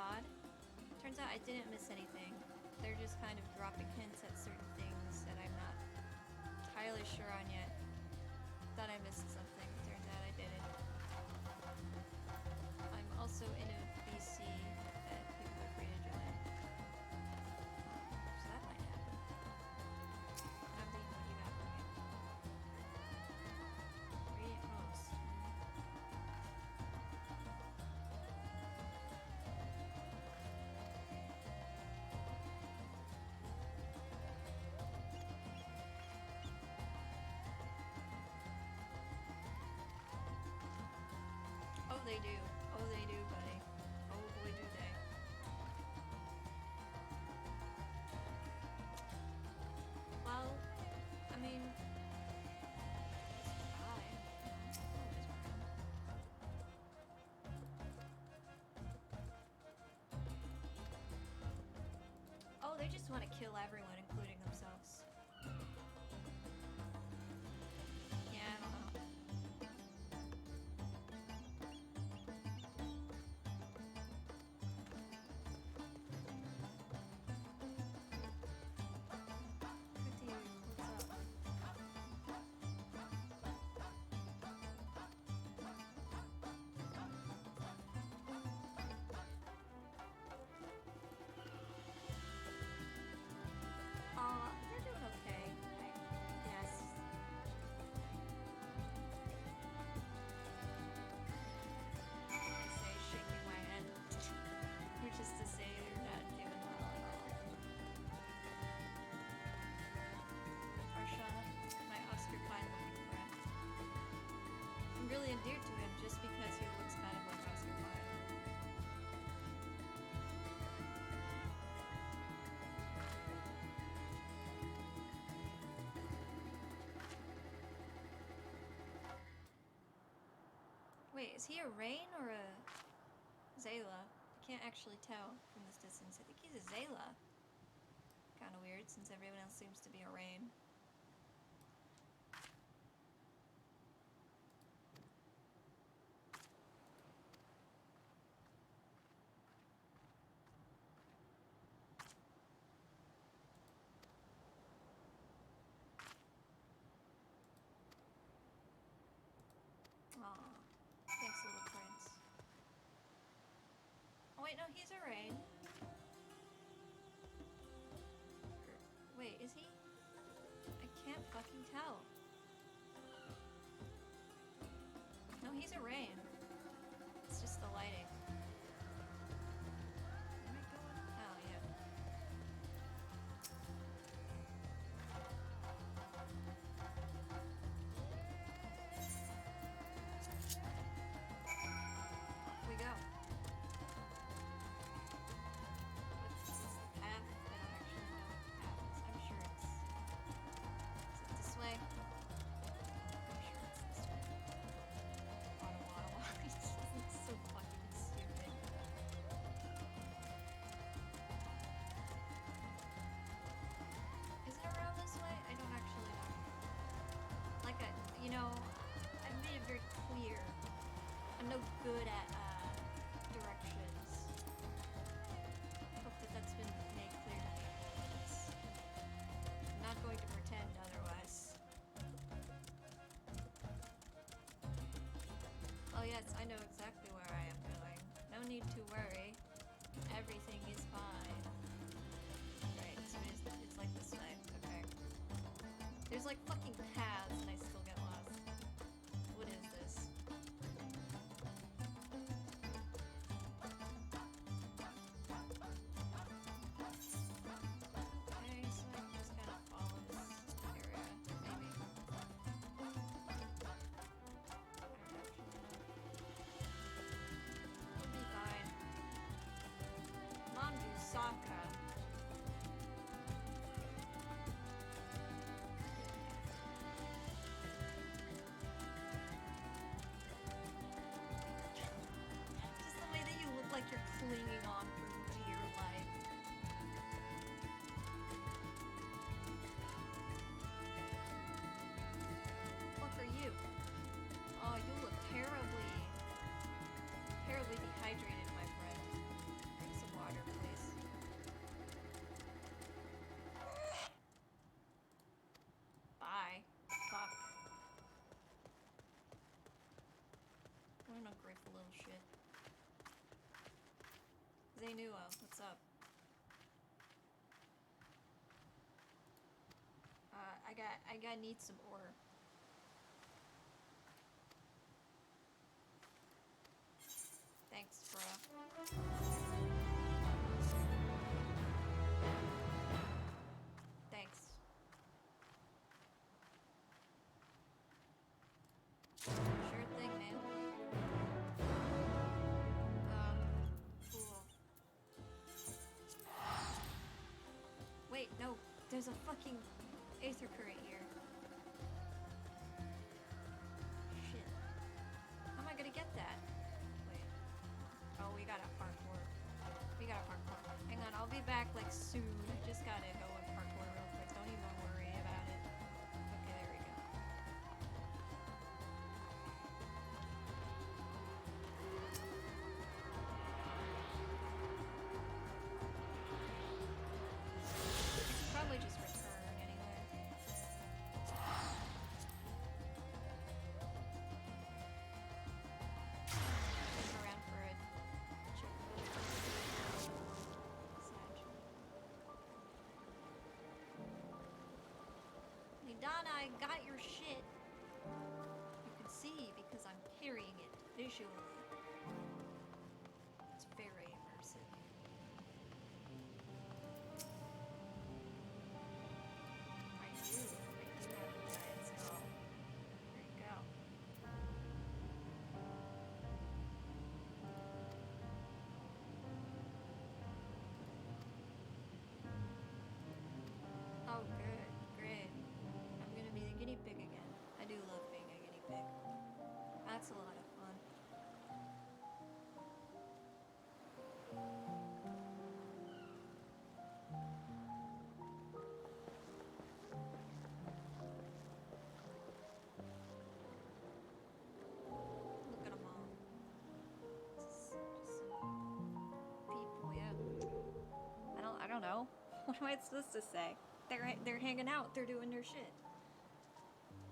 odd. Turns out I didn't miss anything. They're just kind of dropping hints at certain things that I'm not entirely sure on yet. Thought I missed something. Turns out I didn't. I'm also in a VC that people are free to join. So that might happen. I'm thinking what you got for me. Radiant host. Oh, they do. Oh, they do, buddy. Oh, boy, do they. Well, I mean... Oh, they just want to kill everyone, including themselves. Yeah, I don't know. They're doing okay, I guess. I say, shaking my head, which is to say they're not doing well at all. Marsha, my Oscar Pine looking friend. I'm really endeared to him just because he looks kind of like Oscar Pine. Wait, is he a Rain or a Zayla? I can't actually tell from this distance. I think he's a Zayla. Kinda weird since everyone else seems to be a Rain. Aw. Thanks, little prince. Oh wait, no, he's a Rain. Wait, is he? I can't fucking tell. No, he's a Rain. It's just the lighting. Am I going? Oh, yeah. Off we go. What's this path? I don't actually know what the path is. I'm sure it's... Is it this way? I'm sure it's this way. Wada. It's so fucking stupid. Is it around this way? I don't actually know. Like, you know, I've made it very clear. I'm no good at, directions. I hope that that's been made clear to me. I'm not going to pretend otherwise. Oh yes, I know exactly where I am going. No need to worry. Everything is fine. Right, so it's like this way. Okay. There's like fucking paths and I still get lost. What is this? Okay, so I can just kind of follow this area, maybe. We'll be fine. Mongoose. bullshit. Zainua, what's up? I gotta need some ore. Thanks, bruh. Thanks. Sure thing, man. Cool. Wait, no. There's a fucking aether current here. Shit. How am I gonna get that? Wait. Oh, we gotta parkour. We gotta parkour. Hang on, I'll be back like soon. I just gotta go and parkour real quick. Don't even worry about it. Okay, there we go. Probably just return anyway. Look around for it. Lidana, I got your shit. You can see because I'm carrying it visually. It's very immersive. I do have a giant skull. There you go. Oh, good. Great. I'm gonna be the guinea pig again. I do love being a guinea pig. That's a lot of fun. Look at them all. Just some people, yeah. I don't know. What am I supposed to say? They're hanging out. They're doing their shit.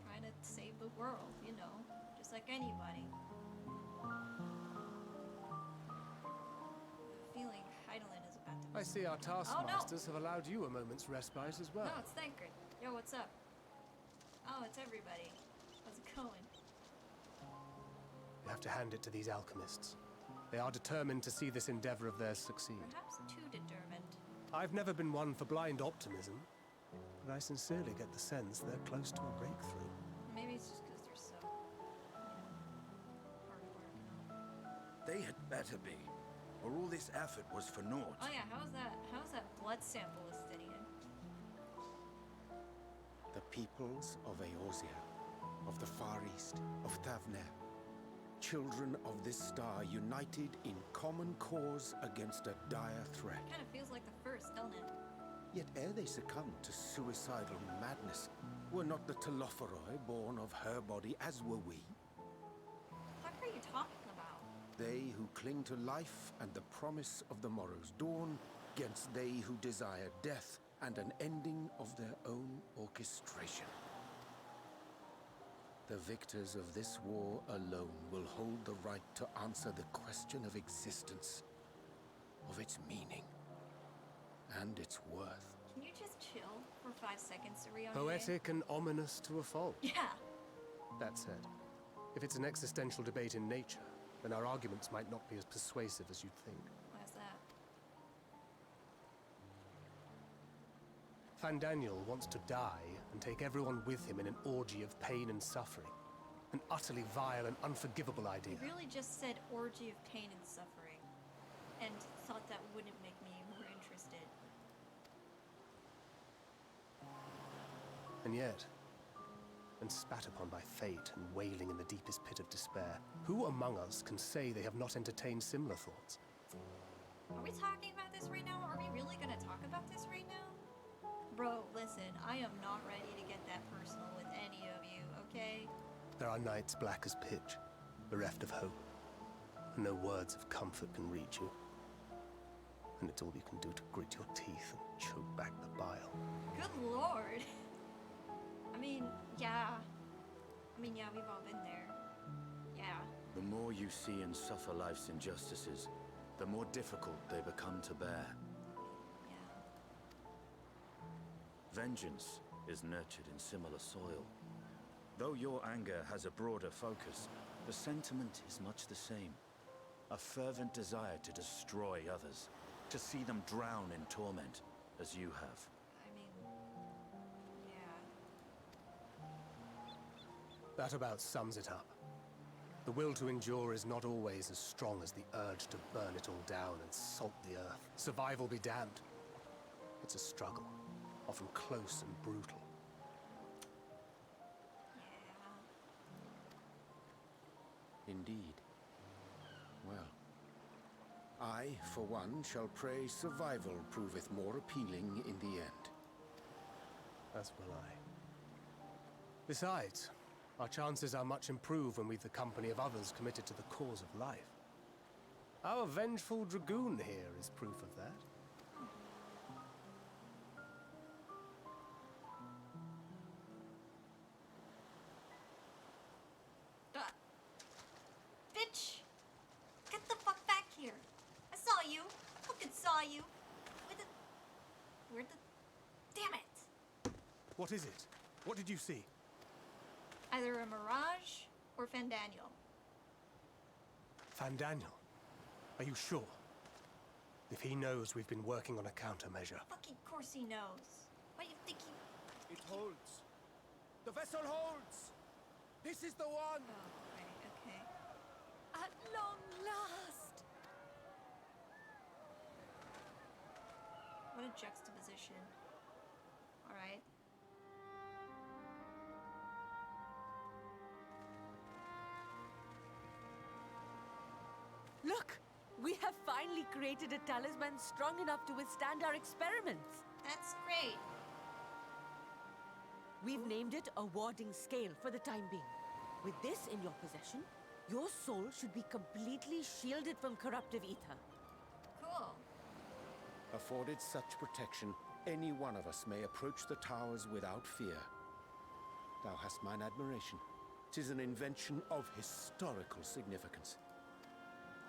Trying to save the world, you know, just like anybody. Feeling Heidelin is about to. I see our taskmasters have allowed you a moment's respite as well. No, it's Thancred. Yo, what's up? Oh, it's everybody. How's it going? You have to hand it to these alchemists. They are determined to see this endeavor of theirs succeed. Perhaps too determined. I've never been one for blind optimism, but I sincerely get the sense they're close to a breakthrough. Maybe it's just because they're so, hard work. They had better be, or all this effort was for naught. Oh yeah, how's that blood sample Estinian? The peoples of Eorzea, of the Far East, of Thavner, children of this star united in common cause against a dire threat. Kind of feels like the first, don't it? Yet ere they succumbed to suicidal madness, were not the Telophoroi born of her body as were we? What are you talking about? They who cling to life and the promise of the morrow's dawn, against they who desire death and an ending of their own orchestration. The victors of this war alone will hold the right to answer the question of existence, of its meaning, and its worth. Can you just chill for 5 seconds, Rio? Poetic and ominous to a fault. Yeah. That said, if it's an existential debate in nature, then our arguments might not be as persuasive as you'd think. Why's that? Fandaniel wants to die and take everyone with him in an orgy of pain and suffering. An utterly vile and unforgivable idea. You really just said orgy of pain and suffering, and thought that wouldn't make me more interested. And yet, when spat upon by fate and wailing in the deepest pit of despair, who among us can say they have not entertained similar thoughts? Are we talking about this right now? Are we really gonna talk about this right now? Bro, listen, I am not ready to get that personal with any of you, okay? There are nights black as pitch, bereft of hope, and no words of comfort can reach you. And it's all you can do to grit your teeth and choke back the bile. Good lord! I mean, yeah, we've all been there. Yeah, The more you see and suffer life's injustices, the more difficult they become to bear. Yeah. Vengeance is nurtured in similar soil. Though your anger has a broader focus, the sentiment is much the same. A fervent desire to destroy others, to see them drown in torment, as you have. I mean, yeah. That about sums it up. The will to endure is not always as strong as the urge to burn it all down and salt the earth. Survival be damned. It's a struggle, often close and brutal. Yeah. Indeed. Well, I, for one, shall pray survival proveth more appealing in the end. As will I. Besides, our chances are much improved when we've the company of others committed to the cause of life. Our vengeful dragoon here is proof of that. Bitch! Get the fuck back here! I saw you! Fucking saw you! Where the... Damn it! What is it? What did you see? Either a mirage or Fandaniel. Fandaniel? Are you sure? If he knows we've been working on a countermeasure. Fucking course he knows. Why do you think he... It holds. The vessel holds! This is the one! Oh, right, okay. At long last! What a juxtaposition. Alright. Look! We have finally created a talisman strong enough to withstand our experiments. That's great. We've named it a warding scale for the time being. With this in your possession, your soul should be completely shielded from corruptive ether. Cool. Afforded such protection, any one of us may approach the towers without fear. Thou hast mine admiration. 'Tis an invention of historical significance.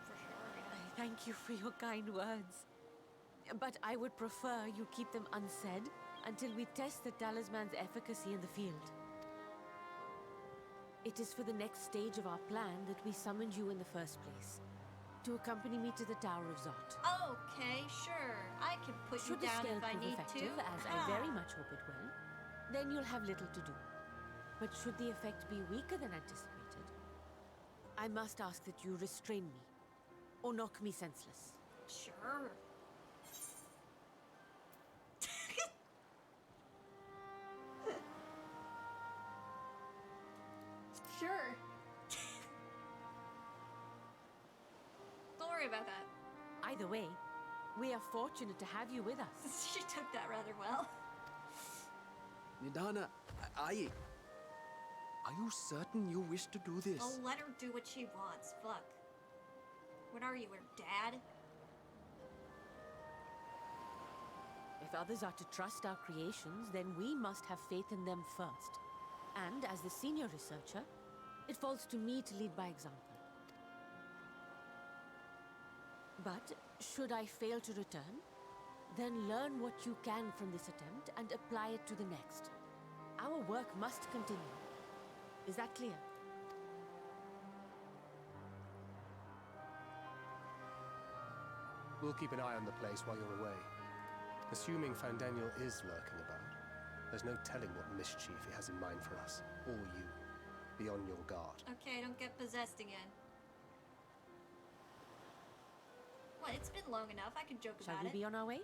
For sure, I yeah. thank you for your kind words. But I would prefer you keep them unsaid until we test the talisman's efficacy in the field. It is for the next stage of our plan that we summoned you in the first place. To accompany me to the Tower of Zot. Okay, sure. I can put Should you the down scale if I prove need effective, to. as I very much hope it will, then you'll have little to do. But should the effect be weaker than anticipated, I must ask that you restrain me, or knock me senseless. Sure. Sure. Don't worry about that. Either way, we are fortunate to have you with us. She took that rather well. Nidana, are you certain you wish to do this? I'll let her do what she wants. Fuck. What are you, her dad? If others are to trust our creations, then we must have faith in them first. And as the senior researcher, it falls to me to lead by example. But should I fail to return, then learn what you can from this attempt and apply it to the next. Our work must continue. Is that clear? We'll keep an eye on the place while you're away. Assuming Fandaniel is lurking about, there's no telling what mischief he has in mind for us, or you. Be on your guard. Okay, don't get possessed again. What, it's been long enough. I can joke Shall about we it. be on our way?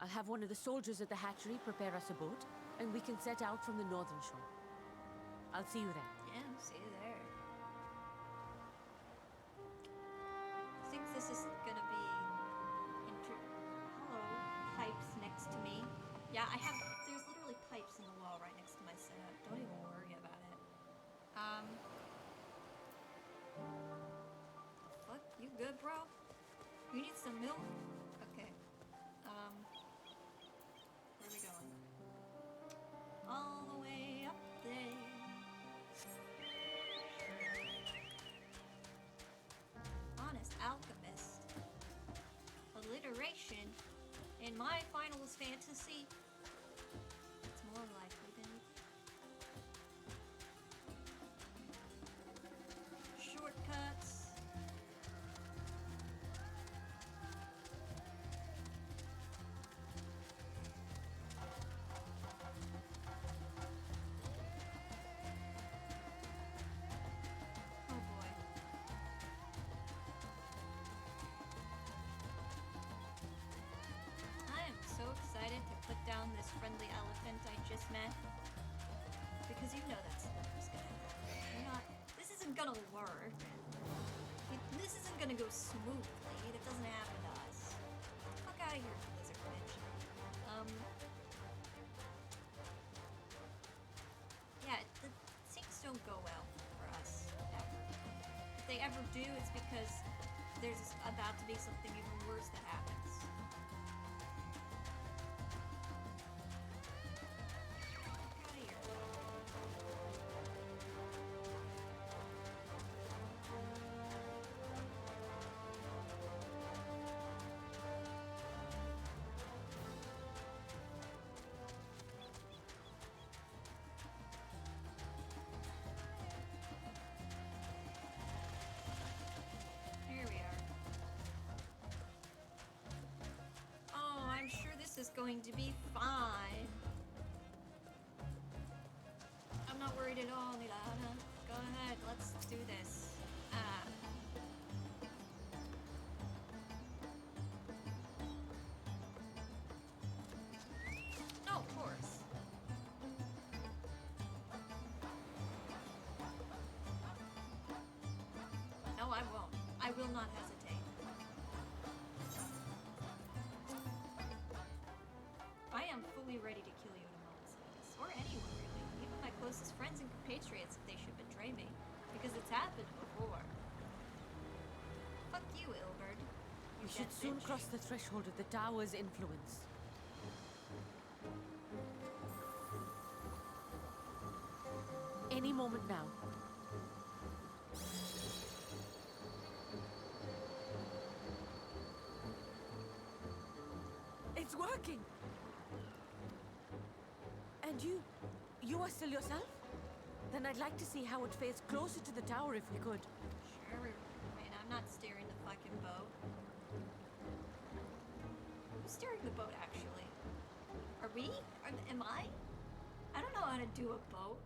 I'll have one of the soldiers at the hatchery prepare us a boat, and we can set out from the northern shore. I'll see you there. Yeah, see you there. I think this is gonna be Hello, pipes next to me. Yeah, there's literally pipes in the wall right next to my setup. Don't even worry about it. Fuck, you good, bro? You need some milk? Okay. Where are we going? All the way up there. expansion in my Finals Fantasy, it's more likely than you think. Shortcuts. Oh boy. I am so excited to put down this friendly elephant I just met. Because you know that's what's gonna happen. You're not. This isn't gonna work. This isn't gonna go smoothly. That doesn't happen to us. Fuck out of here, lizard bitch. Yeah, things don't go well for us, ever. If they ever do, it's because there's about to be something even worse that happens. Fuck outta here. Here we are. Oh, I'm sure this is going to be fine. I'm not worried at all, Milana. Go ahead, let's do this. No, of course. No, I won't. I will not hesitate. I am fully ready to kill you at a moment's notice. Or anyone, really. Even my closest friends and compatriots if they should betray me. Because it's happened before. Fuck you, Ilberd. We You should dead soon bitch. cross the threshold of the tower's influence. Any moment now. It's working! And you are still yourself? Then I'd like to see how it fares closer to the tower if we could. Sure. I mean, I'm not steering the fucking boat. Who's steering the boat, actually? Are we? Am I? I don't know how to do a boat.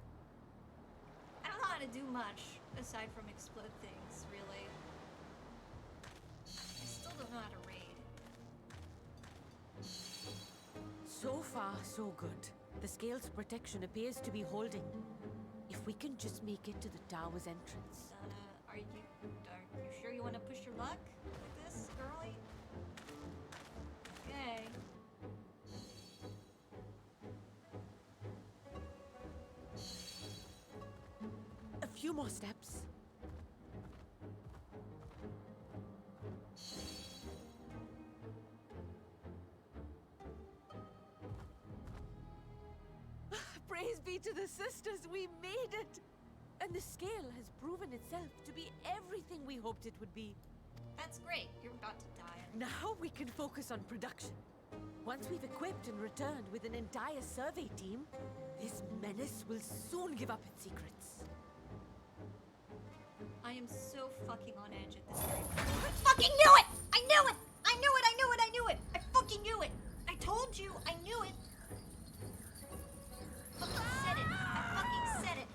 I don't know how to do much aside from explode things, really. I still don't know how to raid. So far, so good. The scale's protection appears to be holding. If we can just make it to the tower's entrance. Are you sure you want to push your luck with this, girlie? Okay. A few more steps. Praise be to the sisters, we made it! And the scale has proven itself to be everything we hoped it would be. That's great. You're about to die. Now we can focus on production. Once we've equipped and returned with an entire survey team, this menace will soon give up its secrets. I am so fucking on edge at this very moment. I fucking knew it! I knew it! I knew it! I knew it! I knew it! I fucking knew it! I told you! I knew it! I fucking said it! I fucking said it!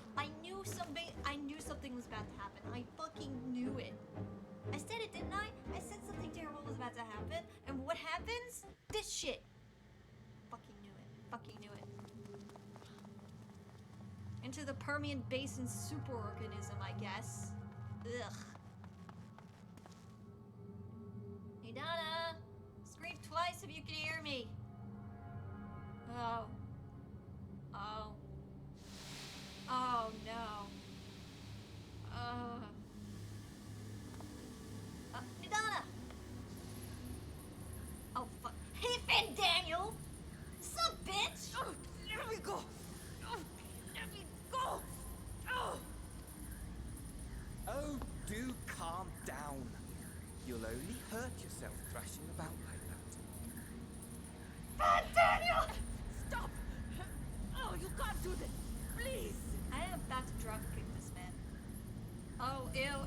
I knew something was about to happen. I fucking knew it. I said it, didn't I? I said something terrible was about to happen. And what happens? This shit. Fucking knew it. Fucking knew it. Into the Permian Basin superorganism, I guess. Ugh. Hey, Donna! Scream twice if you can hear me. Oh. Oh. Oh, no. Donna! Oh, fuck. Hey, Finn Daniel! Sup, bitch? Oh, let me go! Oh, let me go! Oh. Oh, do calm down. You'll only hurt yourself thrashing about like that. No,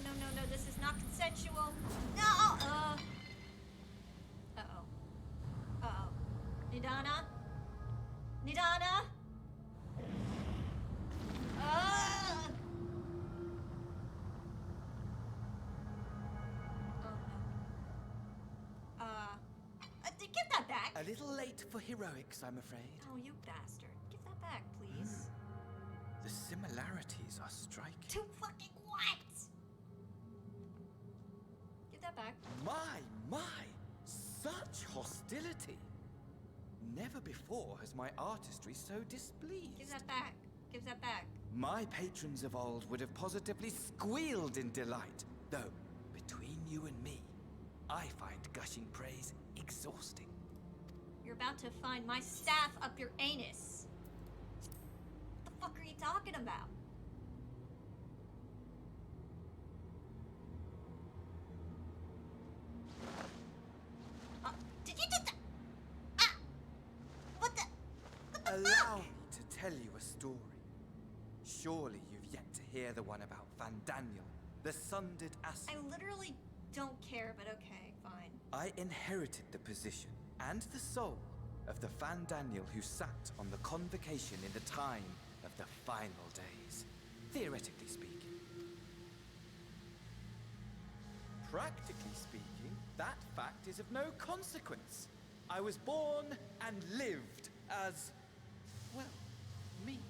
no, no, no, this is not consensual. No! Uh-oh. Uh-oh. Nidana? Nidana? Oh no. Give that back! A little late for heroics, I'm afraid. Oh, you bastard. Give that back, please. The similarities are striking. To fucking what? Give that back. My! Such hostility! Never before has my artistry so displeased. Give that back. Give that back. My patrons of old would have positively squealed in delight, though, between you and me, I find gushing praise exhausting. You're about to find my staff up your anus. What the fuck are you talking about? Did you do that? Ah! What the Allow fuck? me to tell you a story. Surely you've yet to hear the one about Van Daniel, the sundered ass. I literally don't care, but okay, fine. I inherited the position and the soul of the Van Daniel who sat on the convocation in the time of the final days, theoretically speaking. Practically speaking, that fact is of no consequence. I was born and lived as, well, me.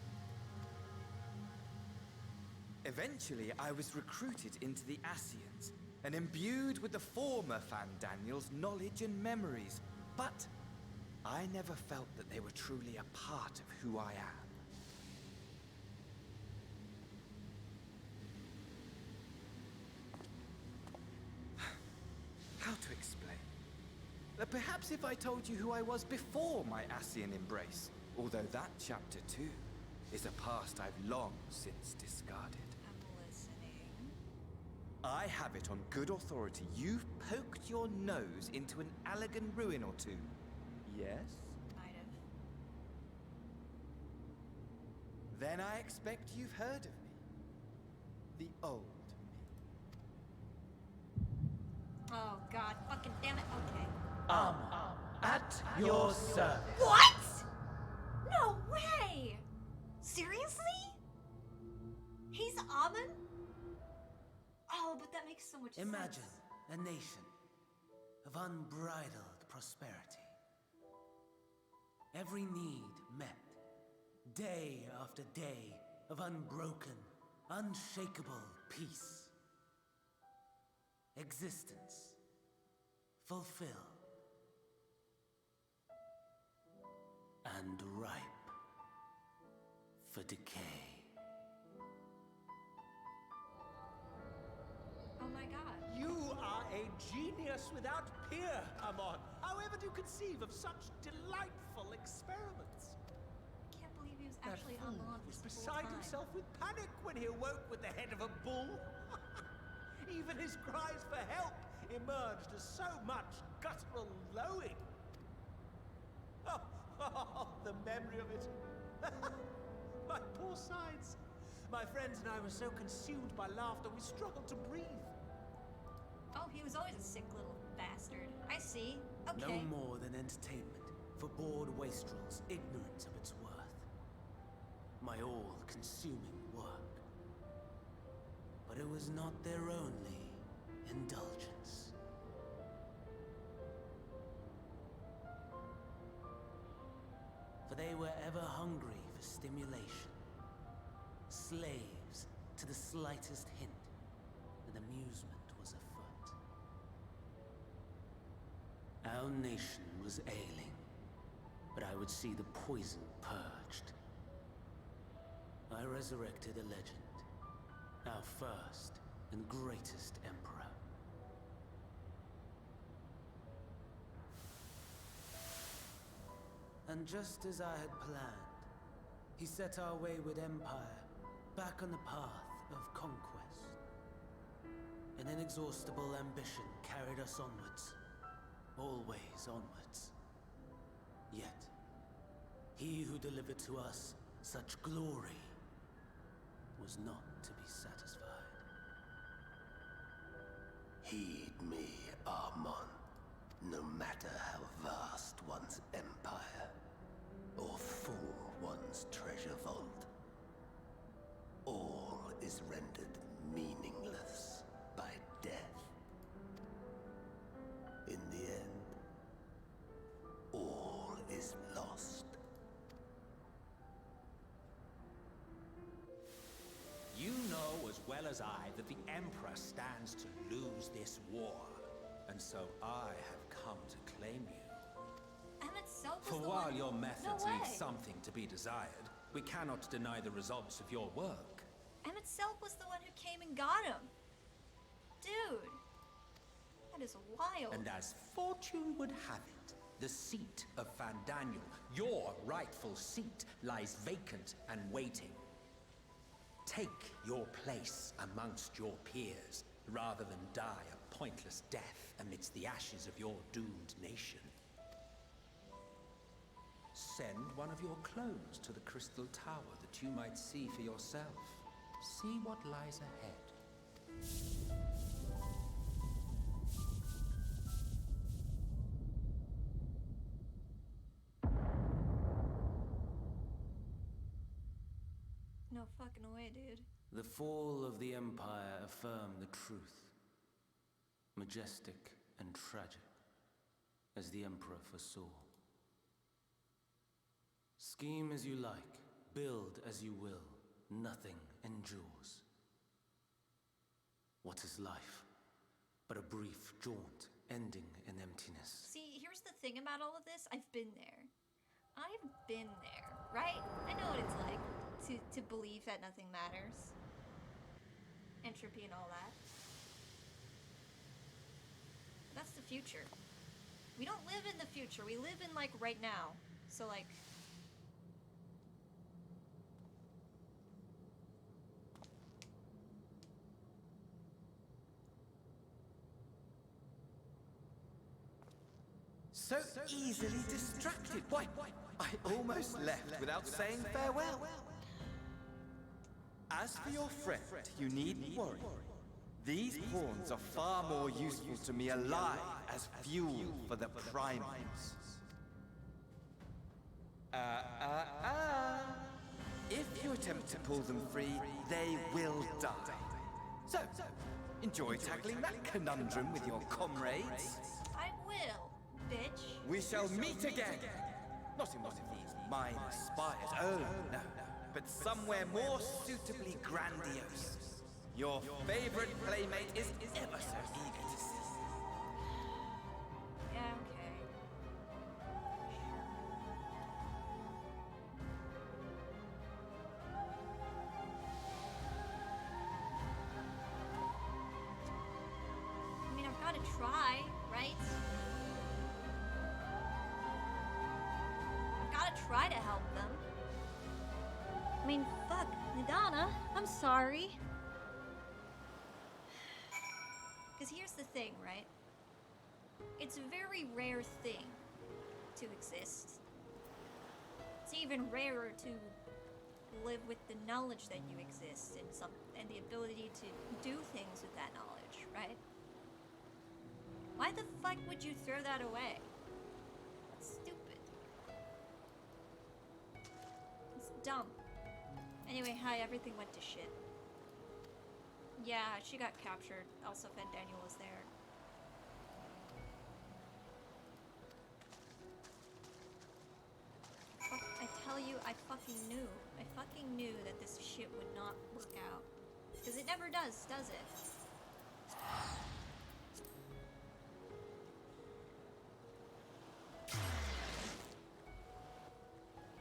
Eventually, I was recruited into the Ascians and imbued with the former Van Daniel's knowledge and memories, but I never felt that they were truly a part of who I am. How to explain? Perhaps if I told you who I was before my Ascian embrace, although that chapter too is a past I've long since discarded. I'm listening. I have it on good authority you've poked your nose into an Allegan ruin or two. Yes? Might have. Then I expect you've heard of me. The old me. Oh god, fucking damn it. Okay. At your service. What? No way! Seriously? He's Amon? Oh, but that makes so much sense. Imagine a nation of unbridled prosperity. Every need met, day after day of unbroken, unshakable peace. Existence fulfilled and ripe for decay. Oh my god. You are a genius without peer, Amon. However do you conceive of such delightful experiments? I can't believe he was That actually fool Amon was this whole beside time. himself with panic when he awoke with the head of a bull. Even his cries for help emerged as so much guttural lowing. Oh, the memory of it. My poor sides. My friends and I were so consumed by laughter we struggled to breathe. Oh, he was always a sick little bastard. I see. Okay. No more than entertainment for bored wastrels ignorant of its worth. My all-consuming work. But it was not their only indulgence. For they were ever hungry for stimulation, slaves to the slightest hint that amusement was afoot. Our nation was ailing, but I would see the poison purged. I resurrected a legend, our first and greatest emperor. And just as I had planned, he set our wayward empire back on the path of conquest. An inexhaustible ambition carried us onwards, always onwards. Yet, he who delivered to us such glory was not to be satisfied. Heed me, Armon. No matter how vast one's empire, or full one's treasure vault, all is rendered meaningless by death. In the end, all is lost. You know as well as I that the Emperor stands to lose this war. And so I have come to claim you. Emmett Selk was For the while one... your methods No leave way. something to be desired, we cannot deny the results of your work. Emmett Selk was the one who came and got him. Dude. That is wild. And as fortune would have it, the seat of Fandaniel, your rightful seat, lies vacant and waiting. Take your place amongst your peers, rather than die a pointless death amidst the ashes of your doomed nation. Send one of your clones to the Crystal Tower that you might see for yourself. See what lies ahead. No fucking way, dude. The fall of the Empire affirmed the truth. Majestic and tragic, as the Emperor foresaw. Scheme as you like, build as you will, nothing endures. What is life but a brief jaunt ending in emptiness? See, here's the thing about all of this. I've been there. I've been there, right? I know what it's like to believe that nothing matters. Entropy and all that. That's the future. We don't live in the future. We live in, like, right now. So, like... So easily distracted. Why, I almost left without saying farewell. As for your friend, you needn't worry. These pawns are far more useful to me alive as fuel for the primaries. If you attempt to pull them free, they will die. So, enjoy tackling that conundrum with your comrades. I will, bitch. We shall meet again! Not in one of these minor spires, oh no, but somewhere more suitably grandiose. Your favorite playmate is ever so eager to see. Yeah, okay. I mean, I've got to try, right? I've got to try to help them. I mean, fuck, Nidana, I'm sorry. Because here's the thing, right? It's a very rare thing to exist. It's even rarer to live with the knowledge that you exist and the ability to do things with that knowledge, right? Why the fuck would you throw that away? That's stupid. It's dumb. Anyway, hi, everything went to shit. Yeah, she got captured. Also, Fandaniel was there. Fuck, I tell you, I fucking knew. I fucking knew that this shit would not work out. Because it never does it?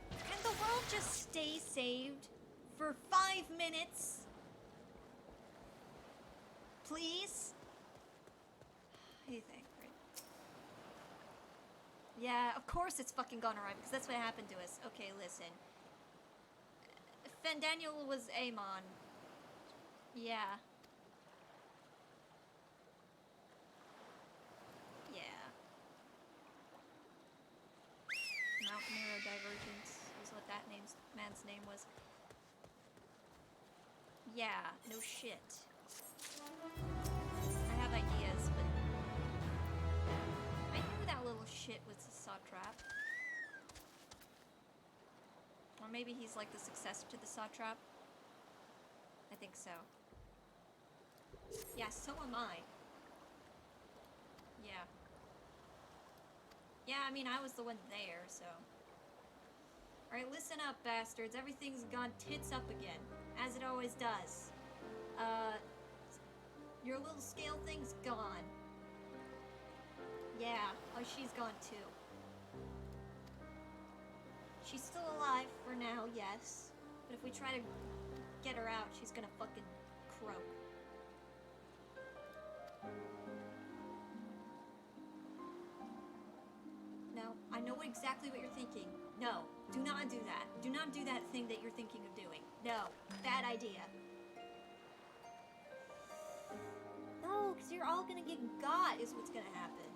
Can the world just stay saved for 5 minutes? Please? What do you think, right? Yeah, of course it's fucking gone alright, because that's what happened to us. Okay, listen. Fandaniel was Amon. Yeah. Yeah. Mount Neurodivergence was what that man's name was. Yeah, no shit. I have ideas, but I knew that little shit was a satrap. Or maybe he's like the successor to the satrap. I think so. Yeah, so am I. Yeah. Yeah, I mean, I was the one there, so. Alright, listen up, bastards. Everything's gone tits up again, as it always does. Your little scale thing's gone. Yeah, oh, she's gone too. She's still alive for now, yes. But if we try to get her out, she's gonna fucking croak. No, I know exactly what you're thinking. No, do not do that. Do not do that thing that you're thinking of doing. No, bad idea. No, because you're all gonna get got is what's gonna happen.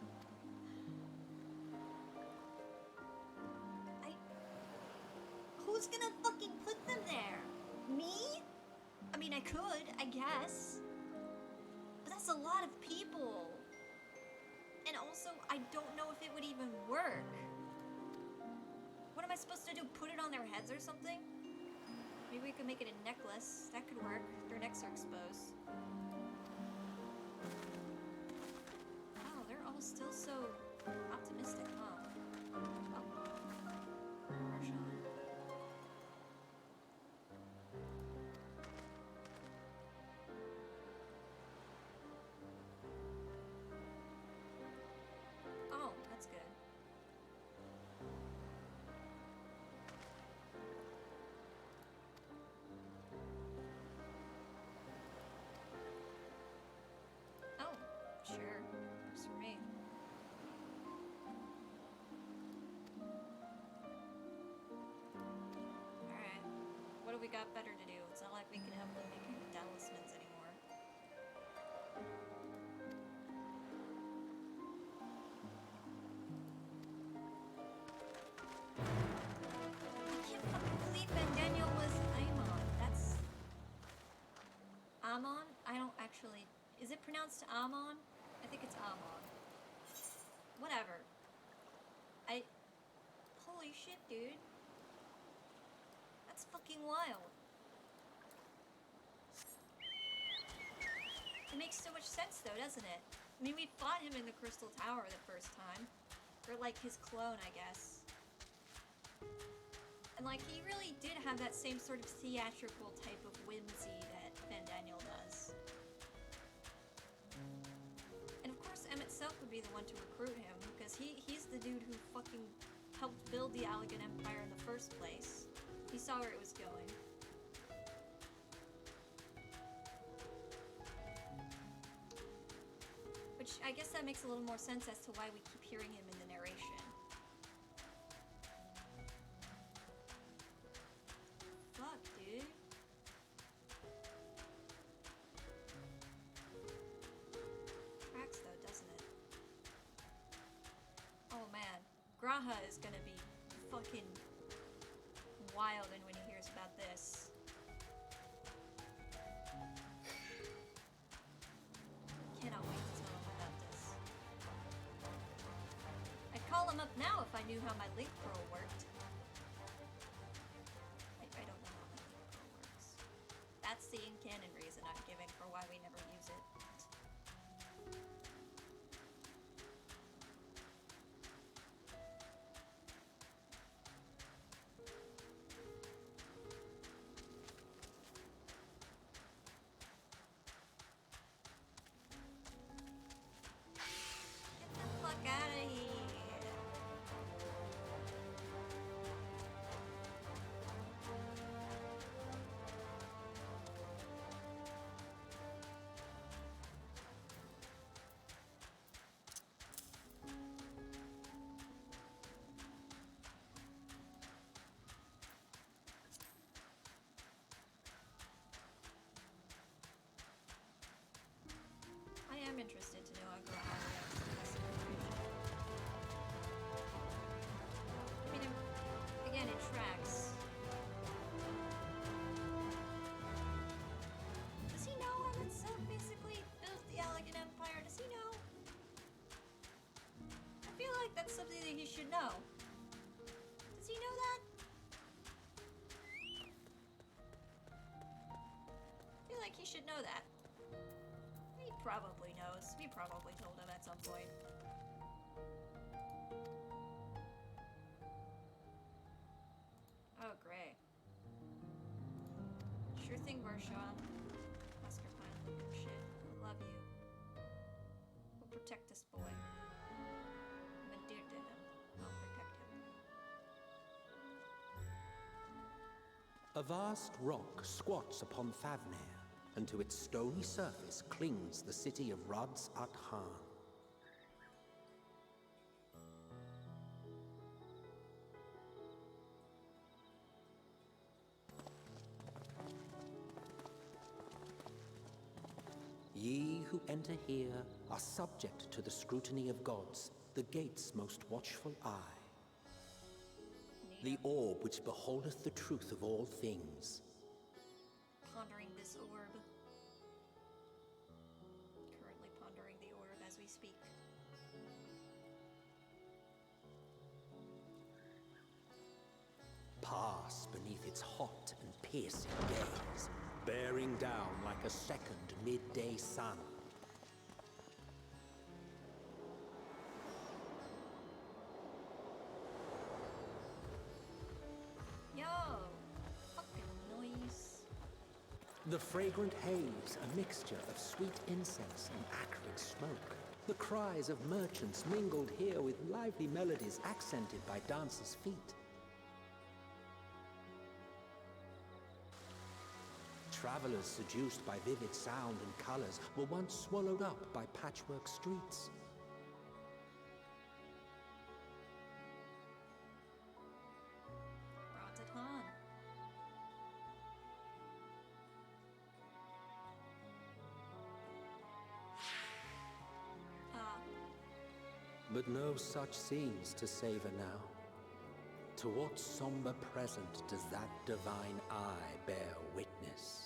Who's gonna fucking put them there? Me? I mean, I could, I guess. But that's a lot of people. And also, I don't know if it would even work. What am I supposed to do? Put it on their heads or something? Maybe we could make it a necklace. That could work. Their necks are exposed. Oh, they're all still so optimistic, huh? Oh. Marshawn. Oh, that's good. Oh, sure. Works for me. Alright. What do we got better to do? It's not like we can have them making talismans anymore. I can't fucking believe Daniel was Amon. That's... Amon? I don't actually... Is it pronounced Amon? I think it's Amon. Whatever. Holy shit, dude. That's fucking wild. It makes so much sense though, doesn't it? I mean, we fought him in the Crystal Tower the first time. Or like his clone, I guess. And like, he really did have that same sort of theatrical type of whimsy that Daniel does. And of course, Emmett Self would be the one to recruit him, because he's the dude who fucking helped build the Allegan Empire in the first place. He saw where it was going. Which, I guess that makes a little more sense as to why we keep hearing him in the narration. Fuck, dude. Tracks though, doesn't it? Oh man, Graha is gonna be fucking wild when he hears about this. Cannot wait to tell him about this. I'd call him up now if I knew how my link pearl worked. I don't know how my link pearl works. That's the in-canon reason I'm giving for why we never use it. Get the fuck out of here. that's something that he should know. Does he know that? I feel like he should know that. He probably knows. We probably told him at some point. Oh, great. Sure thing, Varshawn. Oscar Pine, shit. Love you. We'll protect this boy. I'm endeared to him. I'll protect him. A vast rock squats upon Favnir, and to its stony surface clings the city of Rods at Han. Ye who enter here are subject to the scrutiny of gods, the gate's most watchful eye. The orb which beholdeth the truth of all things. Pondering this orb. Currently pondering the orb as we speak. Pass beneath its hot and piercing gaze, bearing down like a second midday sun. Yo! Fucking noise. The fragrant haze, a mixture of sweet incense and acrid smoke. The cries of merchants mingled here with lively melodies accented by dancers' feet. Travelers seduced by vivid sound and colors were once swallowed up by patchwork streets. Brought it on. But no such scenes to savor now. To what somber present does that divine eye bear witness?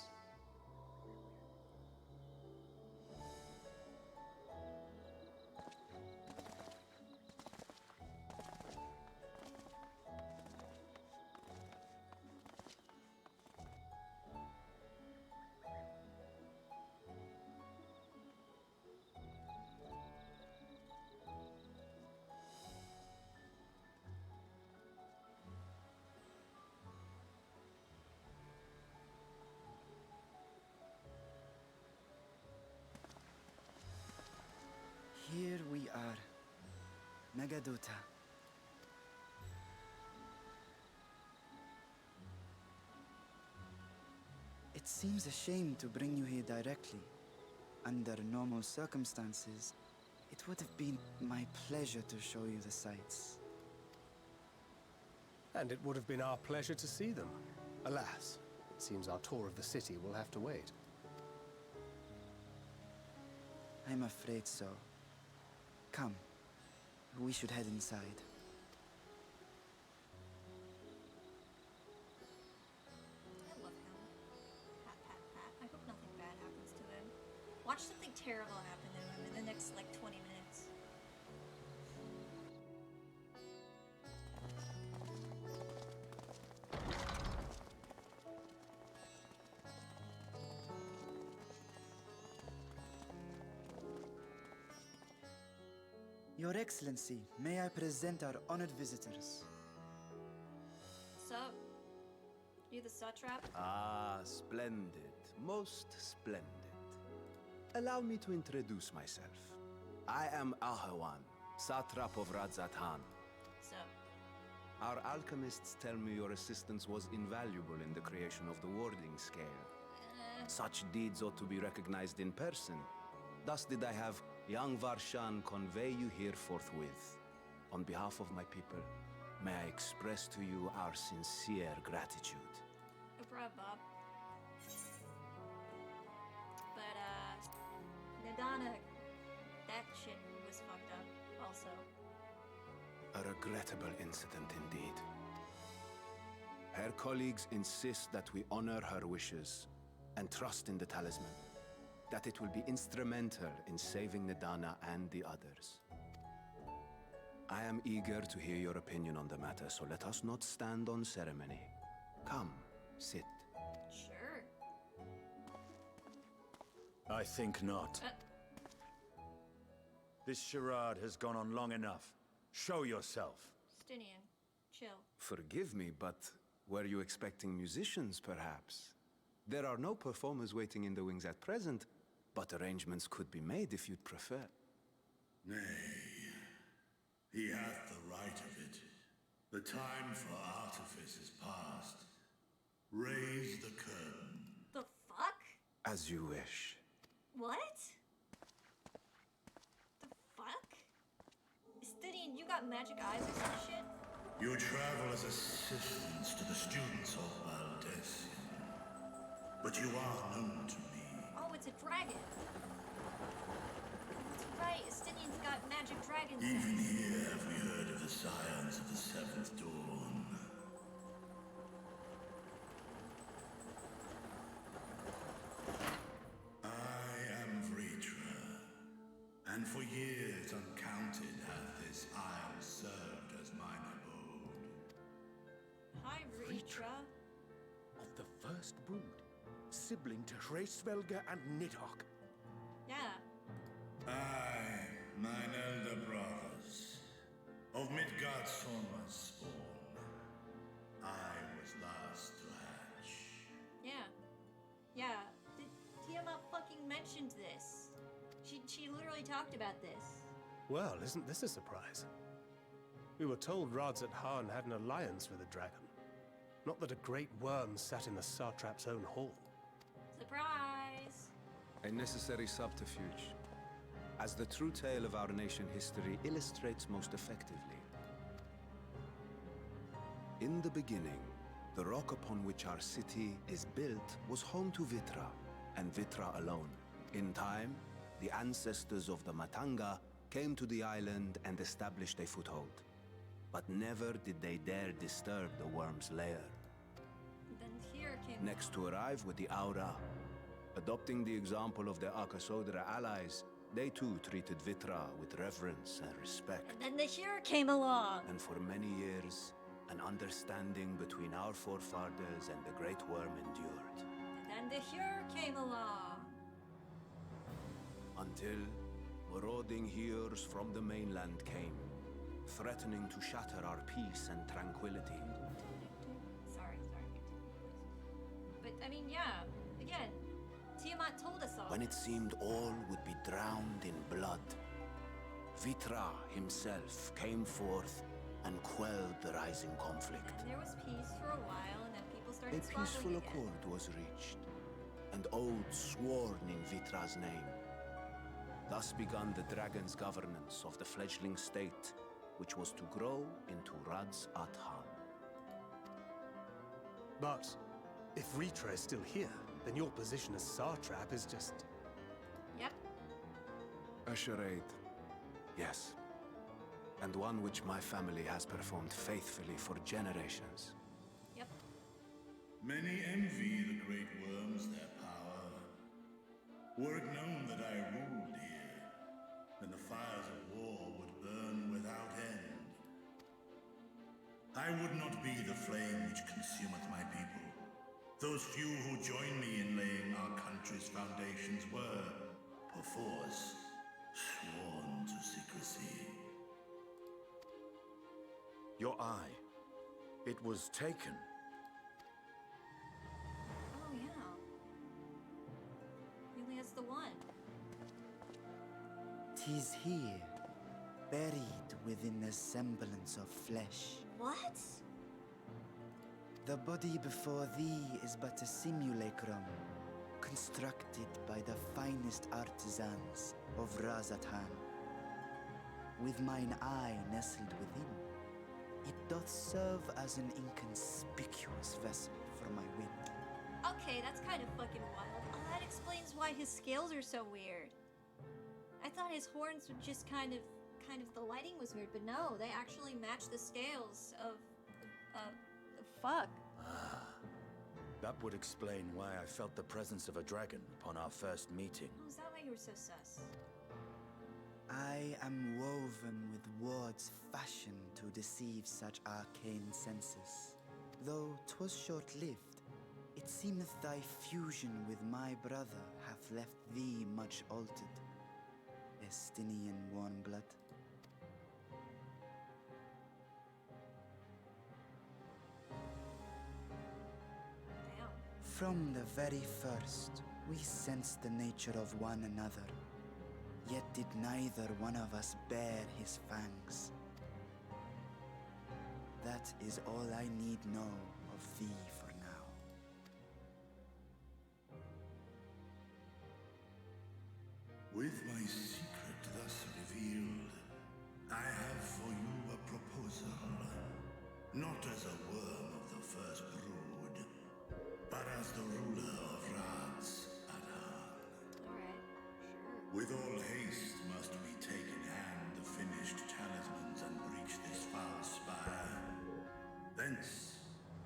Here we are, Megadota. It seems a shame to bring you here directly. Under normal circumstances, it would have been my pleasure to show you the sights. And it would have been our pleasure to see them. Alas, it seems our tour of the city will have to wait. I'm afraid so. Come, we should head inside. I love him. Pat, pat, pat. I hope nothing bad happens to him. Watch something terrible happen to him in the next, like, 20 minutes. Your Excellency, may I present our honored visitors? Sup? You the satrap? Ah, splendid. Most splendid. Allow me to introduce myself. I am Ahawan, satrap of Radzatan. Sup? Our alchemists tell me your assistance was invaluable in the creation of the warding scale. Such deeds ought to be recognized in person. Thus did I have young Varshan convey you here forthwith. On behalf of my people, may I express to you our sincere gratitude. No problem, Bob. But, Nadana, that shit was fucked up, also. A regrettable incident indeed. Her colleagues insist that we honor her wishes and trust in the talisman, that it will be instrumental in saving Nadana and the others. I am eager to hear your opinion on the matter, so let us not stand on ceremony. Come, sit. Sure. I think not. This charade has gone on long enough. Show yourself. Stinian, chill. Forgive me, but were you expecting musicians, perhaps? There are no performers waiting in the wings at present, but arrangements could be made if you'd prefer. Nay, he hath the right of it. The time for artifice is past. Raise the curtain. The fuck? As you wish. What? The fuck? Stinian, you got magic eyes or some shit? You travel as assistants to the students of Valdesian. But you are known to me. Oh, it's a dragon. That's right, Stinian's got magic dragons. Even here have we heard of the scions of the Seventh Dawn. I am Vritra, and for years uncounted hath this isle served as mine abode. Hi, Vritra. Of the first brood, sibling to Hraesvelga and Nidhogg. Yeah. I, mine elder brothers, of Midgardsormr's spawn, I was last to hatch. Yeah. Yeah. Tiamat fucking mentioned this. She literally talked about this. Well, isn't this a surprise? We were told Rads at Han had an alliance with a dragon. Not that a great worm sat in the Satrap's own hall. Surprise! A necessary subterfuge, as the true tale of our nation history illustrates most effectively. In the beginning, the rock upon which our city is built was home to Vitra, and Vitra alone. In time, the ancestors of the Matanga came to the island and established a foothold. But never did they dare disturb the worm's lair. Then here came... Next to arrive with the Aura. Adopting the example of their Akasodra allies, they too treated Vitra with reverence and respect. And then the Hero came along! And for many years, an understanding between our forefathers and the Great Worm endured. And then the Hero came along! Until marauding heroes from the mainland came, threatening to shatter our peace and tranquility. Sorry, but I mean, yeah, again, Tiamat told us all. When it seemed all would be drowned in blood, Vitra himself came forth and quelled the rising conflict. And there was peace for a while, and then people started A peaceful squabbling again. accord was reached, and oaths sworn in Vitra's name. Thus began the dragon's governance of the fledgling state, which was to grow into Rads at Han. But if Ritra is still here, then your position as Satrap is just... Yep. A charade, yes. And one which my family has performed faithfully for generations. Yep. Many envy the great worms their power. Were it known that I ruled here, then the fires of war would burn without end. I would not be the flame which consumeth my people. Those few who join me in laying our country's foundations were, perforce, sworn to secrecy. Your eye. It was taken. Oh, yeah. He only has the one. 'Tis here, buried within the semblance of flesh. What? The body before thee is but a simulacrum, constructed by the finest artisans of Razatan. With mine eye nestled within, it doth serve as an inconspicuous vessel for my wind. Okay, that's kind of fucking wild. Oh, that explains why his scales are so weird. I thought his horns would just kind of the lighting was weird, but no, they actually match the scales of fuck. That would explain why I felt the presence of a dragon upon our first meeting. Oh, is that why you were so sus? I am woven with words fashioned to deceive such arcane senses. Though 'twas short-lived, it seemeth thy fusion with my brother hath left thee much altered, Estinian warmblood. Damn. From the very first, we sensed the nature of one another. Yet did neither one of us bare his fangs. That is all I need know of thee for now. With my secret thus revealed, I have for you a proposal. Not as a worm of the first brood, but as the ruler of Radz Adan. Alright, sure. With all haste must we take in hand the finished talismans and breach this foul spire. Thence,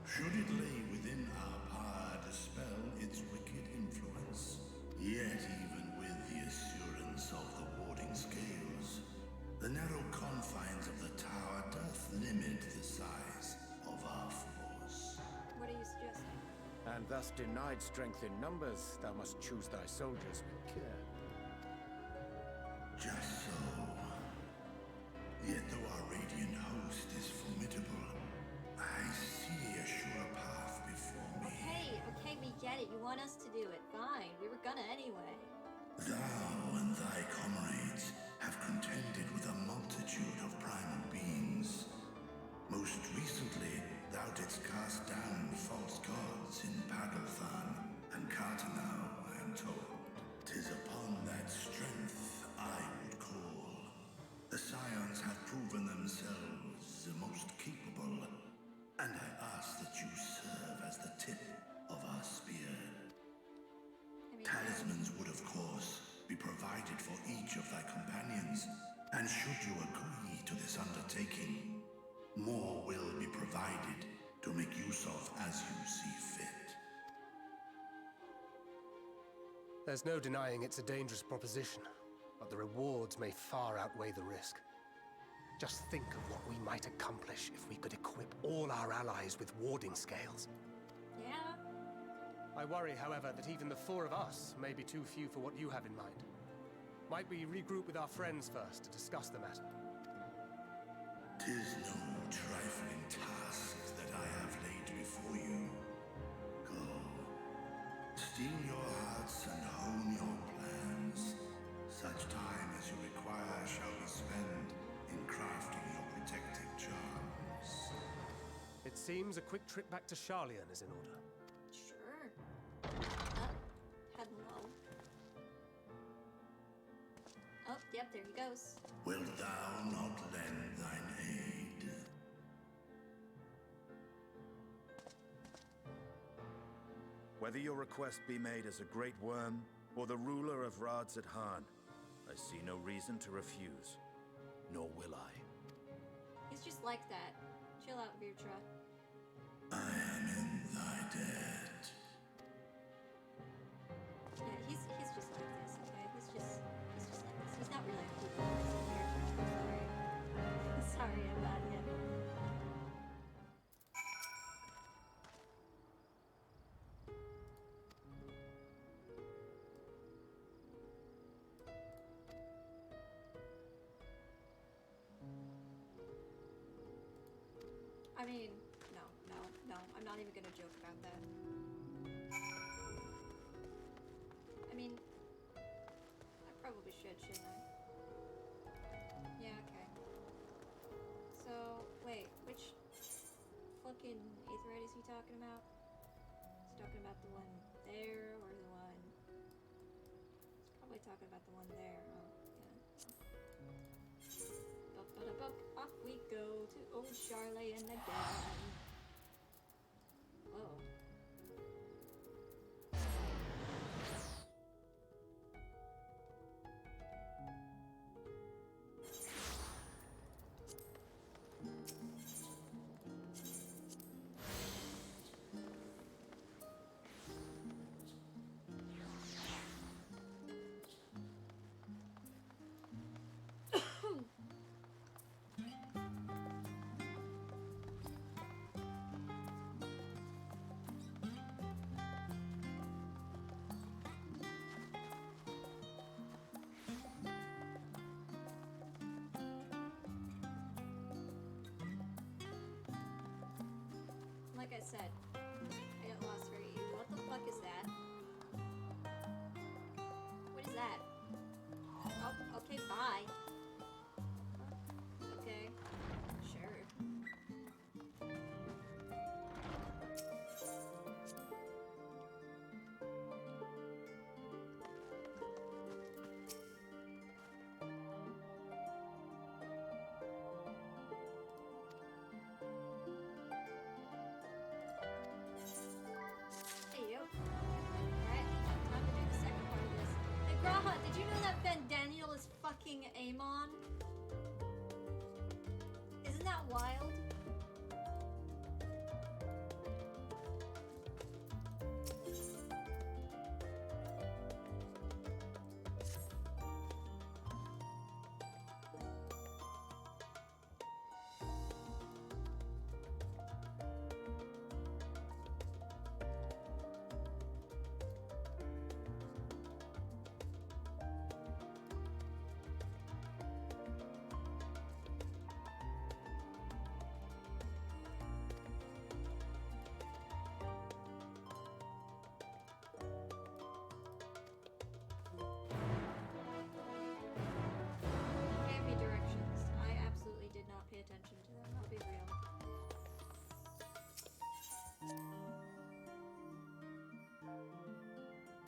should it lay within our power, dispel its wicked influence. Yet even with the assurance of the warding scales, the narrow confines of the tower doth limit the size of our force. What are you suggesting? And thus denied strength in numbers, thou must choose thy soldiers with care. Just so. Yet though our radiant host is formidable, I see a sure path before me. Okay, we get it. You want us to do it. Fine. We were gonna anyway. Thou and thy comrades have contended with a multitude of primal beings. Most recently, thou didst cast down false gods in Pagalthan and Cartanau, I am told. 'Tis upon that strength I would call. The Scions have proven themselves the most capable, and I ask that you serve as the tip of our spear. Talismans would, of course, be provided for each of thy companions, and should you agree to this undertaking, more will be provided to make use of as you see fit. There's no denying it's a dangerous proposition, but the rewards may far outweigh the risk. Just think of what we might accomplish if we could equip all our allies with warding scales. Yeah. I worry, however, that even the four of us may be too few for what you have in mind. Might we regroup with our friends first to discuss the matter? 'Tis no trifling task that I have laid before you. Go, steel your hearts and hone your plans. Such time as you require shall be spent in crafting your protective charms. It seems a quick trip back to Sharlayan is in order. Sure. Hello. Oh, yep, there he goes. Wilt thou not lend thine aid? Whether your request be made as a great worm or the ruler of Radz Adan, I see no reason to refuse. Nor will I. He's just like that. Chill out, Virtra. I am in thy debt. Yeah, he's just like this, okay? He's just like this. He's not really a people person, Virtra. I'm sorry. Sorry about him. I mean, no. I'm not even gonna joke about that. I mean, I probably should, shouldn't I? Yeah, okay. So, wait, which fucking Aetheryte is he talking about? He's talking about the one there, or the one... He's probably talking about the one there, oh, yeah. Bup, off we go to old Sharlayan again. Whoa. said, I got lost very easy. What the fuck is that? What is that? Oh, okay, bye. Okay, sure. There you go. Alright, time to do the second part of this. Hey, Graha, did you know that Daniel is fucking Amon? Isn't that wild? Gave me directions. I absolutely did not pay attention to them. I'll be real.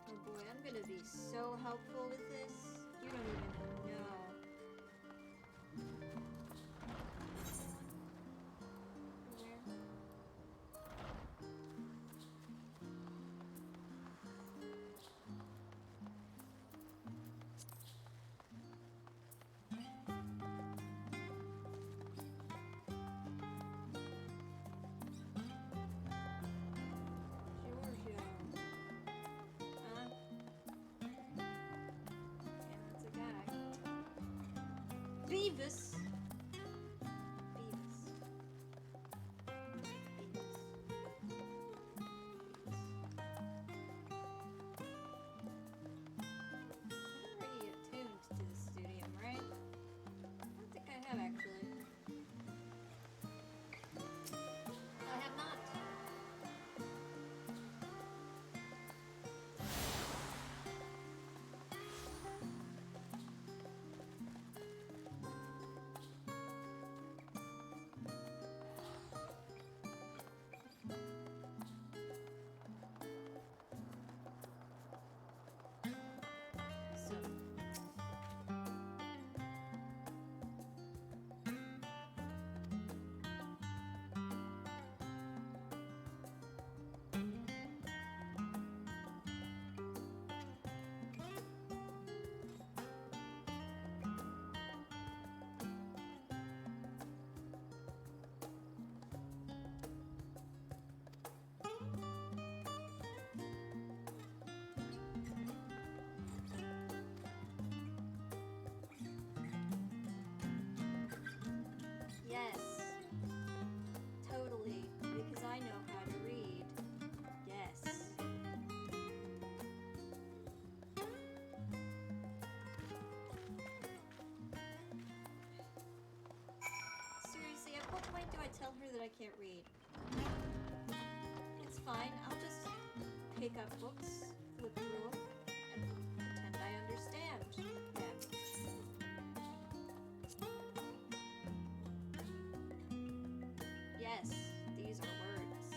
Oh boy, I'm gonna be so helpful with this. You don't even know. Georgia. Huh? Yeah, that's a guy. Beavis! Beavis. I'm already attuned to the studium, right? I don't think I have, actually. I have not. So. Yes. Totally. Because I know how to read. Yes. Seriously, at what point do I tell her that I can't read? It's fine. I'll just pick up books, flip through them, and pretend I understand. Yeah. Yes, these are words.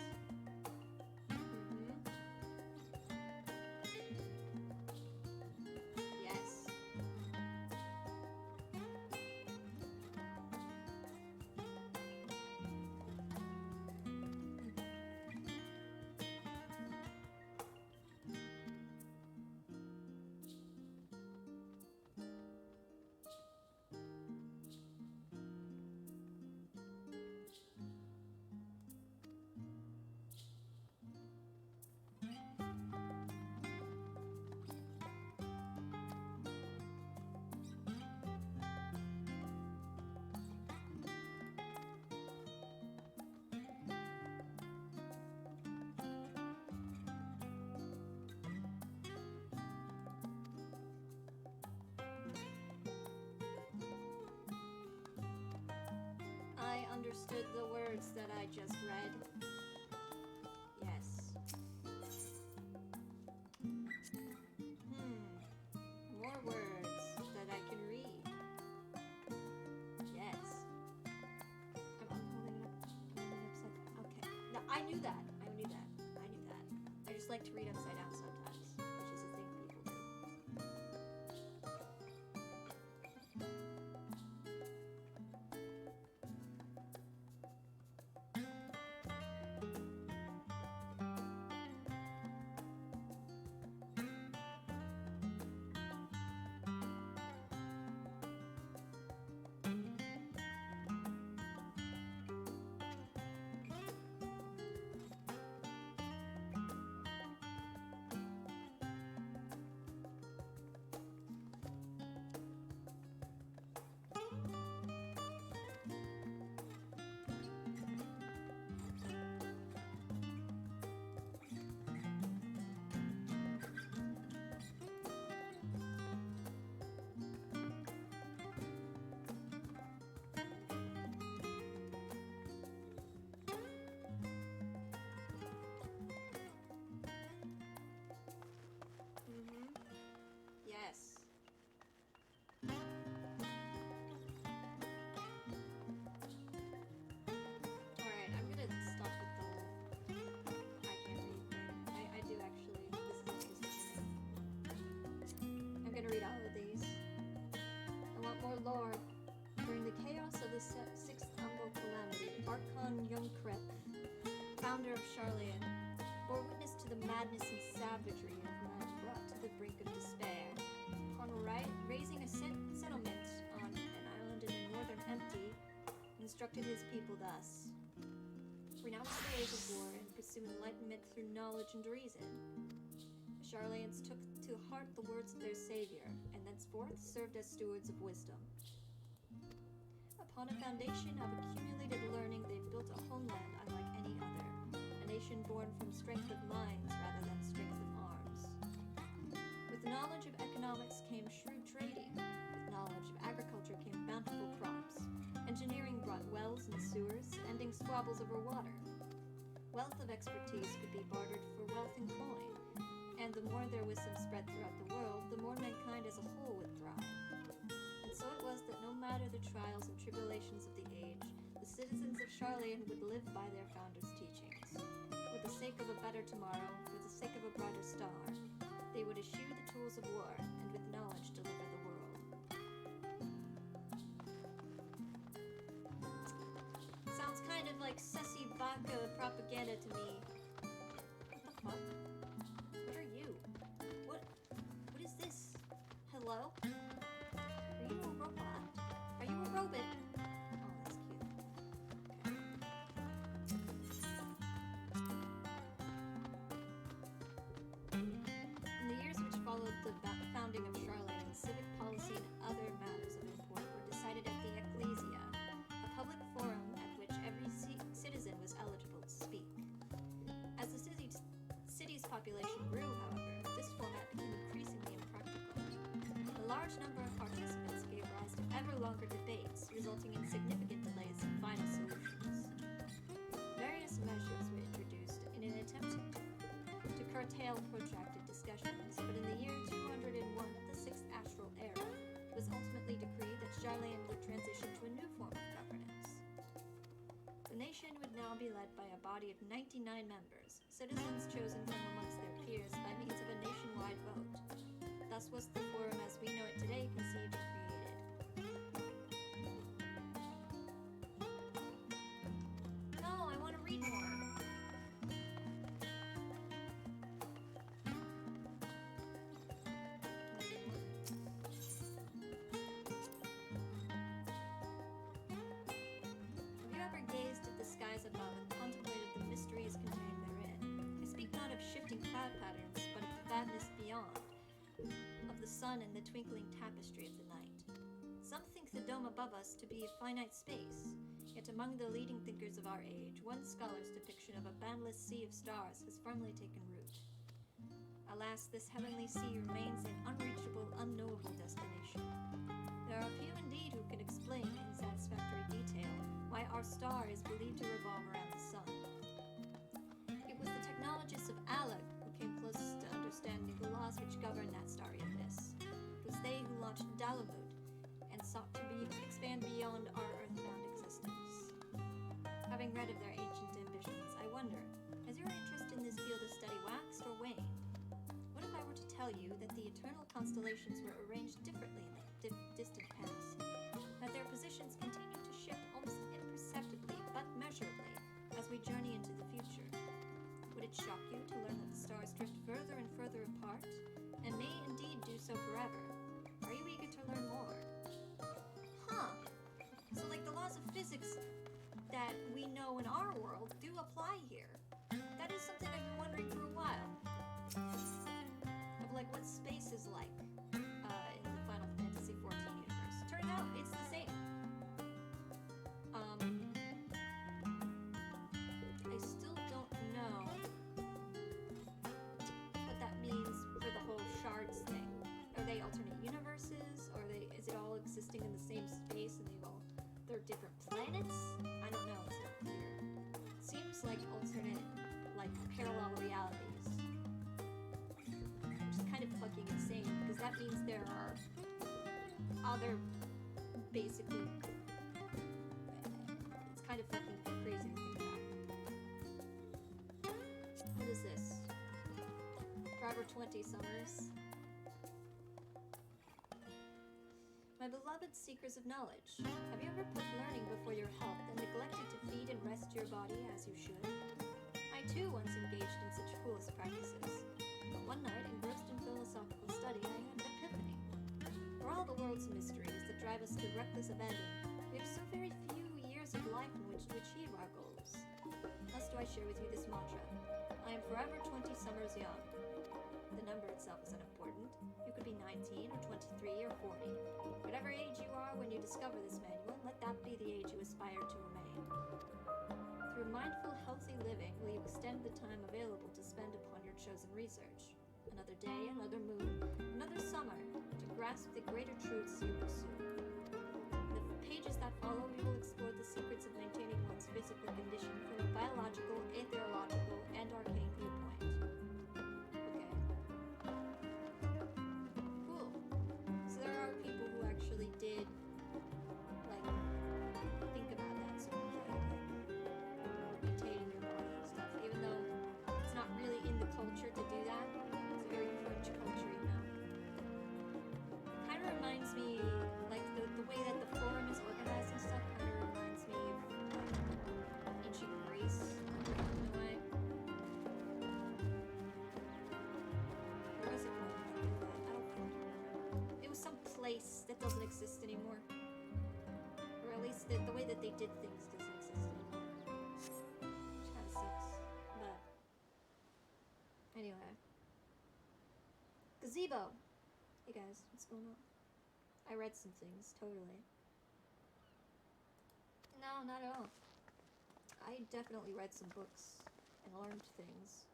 Yes. I understood the words that I just read. I knew that. I knew that. I knew that. I just like to read upside down sometimes, which is a thing people do. Yes. Alright, I'm gonna stop with the whole I can't read thing. I do actually. This is interesting to me. I'm gonna read all of these. I want more lore. During the chaos of the sixth Umbo calamity, Archon Yunkrep, founder of Charlayan, bore witness to the madness and savagery of man brought to the brink of despair. Upon raising a settlement on an island in the northern Empty, instructed his people thus: renounce the ways of war and pursue enlightenment through knowledge and reason. The Charlayans took to heart the words of their savior, and thenceforth served as stewards of wisdom. Upon a foundation of accumulated learning, they built a homeland unlike any other, a nation born from strength of minds rather than strength of arms. With knowledge of economics came shrewd trading. With knowledge of agriculture came bountiful crops. Engineering brought wells and sewers, ending squabbles over water. Wealth of expertise could be bartered for wealth and coin, and the more their wisdom spread throughout the world, the more mankind as a whole would thrive. And so it was that no matter the trials and tribulations of the age, the citizens of Charlayan would live by their founders' teachings. For the sake of a better tomorrow, for the sake of a brighter star, they would eschew the tools of war, and with knowledge deliver the world. Sounds kind of like sussy baka propaganda to me. What the fuck? What are you? What is this? Hello? Are you a robot? Are you a robot? Oh, that's cute. Okay. In the years which followed the founding of Charlayan, civic policy and other matters of import were decided at the Ecclesia, a public forum at which every citizen was eligible to speak. As the city's population grew, however, this format became increasingly impractical. A large number of participants gave rise to ever longer debates, resulting in significant delays in final solutions. Various measures were introduced in an attempt to curtail protracted discussions, but in the year 201 of the Sixth Astral Era, it was ultimately decreed that Charlayan would transition to a new form of governance. The nation would now be led by a body of 99 members, citizens chosen from amongst their peers by means of a nationwide vote. Thus was the forum as we know it today conceived and created. No, I want to read more. Have you ever gazed at the skies above and contemplated the mysteries contained therein? I speak not of shifting cloud patterns, but of the vastness beyond, of the sun and the twinkling tapestry of the night. Some think the dome above us to be a finite space, yet among the leading thinkers of our age, one scholar's depiction of a boundless sea of stars has firmly taken root. Alas, this heavenly sea remains an unreachable, unknowable destination. There are few indeed who can explain in satisfactory detail why our star is believed to revolve around the sun. It was the technologists of Alag who came closest to understanding the laws which govern that starry abyss. It was they who launched Dalamud and sought to expand beyond our earthbound existence. Having read of their ancient ambitions, I wonder, constellations were arranged differently in the distant past, that their positions continue to shift almost imperceptibly but measurably as we journey into the future. Would it shock you to learn that the stars drift further and further apart, and may indeed do so forever? Are you eager to learn more? Huh. So like the laws of physics that we know in our world do apply here. That is something I've been wondering for a while. Of like what space is like in the Final Fantasy XIV universe. Turns out it's the same. I still don't know what that means for the whole shards thing. Are they alternate universes? Or is it all existing in the same space and they're different planets? I don't know, it's not clear. It seems like alternate, like parallel realities. Which is kind of fucking insane, because that means there are other, basically, it's kind of fucking crazy to think about. What is this? Forever 20 Summers. My beloved seekers of knowledge, have you ever put learning before your health and neglected to feed and rest your body as you should? I too once engaged in such foolish practices, but one night, engrossed in philosophical study, I had an epiphany. For all the world's mysteries that drive us to reckless abandon, we have so very few years of life in which to achieve our goals. Thus do I share with you this mantra. I am forever 20 summers young. The number itself is unimportant. You could be 19 or 23 or 40. Whatever age you are when you discover this manual, let that be the age you aspire to remain. Through mindful, healthy living, will you extend the time available to spend upon your chosen research. Another day, another moon, another summer, to grasp the greater truths you pursue. In the pages that follow, we will explore the secrets of maintaining one's physical condition from a biological, atheological, and arcane viewpoint. Did like think about that sort of thing, like maintaining your body and stuff, even though it's not really in the culture to do that. It's a very French culture, you know. It kind of reminds me, like the way that the forum is organized and stuff kind of reminds me of ancient Greece in a way. Or was it more like that? I don't fucking remember. It was some place that doesn't exist anymore. Or at least the way that they did things doesn't exist anymore. Which kind of sucks. But anyway. Gazebo! Hey guys, what's going on? I read some things, totally. No, not at all. I definitely read some books and learned things.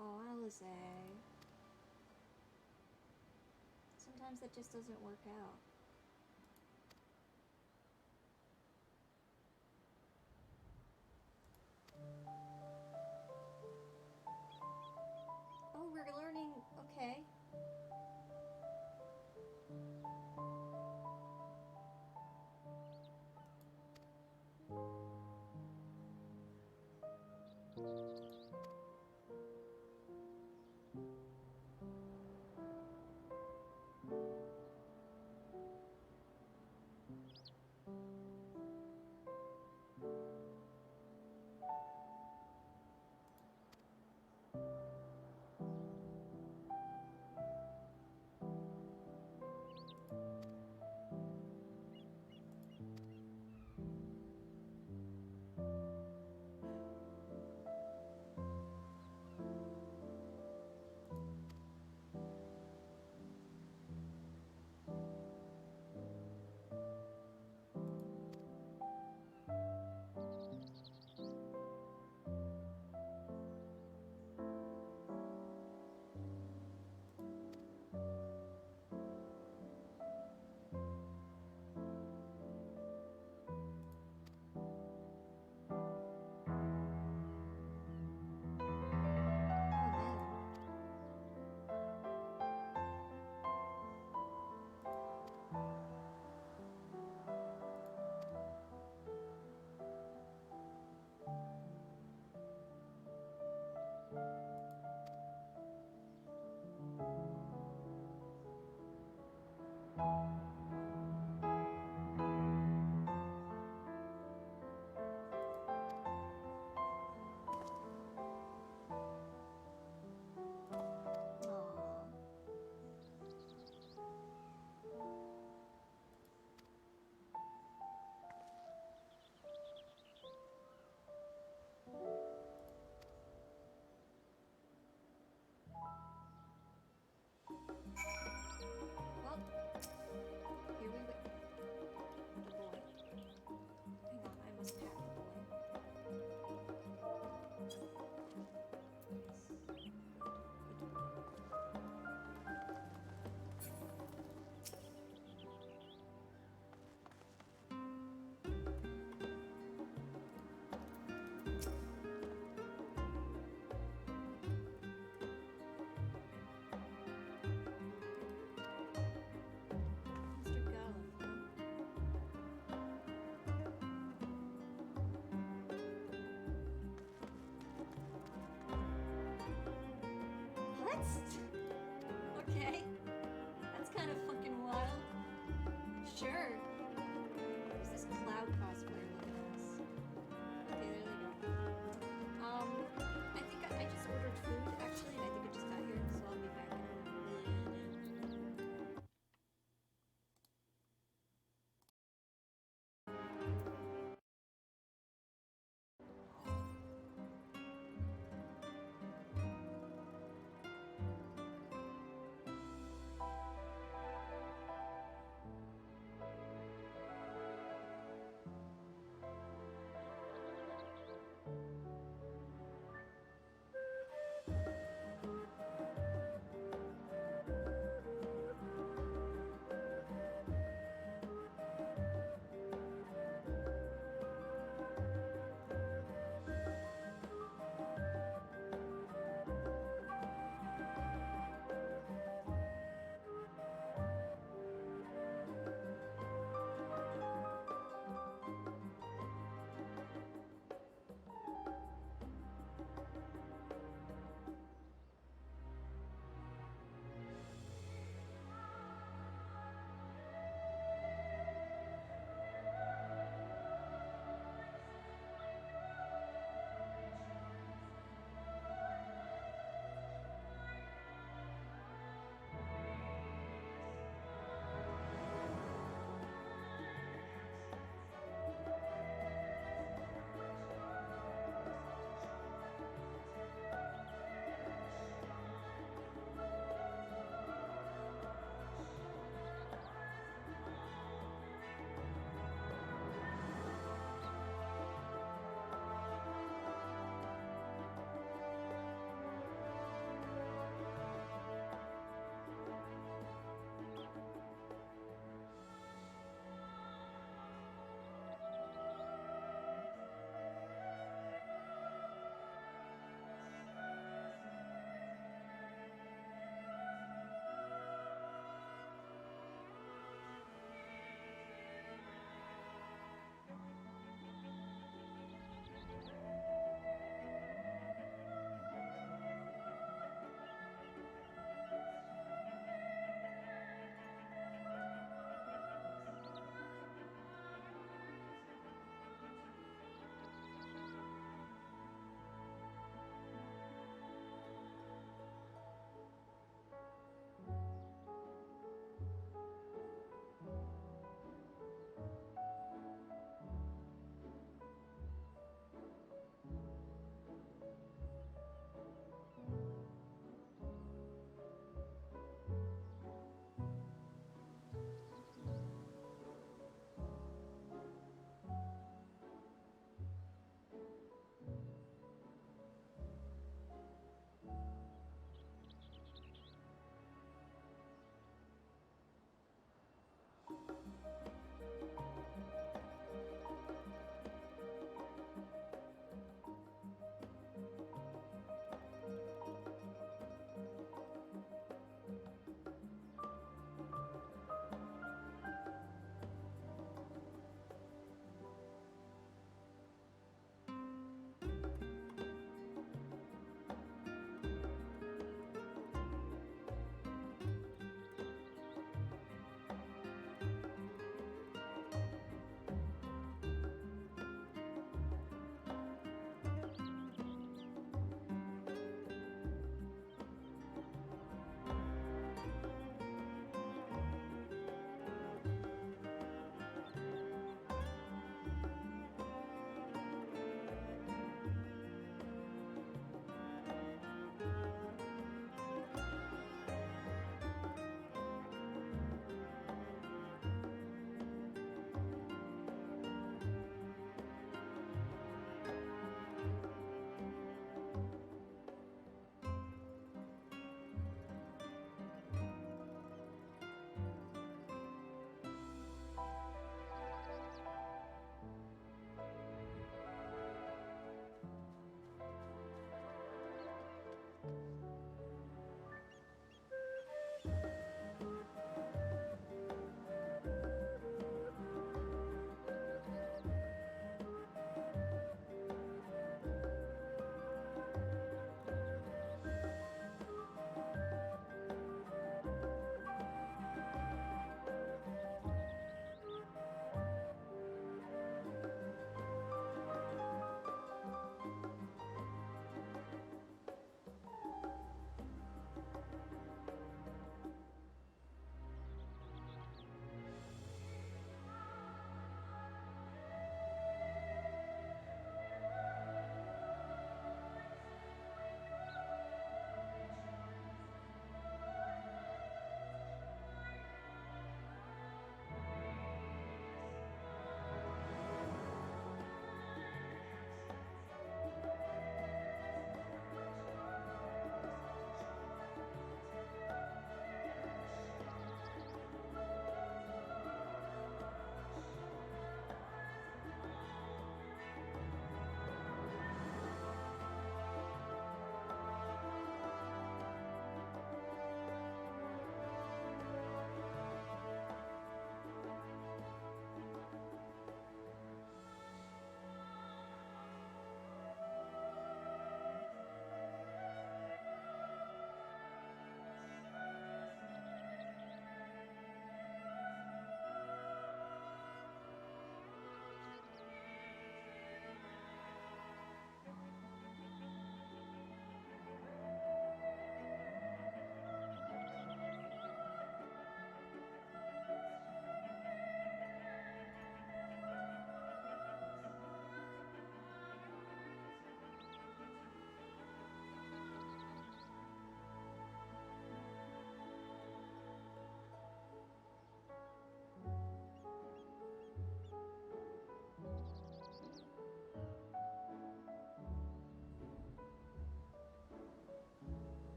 Oh, Alice. Sometimes that just doesn't work out. Oh, we're learning. Okay. Okay. That's kind of fucking wild. Sure. Who's this cloud cosplayer? Look at this. Okay, there they go. I think I just ordered food, actually, and I think it just got here, so I'll be back in a minute.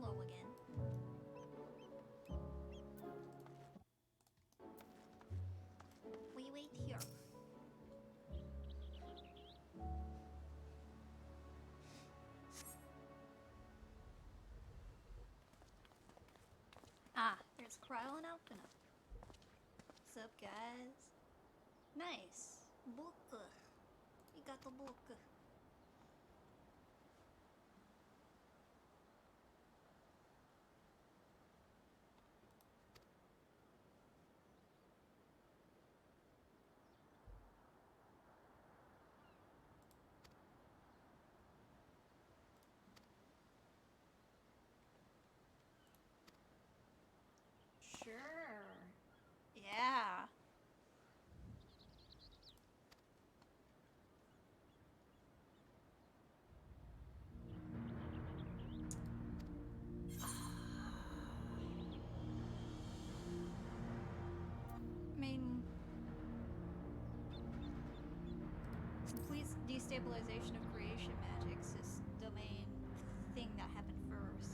low again. We wait here. Ah, there's Kryle and Alpina. What's up, guys? Nice. Book. We got the book. Sure. Yeah. I mean, complete destabilization of creation magics is the main thing that happened first.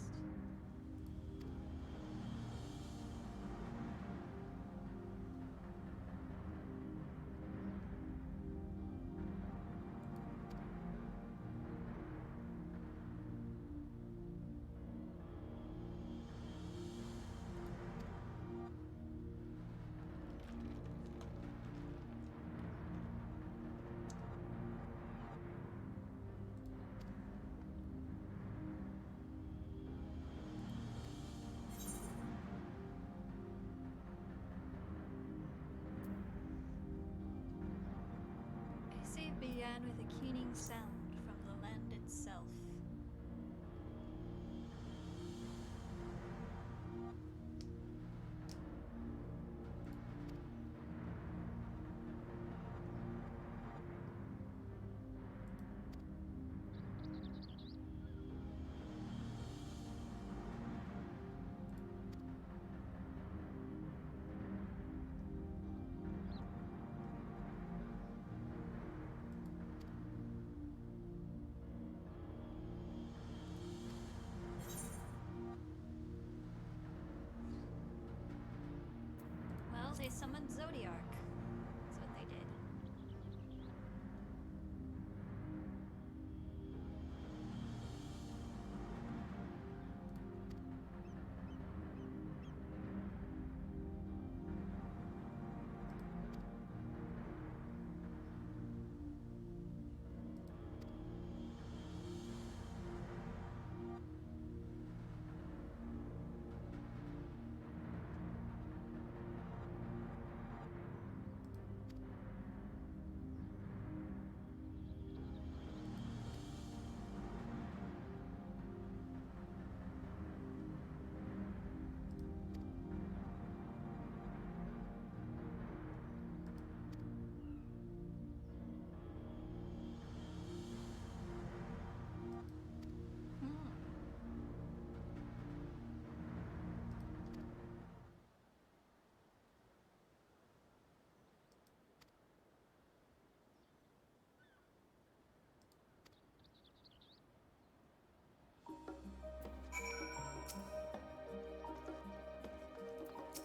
I say it began with a keening sound from the land itself. Well, they summoned Zodiark. That's what they did.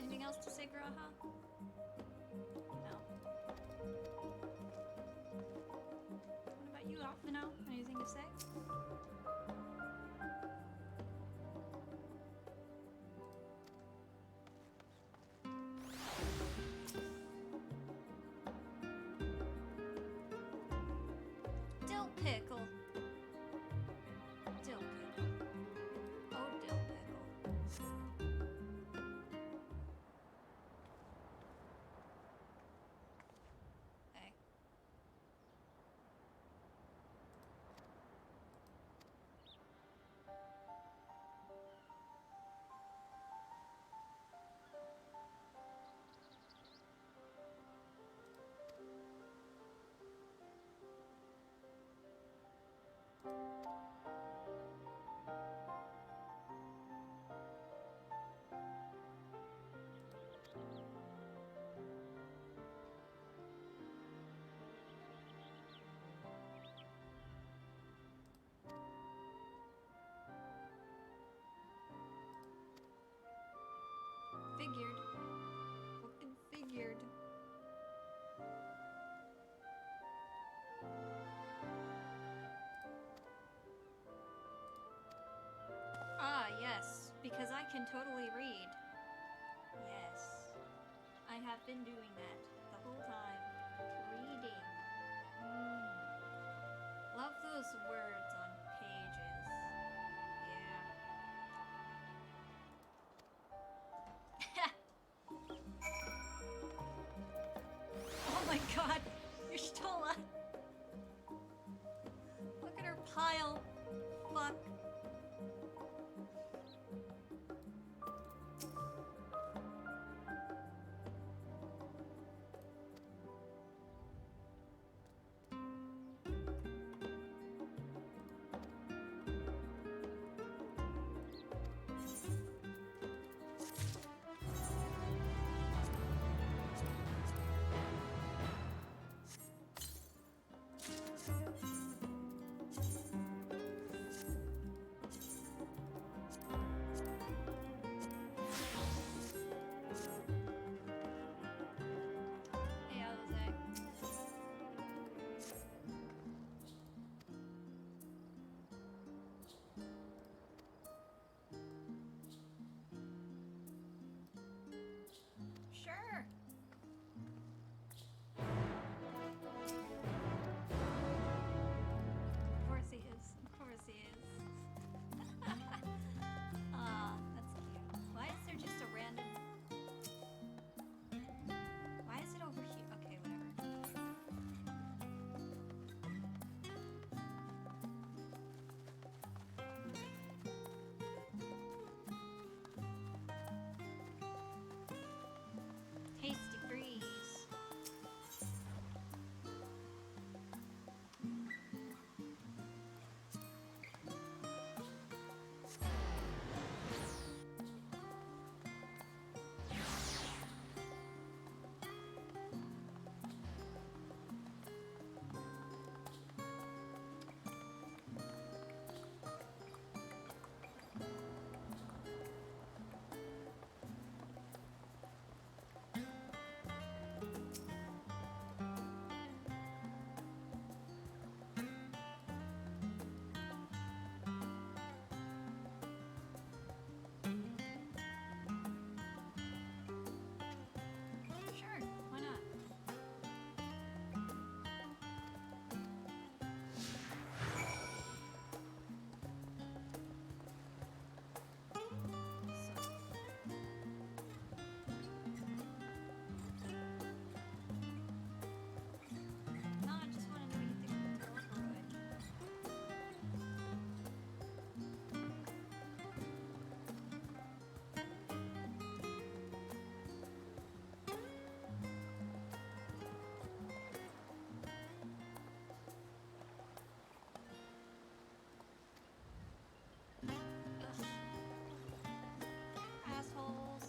Anything else to say, Graha? No. What about you, Alphino? Anything to say? Dill pickle. Dill pickle. Oh, dill pickle. Hey. can totally read. Yes. I have been doing that the whole time. Reading. Love those words on pages. Yeah. Oh my god! You're still alive! Look at her pile. Fuck. Hey, Jose. Sure. Of course he is. Of course he is. Aw, that's cute. Why is there just a random... Why is it over here? Okay, whatever. Tasty breeze. Sure, why not? No, I just wanted to read the overwood. Ugh. Assholes.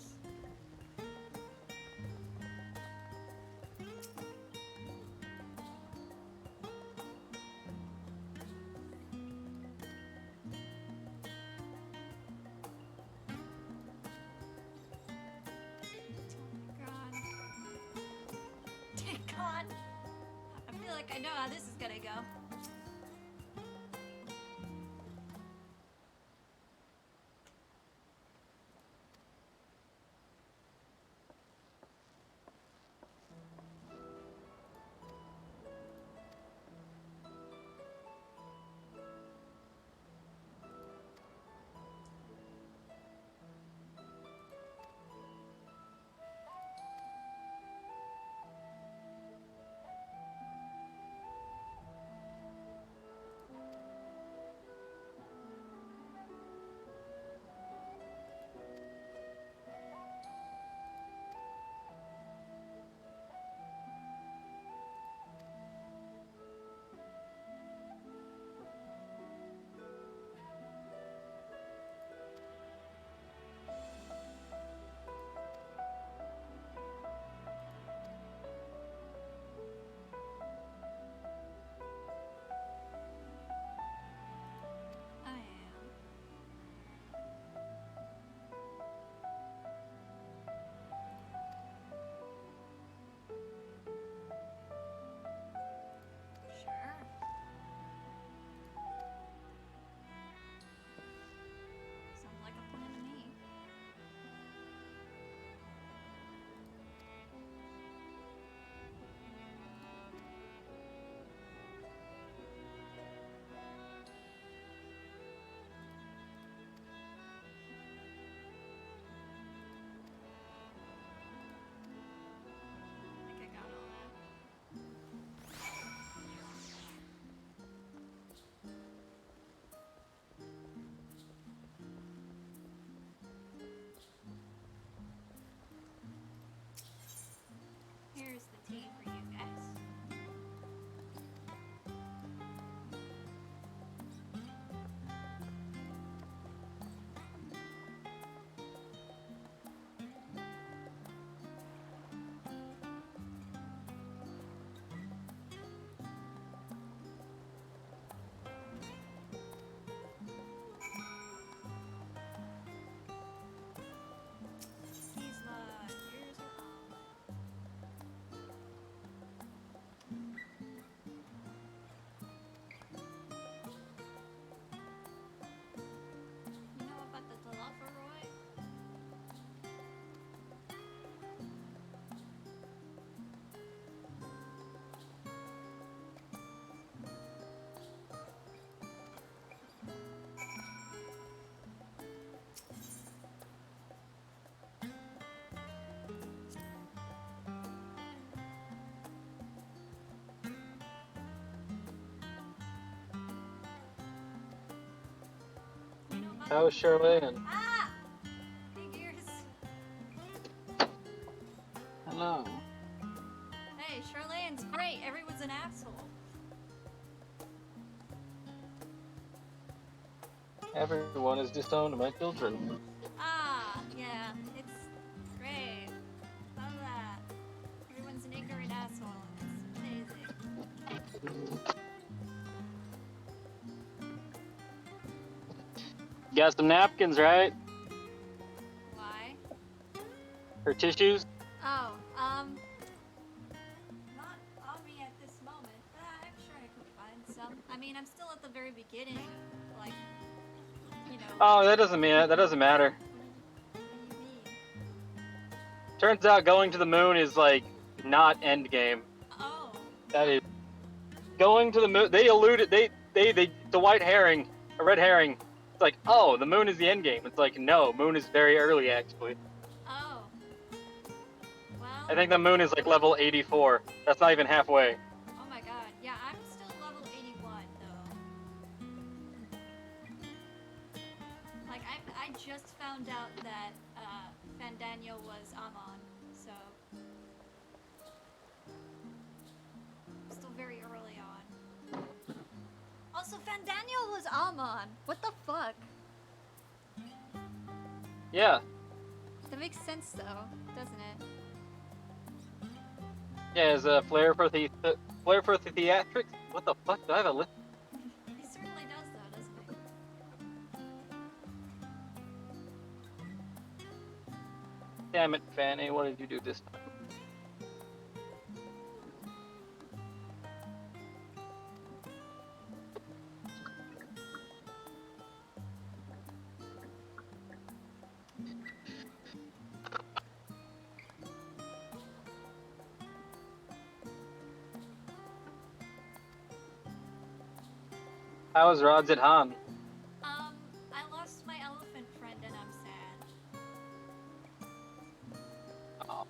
God. God. I feel like I know how this is gonna go. How is Charlene? Ah! Figures. Hello. Hey, Charlene's great. Everyone's an asshole. Everyone has disowned my children. Ah, yeah. It's great. Love that. Everyone's an ignorant asshole. It's amazing. You got some napkins, right? Why? Or tissues? Oh, not on me at this moment, but I'm sure I could find some. I mean, I'm still at the very beginning of, like, you know. Oh, that doesn't matter. What do you mean? Turns out going to the moon is like not endgame. Oh. That is going to the moon. They alluded. They the white herring, a red herring. It's like, oh, the moon is the endgame. It's like, no, moon is very early actually. Oh. Well. I think the moon is like level 84. That's not even halfway. Oh my god. Yeah, I'm still level 81 though. Like I just found out that Fandaniel was Amon, so still very early on. Also, Fandaniel was Amon. What the fuck? Yeah. That makes sense though, doesn't it? Yeah, is a flair for the theatrics. What the fuck? Do I have a list? He certainly does though, doesn't he? Damn it, Fanny. What did you do this time? How was Rods at Han? I lost my elephant friend and I'm sad. Oh.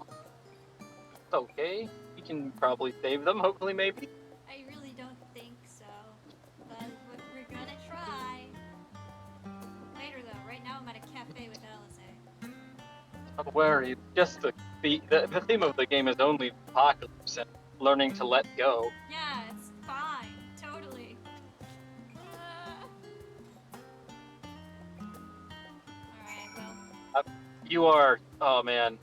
It's okay. We can probably save them, hopefully, maybe. I really don't think so, but we're gonna try. Later though, right now I'm at a cafe with Alice. Don't worry. Just the theme of the game is only apocalypse and learning to let go. Yeah, it's fine. Totally. Alright, well. You are. Oh man.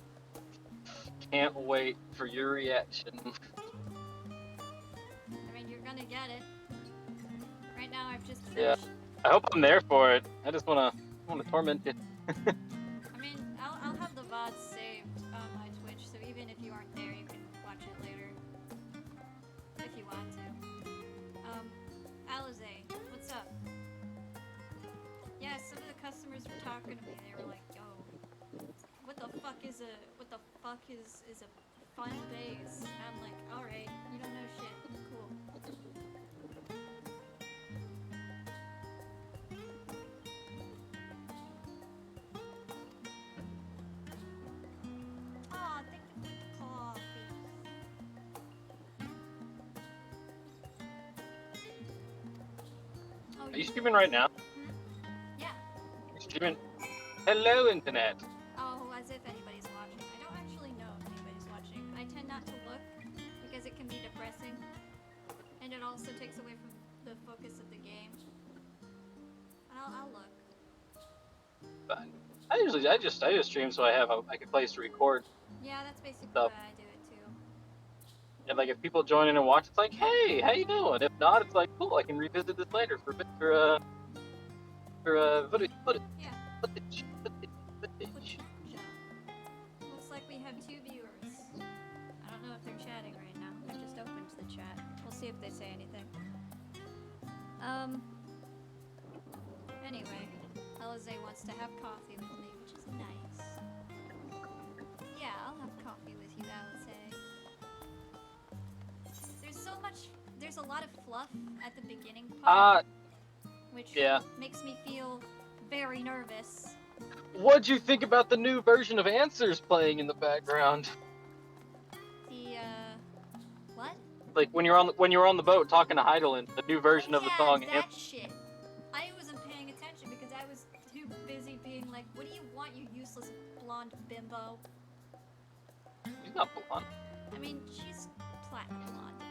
Can't wait for your reaction. I mean, you're gonna get it. Right now I've just Yeah. finished. I hope I'm there for it. I just wanna torment you. I mean, I'll have the VOD saved on my Twitch, so even if you aren't there, you can watch it later. If you want to. Alize, what's up? Yeah, some of the customers were talking to me. They were like, "Yo, what the fuck is a final days?" And I'm like, "All right, you don't know shit. Cool." Aw, thank you for the coffee. Oh, Are you streaming right now? Yeah. You're streaming. Hello, internet. Oh, as if anybody's watching. I don't actually know if anybody's watching. I tend not to look because it can be depressing, and it also takes away from the focus of the game. I'll look. But I just stream so I have a place to record. Yeah, that's basically Stuff. why I do it too. And like if people join in and watch, it's like, hey, how you doing? If not, it's like, cool, I can revisit this later for footage. Yeah. Footage. Yeah. Looks like we have 2 viewers. I don't know if they're chatting right now. I just opened the chat. We'll see if they say anything. Anyway, Alize wants to have coffee with me, which is nice. Yeah, I'll have coffee with you, Alize. There's a lot of fluff at the beginning part, which makes me feel very nervous. What'd you think about the new version of Answers playing in the background? The what? Like when you're on the boat talking to Heidelin, the new version of the song that shit. I wasn't paying attention because I was too blonde bimbo. She's not blonde. I mean, she's platinum blonde.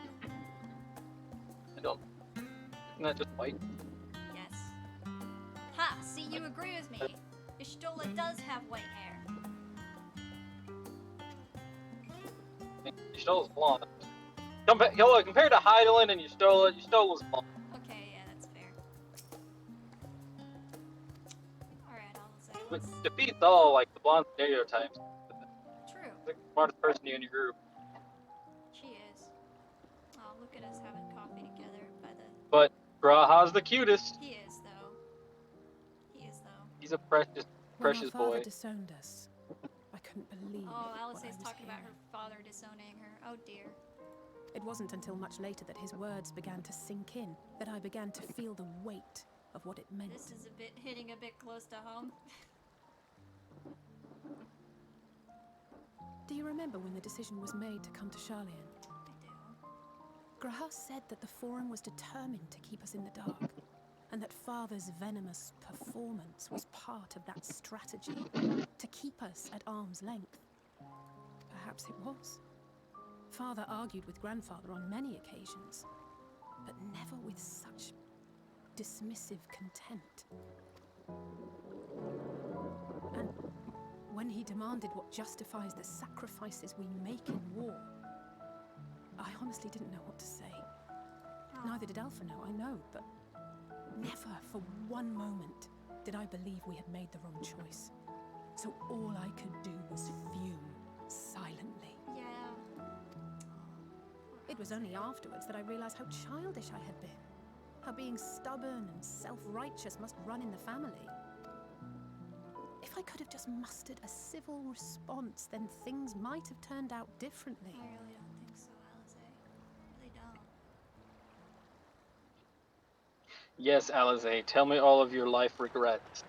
I don't. Isn't that just white? Yes. Ha! See, you agree with me. Ishtola does have white hair. Ystola's blonde. Compared to Heidelin and Ystola's blonde. Okay, yeah, that's fair. Alright, I'll say. Which defeats all like the blonde stereotypes. True. Like the smartest person in your group. She is. Oh, look at us having coffee together by the... But Graha's the cutest. He is, though. He is, though. He's a precious When our father boy. disowned us, I couldn't believe Oh, what Alice I is was talking about hearing. her father disowning her. Oh, dear. It wasn't until much later that his words began to sink in, that I began to feel the weight of what it meant. This is hitting a bit close to home. Do you remember when the decision was made to come to Charlian? I do. Graha said that the Forum was determined to keep us in the dark, and that Father's venomous performance was part of that strategy to keep us at arm's length. Perhaps it was. Father argued with Grandfather on many occasions, but never with such dismissive contempt. And when he demanded what justifies the sacrifices we make in war, I honestly didn't know what to say. Neither did Alpha know, I know, but never for one moment did I believe we had made the wrong choice. So all I could do was fume silently. Yeah. It was only afterwards that I realized how childish I had been. How being stubborn and self-righteous must run in the family. If I could have just mustered a civil response, then things might have turned out differently. I really don't think so, Alice. I really don't. Yes, Alize, tell me all of your life regrets.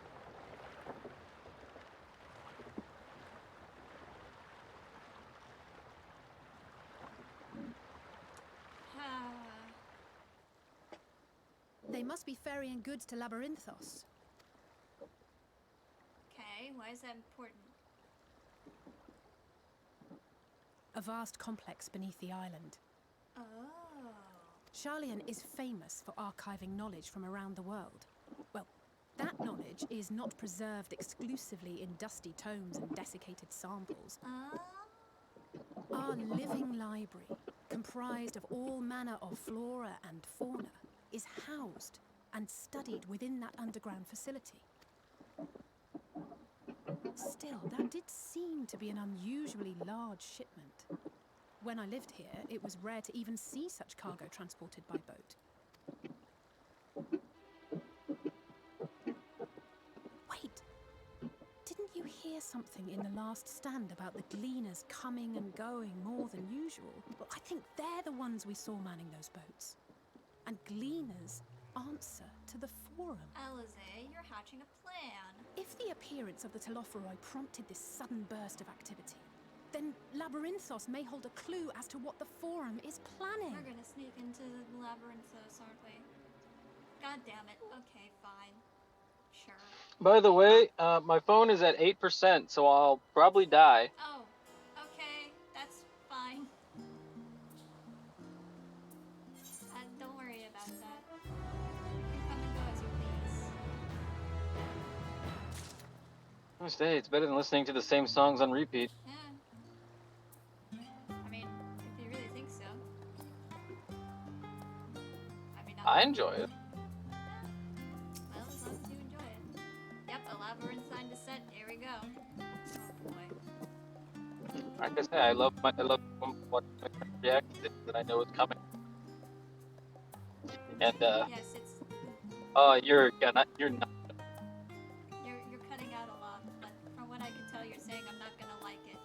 They must be ferrying goods to Labyrinthos. Okay, why is that important? A vast complex beneath the island. Oh. Charlian is famous for archiving knowledge from around the world. Well, that knowledge is not preserved exclusively in dusty tomes and desiccated samples. Our living library, comprised of all manner of flora and fauna, is housed and studied within that underground facility. Still, that did seem to be an unusually large shipment. When I lived here, it was rare to even see such cargo transported by boat. Wait! Didn't you hear something in the last stand about the gleaners coming and going more than usual? Well, I think they're the ones we saw manning those boats. And gleaners answer to the Forum. Alize, you're hatching a plan. If the appearance of the Telophoroi prompted this sudden burst of activity, then Labyrinthos may hold a clue as to what the Forum is planning. We're gonna sneak into the Labyrinthos, aren't we? God damn it. Okay, fine. Sure. By the way, my phone is at 8%, so I'll probably die. Oh, okay. That's fine. Don't worry about that. You can come and go as you please. I say, it's better than listening to the same songs on repeat. Yeah. I mean, if you really think so. I mean, I enjoy it. Well, as long as you enjoy it. Yep, a labyrinthine descent. Here we go. Oh boy. Like I say, I love what my friend reacts to that I know is coming. And Yes, it's. you're not. You're cutting out a lot, but from what I can tell, you're saying I'm not gonna like it.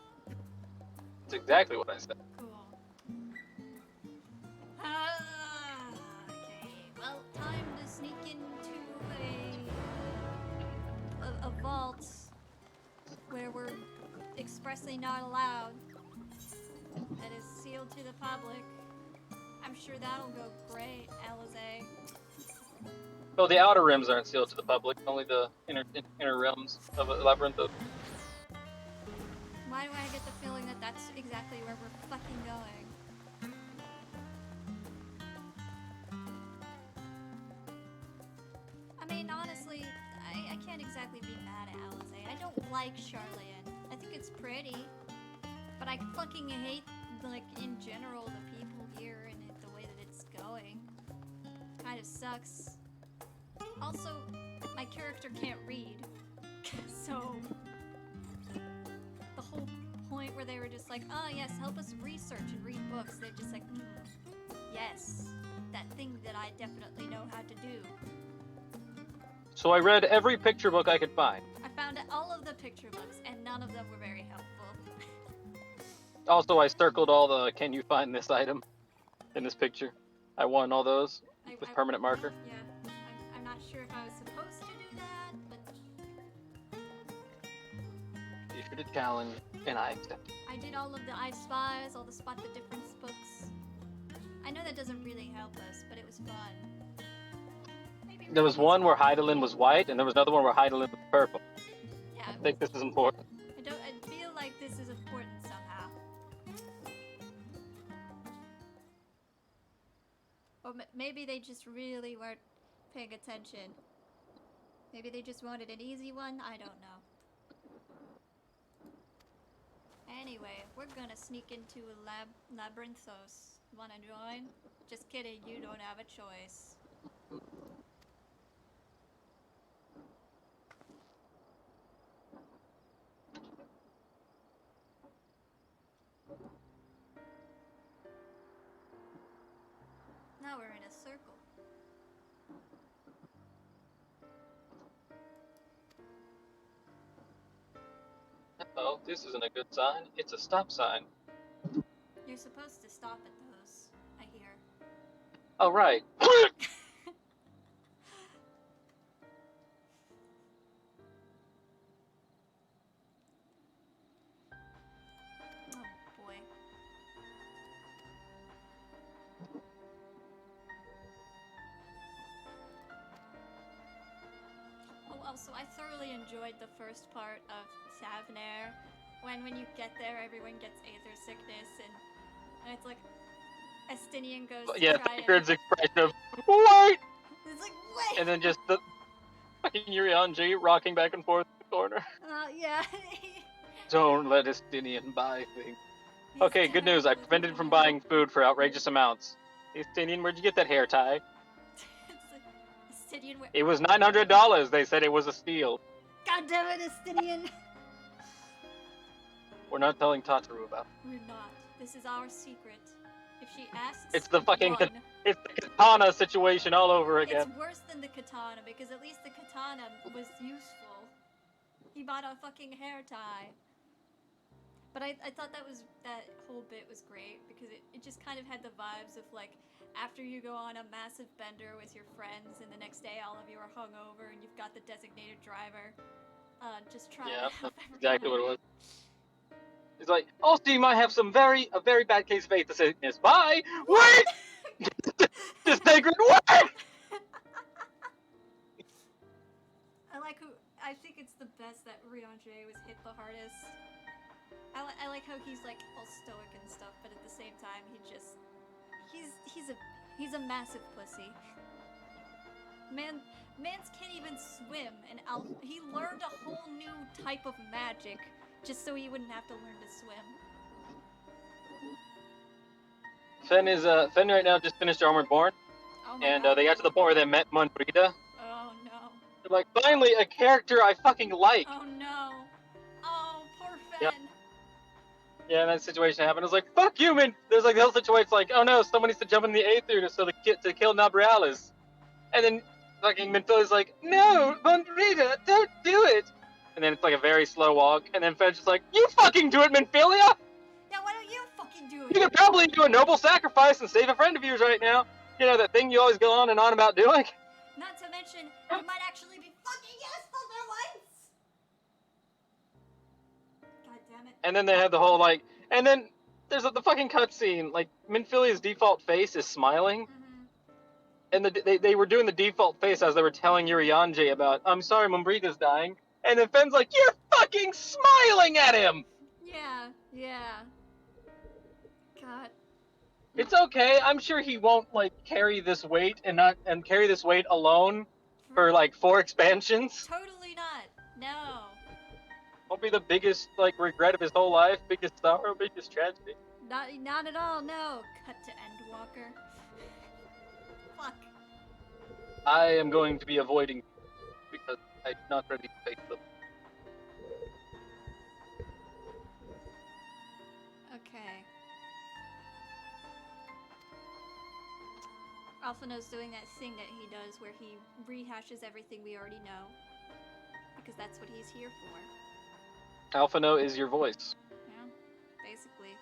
It's exactly what I said. Cool. Okay. Well, time to sneak into a vault where we're expressly not allowed. That is sealed to the public. I'm sure that'll go great, Alize. Well, the outer rims aren't sealed to the public, only the inner realms of a labyrinth. Why do I get the feeling that that's exactly where we're fucking going? I mean, honestly, I can't exactly be mad at Alizé. I don't like Charlian. I think it's pretty, but I fucking hate, like, in general, the people here and the way that it's going. Kind of sucks. Also, my character can't read, so the whole point where they were just like, oh yes, help us research and read books, they're just like, yes, that thing that I definitely know how to do. So I read every picture book I could find. I found all of the picture books, and none of them were very helpful. Also, I circled all the "Can you find this item?" in this picture. I won all those with permanent marker. Yeah, I'm not sure if I was supposed to do that, but You should have challenged, and I accepted. I did all of the I Spies, all the Spot the Difference books. I know that doesn't really help us, but it was fun. There was one where Heidelin was white, and there was another one where Heidelin was purple. Yeah. I think this is important. I feel like this is important somehow. Or maybe they just really weren't paying attention. Maybe they just wanted an easy one? I don't know. Anyway, we're gonna sneak into a Labyrinthos. Wanna join? Just kidding, you don't have a choice. Now we're in a circle. Oh, this isn't a good sign. It's a stop sign. You're supposed to stop at those, I hear. Oh, right. Oh boy. Oh, also, I thoroughly enjoyed the first part of Savnair. When you get there, everyone gets aether sickness, and it's like, Estinian goes to Yeah, try Sigurd's and... expression of, wait! It's like, wait! And then just the fucking Yurianji rocking back and forth in the corner. Yeah. Don't let Estinian buy things. Okay, good news. I prevented him from buying food for outrageous amounts. Estinian, where'd you get that hair tie? Estinian, It was $900. They said it was a steal. God damn it, Estinian! We're not telling Tataru about it. We're not. This is our secret. If she asks, It's the fucking... run. It's the katana situation all over again. It's worse than the katana, because at least the katana was useful. He bought a fucking hair tie. But I thought that whole bit was great, because it just kind of had the vibes of, like, after you go on a massive bender with your friends, and the next day all of you are hungover, and you've got the designated driver, just trying to help that's exactly what it was. He's like, also you might have a very bad case of aether sickness. Bye! Wait! Just sacred wait! I think it's the best that Rianjay was hit the hardest. I like how he's like all stoic and stuff, but at the same time he's a massive pussy. Mans can't even swim, and he learned a whole new type of magic just so he wouldn't have to learn to swim. Fen right now just finished Armored Born, and they got to the point where they met Monbrita. Oh no. They're like, finally, a character I fucking like. Oh no. Oh, poor Fen. Yep. Yeah, and that situation happened. I was like, fuck you, man. There's like the whole situation, like, oh no, someone needs to jump in the Aether to kill Nabrialis. And then fucking Minfilia's like, no, Monbrita, don't do it. And then it's like a very slow walk, and then Fen's just like, you fucking do it, Minfilia! Yeah, why don't you fucking do it? You could probably do a noble sacrifice and save a friend of yours right now. You know, that thing you always go on and on about doing. Not to mention, you might actually be fucking useful for once! God damn it. And then they had the whole, like, and then there's the fucking cutscene, like, Minfilia's default face is smiling. And they were doing the default face as they were telling Yurianji about, I'm sorry, Monbrita's dying. And then Fen's like, you're fucking smiling at him! Yeah, yeah. God. It's okay. I'm sure he won't like carry this weight and carry this weight alone for like 4 expansions. Totally not. No. Won't be the biggest like regret of his whole life, biggest sorrow, biggest tragedy. Not at all. No. Cut to Endwalker. Fuck. I am going to be avoiding because I'm not ready to face them. Okay. Alphino's doing that thing that he does where he rehashes everything we already know. Because that's what he's here for. Alphino is your voice. Yeah, basically.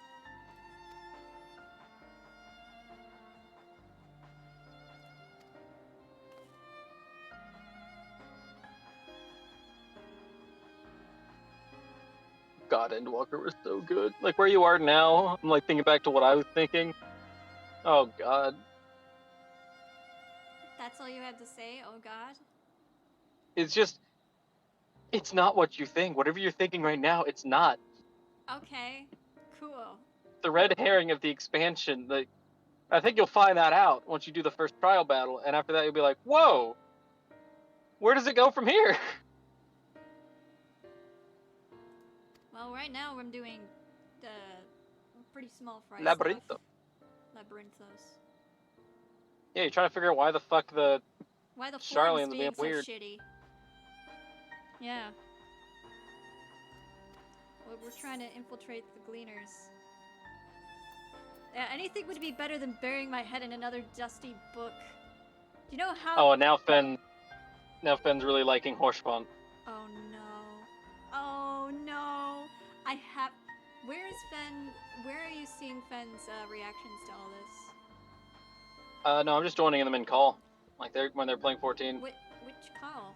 God, Endwalker was so good. Like where you are now, I'm like thinking back to what I was thinking. Oh God. That's all you had to say? Oh God? It's just, it's not what you think. Whatever you're thinking right now, it's not. Okay. Cool. The red herring of the expansion, like, I think you'll find that out once you do the first trial battle, and after that you'll be like, whoa! Where does it go from here? Well, right now I'm doing the pretty small fry Labyrinth. stuff. Labyrinthos. Yeah, you're trying to figure out why the fuck the Why the form's Charlian's being being so weird. shitty. Yeah. Well, we're trying to infiltrate the Gleaners. Yeah, anything would be better than burying my head in another dusty book. Do you know how... Oh, and now Fenn's really liking Horsepawn. Oh no. Oh no. I have... Where is Fen... Where are you seeing Fen's reactions to all this? No, I'm just joining them in call. Like when they're playing 14. Which call?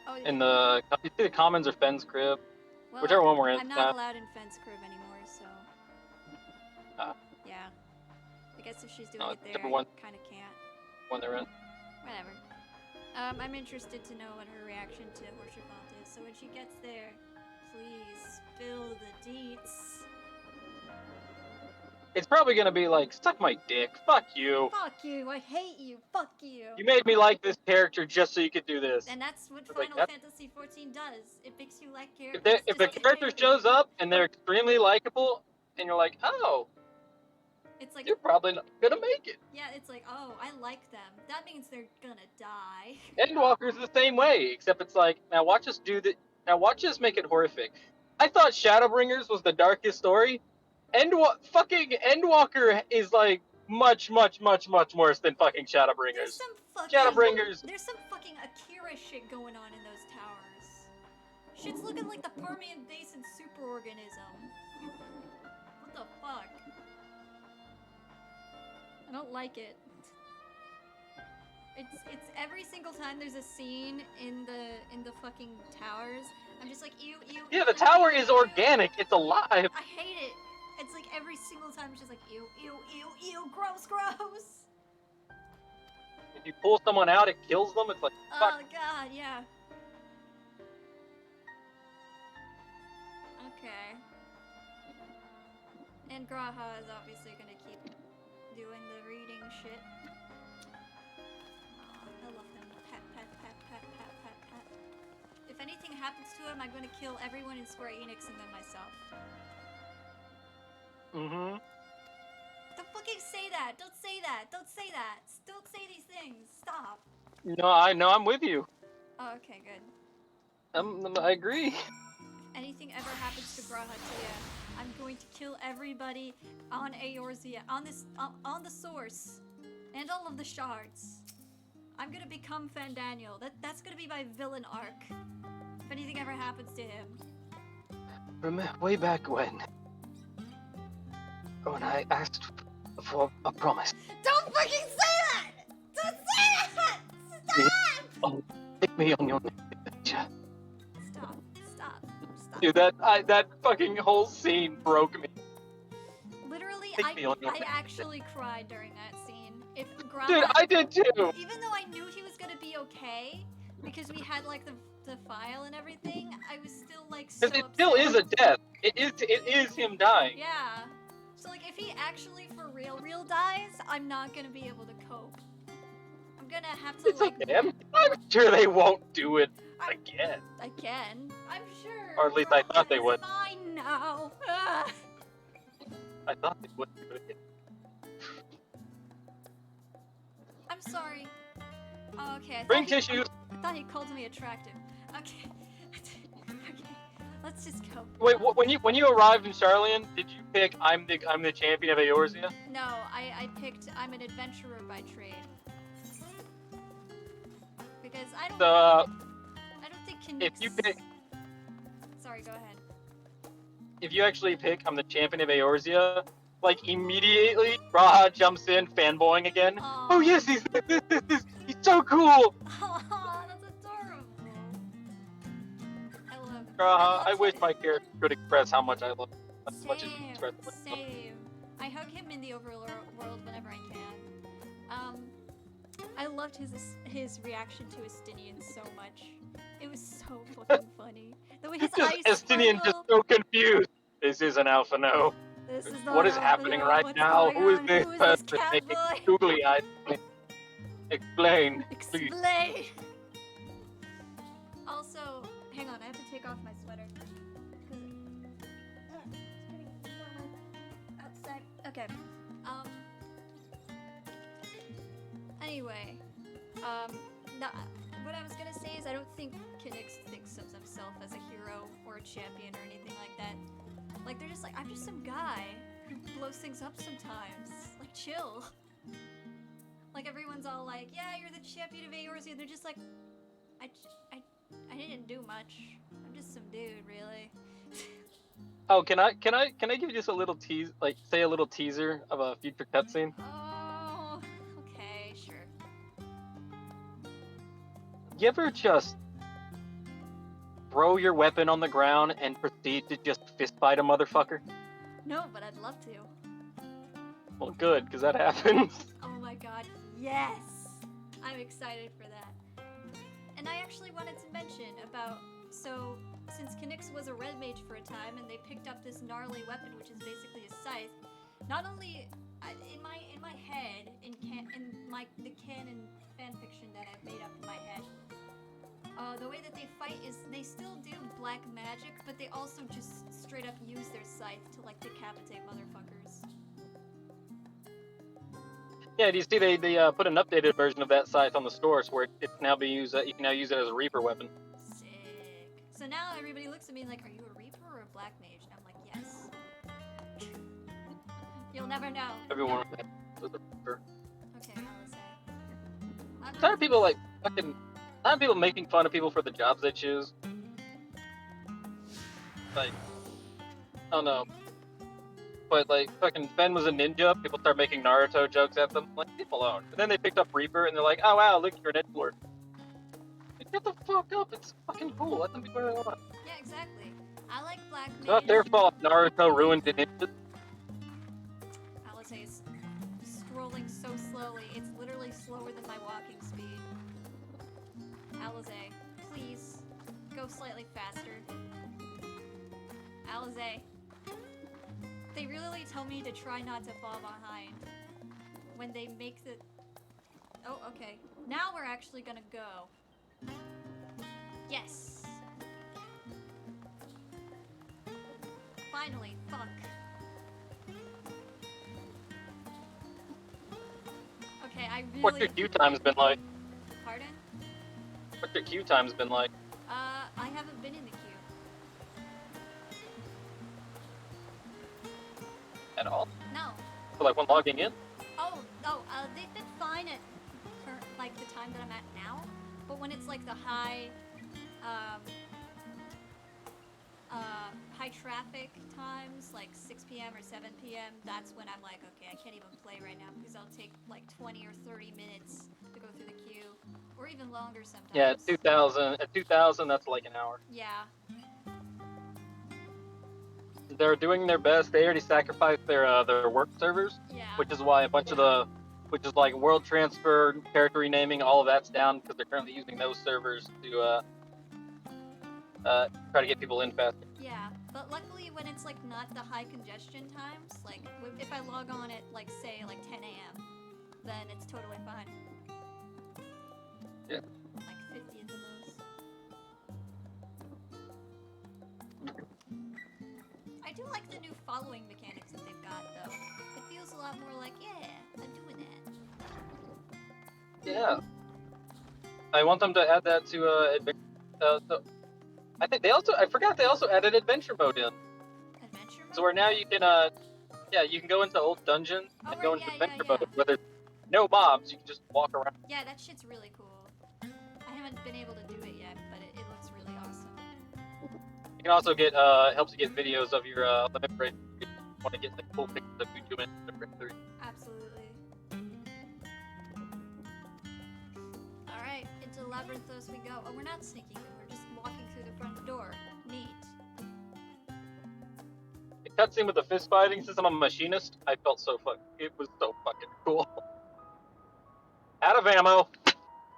Oh, In the, you see the Commons or Fenn's crib. well, Whichever one we're in. I'm not allowed in Fen's crib anymore, so... Yeah. I guess if she's doing it there, I kind of can't. When they're in. Whatever. I'm interested to know what her reaction to Horshafont is, so when she gets there, please spill the deets. It's probably gonna be like, suck my dick, fuck you. Fuck you, I hate you, fuck you. You made me like this character just so you could do this. And that's what It's like, Final Fantasy XIV does. It makes you like characters. If the character shows up and they're extremely likable, and you're like, oh, it's like, you're probably not gonna make it. yeah, it's like, oh, I like them. That means they're gonna die. Endwalker's the same way, except it's like, now watch us make it horrific. I thought Shadowbringers was the darkest story. Fucking Endwalker is like much worse than fucking Shadowbringers. There's some fucking Akira shit going on in those towers. Shit's looking like the Permian Basin superorganism. What the fuck? I don't like it. It's every single time there's a scene in the fucking towers, I'm just like, ew. Yeah, the tower is organic. It's alive. I hate it. It's like every single time it's just like, ew, gross. If you pull someone out, it kills them. It's like, fuck. Oh god, yeah. Okay. And Graha is obviously gonna keep doing the reading shit. Aw, I love him. Pat. If anything happens to him, I'm gonna kill everyone in Square Enix and then myself. Mm-hmm. Don't fucking say that! Don't say that! Don't say that! Don't say these things! Stop! No, I know, I'm with you. Oh, okay, good. I agree. If anything ever happens to Grahatia, I'm going to kill everybody on Eorzea, on the source, and all of the shards. I'm gonna become Fandaniel. That's gonna be my villain arc. If anything ever happens to him. Way back when I asked for a promise. Don't fucking say that! Don't say that! Stop! Oh, take me on your adventure. Stop. Dude, that fucking whole scene broke me. Literally, Take me on your I actually cried during that scene. If Graha, Dude, I did too! Even though I knew he was gonna be okay, because we had like the file and everything, I was still like so upset. Because it still is a death. It is him dying. Yeah. So like, if he actually for real dies, I'm not gonna be able to cope. I'm gonna have to It's like. okay. I'm sure they won't do it again. Again, I'm sure. Or at least I thought they would. It's fine now. Ugh. I thought they would do it again. I'm sorry. Oh, okay. Bring tissues. I thought he called me attractive. Okay. Okay. Let's just go. Wait, when you arrived in Charlian, did you pick I'm the champion of Eorzea? No, I picked I'm an adventurer by trade. Because I don't think Kinix... If you pick, Sorry, go ahead. if you actually pick I'm the champion of Eorzea, like immediately Raha jumps in fanboying again. Aww. Oh yes, he's so cool. Aw, that's adorable. I love it. Raha, I wish my character could express how much I love him. As much as he Same, expresses it. same. I hug him in the overworld whenever I can. I loved his reaction to Estinian so much. It was so fucking funny. The way his eyes Estinian just sparkle. so confused. This is an alpha no. This is What not is happening right what's now? going Who is on? this Who is person cat making boy? googly eyes? Explain, please. Explain. Also, hang on, I have to take off my sweater. It's getting warmer outside. Okay. Anyway, what I was gonna say is I don't think Kinix thinks of himself as a hero or a champion or anything like that. Like, they're just like, I'm just some guy who blows things up sometimes. Like, chill. Like, everyone's all like, yeah, you're the champion of Eorzea. They're just like, I didn't do much. I'm just some dude, really. Oh, can I give you just a little tease, like say a little teaser of a future cutscene? Oh, okay, sure. You ever just throw your weapon on the ground and proceed to just fist fight a motherfucker? No, but I'd love to. Well, good, because that happens. Oh my god, yes! I'm excited for that. And I actually wanted to mention about, so since Kinix was a red mage for a time and they picked up this gnarly weapon, which is basically a scythe, not only in my head, the canon fanfiction that I've made up in my head, the way that they fight is they still do black magic, but they also just straight up use their scythe to like decapitate motherfuckers. Yeah, do you see they put an updated version of that scythe on the stores where it's now being used. You can now use it as a Reaper weapon. Sick. So now everybody looks at me like, are you a Reaper or a Black Mage? And I'm like, yes. You'll never know. Everyone was a Reaper. Okay, I'll say. I'm tired of people like fucking. Tired of people making fun of people for the jobs they choose. Like, I don't know. But like, fucking Ben was a ninja. People start making Naruto jokes at them. Like, leave them alone. And then they picked up Reaper, and they're like, "Oh wow, look, you're an edgelord." Like, get the fuck up! It's fucking cool. Let them be where they want. Yeah, exactly. I like Black Mage. It's not their fault. Naruto ruined the ninja. I'll say it's scrolling so slowly. It's literally slower than my walking speed. Alize, please go slightly faster. Alize. They really tell me to try not to fall behind when they make the... Oh, okay. Now we're actually gonna go. Yes! Finally, fuck. Okay, I really... What's your queue time's been like? Pardon? What's your queue time's been like? I haven't been in the queue. At all? No. So like when logging in? They've been fine at like the time that I'm at now, but when it's like the high traffic times, like 6 p.m. or 7 p.m., that's when I'm like, okay, I can't even play right now because I'll take like 20 or 30 minutes to go through the queue, or even longer sometimes. Yeah, at 2000, that's like an hour. Yeah. They're doing their best. They already sacrificed their work servers, Yeah. which is why a bunch of which is like world transfer, character renaming, all of that's down because they're currently using those servers to try to get people in faster. Yeah, but luckily when it's like not the high congestion times, like if I log on at like say like 10 a.m., then it's totally fine. Yeah. Like 50 at the most. I do like the new following mechanics that they've got though. It feels a lot more like, yeah, I'm doing that. Yeah. I want them to add that to so I think I forgot they also added adventure mode in. Adventure mode? So where now you can you can go into old dungeons and go into adventure mode where there's no mobs, you can just walk around. Yeah, that shit's really cool. I haven't been able to do it yet, but it looks really awesome. You can also get helps you get videos of your limit break if you want to get like full pictures of you doing limit break 3. Absolutely. Alright, into Labyrinthos we go. Oh, we're not sneaking in, we're just walking through the front door. Neat. The cutscene with the fist fighting, since I'm a machinist, it was so fucking cool. Out of ammo.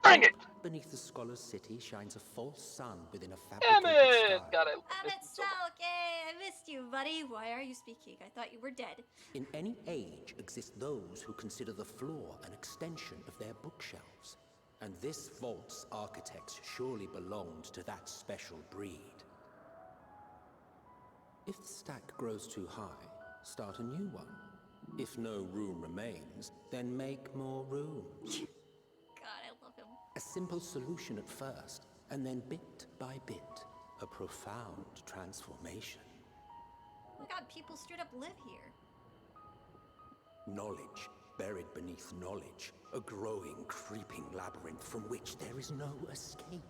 Bring it! Beneath the scholar's city shines a false sun within a Damn fabricated it! sky. God, I Salke, I missed you, buddy. Why are you speaking? I thought you were dead. In any age exist those who consider the floor an extension of their bookshelves. And this vault's architects surely belonged to that special breed. If the stack grows too high, start a new one. If no room remains, then make more room. God, I love him. A simple solution at first, and then bit by bit, a profound transformation. Oh my god, people straight up live here. Knowledge, buried beneath knowledge, a growing, creeping labyrinth from which there is no escape.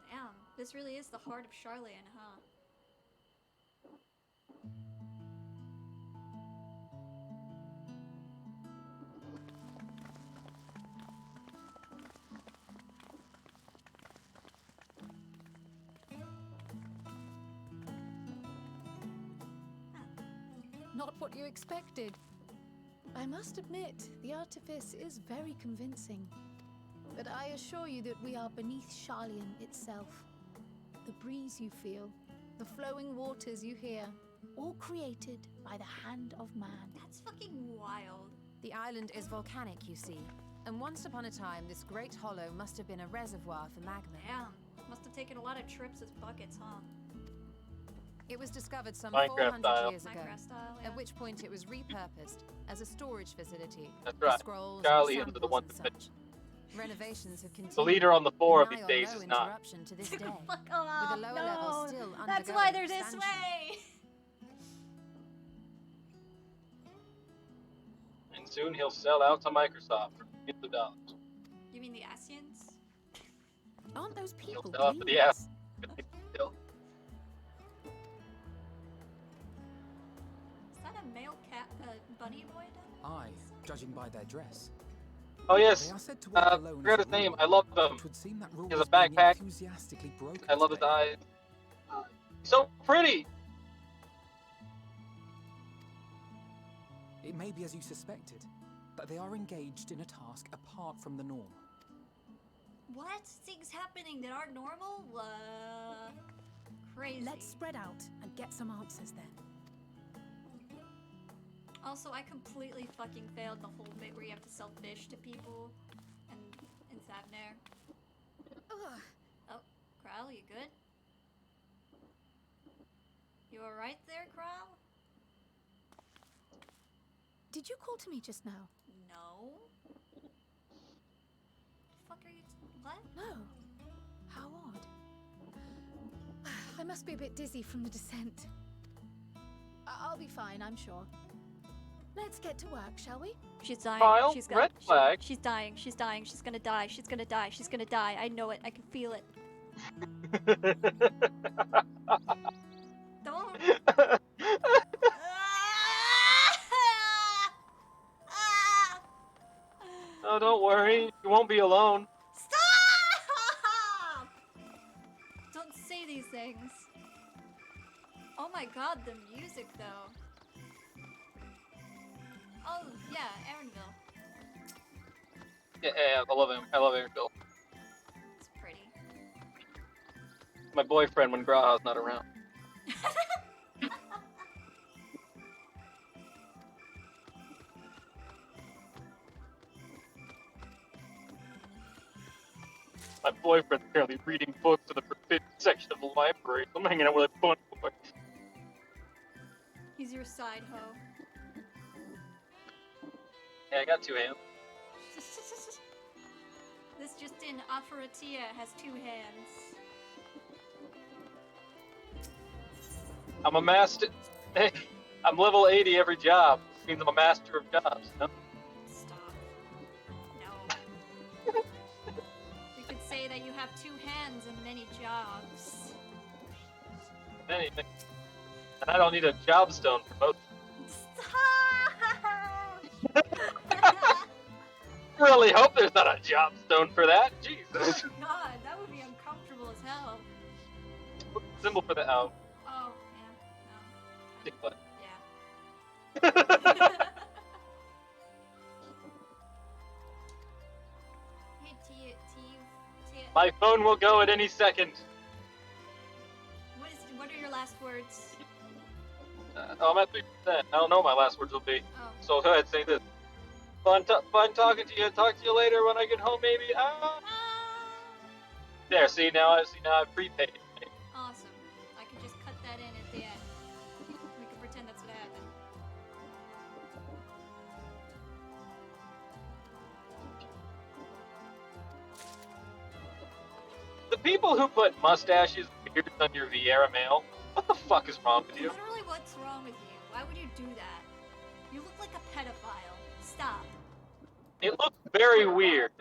Damn, this really is the heart of Charlian, huh? Not what you expected. I must admit, the artifice is very convincing. But I assure you that we are beneath Charlian itself. The breeze you feel, the flowing waters you hear, all created by the hand of man. That's fucking wild. The island is volcanic, you see. And once upon a time, this great hollow must have been a reservoir for magma. Damn, must have taken a lot of trips as buckets, huh? It was discovered some Minecraft 400 style. years ago, Minecraft style, yeah. at which point it was repurposed as a storage facility. That's for right. Scrolls Charlie and is the samples one and that such. Renovations have continued. The leader on the floor of Nigh these on days no is not. interruption to this day. Fuck off, with the lower level still that's why undergoing they're this expansion. way! And soon he'll sell out to Microsoft for millions of dollars. You mean the Asians? Aren't those He'll people sell out to the dreamers? ass. Still. Is that a male cat, bunny boy down Aye, judging by their dress. Oh yes, They are said to walk alone forgot as his a name. rule, I love him. which would seem that rule He has a is being backpack. enthusiastically broken I love his today. eyes. So pretty. It may be as you suspected, but they are engaged in a task apart from the norm. What? Things happening that aren't normal? Crazy. Let's spread out and get some answers then. Also, I completely fucking failed the whole bit where you have to sell fish to people in Thavnair. Ugh. Oh, Kral, you good? You alright there, Kral? Did you call to me just now? No. The fuck are you? What? No. How odd. I must be a bit dizzy from the descent. I'll be fine, I'm sure. Let's get to work, shall we? She's dying. Kyle, She's red flag. She's dying. She's dying. She's gonna die. She's gonna die. She's gonna die. I know it. I can feel it. Don't. Oh, don't worry. You won't be alone. Stop! Don't say these things. Oh my god, the music though. Oh yeah, Aaronville. Yeah, I love him. I love Airfield. It's pretty. My boyfriend when Graha's not around. My boyfriend's apparently reading books in the forbidden section of the library. I'm hanging out with a fun boy. He's your side hoe. Yeah, I got 2 hands. This just in, Afaratia has 2 hands. I'm a master. Hey, I'm level 80 every job. Which means I'm a master of jobs. No? Stop. No. You could say that you have 2 hands and many jobs. Anything. And I don't need a job stone for both. Really hope there's not a job stone for that. Jesus. Oh god, that would be uncomfortable as hell. Symbol for the O. Oh, yeah. Dick butt. Yeah. Hey, T. My phone will go at any second. What are your last words? I'm at 3%. I don't know what my last words will be. Oh. So go ahead, say this. Fun talking to you. Talk to you later when I get home, maybe. There, see now I've prepaid. Awesome. I can just cut that in at the end. We can pretend that's what happened. The people who put mustaches and beards on your Vieira mail, what the fuck is wrong with you? Literally, what's wrong with you? Why would you do that? You look like a pedophile. Stop. It looks very weird.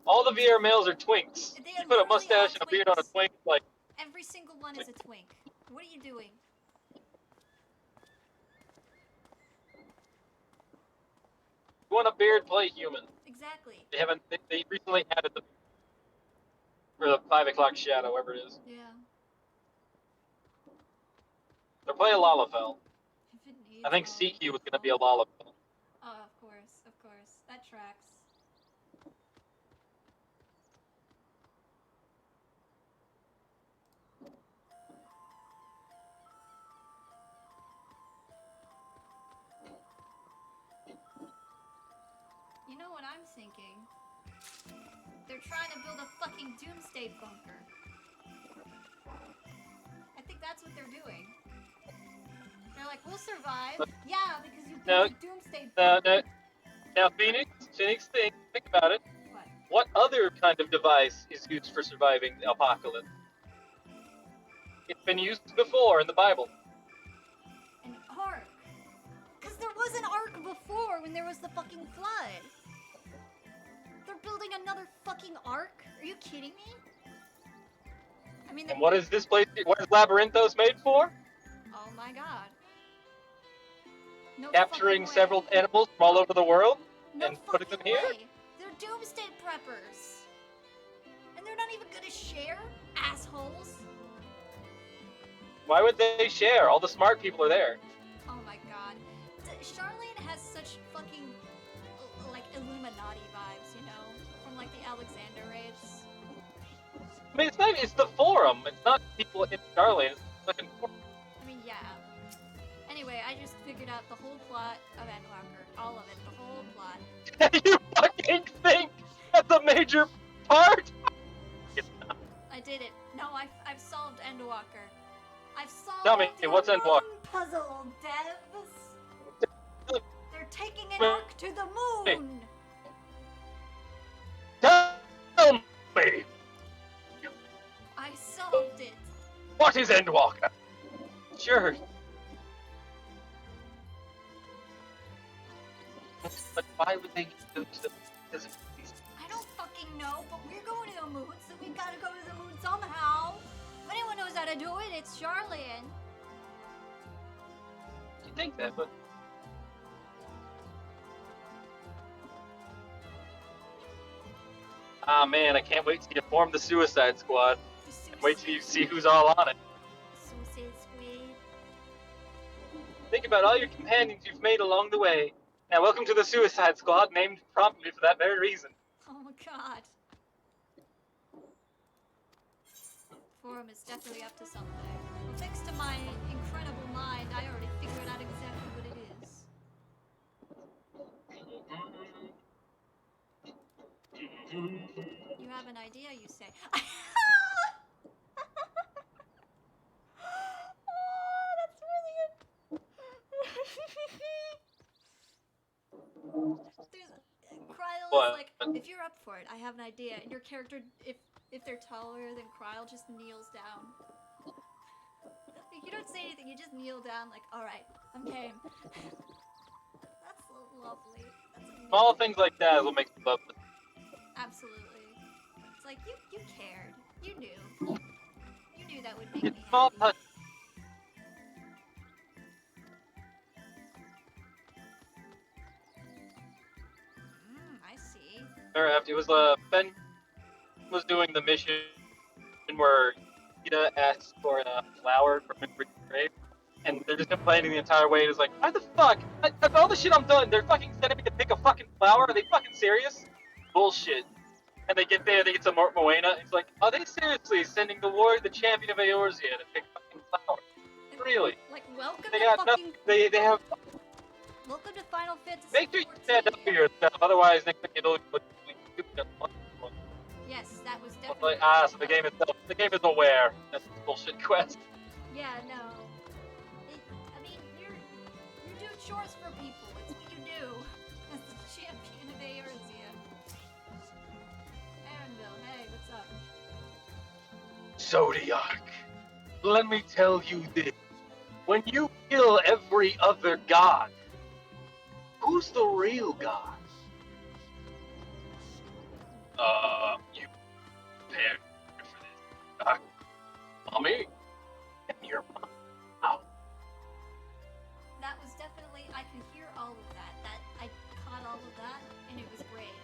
All the Vieira males are twinks. They You put a literally mustache are and a beard on a twinks. twink, like, Every single one is a twink. What are you doing? you want a beard, play human. Exactly. They haven't. They recently added the for the 5 o'clock shadow, whatever it is. Yeah. They're playing Lalafell. If it needs I think all CQ was the gonna be a Lalafell. Oh, of course. That tracks. You know what I'm thinking? They're trying to build a fucking doomsday bunker. I think that's what they're doing. They're like, we'll survive. Yeah, because you built a doomsday bunker. Now, Phoenix, think about it. What? What other kind of device is used for surviving the apocalypse? It's been used before in the Bible. An ark. Because there was an ark before when there was the fucking flood. They're building another fucking ark? Are you kidding me? I mean, And what is this place? What is Labyrinthos made for? oh my god. No Capturing fucking way. several animals from all over the world No and putting them fucking here? way. They're doomsday preppers. And they're not even gonna share? Assholes. Why would they share? All the smart people are there. Oh my god. Charlene has such fucking, like, Illuminati vibes, you know? From, like, the Alexander raids. I mean, it's the forum. It's not people in Charlotte. It's the fucking forum. I mean, yeah. Anyway, I just figured out the whole plot of ENDWALKER. All of it. The whole plot. You fucking think that's a major part? I did it. No, I've solved ENDWALKER. I've solved Tell me, what's your ENDWALKER? moon puzzle, devs. They're taking an ark to the moon. Tell me, I solved it. what is ENDWALKER? Sure. But why would they do this? I don't fucking know, but we're going to the moon, so we gotta go to the moon somehow. If anyone knows how to do it, it's Charlene. You think that, but ah man, I can't wait till you form the Suicide Squad. Wait till you see who's all on it. Suicide Squad. Think about all your companions you've made along the way. Now, welcome to the Suicide Squad, named promptly for that very reason. God. Forum is definitely up to something. Well, thanks to my incredible mind, I already figured out exactly what it is. You have an idea, you say. Oh, that's brilliant. Kryl is like, if you're up for it, I have an idea. And your character, if they're taller than Kryl, just kneels down. You don't say anything, you just kneel down like, alright, I'm game. That's so lovely. That's amazing. Small things like that is what makes me love this. Absolutely. It's like, you cared. You knew. You knew that would make me Small happy. touch. I see. It was Ben was doing the mission where Ida asks for a flower from Rick's grave, and they're just complaining the entire way. It's like, why the fuck? That's all the shit I'm done. They're fucking sending me to pick a fucking flower. Are they fucking serious? Bullshit. And they get there, they get some Moena. It's like, are they seriously sending the champion of Eorzea to pick fucking flowers? Really? Like, welcome They to got fucking... nothing. They have. Welcome to Final Fantasy Make sure you stand up for yourself, otherwise next thing you know, Yes, that was definitely... like, so the game is aware. That's a bullshit quest. Yeah, no. I mean, you do chores for people. It's what you do as the champion of Eorzea. Aaronville, hey, what's up? Zodiac, let me tell you this. When you kill every other god, who's the real god? You prepared for this. Mommy, and your mom. Ow. That was definitely... I could hear all of that. I caught all of that, and it was great.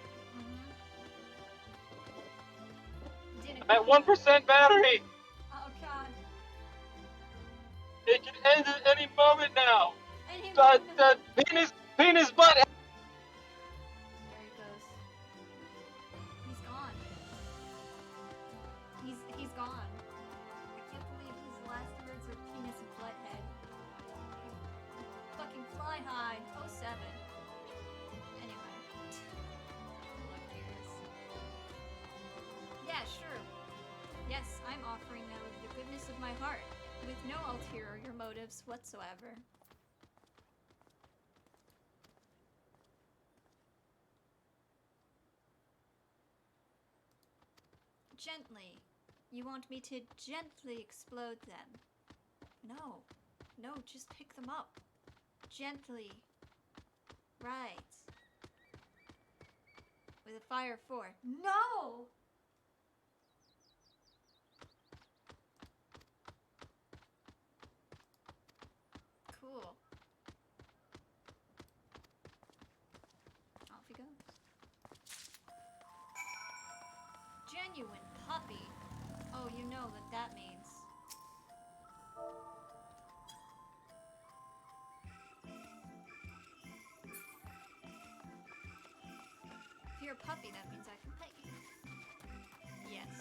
I'm at 1% battery. Oh, God. It can end at any moment now. But penis butt. There he goes. He's gone. He's gone. I can't believe his last words are penis and butthead. Fucking fly high. 07. Anyway. Look, dears. Yeah, sure. Yes, I'm offering out of the goodness of my heart, with no ulterior motives whatsoever. Gently. You want me to gently explode them? No. No, just pick them up. Gently. Right. With a fire 4. No! Cool. Off he goes. Genuine puppy. Oh, you know what that means. If you're a puppy, that means I can pet you. Yes.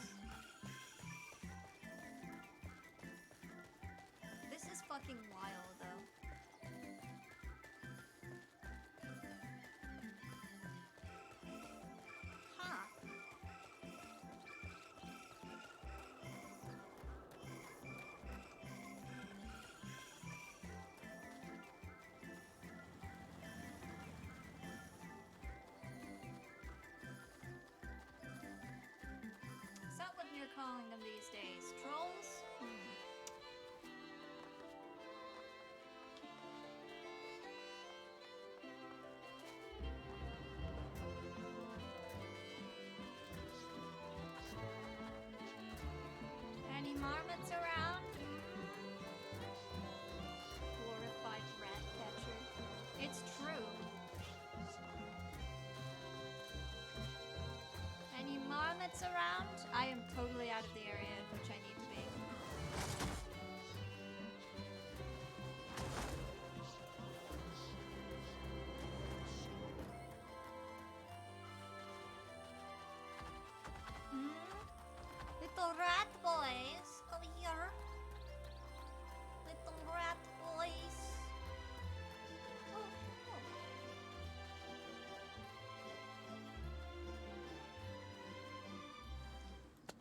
This is fucking wild, though. Huh. Is that what you're calling them these days? Trolls? Any marmots around? Glorified rat catcher. It's true. Any marmots around? I am totally out of the area in which I need to be. Little rat boys, come here. Little rat boys. Oh, oh.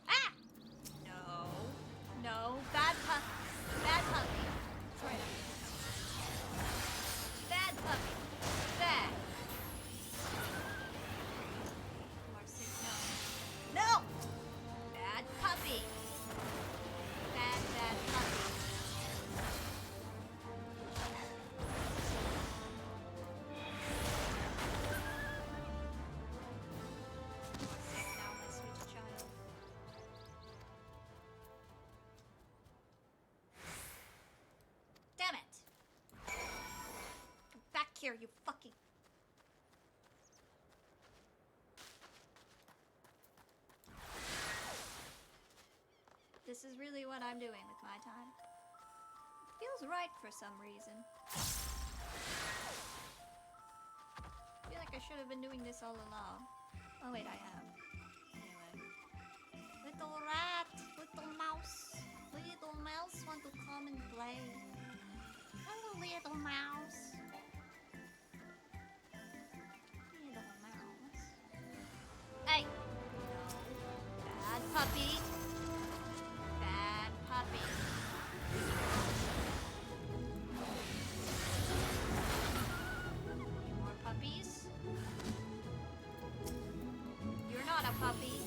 Ah! No. No. Bad puppy. Bad puppy. It's right up there. Bad puppy. Bad. Marcy, no. No! Bad puppy. Bad, bad puppy. Now, my sweet child. Damn it! Come back here, you fucking. This is really what I'm doing with my time. Feels right for some reason. I feel like I should have been doing this all along. Oh wait, I have. Anyway. Little rat, little mouse want to come and play. Hello, little mouse. Little mouse. Hey! Bad puppy. Bad puppy. More puppies? You're not a puppy.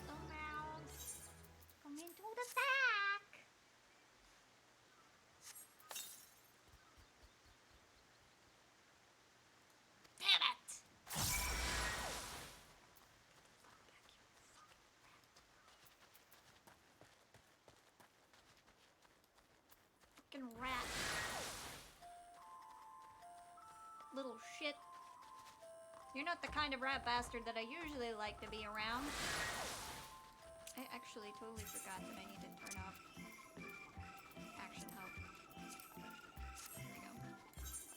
Little mouse. Come into the sack. Damn it! Fucking rat. Little shit. You're not the kind of rat bastard that I usually like to be around. I actually totally forgot that I need to turn off action help. There we go.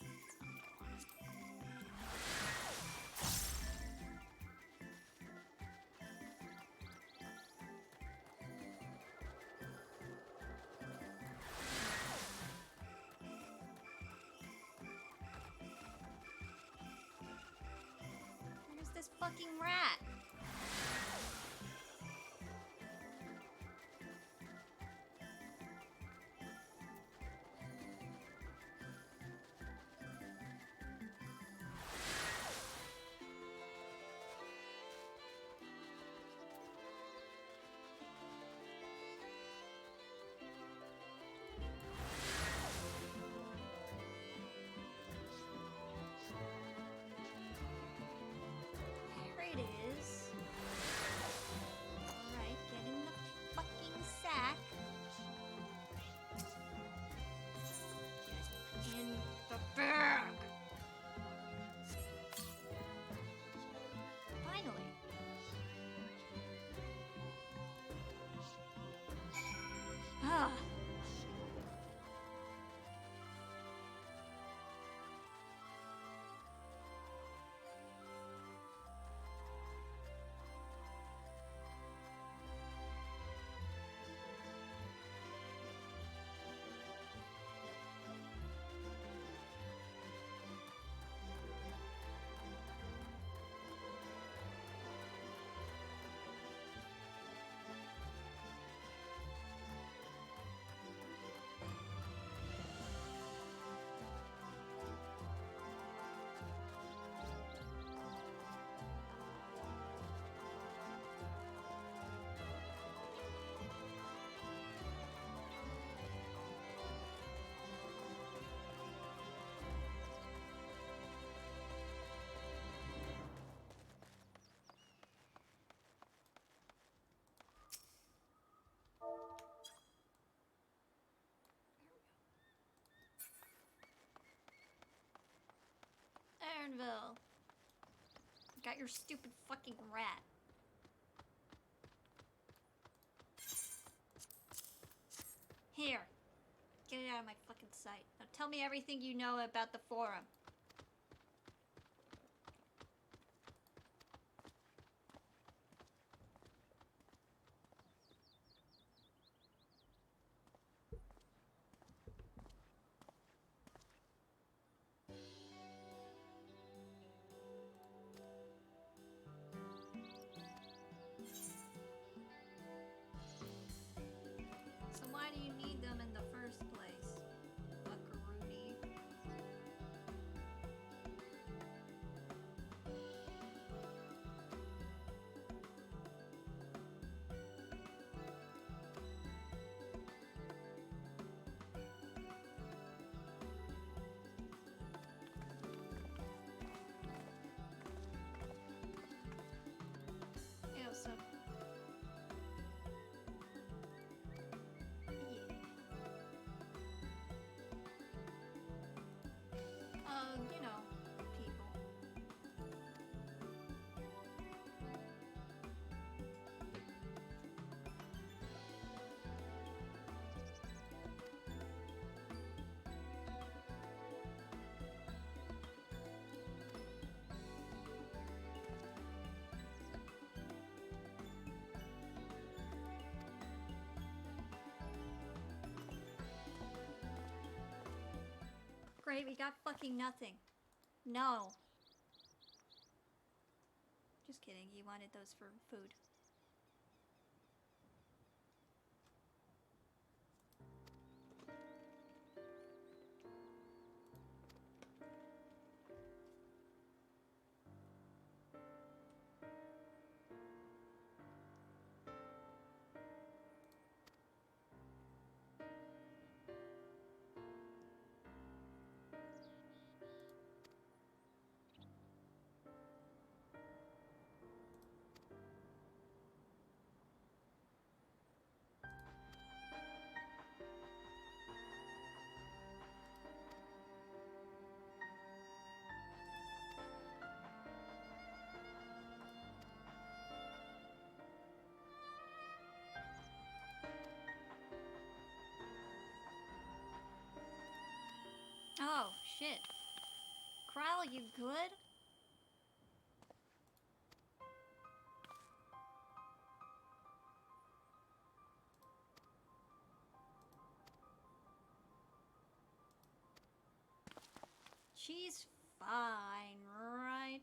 That's not what I wanted. Where's this fucking rat? There it is. Alright, get in the fucking sack. Get in the bag. Finally. Ah. Ironville. Got your stupid fucking rat. Here. Get it out of my fucking sight. Now Tell me everything you know about the forum. So why do you need them in the first place, Buckaroo? Ew, so... you know, people. Great, we got fucking nothing. No. Just kidding, you wanted those for food. Oh, shit. Kyle, you good? She's fine, right?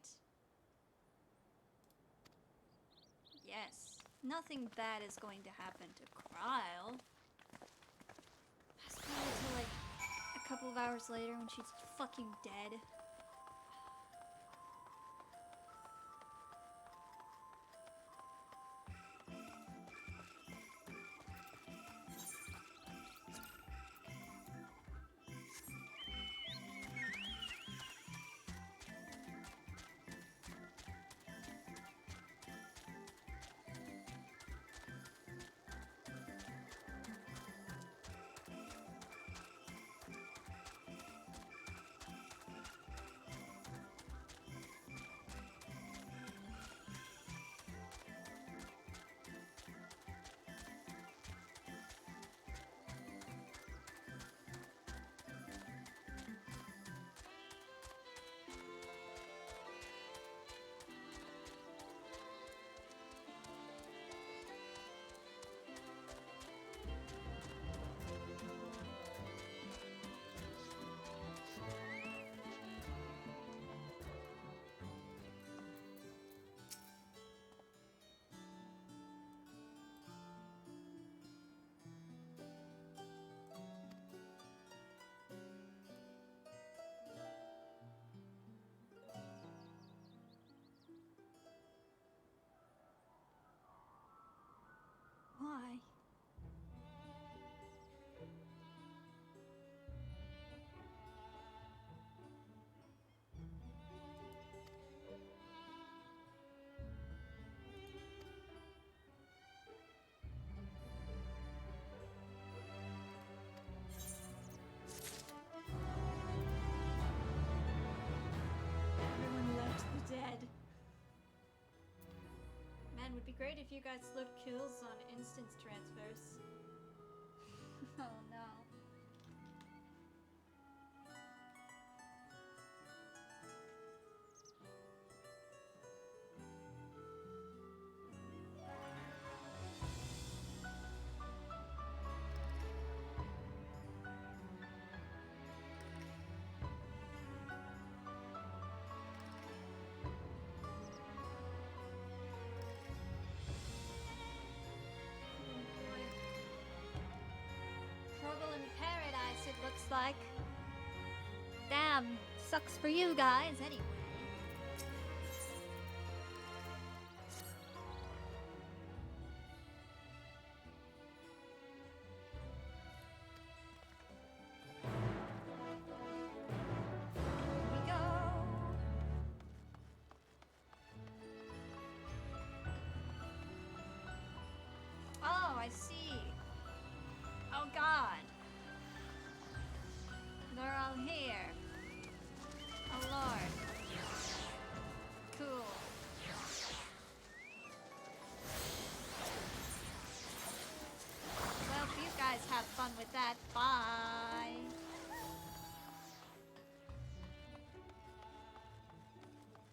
Yes. Nothing bad is going to happen to Kyle. Fast forward to like a couple of hours later when she's fucking dead. Why? Everyone left the dead. Man, would be great if you guys load kills on instance transfers. Oh no. looks like. Damn, sucks for you guys anyway. Here we go. Oh, I see. Oh God. They're all here. Oh Lord. Cool. Well, you guys have fun with that. Bye.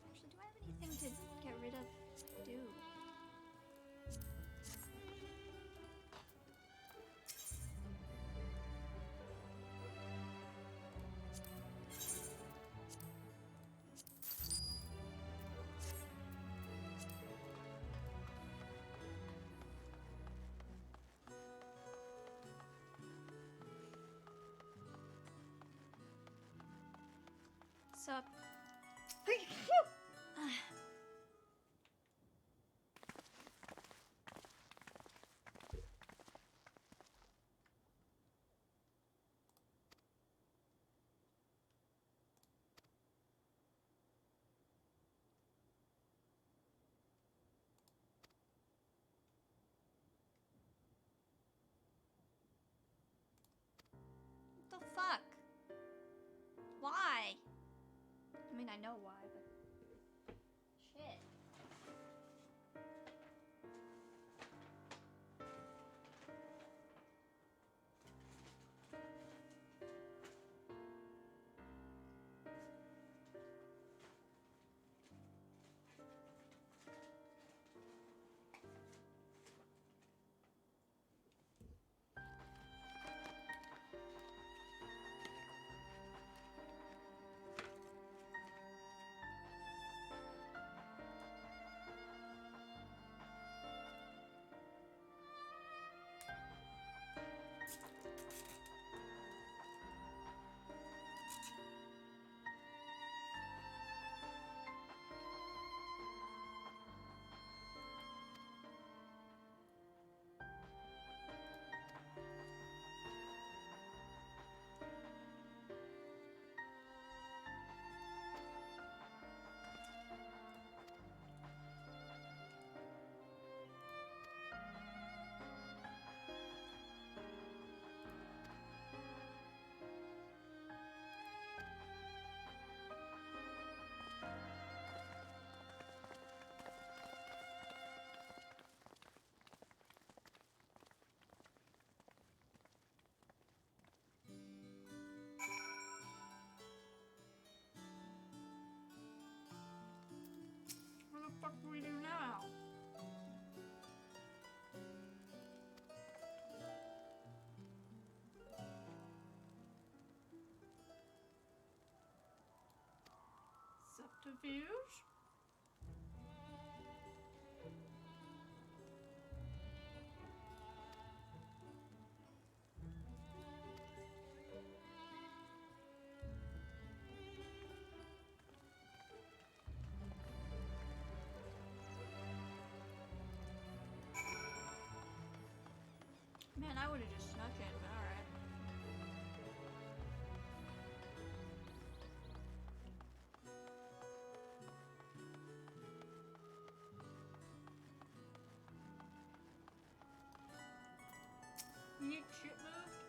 Actually, do I have anything to get rid of? I do. Sup? What the fuck? Why? I mean, I know why, but... Shit. What the fuck do we do now? Subterfuge? Man, I would have just snuck in, but alright. You need shit moved?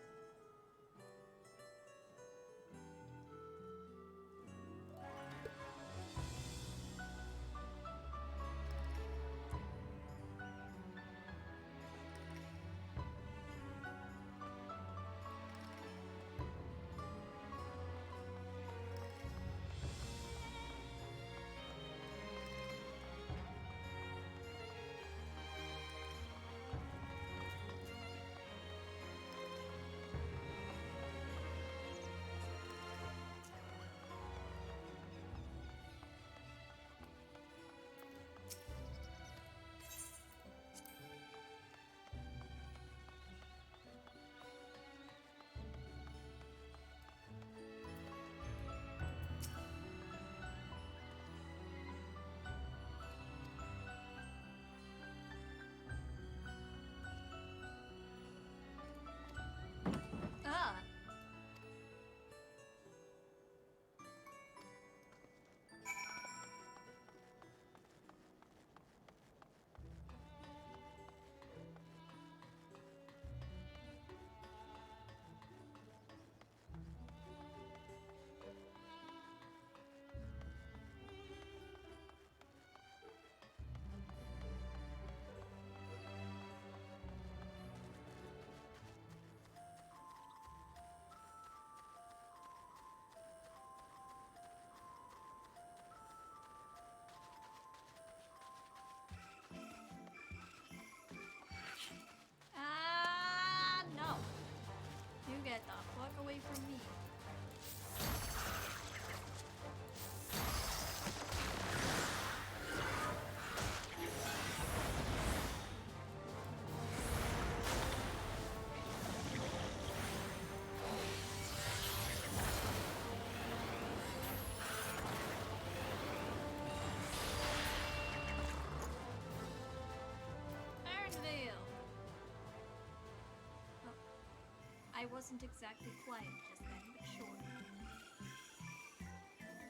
I wasn't exactly quiet just then, but sure.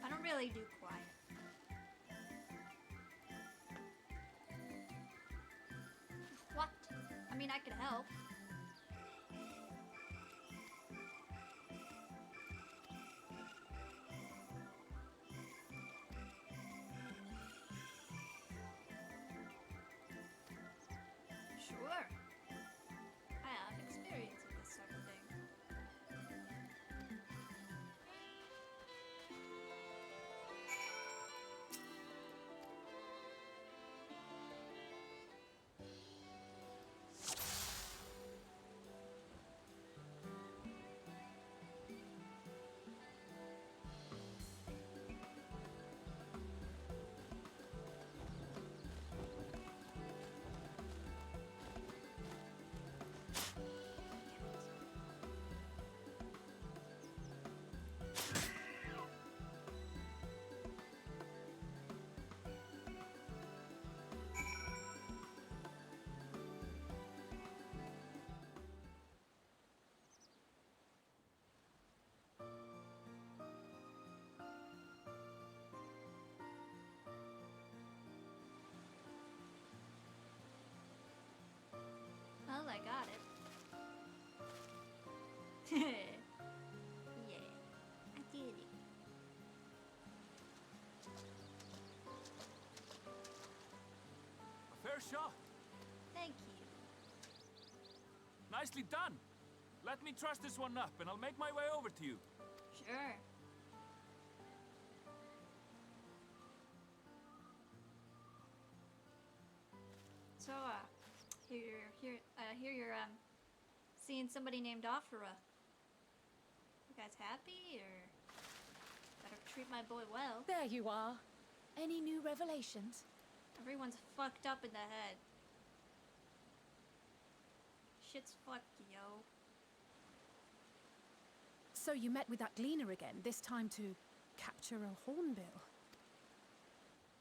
I don't really do quiet. What? I mean, I could help. Sure. I have experience with this sort of thing. Well, I got it. Yeah, I did it. A fair shot. Thank you. Nicely done. Let me truss this one up, and I'll make my way over to you. Sure. So, hear you're seeing somebody named Afra. You guys happy, or better treat my boy well? There you are. Any new revelations? Everyone's fucked up in the head. Shit's fucked, yo. So you met with that gleaner again, this time to capture a hornbill.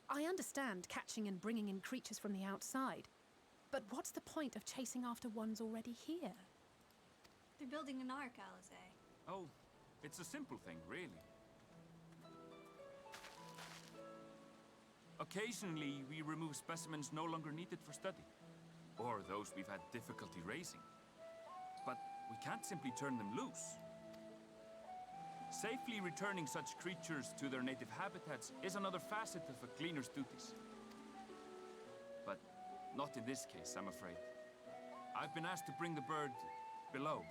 I understand catching and bringing in creatures from the outside, but what's the point of chasing after ones already here? They're building an ark, Alizé. Oh, it's a simple thing, really. Occasionally, we remove specimens no longer needed for study, or those we've had difficulty raising. But we can't simply turn them loose. Safely returning such creatures to their native habitats is another facet of a cleaner's duties. But not in this case, I'm afraid. I've been asked to bring the bird below.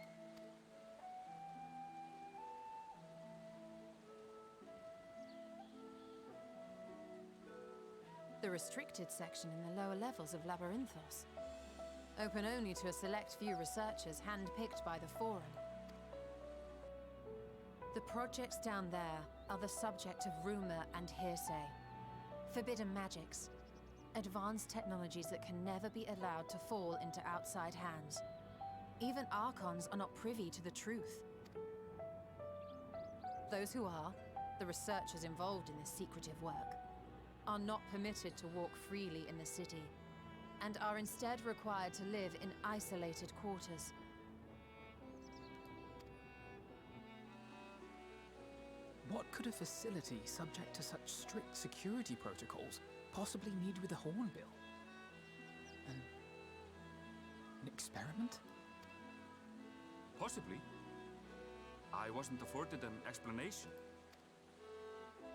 The restricted section in the lower levels of Labyrinthos. Open only to a select few researchers handpicked by the Forum. The projects down there are the subject of rumor and hearsay. Forbidden magics. Advanced technologies that can never be allowed to fall into outside hands. Even Archons are not privy to the truth. Those who are, the researchers involved in this secretive work, are not permitted to walk freely in the city, and are instead required to live in isolated quarters. What could a facility subject to such strict security protocols possibly need with a hornbill? An experiment? Possibly. I wasn't afforded an explanation.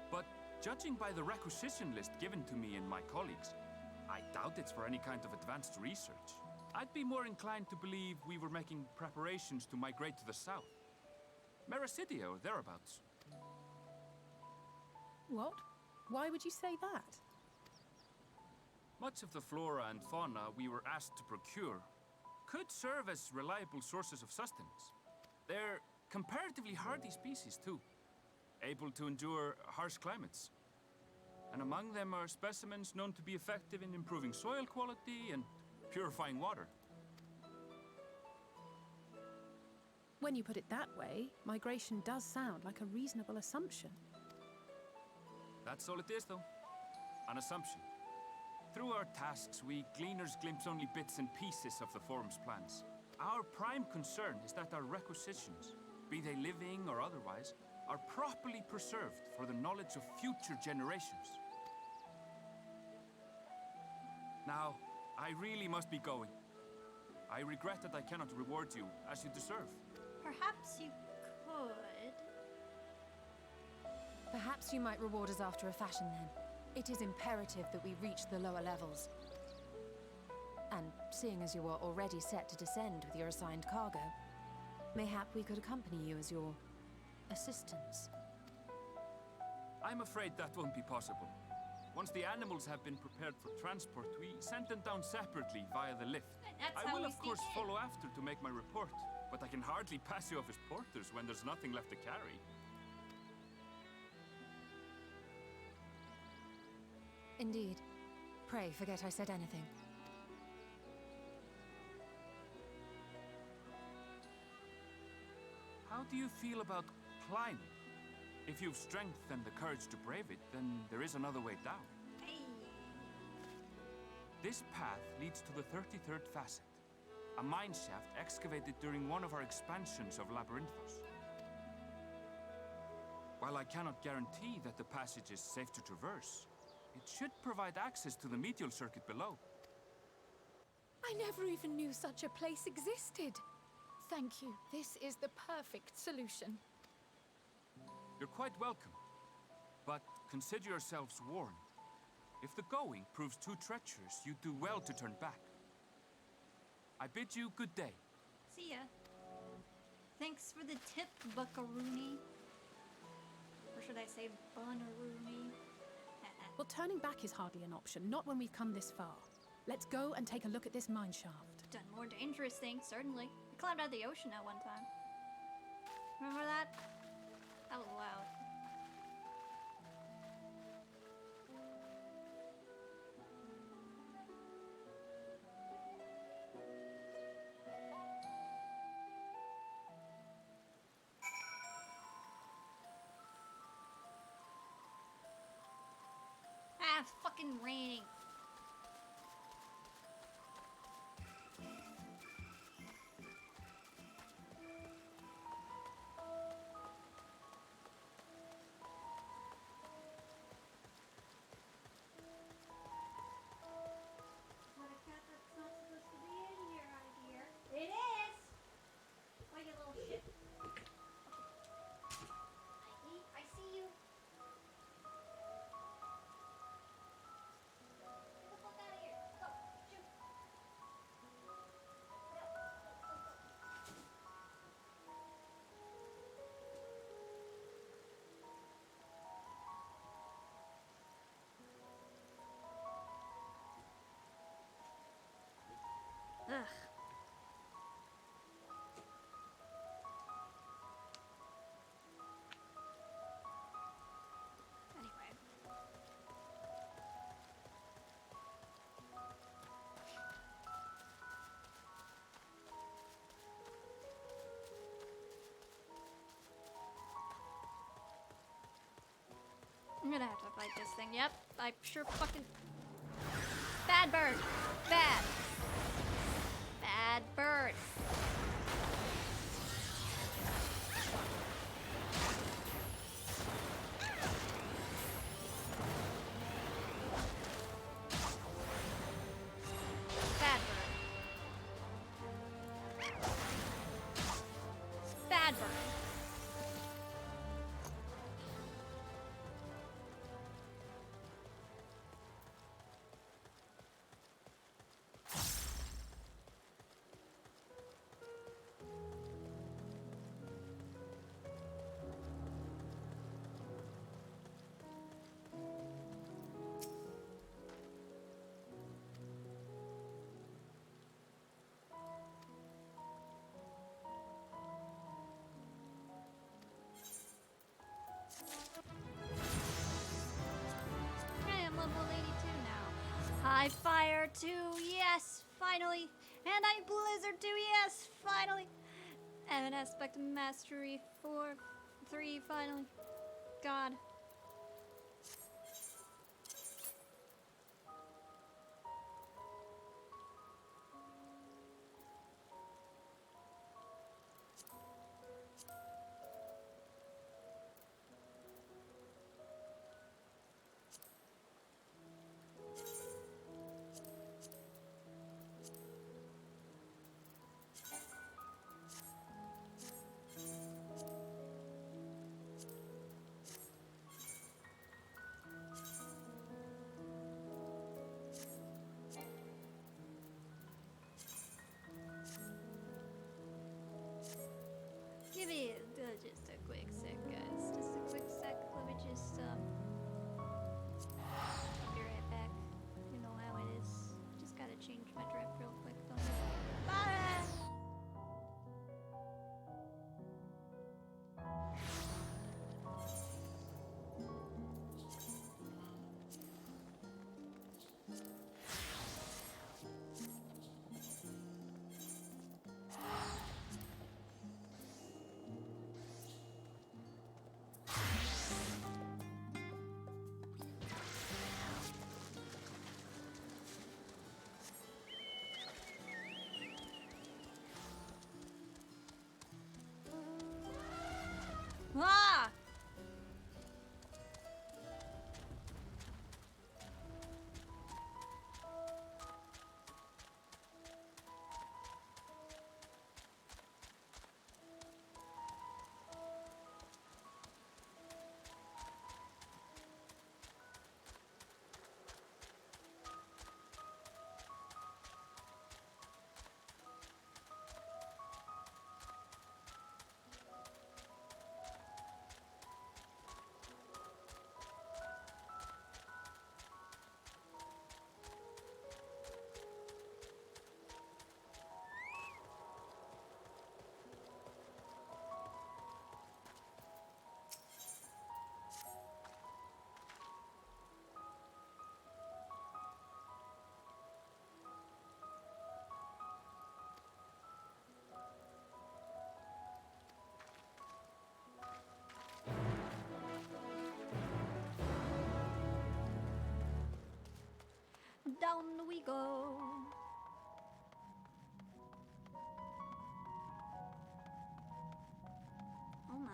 But judging by the requisition list given to me and my colleagues, I doubt it's for any kind of advanced research. I'd be more inclined to believe we were making preparations to migrate to the south. Mericidia or thereabouts. What? Why would you say that? Much of the flora and fauna we were asked to procure could serve as reliable sources of sustenance. They're comparatively hardy species, too, able to endure harsh climates. And among them are specimens known to be effective in improving soil quality and purifying water. When you put it that way, migration does sound like a reasonable assumption. That's all it is, though. An assumption. Through our tasks, we gleaners glimpse only bits and pieces of the Forum's plans. Our prime concern is that our requisitions, be they living or otherwise, are properly preserved for the knowledge of future generations. Now, I really must be going. I regret that I cannot reward you as you deserve. Perhaps you could. Perhaps you might reward us after a fashion then. It is imperative that we reach the lower levels. And seeing as you are already set to descend with your assigned cargo, mayhap we could accompany you as your assistants. I'm afraid that won't be possible. Once the animals have been prepared for transport, we send them down separately via the lift. That's I how will, we of course, sneak in. follow after to make my report, but I can hardly pass you off as porters when there's nothing left to carry. Indeed. Pray forget I said anything. How do you feel about climbing? If you've strength and the courage to brave it, then there is another way down. This path leads to the 33rd facet, a mine shaft excavated during one of our expansions of Labyrinthos. While I cannot guarantee that the passage is safe to traverse, it should provide access to the medial circuit below. I never even knew such a place existed. Thank you. This is the perfect solution. You're quite welcome, but consider yourselves warned. If the going proves too treacherous, you do well to turn back. I bid you good day. See ya. Thanks for the tip, Buckaroony. Or should I say Bunaroony? Well, turning back is hardly an option, not when we've come this far. Let's go and take a look at this mine shaft. Done more dangerous things, certainly. I climbed out of the ocean at one time. Remember that? That was wild. Ah, it's fucking raining. What a cat that's not supposed to be in here, I hear. It is! Oh, you little shit. I see you. Get the fuck out of here. Go. Shoot. Ugh. Anyway. I'm gonna have to fight this thing. Yep, I sure fucking... Bad bird! Bad! Bad bird! Bad bird. Bad bird. Hey, I'm level 82 now. High fire 2, yes, finally. And I blizzard 2, yes, finally. And an aspect mastery 3, finally. God. Give me just a quick sec, guys. Just a quick sec. Let me just be right back. You know how it is. Just gotta change my drip real quick. Bye. Ah! Down we go. Oh my.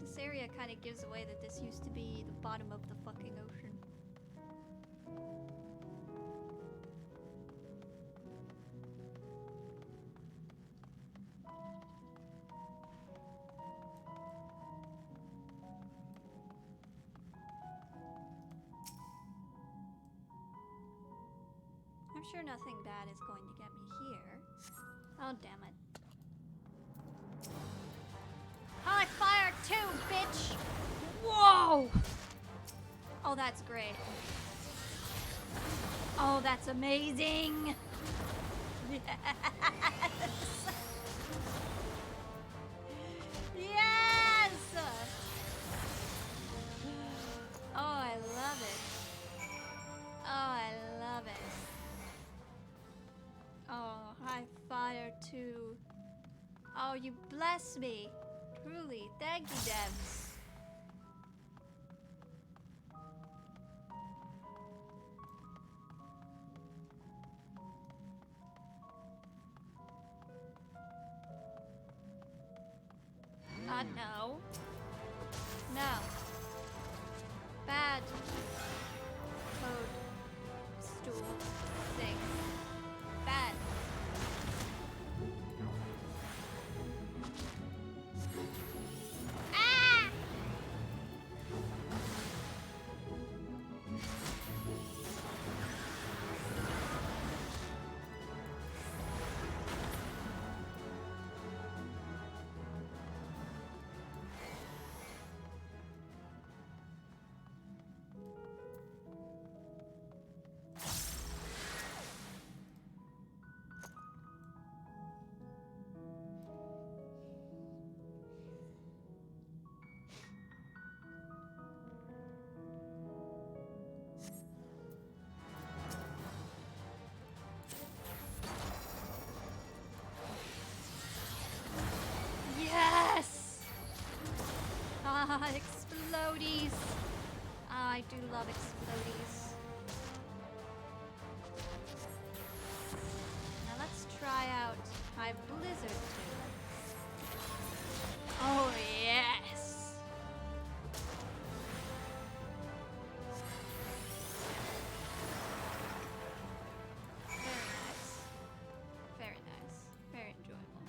This area kind of gives away that this used to be the bottom of the fucking ocean. I'm sure nothing bad is going to get me here. Oh, damn it. High fire too, bitch! Whoa! Oh, that's great. Oh, that's amazing! Yes! Yes! Oh, I love it. Oh, I love it. Oh, high fire too. Oh, you bless me. Truly, thank you, devs. No. No. Bad. Code. Stool. Thing. Bad. Ah! Yes! Ah, explodies. Ah, I do love explodies. Now let's try out my blizzard too. Oh, yes! Very nice. Very nice. Very enjoyable.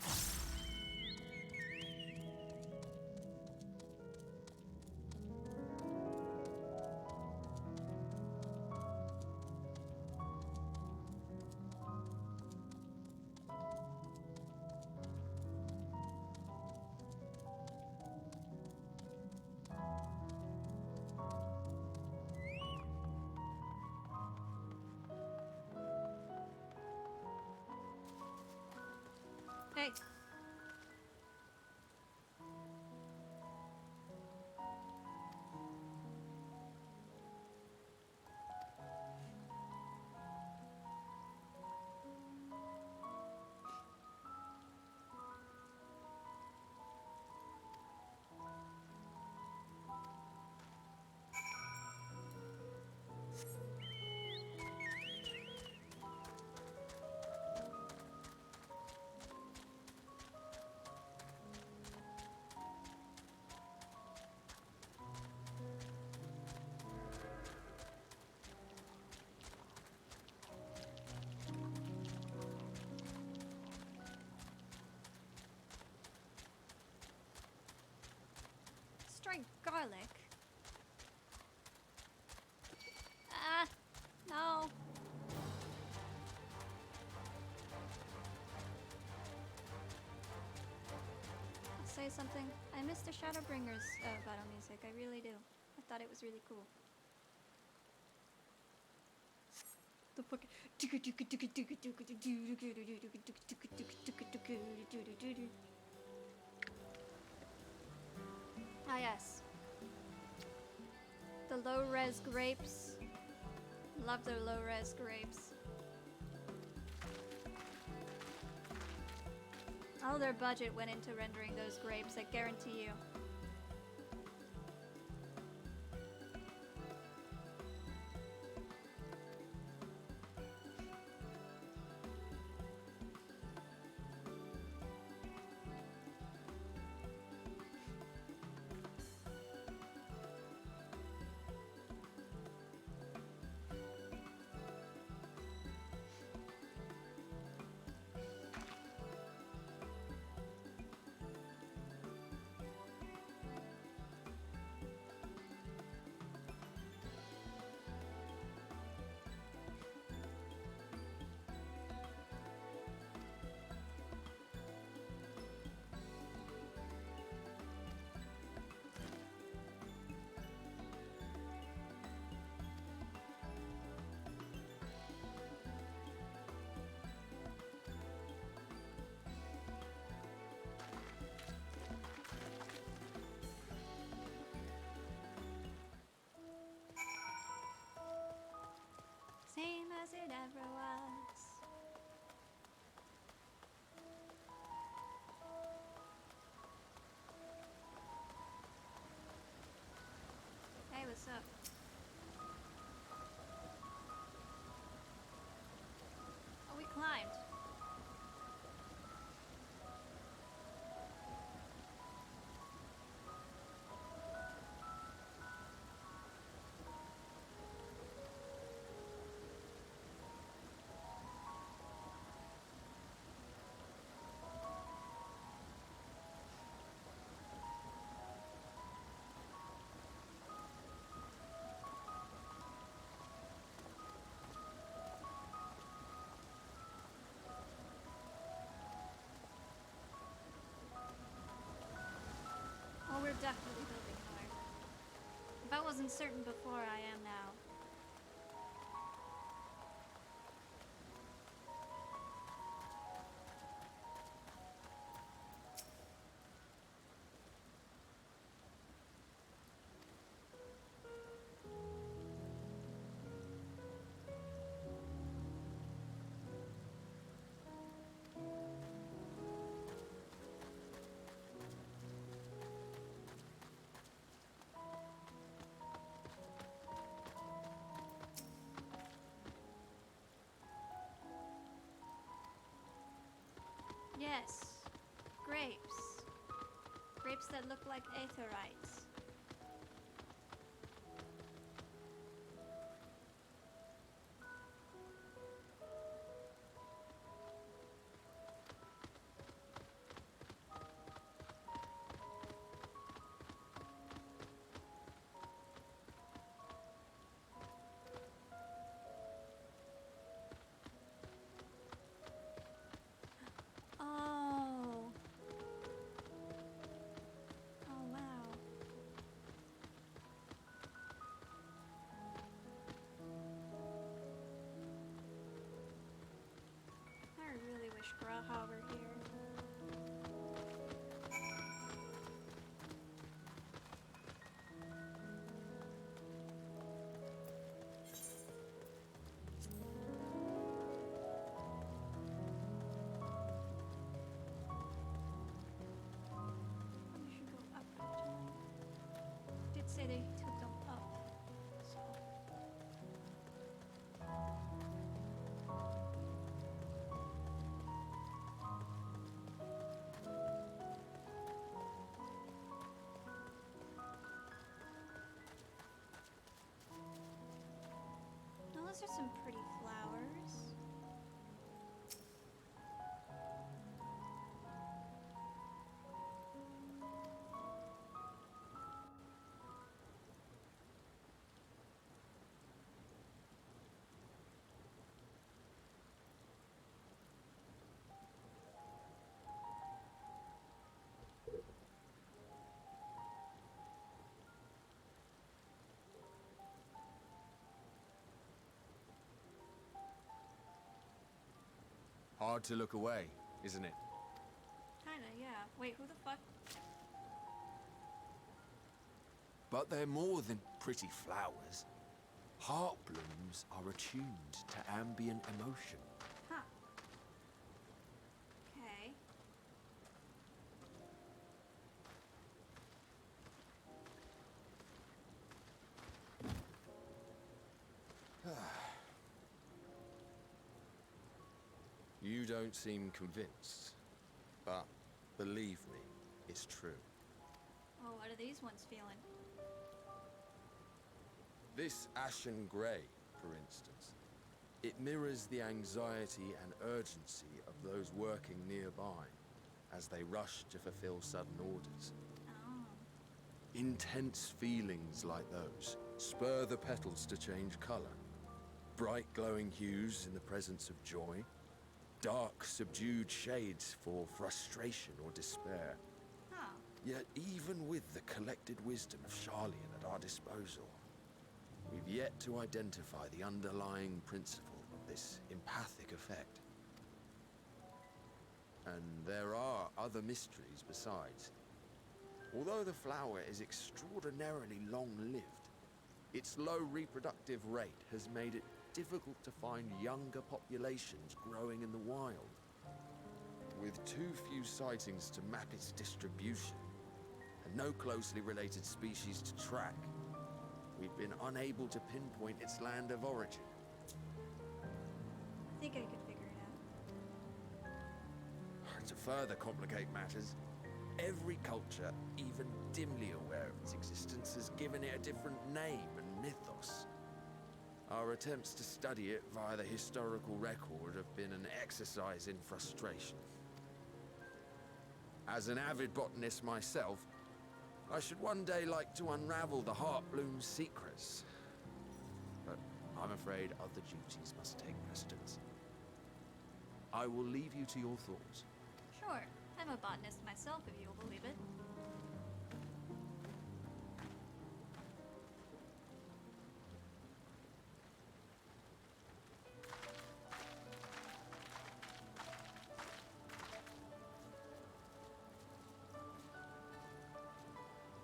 garlic. Ah, no. I'll say something. I miss the Shadowbringers battle music. I really do. I thought it was really cool. The fuck. Ah, yes. The low-res grapes. Love their low-res grapes. All their budget went into rendering those grapes, I guarantee you. Same as it ever was. Hey, what's up? Oh, we climbed. Oh, we're definitely building hard. If I wasn't certain before, I am now. Yes, grapes. Grapes that look like aetherites. Oh. Oh, wow. I really wish Graha were here. We should go up, actually. Did say they took them up, so. Oh, those are some pretty flowers. Hard to look away, isn't it? Kinda, yeah. Wait, who the fuck? But they're more than pretty flowers. Heart blooms are attuned to ambient emotion. Huh. Okay. You don't seem convinced, but believe me, it's true. Oh, what are these ones feeling? This ashen grey, for instance, it mirrors the anxiety and urgency of those working nearby as they rush to fulfill sudden orders. Oh. Intense feelings like those spur the petals to change colour. Bright glowing hues in the presence of joy, dark subdued shades for frustration or despair. Huh. Yet even with the collected wisdom of Charlian at our disposal, we've yet to identify the underlying principle of this empathic effect. And there are other mysteries besides. Although the flower is extraordinarily long-lived, its low reproductive rate has made it difficult to find younger populations growing in the wild. With too few sightings to map its distribution, and no closely related species to track, we've been unable to pinpoint its land of origin. I think I could figure it out. To further complicate matters, every culture, even dimly aware of its existence, has given it a different name and mythos. Our attempts to study it via the historical record have been an exercise in frustration. As an avid botanist myself, I should one day like to unravel the Heartbloom's secrets. But I'm afraid other duties must take precedence. I will leave you to your thoughts. Sure. I'm a botanist myself, if you'll believe it.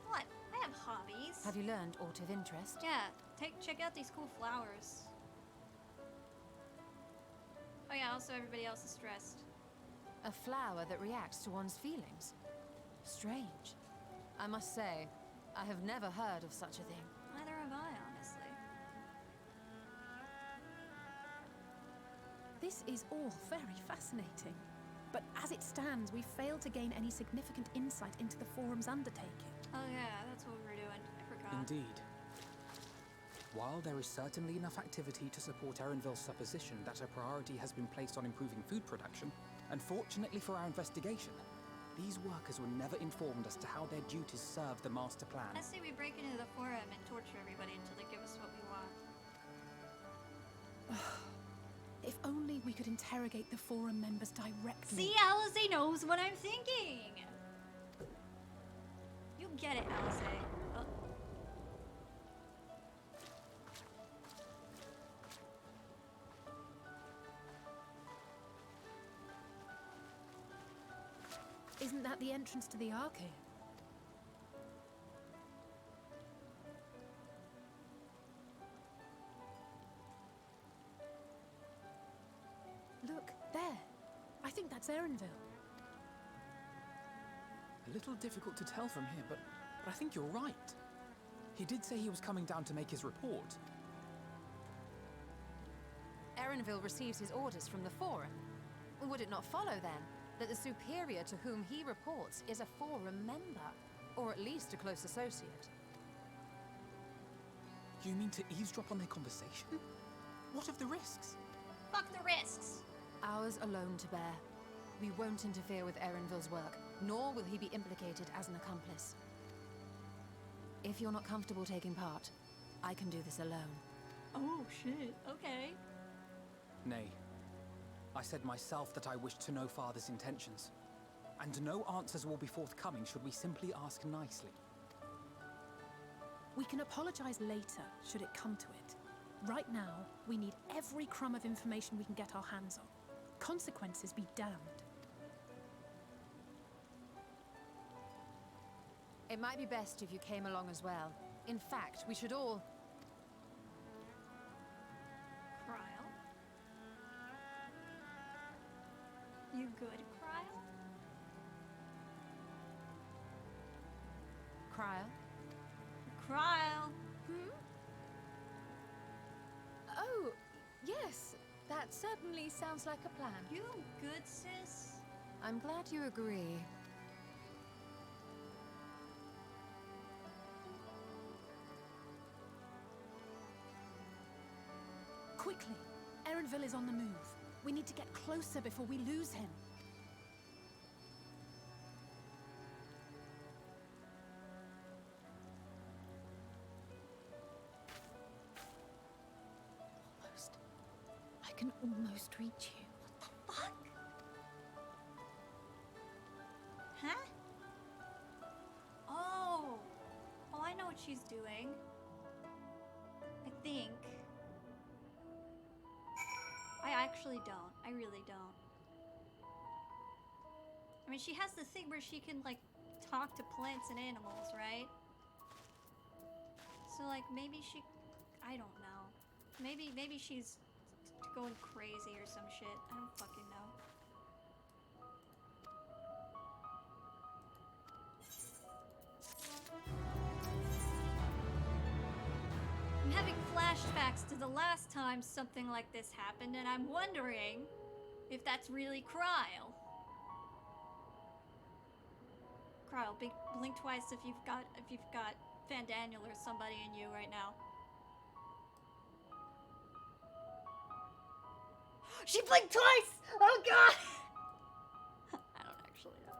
What? I have hobbies. Have you learned aught of interest? Yeah, check out these cool flowers. Oh yeah, also everybody else is stressed. A flower that reacts to one's feelings. Strange. I must say, I have never heard of such a thing. Neither have I, honestly. This is all very fascinating. But as it stands, we've failed to gain any significant insight into the forum's undertaking. Oh yeah, that's what we're doing. I forgot. Indeed. While there is certainly enough activity to support Erenville's supposition that a priority has been placed on improving food production, unfortunately for our investigation, these workers were never informed as to how their duties serve the master plan. I say we break into the forum and torture everybody until they give us what we want. If only we could interrogate the forum members directly. See, Alice knows what I'm thinking! You get it, Alice. Oh. Isn't that the entrance to the arcade? Look, there. I think that's Erenville. A little difficult to tell from here, but I think you're right. He did say he was coming down to make his report. Erenville receives his orders from the forum. Would it not follow, then, that the superior to whom he reports is a forum member, or at least a close associate? You mean to eavesdrop on their conversation? What of the risks? Fuck the risks! Ours alone to bear. We won't interfere with Erenville's work, nor will he be implicated as an accomplice. If you're not comfortable taking part, I can do this alone. Oh, shit. Okay. Nay. I said myself that I wished to know Father's intentions. And no answers will be forthcoming should we simply ask nicely. We can apologize later, should it come to it. Right now, we need every crumb of information we can get our hands on. Consequences be damned. It might be best if you came along as well. In fact, we should all... Cryle? You good, Cryle? Cryle? Cryle! Oh, yes. That certainly sounds like a plan. You good, sis? I'm glad you agree. Quickly! Erenville is on the move. We need to get closer before we lose him. Almost. I can almost reach you. Fuck? Huh? Oh! Oh, I know what she's doing. I think. I actually don't. I really don't. I mean, she has the thing where she can, like, talk to plants and animals, right? So, like, maybe she... I don't know. Maybe she's going crazy or some shit. I don't fucking know. I'm having flashbacks to the last time something like this happened, and I'm wondering if that's really Cryle. Cryle, blink twice if you've got Fandaniel or somebody in you right now. She blinked twice! Oh god! I don't actually know.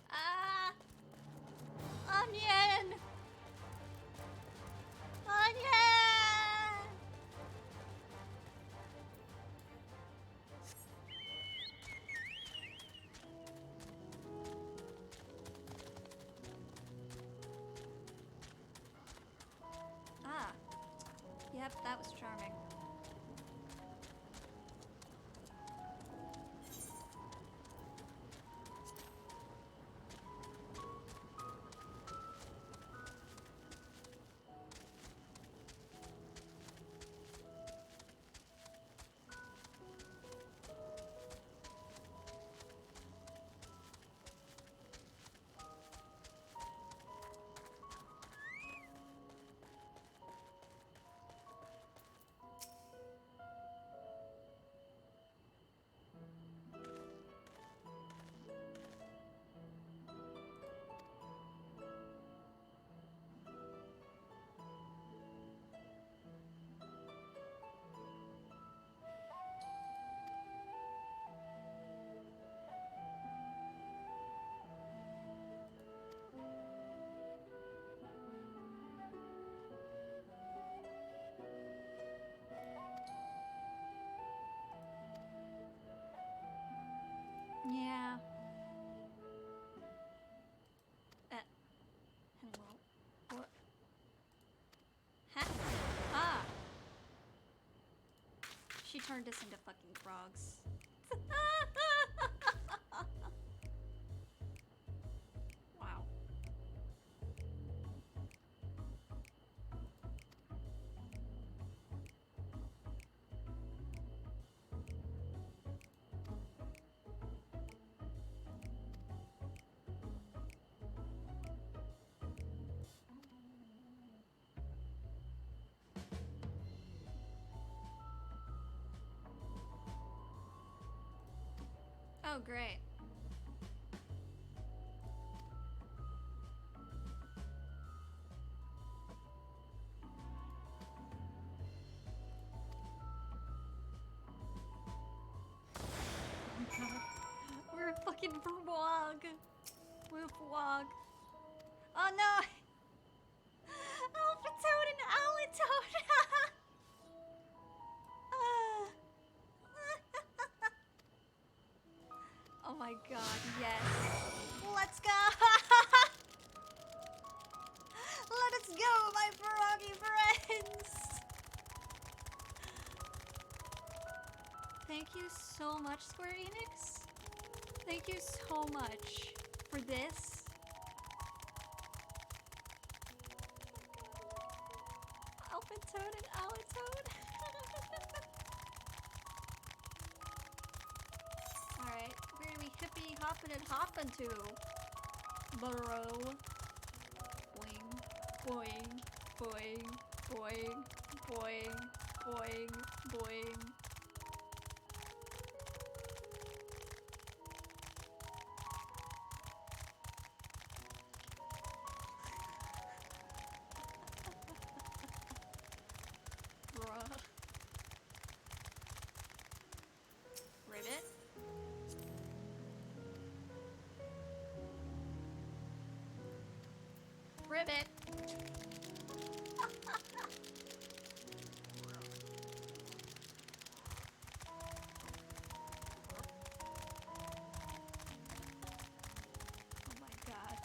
Ah! Onion! Onion! Ah. Yep, that was charming. Yeah. Hello. What? Ah! She turned us into fucking frogs. Wow. Oh, great. Oh my god. We're fucking fucking frog. With frog. Oh no! Alpha Toad and Alitoad! Oh my god, yes. Let's go! Let us go, my froggy friends! Thank you so much, Square Enix. Thank you so much for this. Alpha Toad and Alitoad. Alright, where do we hippie hoppin' and hoppin' to? Burrow. Boing, boing, boing, boing, boing, boing, boing. Bruh. Ribbit. Ribbit. Oh my god.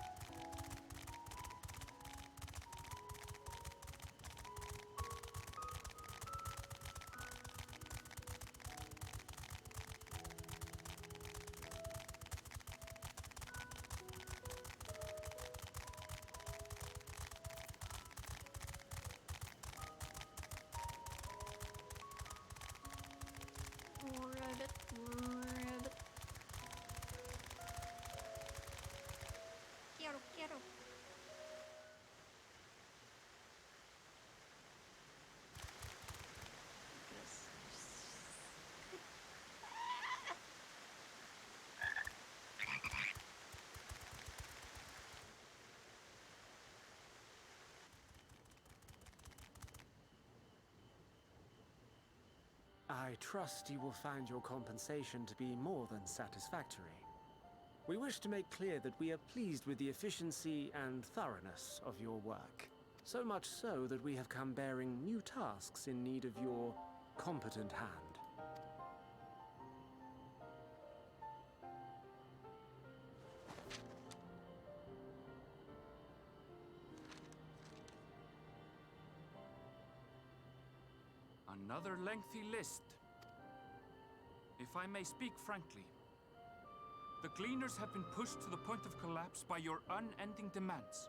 Ribbit, ribbit. Quiero, quiero. I trust you will find your compensation to be more than satisfactory. We wish to make clear that we are pleased with the efficiency and thoroughness of your work. So much so that we have come bearing new tasks in need of your competent hand. Another lengthy list. If I may speak frankly, the Gleaners have been pushed to the point of collapse by your unending demands.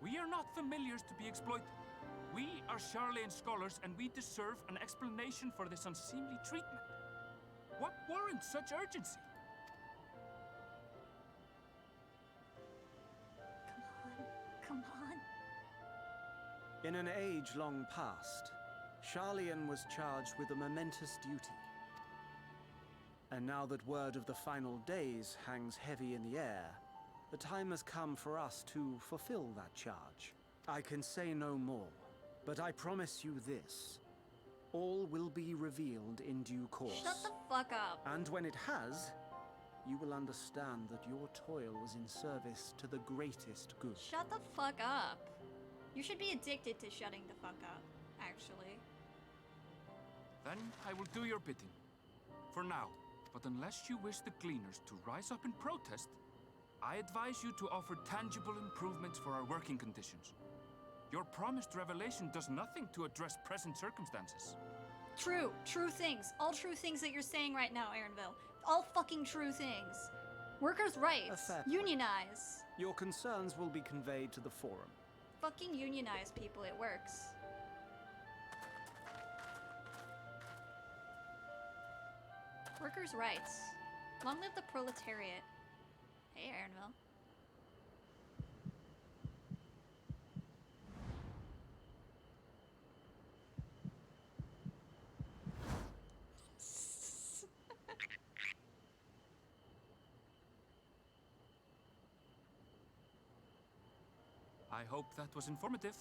We are not familiars to be exploited. We are Charlian scholars, and we deserve an explanation for this unseemly treatment. What warrants such urgency? Come on. In an age long past, Charlian was charged with a momentous duty. And now that word of the final days hangs heavy in the air, the time has come for us to fulfill that charge. I can say no more, but I promise you this. All will be revealed in due course. Shut the fuck up. And when it has, you will understand that your toil was in service to the greatest good. Shut the fuck up. You should be addicted to shutting the fuck up, actually. Then I will do your bidding. For now. But unless you wish the Gleaners to rise up in protest, I advise you to offer tangible improvements for our working conditions. Your promised revelation does nothing to address present circumstances. True. True things. All true things that you're saying right now, Aaronville. All fucking true things. Workers' rights. Unionize. Your concerns will be conveyed to the forum. Fucking unionize, people. It works. Workers' rights. Long live the proletariat. Hey, Aaronville. I hope that was informative.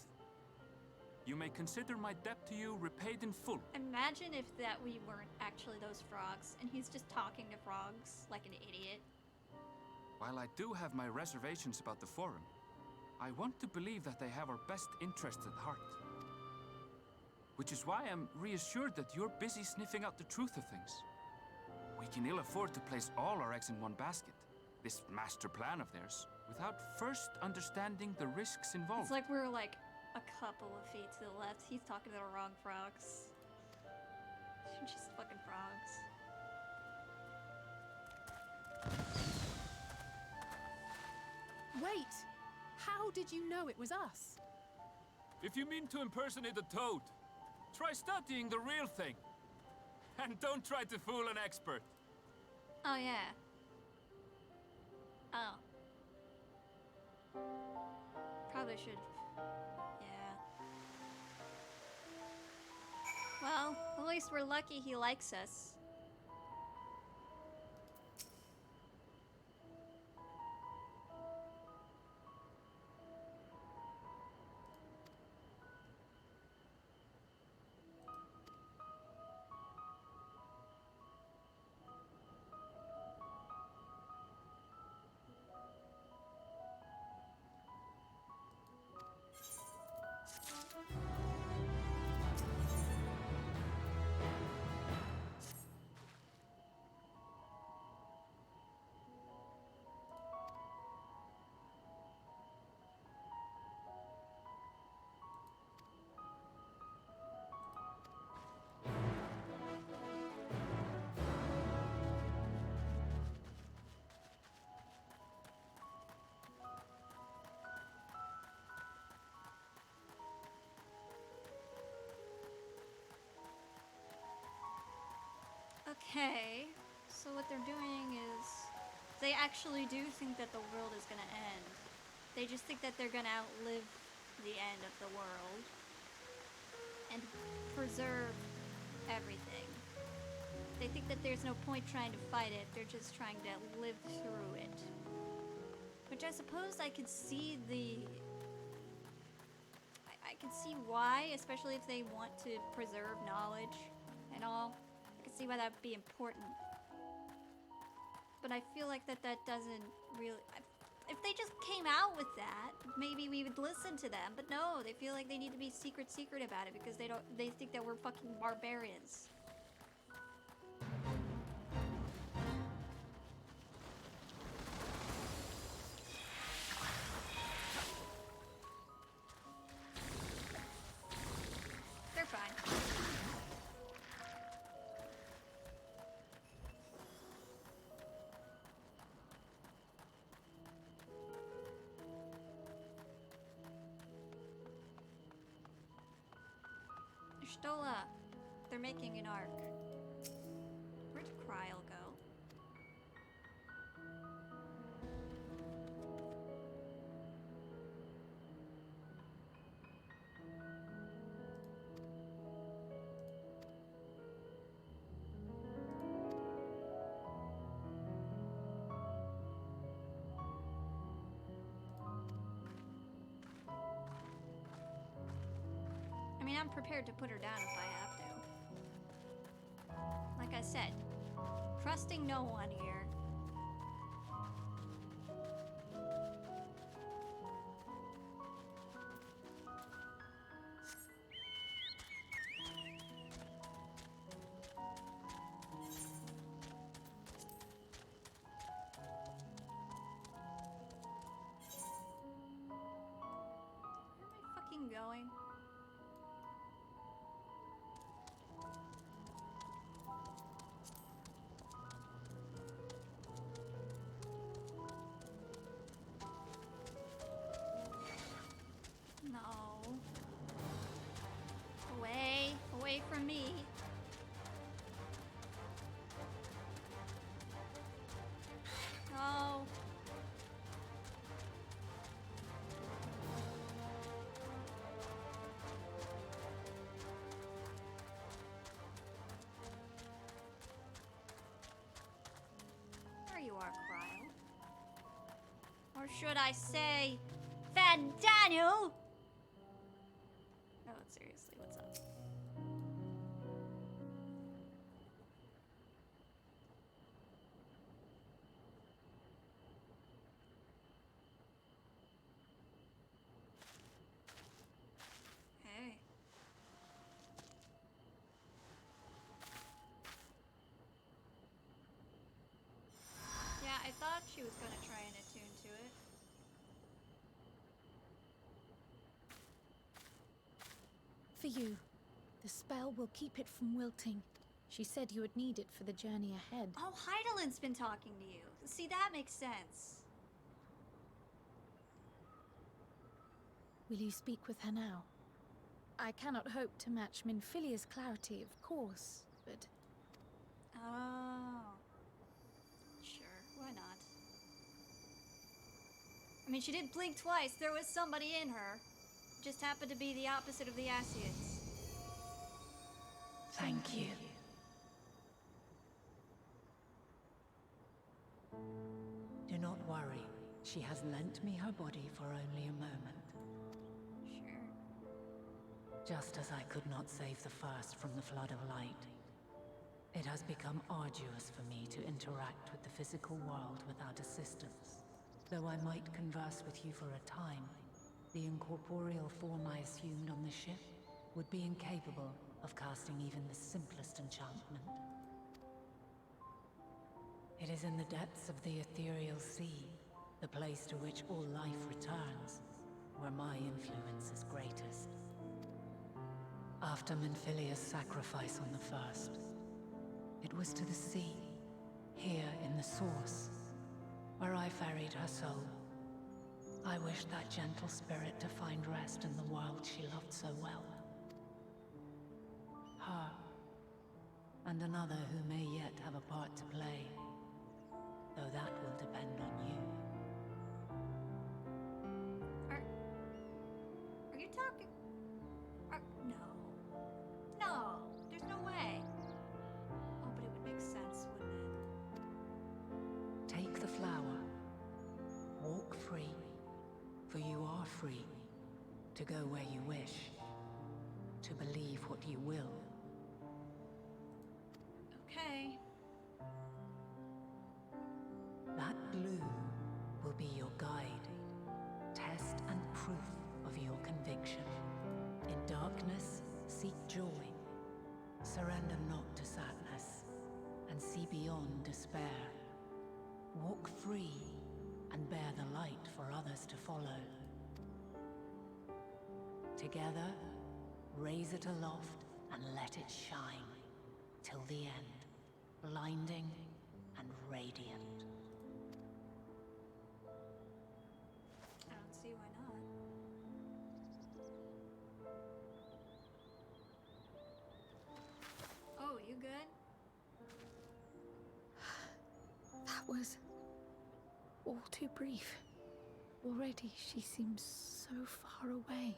You may consider my debt to you repaid in full. Imagine if that we weren't actually those frogs, and he's just talking to frogs like an idiot. While I do have my reservations about the Forum, I want to believe that they have our best interests at heart. Which is why I'm reassured that you're busy sniffing out the truth of things. We can ill afford to place all our eggs in one basket, this master plan of theirs, without first understanding the risks involved. It's like we're like a couple of feet to the left. He's talking to the wrong frogs. They're just fucking frogs. Wait! How did you know it was us? If you mean to impersonate a toad, try studying the real thing. And don't try to fool an expert. Oh, yeah. Oh. Probably should. Yeah. Well, at least we're lucky he likes us. Okay, so what they're doing is they actually do think that the world is gonna end. They just think that they're gonna outlive the end of the world and preserve everything. They think that there's no point trying to fight it, they're just trying to live through it. Which I suppose I could see I can see why, especially if they want to preserve knowledge and all. I can see why that would be important. But I feel like that doesn't really... If they just came out with that, maybe we would listen to them. But no, they feel like they need to be secret about it because they think that we're fucking barbarians. They're fine. Stola, they're making an arc. Where'd Kryl go? I mean, I'm prepared to put her down if I have to. Like I said, trusting no one here. Where am I fucking going? No. Away. Away from me. No. There you are, Kryl. Or should I say, Van Daniel? Oh, Seriously, what's up? Hey. Yeah, I thought she was gonna try and attune to it. For you. The spell will keep it from wilting. She said you would need it for the journey ahead. Oh, Heidelin's been talking to you. See, that makes sense. Will you speak with her now? I cannot hope to match Minfilia's clarity, of course, but... Oh. Sure, why not? I mean, she did blink twice. There was somebody in her. Just happened to be the opposite of the Asians. Thank you. Do not worry. She has lent me her body for only a moment. Sure. Just as I could not save the first from the flood of light, it has become arduous for me to interact with the physical world without assistance. Though I might converse with you for a time, the incorporeal form I assumed on the ship would be incapable of casting even the simplest enchantment. It is in the depths of the ethereal sea, the place to which all life returns, where my influence is greatest. After Minfilia's sacrifice on the first, it was to the sea, here in the source, where I ferried her soul. I wish that gentle spirit to find rest in the world she loved so well. Her, and another who may yet have a part to play, though that will depend on you. Are you talking? No. No, there's no way. Oh, but it would make sense, wouldn't it? Take the flower. Walk free, for you are free to go where you wish, to believe what you will. Okay. That blue will be your guide, test and proof of your conviction. In darkness, seek joy. Surrender not to sadness, and see beyond despair. Walk free, and bear the light for others to follow. Together, raise it aloft and let it shine, till the end, blinding and radiant. I don't see why not. Oh, you good? That was all too brief. Already she seems so far away.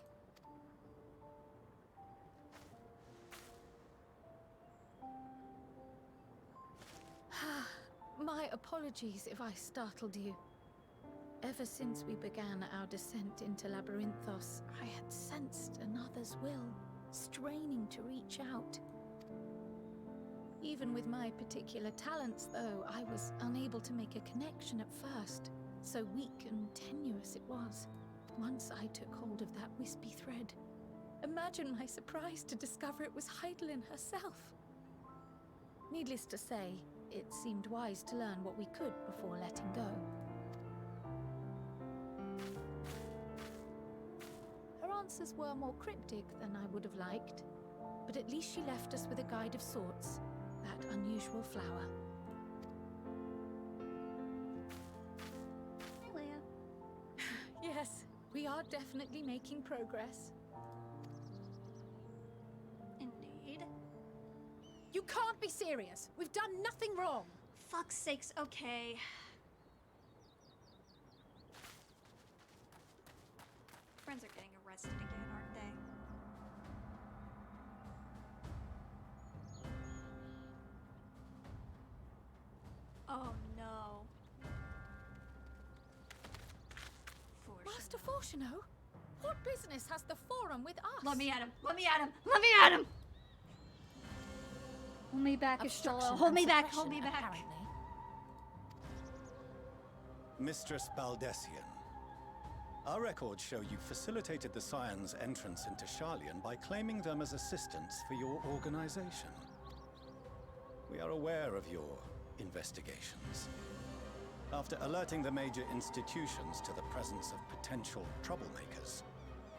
My apologies if I startled you. Ever since we began our descent into Labyrinthos, I had sensed another's will, straining to reach out. Even with my particular talents, though, I was unable to make a connection at first. So weak and tenuous it was. Once I took hold of that wispy thread. Imagine my surprise to discover it was Heidelin herself. Needless to say, it seemed wise to learn what we could before letting go. Her answers were more cryptic than I would have liked, but at least she left us with a guide of sorts, that unusual flower. Hey, Leia. Yes, we are definitely making progress. Indeed. You can't be serious. We've done nothing wrong. Fuck's sakes, okay. Friends are getting arrested again, aren't they? Oh no. Master Fortuno? What business has the Forum with us? Let me at him. Let me at him. Let me at him. Hold me back, Estella. Hold me back. Hold me back. Apparently. Mistress Baldessian, our records show you facilitated the Scions' entrance into Sharlayan by claiming them as assistants for your organization. We are aware of your investigations. After alerting the major institutions to the presence of potential troublemakers,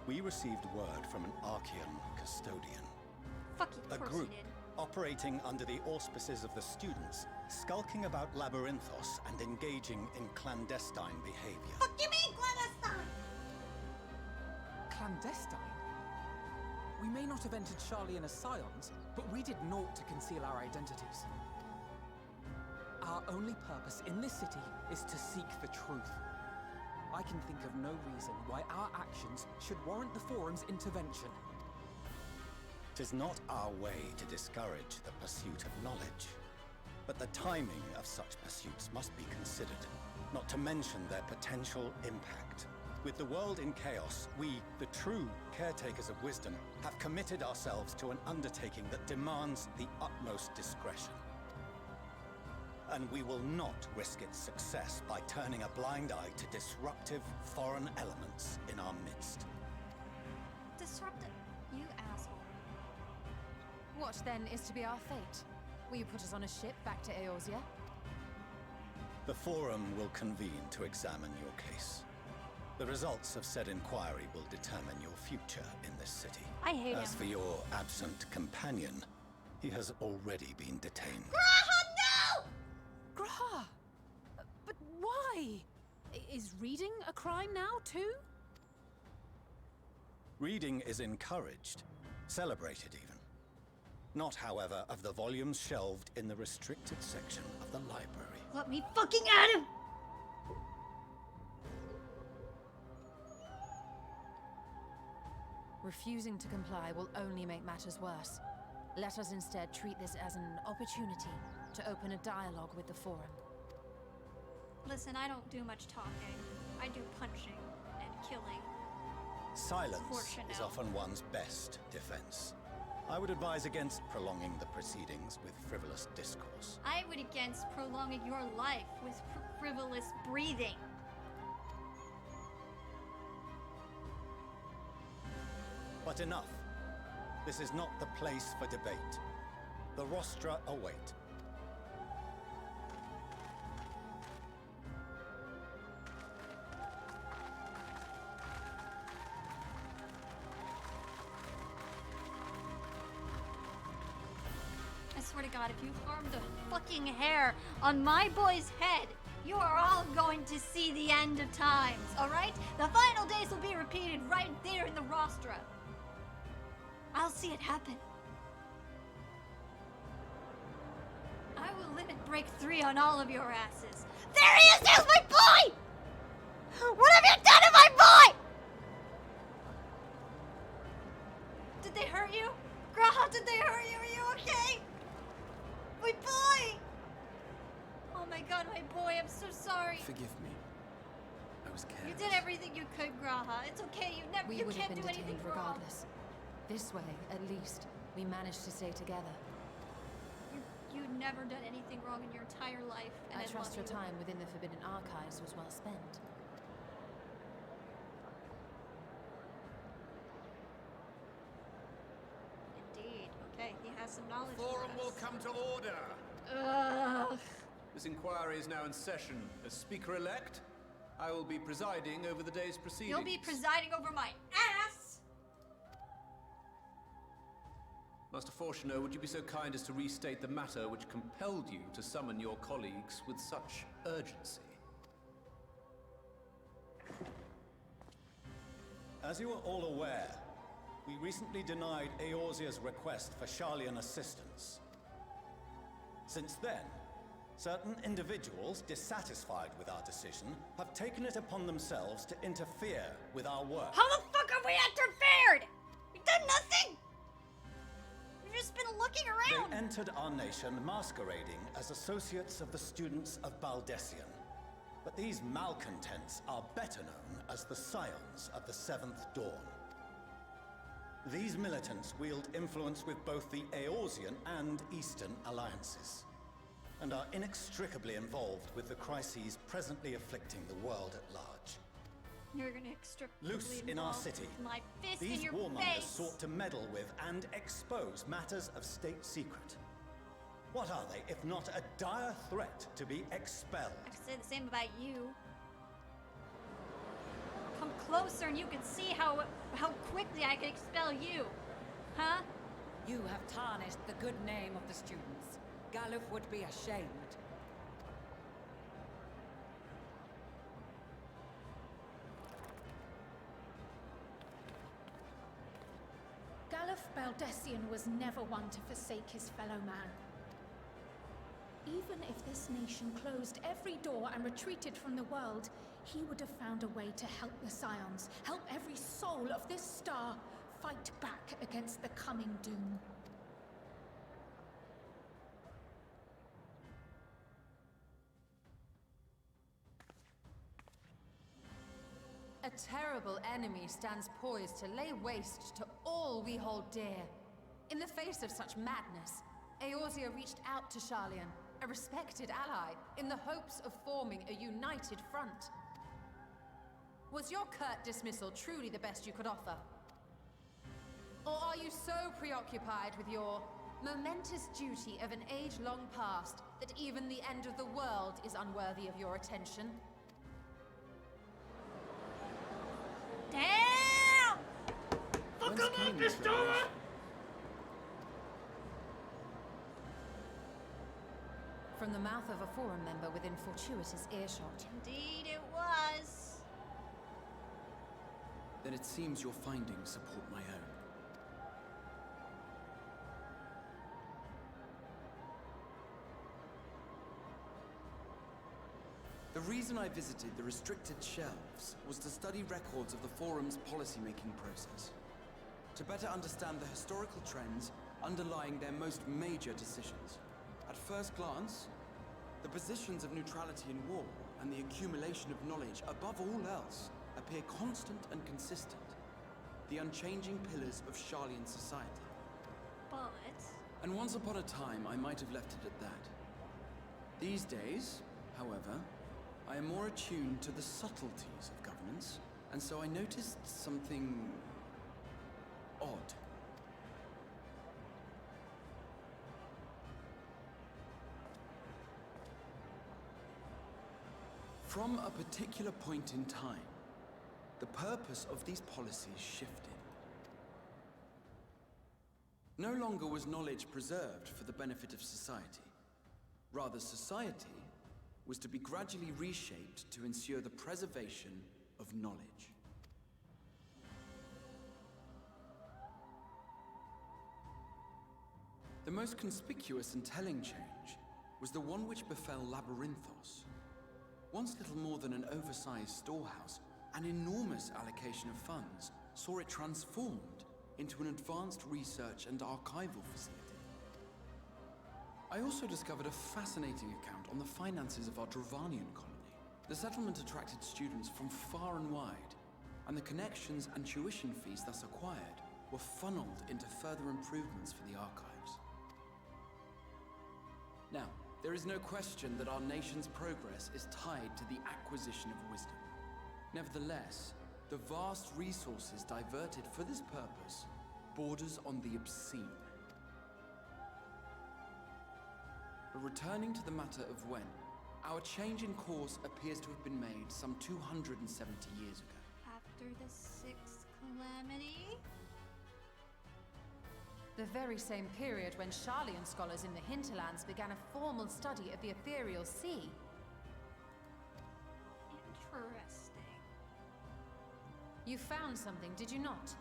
we received word from an Archean custodian. Fucking a group operating under the auspices of the students, skulking about Labyrinthos and engaging in clandestine behavior. Fuck you mean clandestine? Clandestine? We may not have entered Sharlayan as Scions, but we did naught to conceal our identities. Our only purpose in this city is to seek the truth. I can think of no reason why our actions should warrant the Forum's intervention. 'Tis not our way to discourage the pursuit of knowledge, but the timing of such pursuits must be considered, not to mention their potential impact. With the world in chaos, we, the true caretakers of wisdom, have committed ourselves to an undertaking that demands the utmost discretion. And we will not risk its success by turning a blind eye to disruptive foreign elements in our midst. Disruptive? You asshole. What then is to be our fate? Will you put us on a ship back to Eorzea? The Forum will convene to examine your case. The results of said inquiry will determine your future in this city. I hate As him. for your absent companion, he has already been detained. Graha, no! Graha! But why? Is reading a crime now, too? Reading is encouraged, celebrated even. Not, however, of the volumes shelved in the restricted section of the library. Let me fucking at him! Refusing to comply will only make matters worse. Let us instead treat this as an opportunity to open a dialogue with the Forum. Listen, I don't do much talking. I do punching and killing. Silence is often one's best defense. I would advise against prolonging the proceedings with frivolous discourse. I would against prolonging your life with frivolous breathing. But enough. This is not the place for debate. The rostra await. I swear to God, if you harmed a fucking hair on my boy's head, you are all going to see the end of times, alright? The final days will be repeated right there in the rostra. I'll see it happen. I will limit break 3 on all of your asses. There he is! There's my boy! What have you done to my boy? Did they hurt you? Graha, did they hurt you? Are you okay? My boy! Oh my God, my boy, I'm so sorry. Forgive me. I was careless. You did everything you could, Graha. It's okay. We You would have can't been do anything detained wrong. regardless. This way, at least, we managed to stay together. You've never done anything wrong in your entire life, and I I trust your love you. time within the Forbidden Archives was well spent. Indeed. Okay, he has some knowledge. Forum for will us. come to order. Ugh. This inquiry is now in session. As Speaker-elect, I will be presiding over the day's proceedings. You'll be presiding over my ass. Master Fortuner, would you be so kind as to restate the matter which compelled you to summon your colleagues with such urgency? As you are all aware, we recently denied Eorzea's request for Sharlayan assistance. Since then, certain individuals dissatisfied with our decision have taken it upon themselves to interfere with our work. How the fuck have we interfered? We've done nothing. We've just been looking around. They entered our nation masquerading as associates of the students of Baldessian. But these malcontents are better known as the Scions of the Seventh Dawn. These militants wield influence with both the Eorzean and Eastern alliances, and are inextricably involved with the crises presently afflicting the world at large. You're gonna inextricably Loose in our involve city, my fist these in your warmongers face. sought to meddle with and expose matters of state secret. What are they, if not a dire threat to be expelled? I could say the same about you. Come closer and you can see how quickly I can expel you. Huh? You have tarnished the good name of the students. Galuf would be ashamed. Galuf Baldessian was never one to forsake his fellow man. Even if this nation closed every door and retreated from the world, he would have found a way to help the Scions, help every soul of this star fight back against the coming doom. A terrible enemy stands poised to lay waste to all we hold dear. In the face of such madness, Eorzea reached out to Sharlayan, a respected ally, in the hopes of forming a united front. Was your curt dismissal truly the best you could offer? Or are you so preoccupied with your momentous duty of an age-long past that even the end of the world is unworthy of your attention? Damn! Fuck him up, this door! From the mouth of a forum member within fortuitous earshot. Indeed it was. Then it seems your findings support my own. The reason I visited the restricted shelves was to study records of the Forum's policy-making process, to better understand the historical trends underlying their most major decisions. At first glance, the positions of neutrality in war and the accumulation of knowledge above all else appear constant and consistent, the unchanging pillars of Sharlayan society. But... And once upon a time, I might have left it at that. These days, however, I am more attuned to the subtleties of governance, and so I noticed something odd. From a particular point in time, the purpose of these policies shifted. No longer was knowledge preserved for the benefit of society. Rather, society was to be gradually reshaped to ensure the preservation of knowledge. The most conspicuous and telling change was the one which befell Labyrinthos. Once little more than an oversized storehouse, an enormous allocation of funds saw it transformed into an advanced research and archival facility. I also discovered a fascinating account on the finances of our Dravanian colony. The settlement attracted students from far and wide, and the connections and tuition fees thus acquired were funneled into further improvements for the archives. Now, there is no question that our nation's progress is tied to the acquisition of wisdom. Nevertheless, the vast resources diverted for this purpose borders on the obscene. But returning to the matter of when, our change in course appears to have been made some 270 years ago. After the sixth calamity? The very same period when Sharlayan scholars in the hinterlands began a formal study of the ethereal sea. Interesting. You found something, did you not?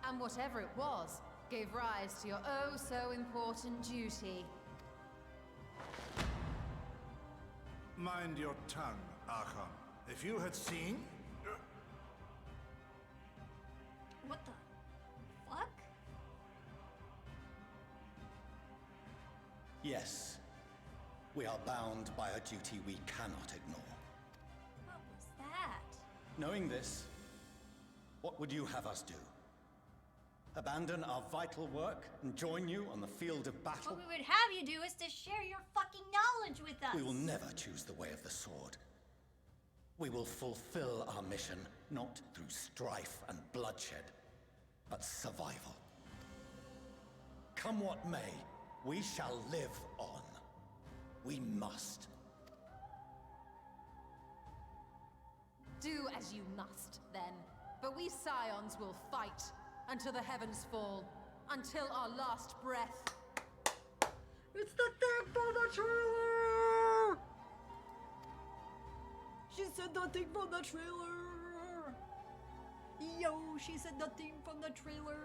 And whatever it was, gave rise to your oh-so-important duty. Mind your tongue, Archon. If you had seen... What the fuck? Yes. We are bound by a duty we cannot ignore. Knowing this, what would you have us do? Abandon our vital work and join you on the field of battle? What we would have you do is to share your fucking knowledge with us. We will never choose the way of the sword. We will fulfill our mission, not through strife and bloodshed, but survival. Come what may, we shall live on. We must. Do as you must, then. But we Scions will fight until the heavens fall, until our last breath. It's the thing from the trailer! She said nothing from the trailer! Yo, she said nothing from the trailer!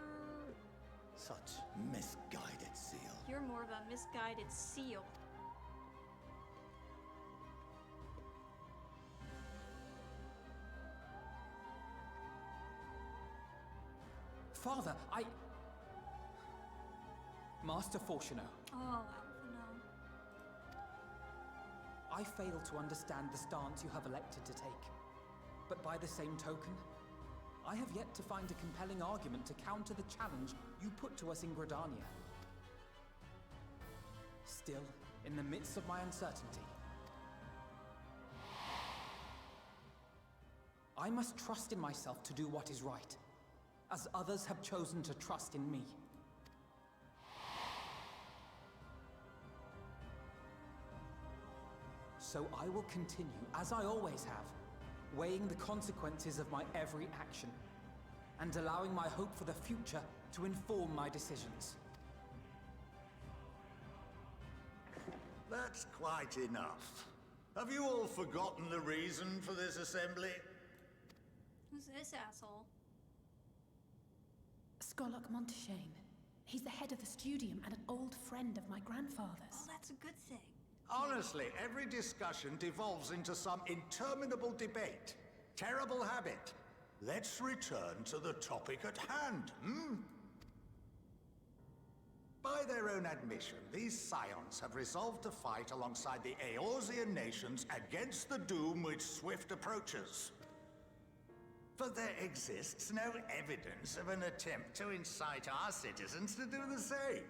Such misguided zeal. You're more of a misguided seal. Father, Master Fortuno. Oh, no. I fail to understand the stance you have elected to take. But by the same token, I have yet to find a compelling argument to counter the challenge you put to us in Gridania. Still, in the midst of my uncertainty, I must trust in myself to do what is right, as others have chosen to trust in me. So I will continue, as I always have, weighing the consequences of my every action, and allowing my hope for the future to inform my decisions. That's quite enough. Have you all forgotten the reason for this assembly? Who's this asshole? Skolok Monteshane. He's the head of the Studium and an old friend of my grandfather's. Oh, that's a good thing. Honestly, every discussion devolves into some interminable debate. Terrible habit. Let's return to the topic at hand, hmm? By their own admission, these Scions have resolved to fight alongside the Eorzean nations against the doom which swift approaches. But there exists no evidence of an attempt to incite our citizens to do the same.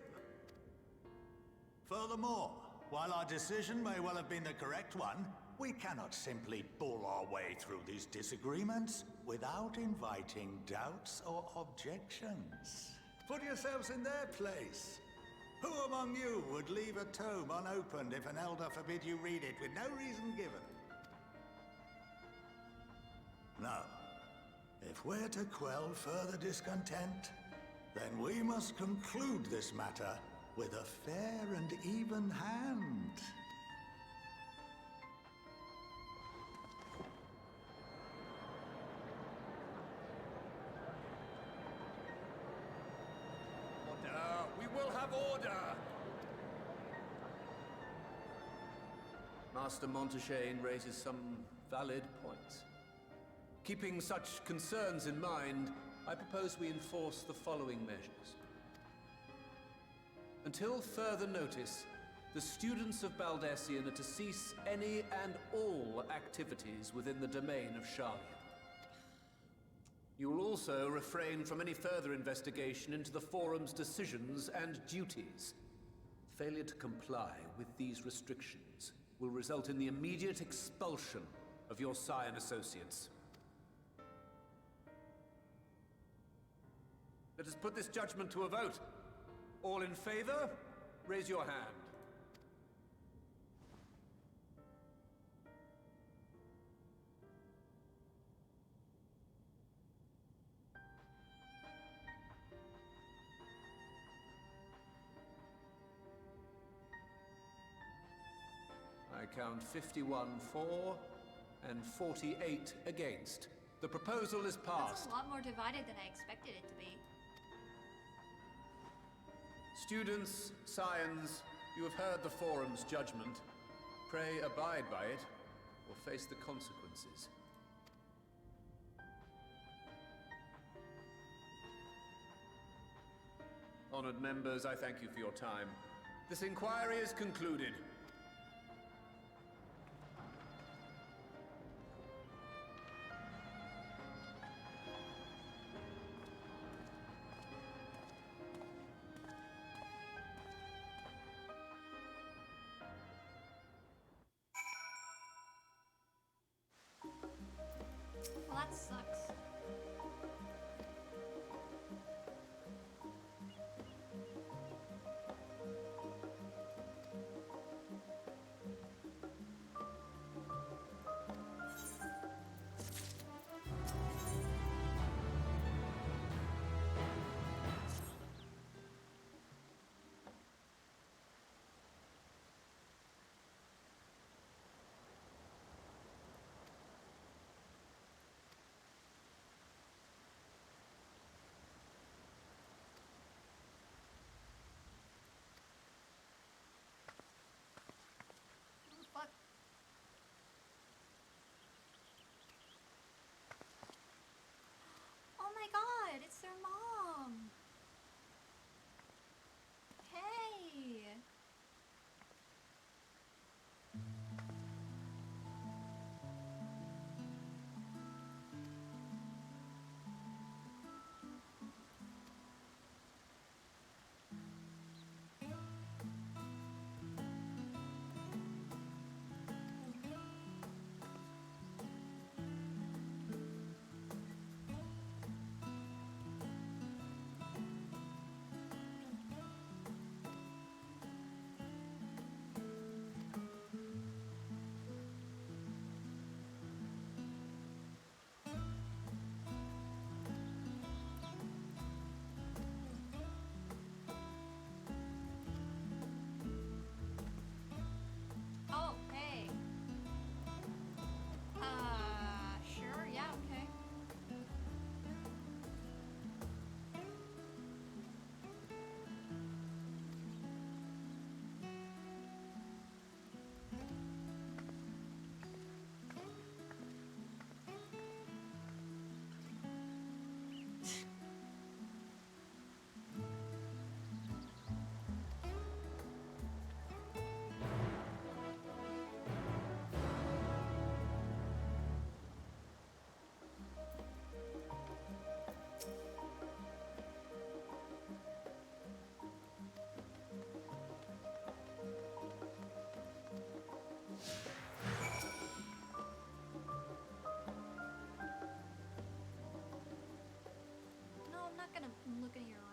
Furthermore, while our decision may well have been the correct one, we cannot simply bull our way through these disagreements without inviting doubts or objections. Put yourselves in their place. Who among you would leave a tome unopened if an elder forbid you read it with no reason given? No. If we're to quell further discontent, then we must conclude this matter with a fair and even hand. Order! We will have order! Master Monteshane raises some valid points. Keeping such concerns in mind, I propose we enforce the following measures. Until further notice, the students of Baldesion are to cease any and all activities within the domain of Sharlia. You will also refrain from any further investigation into the Forum's decisions and duties. Failure to comply with these restrictions will result in the immediate expulsion of your Scion associates. Let us put this judgment to a vote. All in favor, raise your hand. I count 51 for and 48 against. The proposal is passed. That's a lot more divided than I expected it to be. Students, Scions, you have heard the Forum's judgment. Pray abide by it, or face the consequences. Honored members, I thank you for your time. This inquiry is concluded. that sucks. Fuck. Oh my god, it's their mom. Hey. Oh, hey. Sure, yeah, okay. No, I'm not gonna look in your room.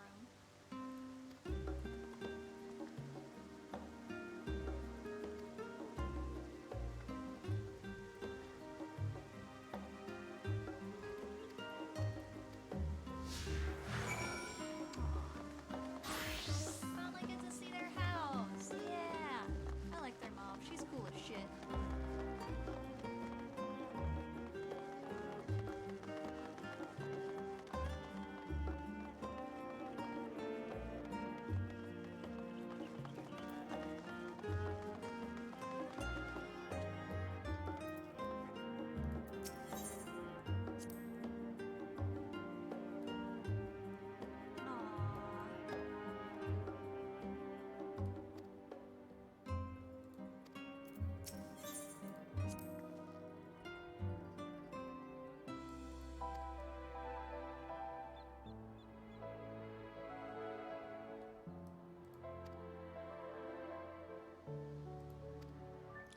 Finally get to see their house. Yeah. I like their mom. She's cool as shit.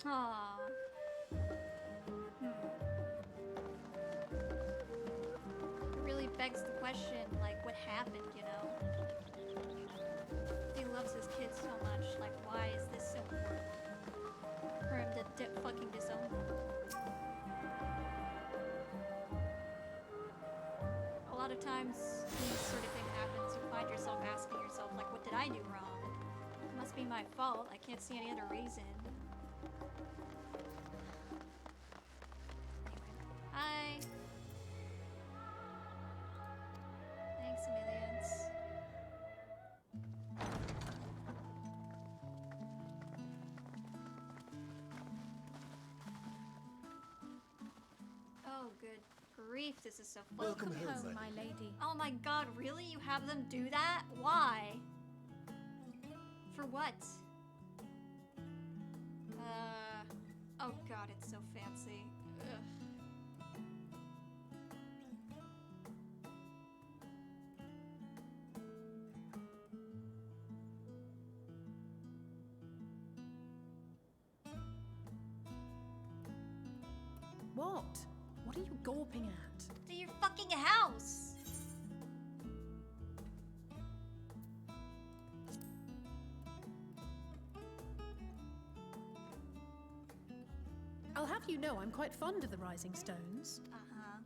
Aww. It really begs the question, like, what happened, you know? He loves his kids so much, like, why is this so important for him to fucking disown them? A lot of times when this sort of thing happens, you find yourself asking yourself, like, what did I do wrong? It must be my fault. I can't see any other reason. Hi. Thanks a millions. Oh, good grief, this is so fun. Welcome home, my lady. Oh my god, really? You have them do that? Why? For what? Oh god, it's so fancy. Ugh. What? What are you gawping at? To your fucking house! I'll have you know I'm quite fond of the Rising Stones. Uh-huh.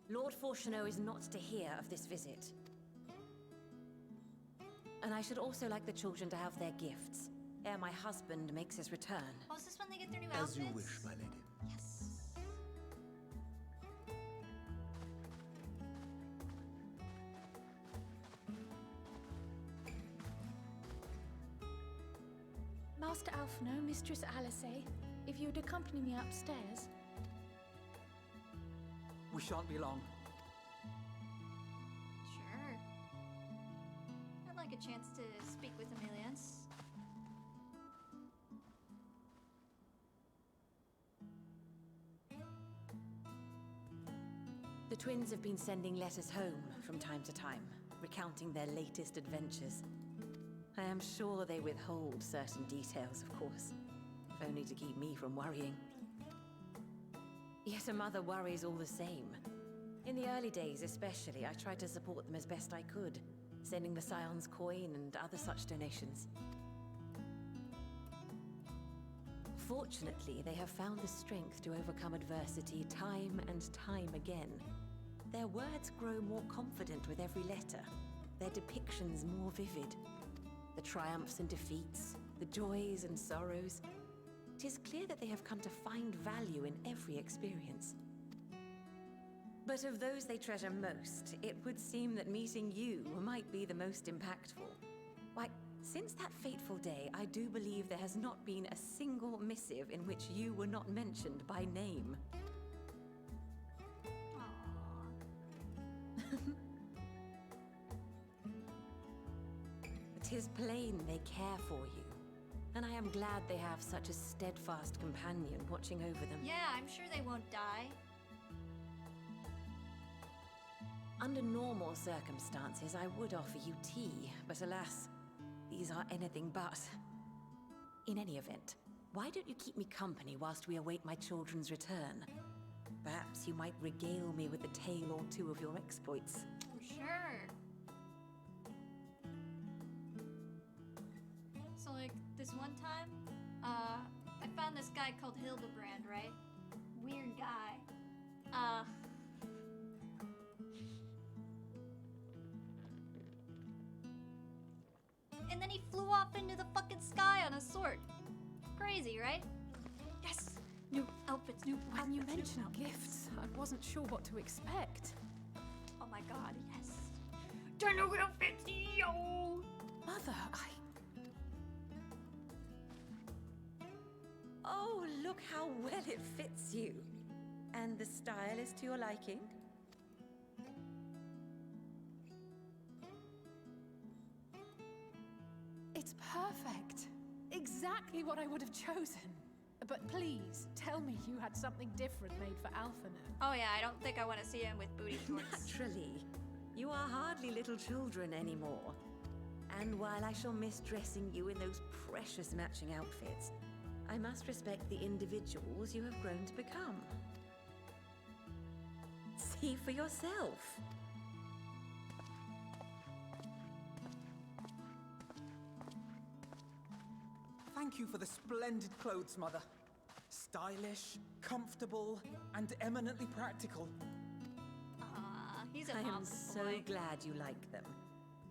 Lord Fortuneau is not to hear of this visit. And I should also like the children to have their gifts, ere my husband makes his return. Oh, is this when they get their new outfits? As you wish, my lady. Yes. Master Alphino, Mistress Alice, if you'd accompany me upstairs. We shan't be long. Sure. I'd like a chance to speak with Emilians. The twins have been sending letters home from time to time, recounting their latest adventures. I am sure they withhold certain details, of course, if only to keep me from worrying. Yet a mother worries all the same. In the early days especially, I tried to support them as best I could, sending the Scion's coin and other such donations. Fortunately, they have found the strength to overcome adversity time and time again. Their words grow more confident with every letter, their depictions more vivid. The triumphs and defeats, the joys and sorrows. 'Tis clear that they have come to find value in every experience. But of those they treasure most, it would seem that meeting you might be the most impactful. Why, since that fateful day, I do believe there has not been a single missive in which you were not mentioned by name. Tis plain they care for you, and I am glad they have such a steadfast companion watching over them. Yeah, I'm sure they won't die. Under normal circumstances, I would offer you tea, but alas, these are anything but. In any event, why don't you keep me company whilst we await my children's return? Perhaps you might regale me with a tale or two of your exploits. Oh, sure. So, like, this one time, I found this guy called Hildebrand, right? Weird guy. And then he flew off into the fucking sky on a sword. Crazy, right? Yes! New outfits, new When you outfits, mentioned gifts, I wasn't sure what to expect. Oh my god, yes. The new outfits, yo! Mother, Oh, look how well it fits you. And the style is to your liking? It's perfect. Exactly what I would have chosen. But please, tell me you had something different made for Alphino. Oh yeah, I don't think I want to see him with booty shorts. Naturally. You are hardly little children anymore. And while I shall miss dressing you in those precious matching outfits, I must respect the individuals you have grown to become. See for yourself. Thank you for the splendid clothes, Mother. Stylish, comfortable, and eminently practical. He's a I am mama's so boy. glad you like them.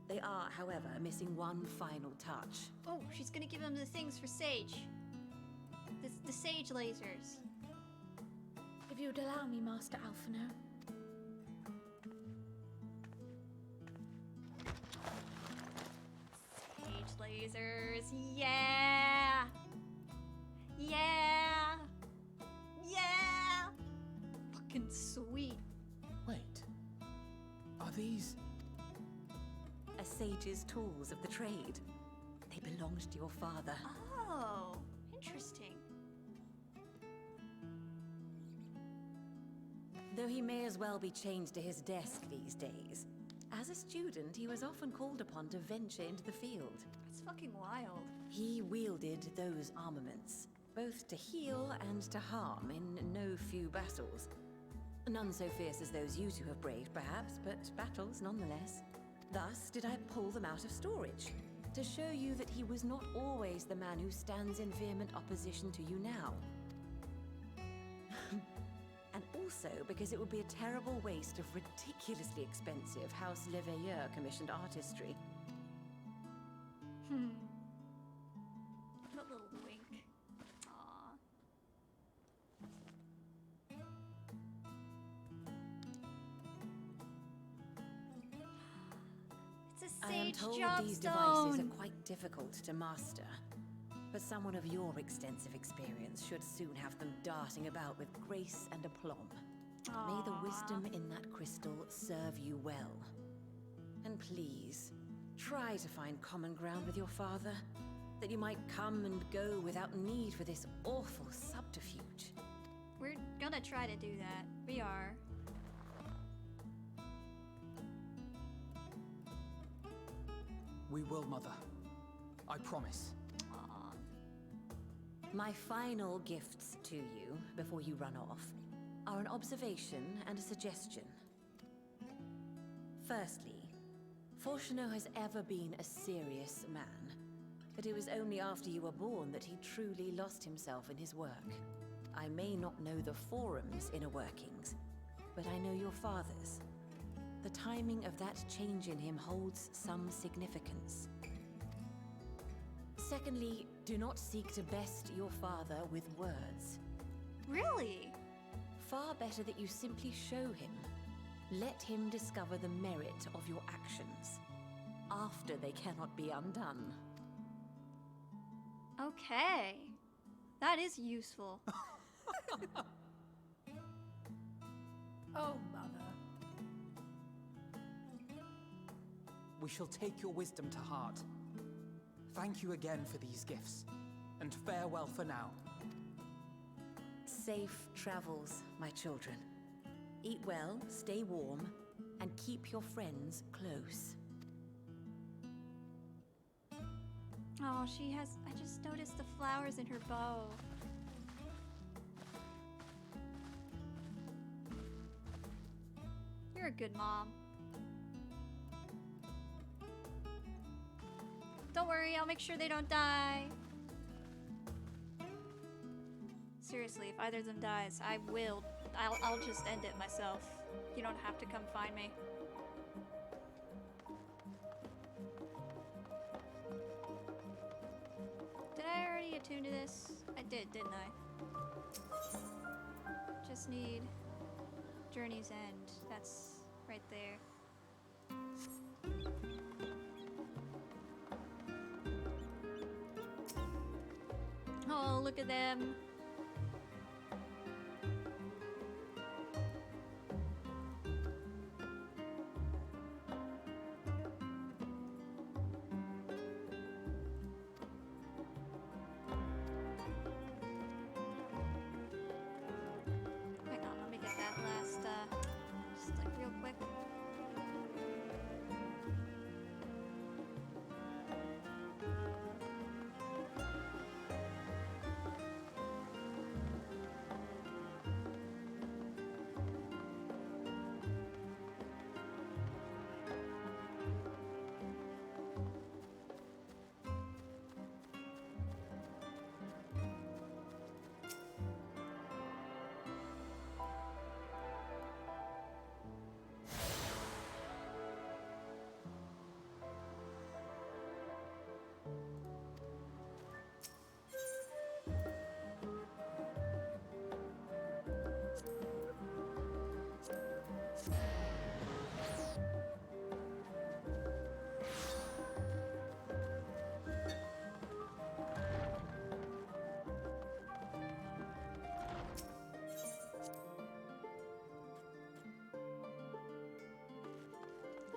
They are, however, missing one final touch. Oh, she's gonna give him the things for Sage. The Sage lasers. If you'd allow me, Master Alphino. Sage lasers, yeah! Yeah! Yeah! Fucking sweet. Wait. Are these... A sage's tools of the trade. They belonged to your father. Oh, interesting. Though he may as well be chained to his desk these days, as a student he was often called upon to venture into the field. That's fucking wild. He wielded those armaments, both to heal and to harm in no few battles. None so fierce as those you two have braved, perhaps, but battles nonetheless. Thus did I pull them out of storage, to show you that he was not always the man who stands in vehement opposition to you now. And also because it would be a terrible waste of ridiculously expensive House Leveilleur commissioned artistry. A little wink. Aww. It's a I am sage told job these devices stone. are quite difficult to master, but someone of your extensive experience should soon have them darting about with grace and aplomb. May the wisdom in that crystal serve you well. And please, try to find common ground with your father, that you might come and go without need for this awful subterfuge. We're gonna try to do that. We are. We will, Mother. I promise. My final gifts to you, before you run off, are an observation and a suggestion. Firstly, Fortuneau has ever been a serious man, but it was only after you were born that he truly lost himself in his work. I may not know the Forum's inner workings, but I know your father's. The timing of that change in him holds some significance. Secondly, do not seek to best your father with words. Really? Far better that you simply show him. Let him discover the merit of your actions, after they cannot be undone. Okay. That is useful. Oh, Mother. We shall take your wisdom to heart. Thank you again for these gifts, and farewell for now. Safe travels, my children. Eat well, stay warm, and keep your friends close. Oh, she has... I just noticed the flowers in her bow. You're a good mom. Don't worry, I'll make sure they don't die. Seriously, if either of them dies, I'll just end it myself. You don't have to come find me. Did I already attune to this? I did, didn't I? Just need Journey's End. That's right there. Oh, look at them. Hang on, let me get that last, just like real quick.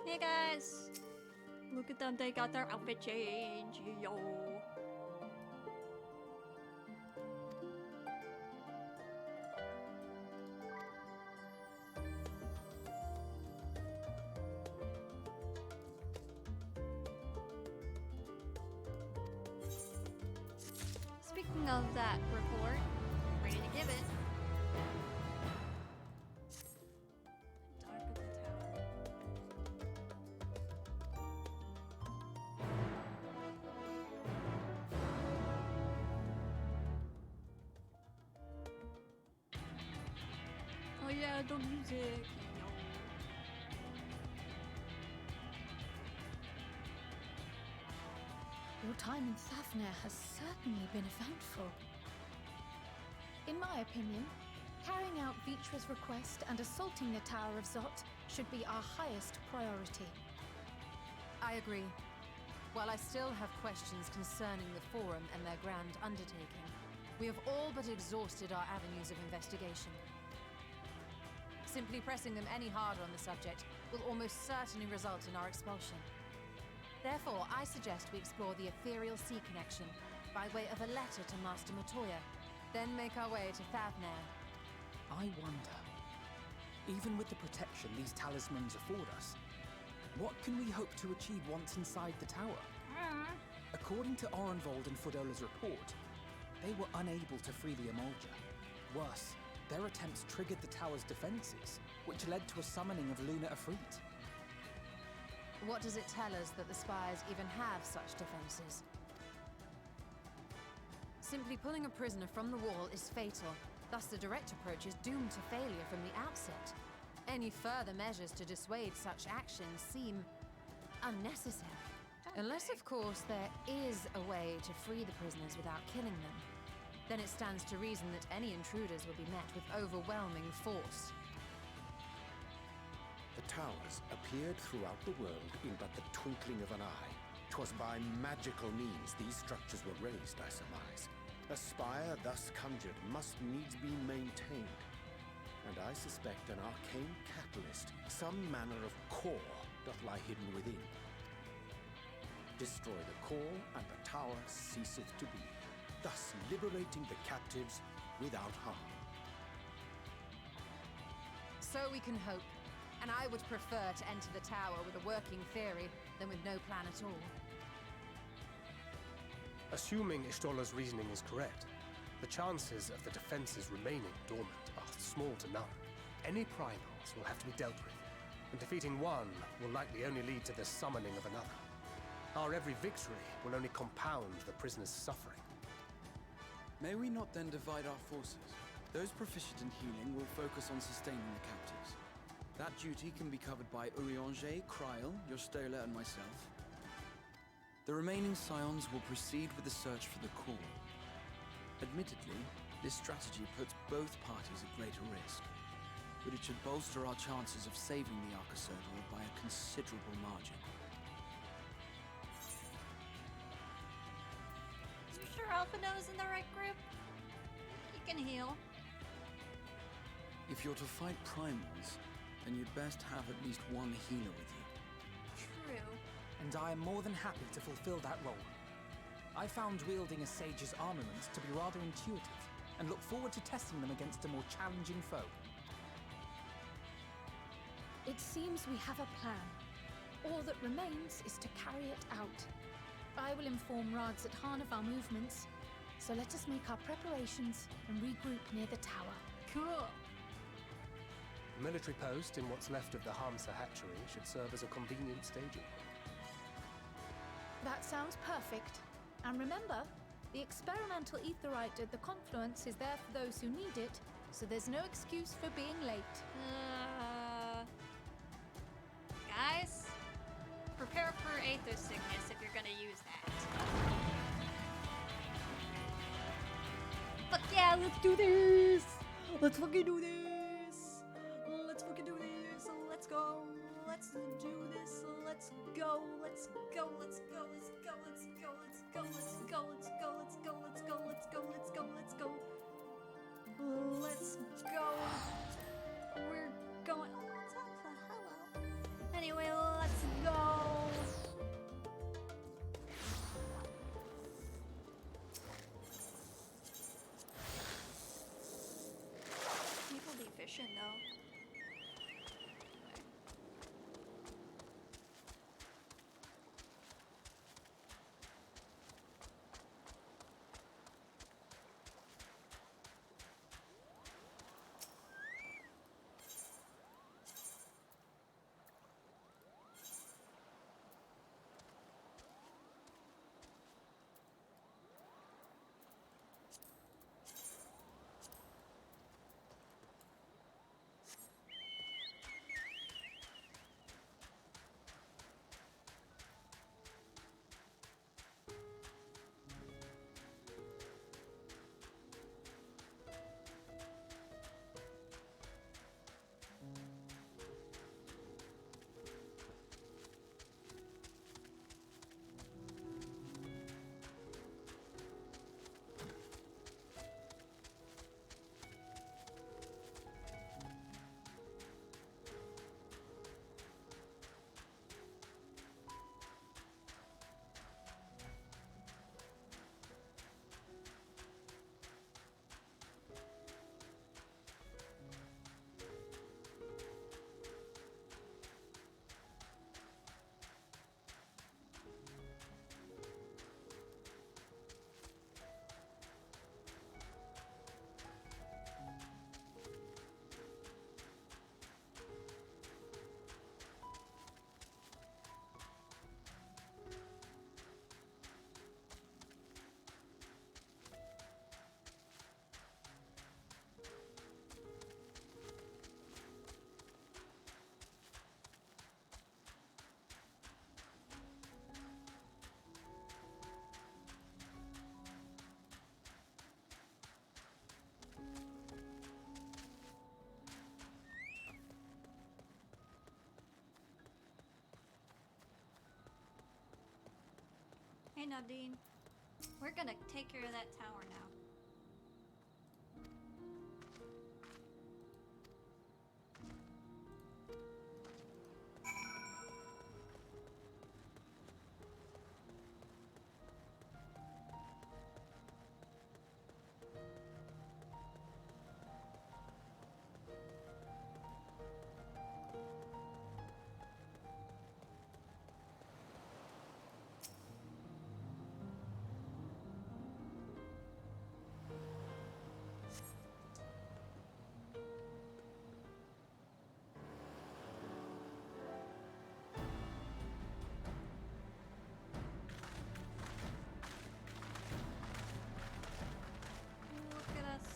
Hey guys! Look at them, they got their outfit change, yo! Speaking Speaking of that report, ready to give it. Dark of the tower. Oh yeah, the music. Your time in Thafnir has certainly been eventful. In my opinion, carrying out Vitra's request and assaulting the Tower of Zot should be our highest priority. I agree. While I still have questions concerning the Forum and their grand undertaking, we have all but exhausted our avenues of investigation. Simply pressing them any harder on the subject will almost certainly result in our expulsion. Therefore, I suggest we explore the ethereal sea connection by way of a letter to Master Matoya, then make our way to Thafnir. I wonder, even with the protection these talismans afford us, what can we hope to achieve once inside the tower? According to Orenvold and Fodola's report, they were unable to free the Emulger. Worse, their attempts triggered the tower's defenses, which led to a summoning of Luna Afrit. What does it tell us that the Spires even have such defenses? Simply pulling a prisoner from the wall is fatal, thus the direct approach is doomed to failure from the outset. Any further measures to dissuade such actions seem unnecessary. Unless, of course, there is a way to free the prisoners without killing them. Then it stands to reason that any intruders will be met with overwhelming force. The towers appeared throughout the world in but the twinkling of an eye. 'Twas by magical means these structures were raised, I surmise. A spire thus conjured must needs be maintained. And I suspect an arcane catalyst, some manner of core, doth lie hidden within. Destroy the core, and the tower ceaseth to be, thus liberating the captives without harm. So we can hope. And I would prefer to enter the tower with a working theory than with no plan at all. Assuming Ishtola's reasoning is correct, the chances of the defenses remaining dormant are small to none. Any primals will have to be dealt with, and defeating one will likely only lead to the summoning of another. Our every victory will only compound the prisoner's suffering. May we not then divide our forces? Those proficient in healing will focus on sustaining the captives. That duty can be covered by Urianger, Kryl, Yostola, and myself. The remaining scions will proceed with the search for the core. Admittedly, this strategy puts both parties at greater risk, but it should bolster our chances of saving the Arcosodor by a considerable margin. You sure Alphino's in the right group? You can heal. If you're to fight primals, then you'd best have at least one healer with you. True. And I am more than happy to fulfill that role. I found wielding a sage's armaments to be rather intuitive, and look forward to testing them against a more challenging foe. It seems we have a plan. All that remains is to carry it out. I will inform Rads at Han of our movements, so let us make our preparations and regroup near the tower. Cool. The military post in what's left of the Hamsa hatchery should serve as a convenient staging point. That sounds perfect. And remember, the experimental aetherite at the confluence is there for those who need it, so there's no excuse for being late. Guys, prepare for aether sickness if you're gonna use that. Fuck yeah, let's do this! Let's fucking do this! Let's fucking do this! Let's go! Let's do this! Let's go! Let's go! Let's go! Let's go! Let's go! Let's go! Let's go! Let's go! Let's go! Let's go! Let's go! Let's go! Let's go! Let's go! We're going. Oh, what's Alpha? Hello. Anyway, let's go. People be fishing though. Hey, Nadine. We're gonna take care of that tower now. Look at us.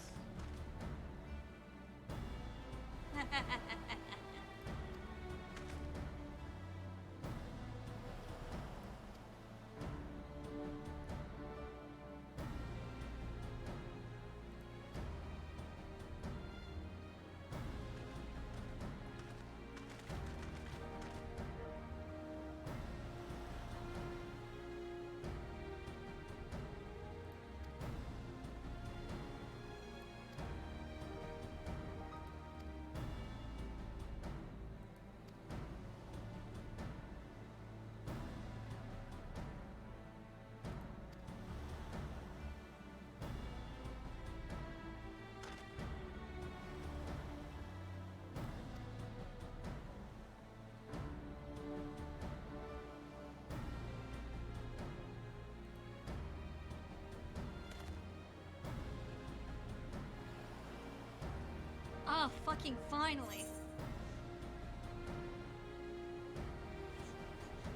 Oh, fucking finally.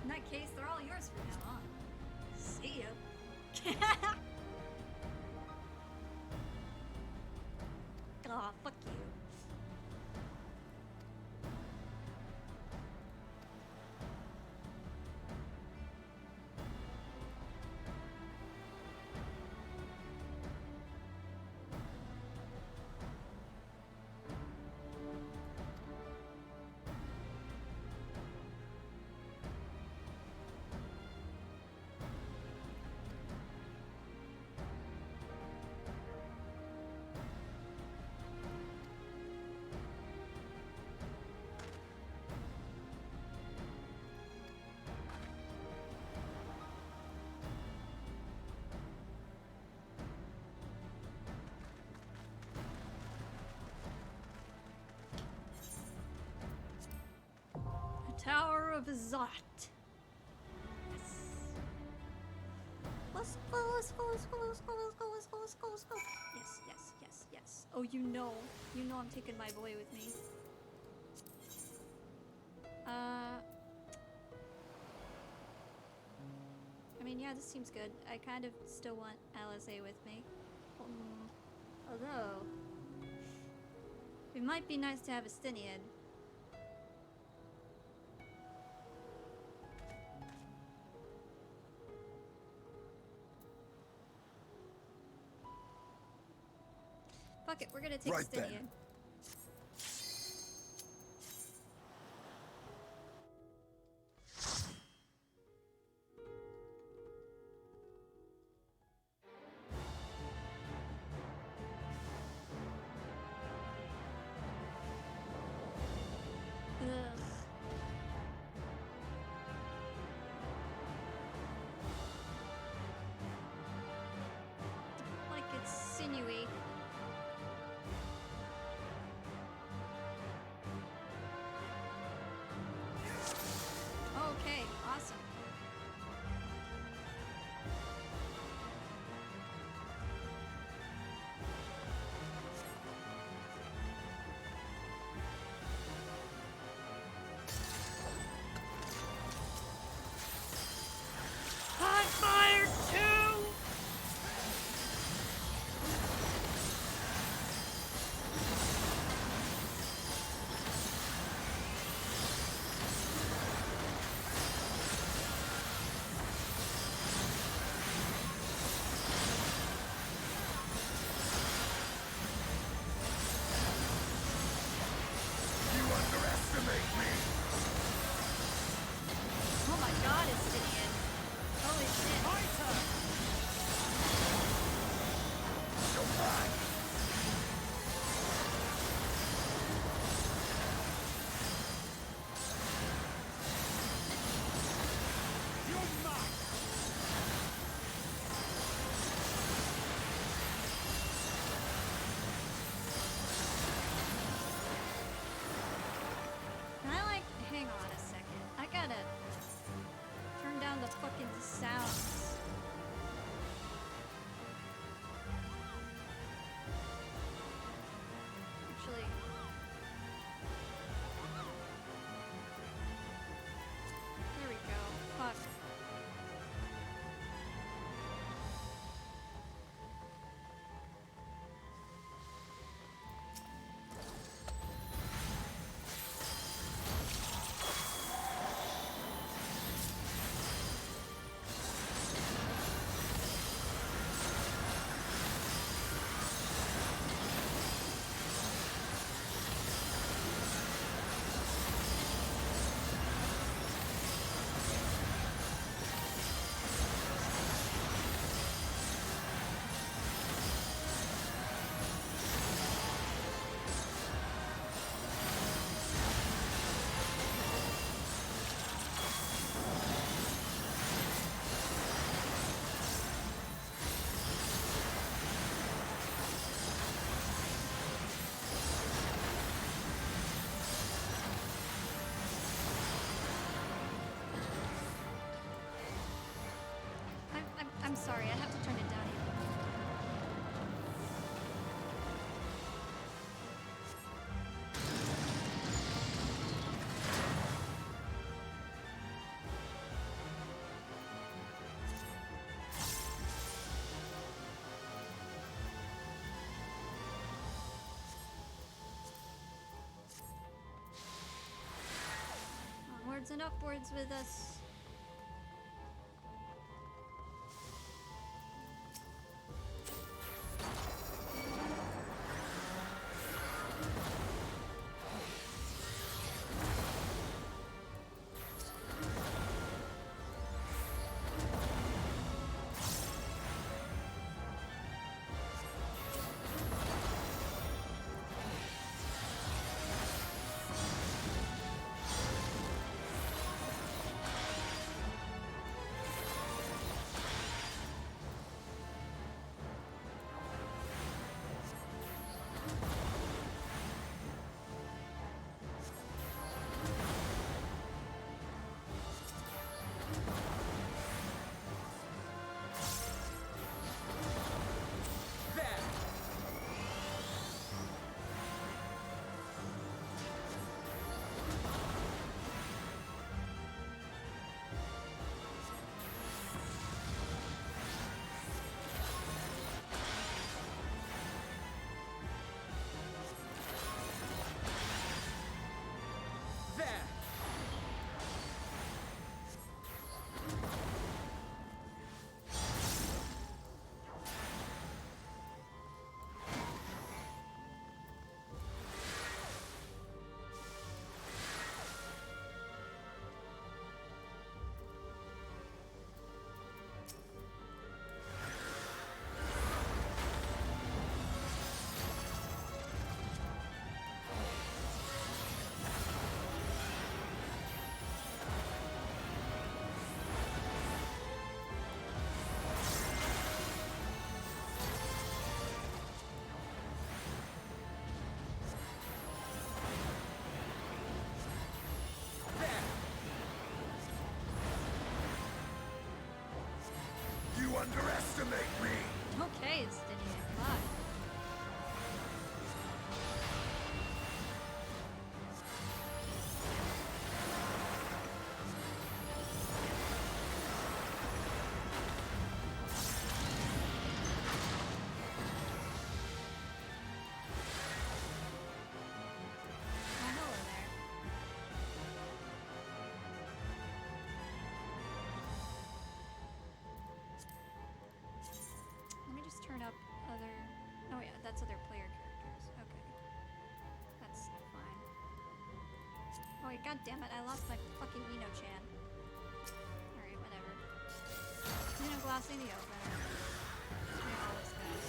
In that case, they're all yours from now on. See ya. Aw, fuck you. Tower of Zot. Yes. Let's go, let's go, let's go, let's go, let's go, let's go, let's go, let's go. Yes, yes, yes, yes. Oh, you know I'm taking my boy with me. I mean, yeah, this seems good. I kind of still want LSA with me. Although, it might be nice to have a Stinian. Fuck it, we're gonna take Right then. Stinian. Ugh. Like it's sinewy. I'm sorry, I have to turn it down even more. Onwards and upwards with us. Underestimate me! Okay, it's Stygian. Fuck. Oh, hello there. Let me just turn up other... Oh yeah, that's other player characters. Okay. That's fine. Oh wait, god damn it, I lost my fucking Eno-chan. Alright, whatever. Glossing the opener. Yeah, all this guys.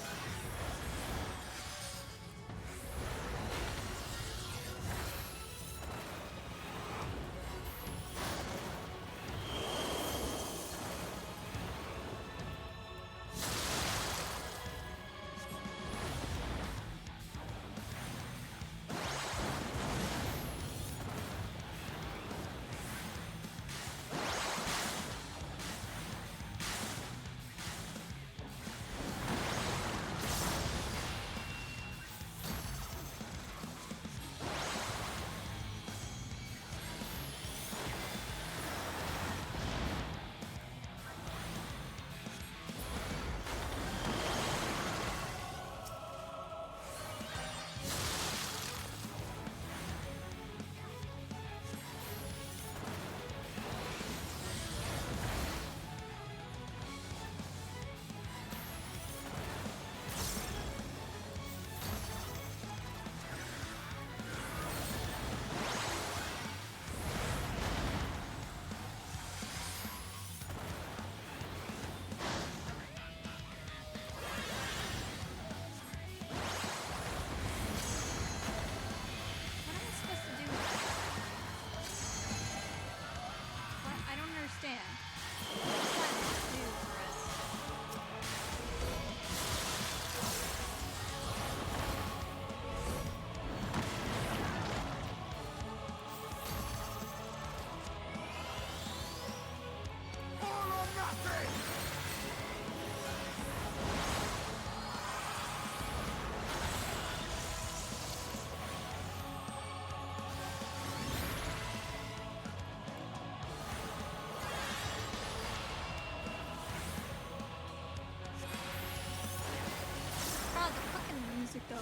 to go.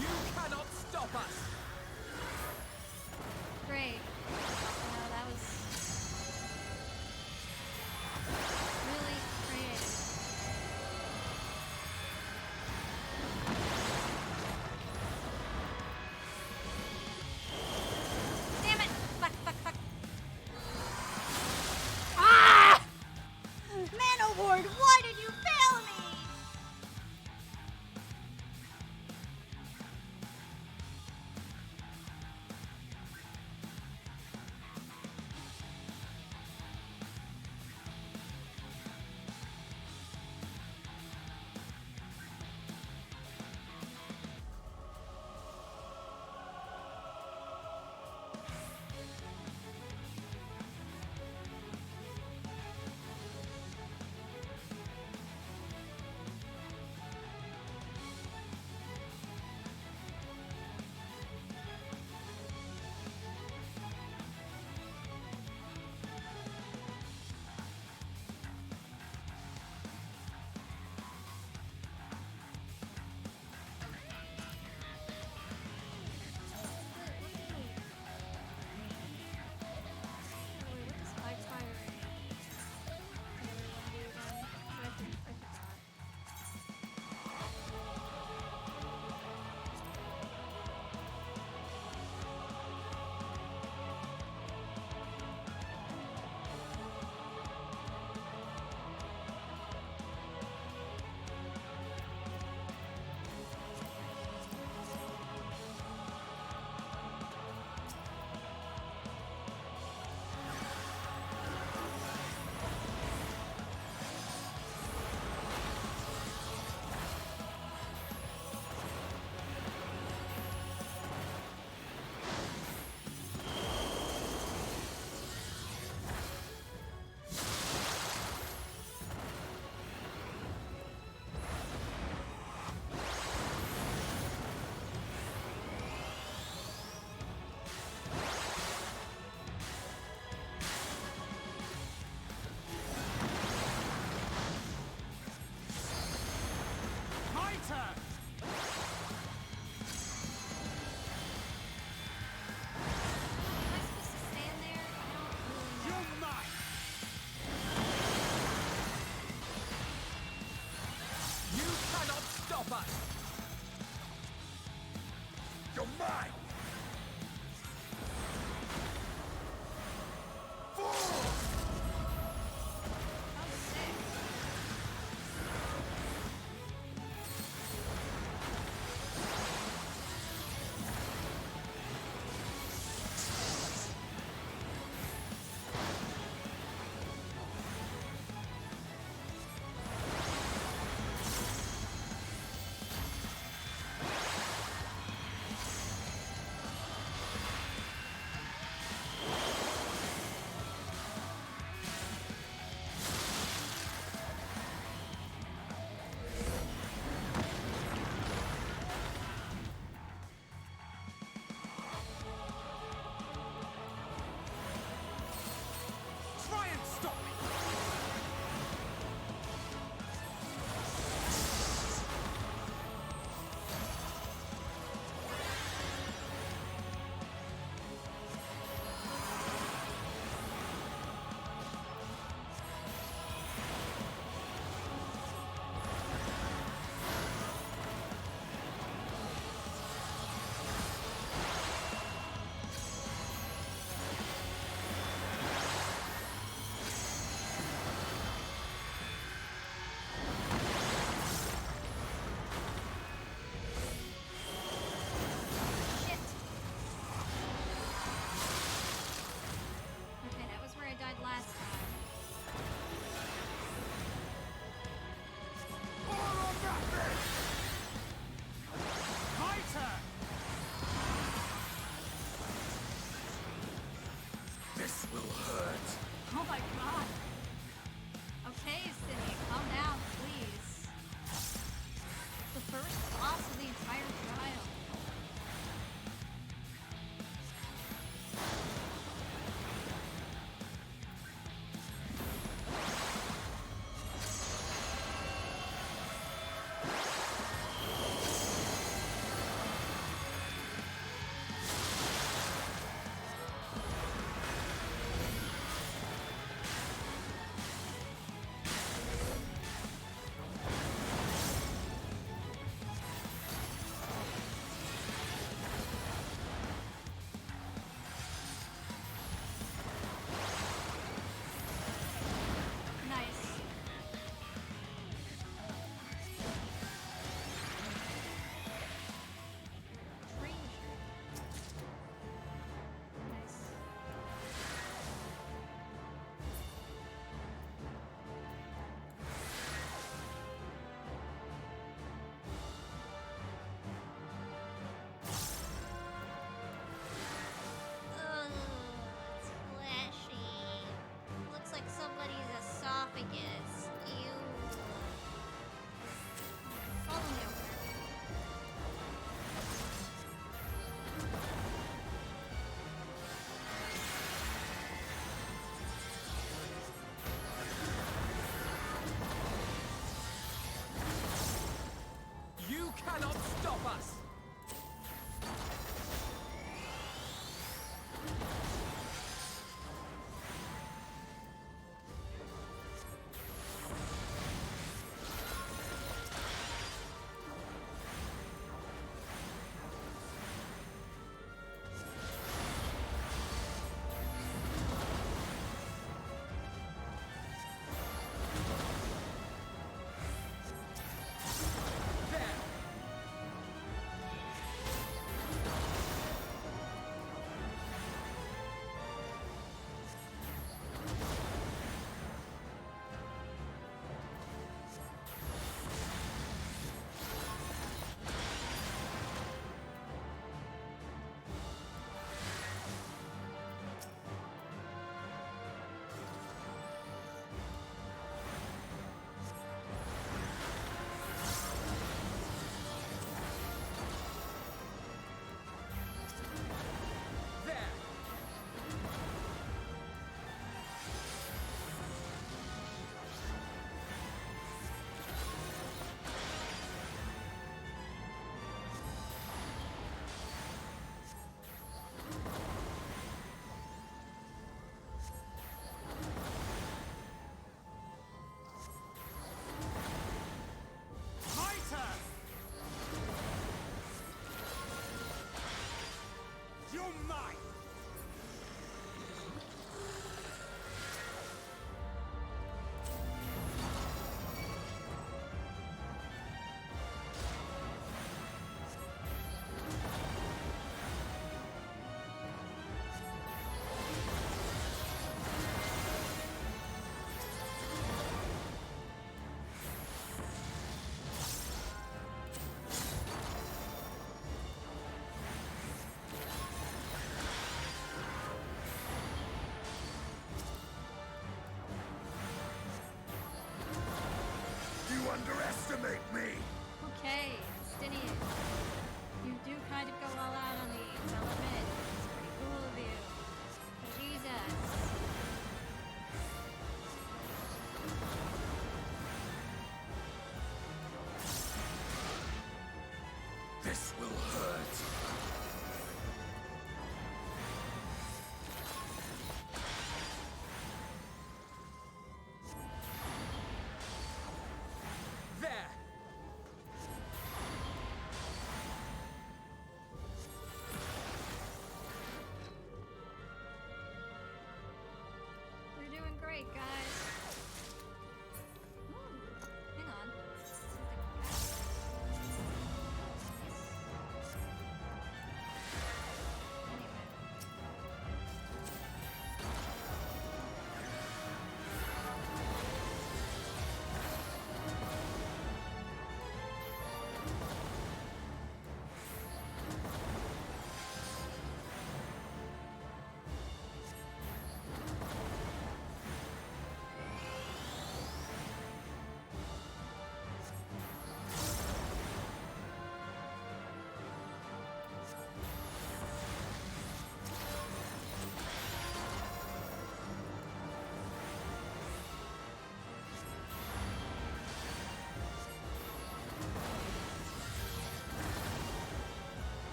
You cannot stop us! Great. That was really creative. Damn it! Fuck, fuck, fuck. Ah! Manoward, why did you fail me? cannot stop us! underestimate me! Okay, Stinian. You do kind of go all out on these, I'll admit. It's pretty cool of you. Jesus. This will hurt. There! You're doing great, guys. Ooh, hang on.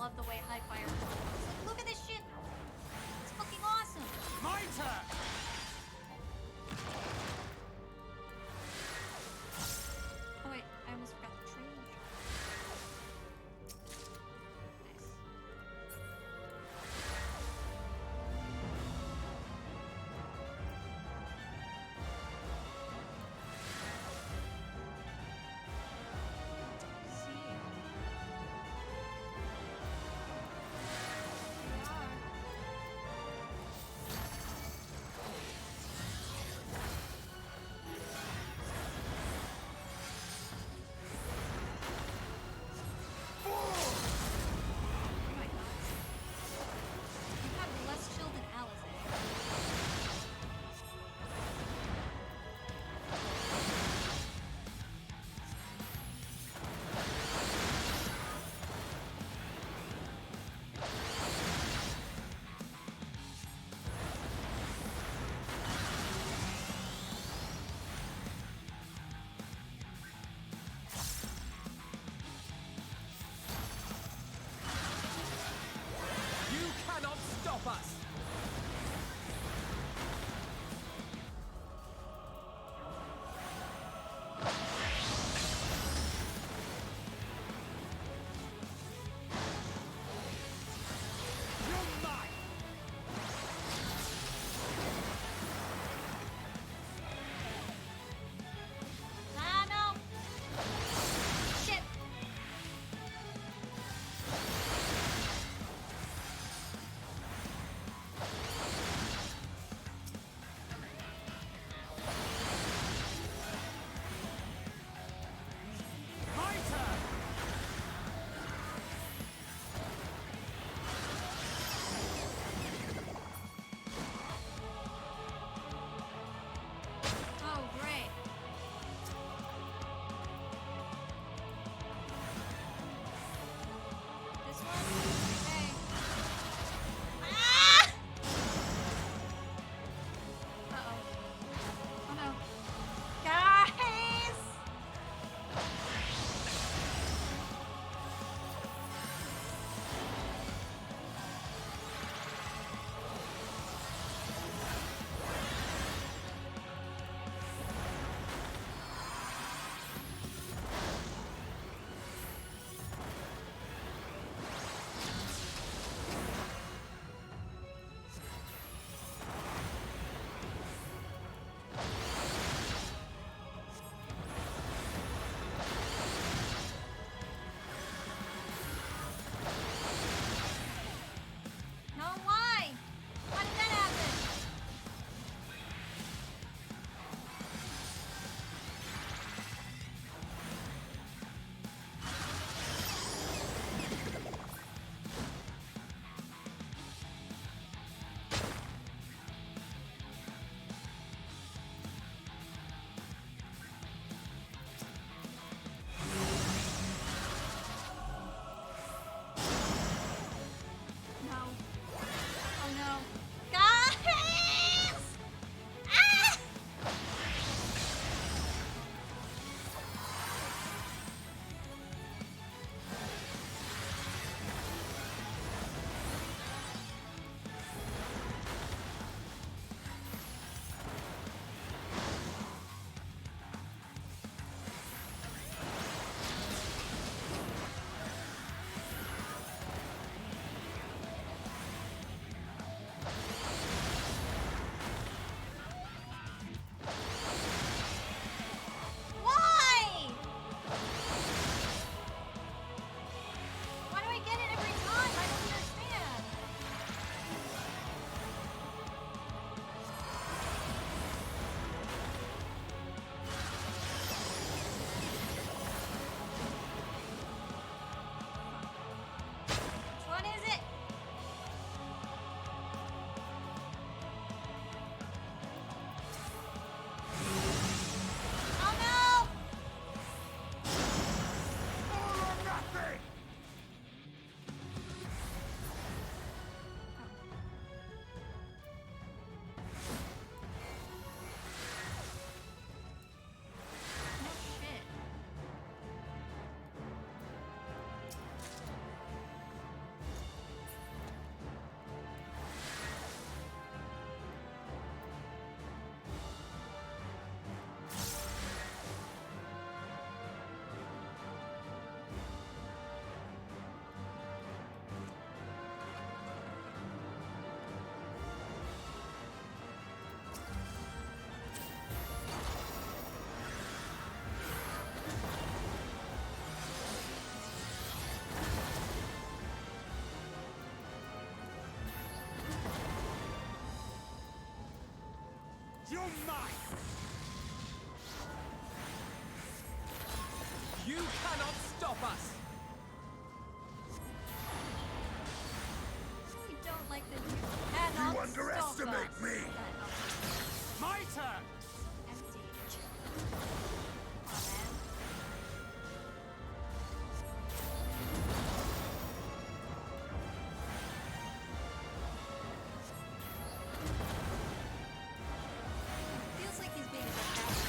love the way high fire looks. Like, look at this shit. It's fucking awesome. My turn! Oh wait, I almost forgot the training. own might! You cannot stop us! You don't like that you cannot You underestimate stop us. me! My turn! Empty. Feels like he's being sarcastic.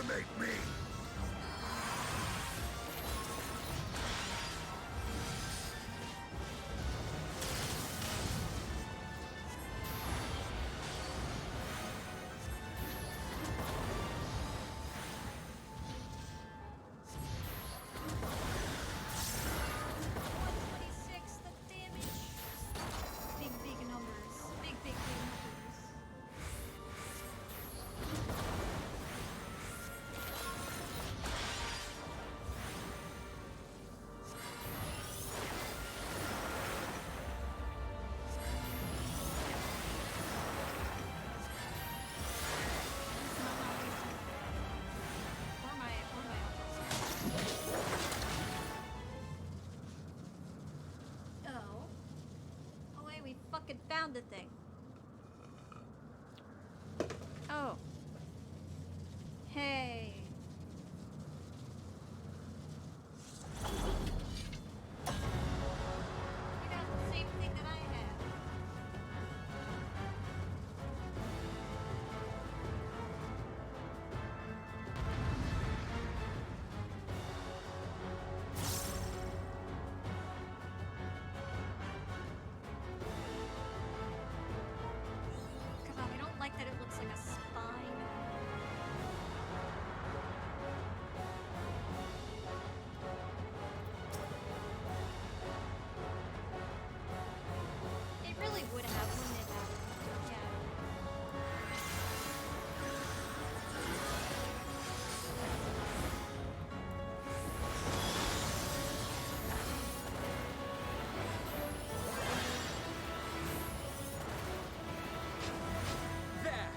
underestimate me! Fucking found the thing. Oh. Hey. You got the same thing that I have. God, I don't like that it looks like a spine. It really would have, wouldn't it? Yeah.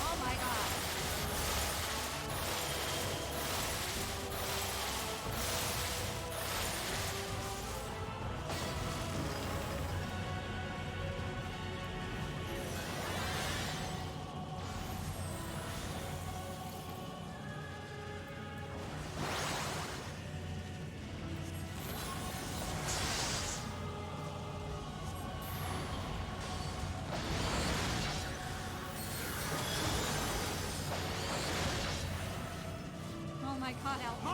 Oh my god. Oh my god, Alpha.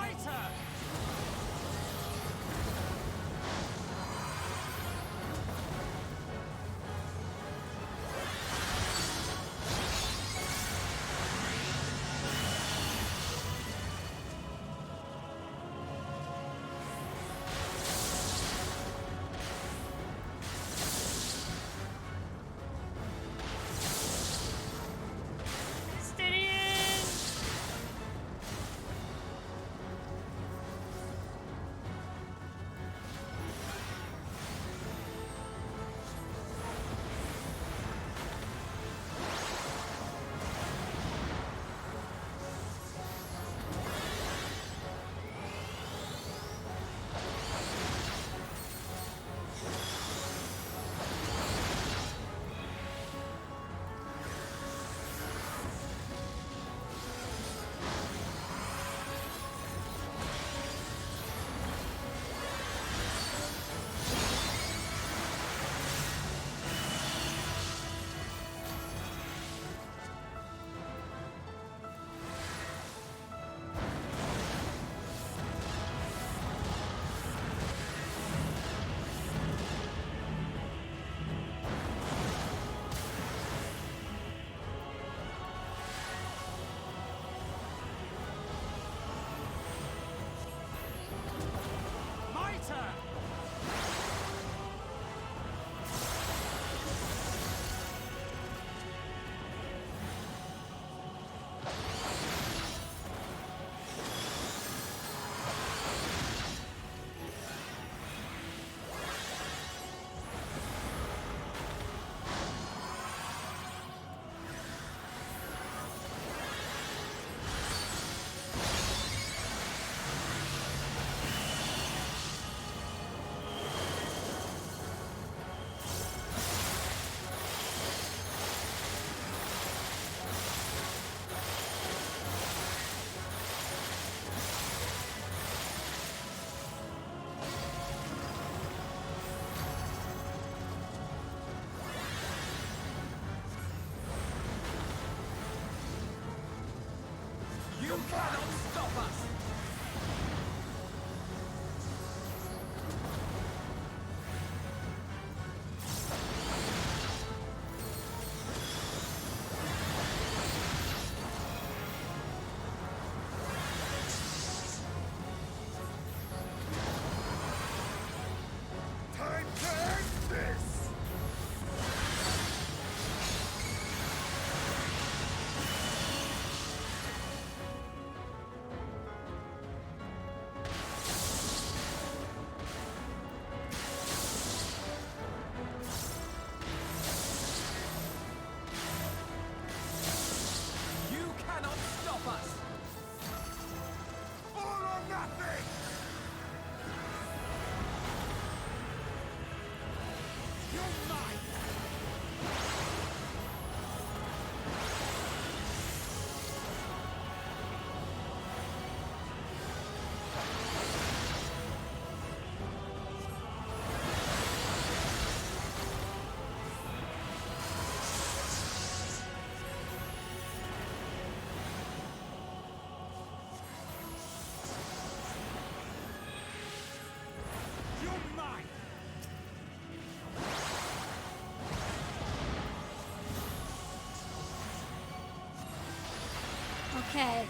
Okay.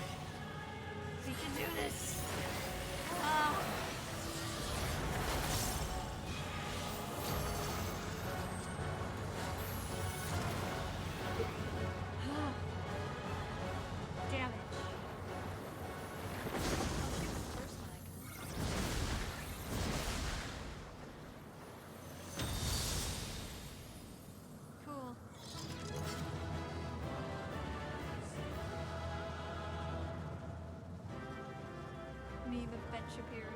We can do this. Damn it. Cool. Me, the Ben Shapiro,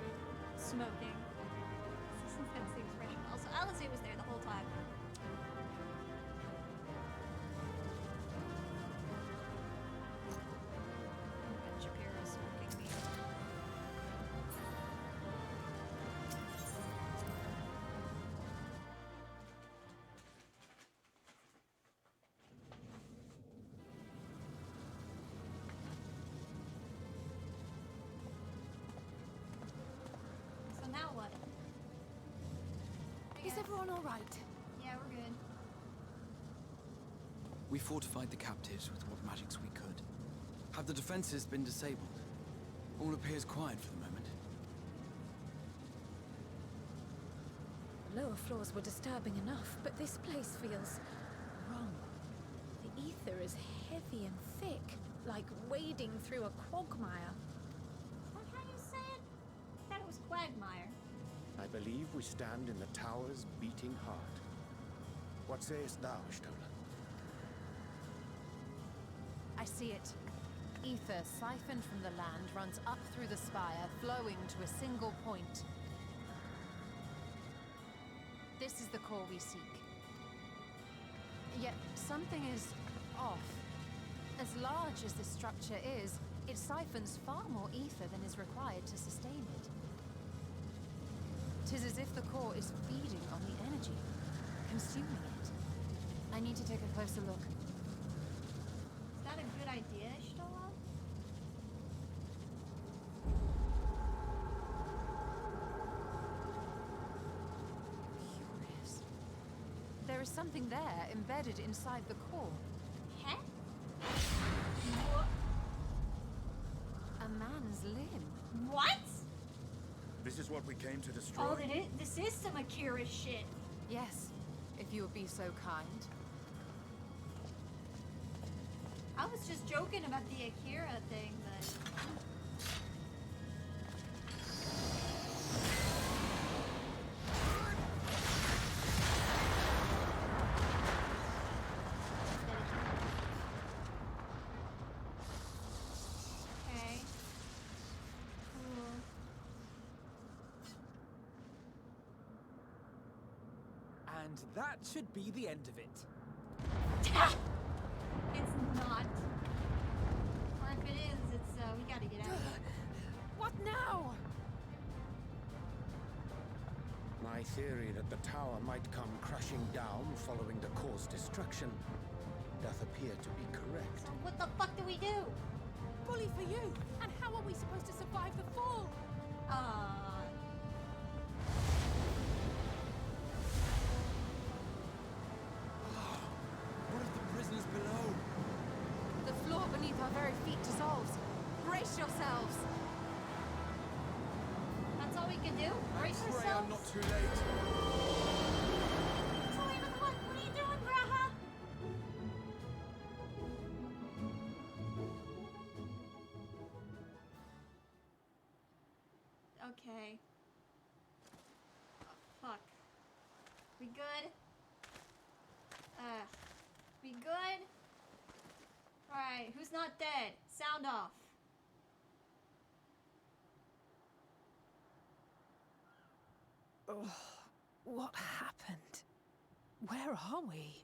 smoking. That's the expression. Also, Alizé was there the whole time. Ben Shapiro smoking me. So now what? Is everyone all right? Yeah, we're good. We fortified the captives with what magics we could. Have the defenses been disabled? All appears quiet for the moment. The lower floors were disturbing enough, but this place feels wrong. The ether is heavy and thick, like wading through a quagmire. Is that how you say it? I thought it was quagmire. I believe we stand in the tower's beating heart. What sayest thou, Stola? I see it. Ether siphoned from the land runs up through the spire, flowing to a single point. This is the core we seek. Yet something is off. As large as this structure is, it siphons far more ether than is required to sustain it. 'Tis as if the core is feeding on the energy, consuming it. I need to take a closer look. Is that a good idea, Stola? Curious. There is something there embedded inside the core. Huh? A man's limb. What? This is what we came to destroy? Oh, this is some Akira shit. Yes, if you would be so kind. I was just joking about the Akira thing, but... Okay. Cool. And that should be the end of it. It's not. Or if it is, it's, we gotta get out of here. What now? My theory that the tower might come crashing down following the core's destruction doth appear to be correct. So what the fuck do we do? Bully for you! And how are we supposed to survive the fall? What of the prisoners below? The floor beneath our very feet dissolves. Brace yourselves! That's all we can do? Brace Pray yourselves? I'm not too late. Selena, what are you doing, Graha? Okay. Oh, fuck. We good? We good? Alright, who's not dead? Sound off. Oh, what happened? Where are we?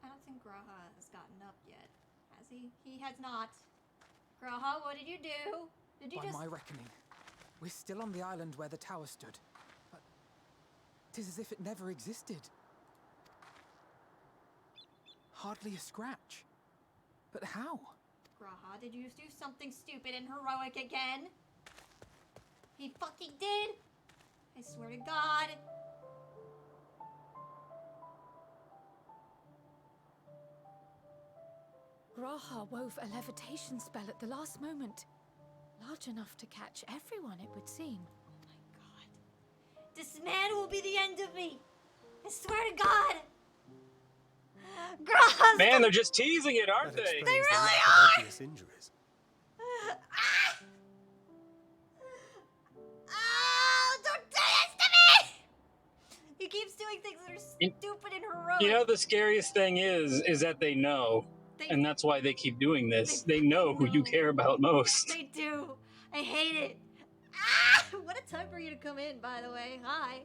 I don't think Graha has gotten up yet. Has he? He has not. Graha, what did you do? Did you By just... my reckoning, we're still on the island where the tower stood. But 'tis as if it never existed. Hardly a scratch. But how? Graha, did you do something stupid and heroic again? He fucking did! I swear to God. Graha wove a levitation spell at the last moment. Large enough to catch everyone, it would seem. This man will be the end of me. I swear to God. Graha's Man, they're just teasing it, aren't they? They really are. Obvious injuries. Oh, don't do this to me! He keeps doing things that are stupid and heroic. You know, the scariest thing is that they know. And that's why they keep doing this. They know who you care about most. They do. I hate it. Ah! What a time for you to come in, by the way. Hi.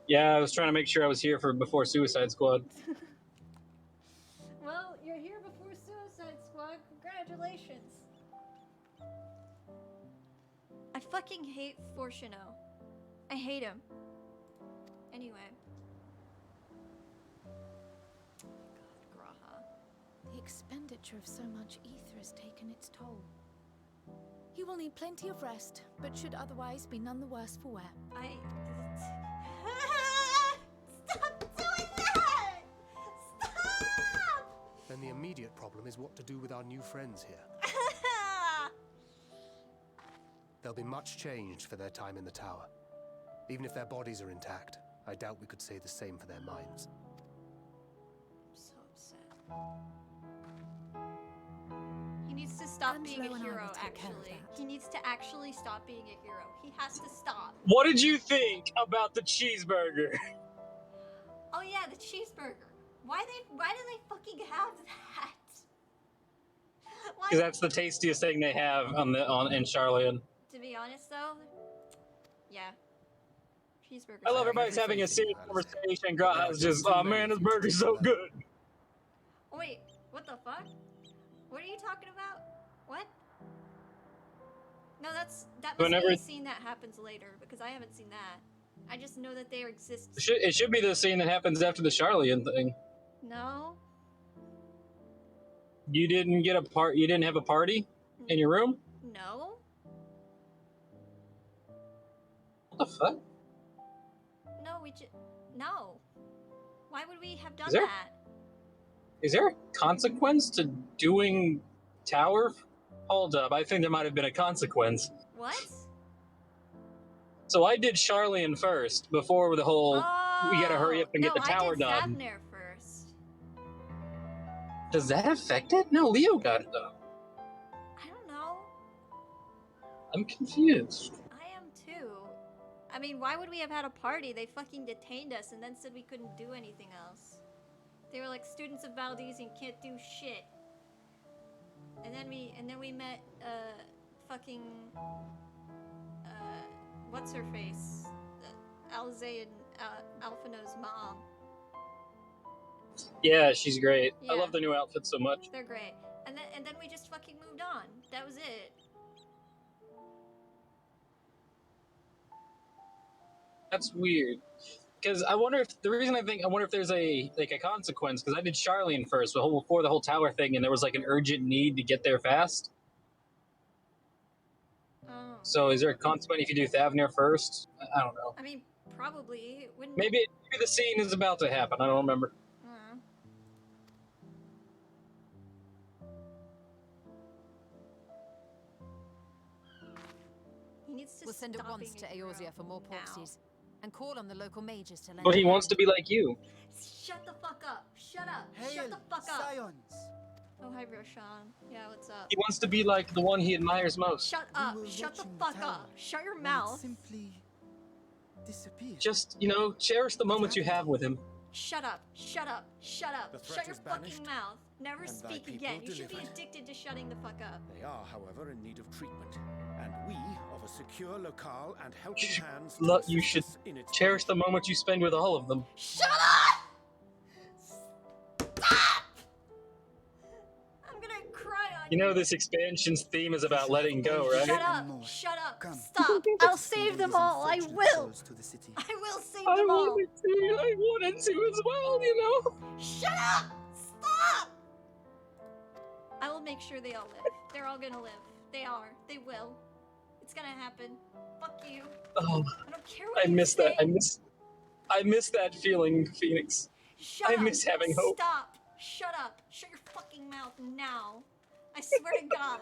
Yeah, I was trying to make sure I was here for before Suicide Squad. Well, you're here before Suicide Squad. Congratulations. I fucking hate Fortuno. I hate him. Anyway. God, Graha. The expenditure of so much ether has taken its toll. He will need plenty of rest, but should otherwise be none the worse for wear. Stop doing that! Stop! Then the immediate problem is what to do with our new friends here. They'll be much changed for their time in the tower. Even if their bodies are intact, I doubt we could say the same for their minds. I'm so upset. He needs to stop being a hero, actually. He needs to actually stop being a hero. He has to stop. What did you think about the cheeseburger? Oh yeah, the cheeseburger. Why do they fucking have that? Because that's the tastiest thing they have in Charlian. To be honest though, yeah. Cheeseburger. I love everybody's having a serious conversation. Graha's just, oh man, this burger's so good. Oh, wait, what the fuck? What are you talking about? What? No, that must be a scene that happens later, because I haven't seen that. I just know that they exist. It should be the scene that happens after the Charlian thing. No. You didn't get you didn't have a party in your room? No. What the fuck? No, no. Why would we have done that? Is there a consequence to doing tower? Hold up, I think there might have been a consequence. What? So I did Charlian first, before the whole, we gotta hurry up and get the tower done. I did Thavner first. Does that affect it? No, Leo got it though. I don't know. I'm confused. I am too. I mean, why would we have had a party? They fucking detained us and then said we couldn't do anything else. They were like, students of Valdesian can't do shit. And then we met, fucking, what's her face? Alzay and Alphino's mom. Yeah, she's great. Yeah. I love the new outfit so much. They're great. And then we just fucking moved on. That was it. That's weird. Because I wonder if there's a consequence. Because I did Charlian first, before the whole tower thing, and there was like an urgent need to get there fast. Oh. So is there a consequence if you do Thavner first? I don't know. I mean, probably. Wouldn't Maybe the scene is about to happen. I don't remember. He needs to We'll send at stop once to being a hero Eorzea for more porksies, and call on the local mages to lend. But he wants to be like you. Shut the fuck up. Shut up. Shut the fuck up. Oh, hi, Roshan. Yeah, what's up? He wants to be like the one he admires most. Shut up. Shut the fuck up. Shut your mouth. Simply disappear. Just, cherish the moments you have with him. Shut up. Shut up. Shut up. The threat Shut your is fucking banished, mouth. Never and thy speak people again. You should be delivered. addicted to shutting the fuck up. They are, however, in need of treatment, and we, of a secure locale and helping hands, You should cherish the moments you spend with all of them. Shut up! Stop! I'm gonna cry on You know this expansion's theme is about letting go, right? Shut up! Shut up! Stop! I'll save them all! I will! I will save them all! I wanted to as well, Shut up! Stop! I will make sure they all live. They're all gonna live. They are. They will. It's gonna happen. Fuck you. Oh, I don't care what I miss that. I miss that feeling, Phoenix. Shut I up. miss having hope. Stop. Shut up. Shut your fucking mouth now. I swear to God.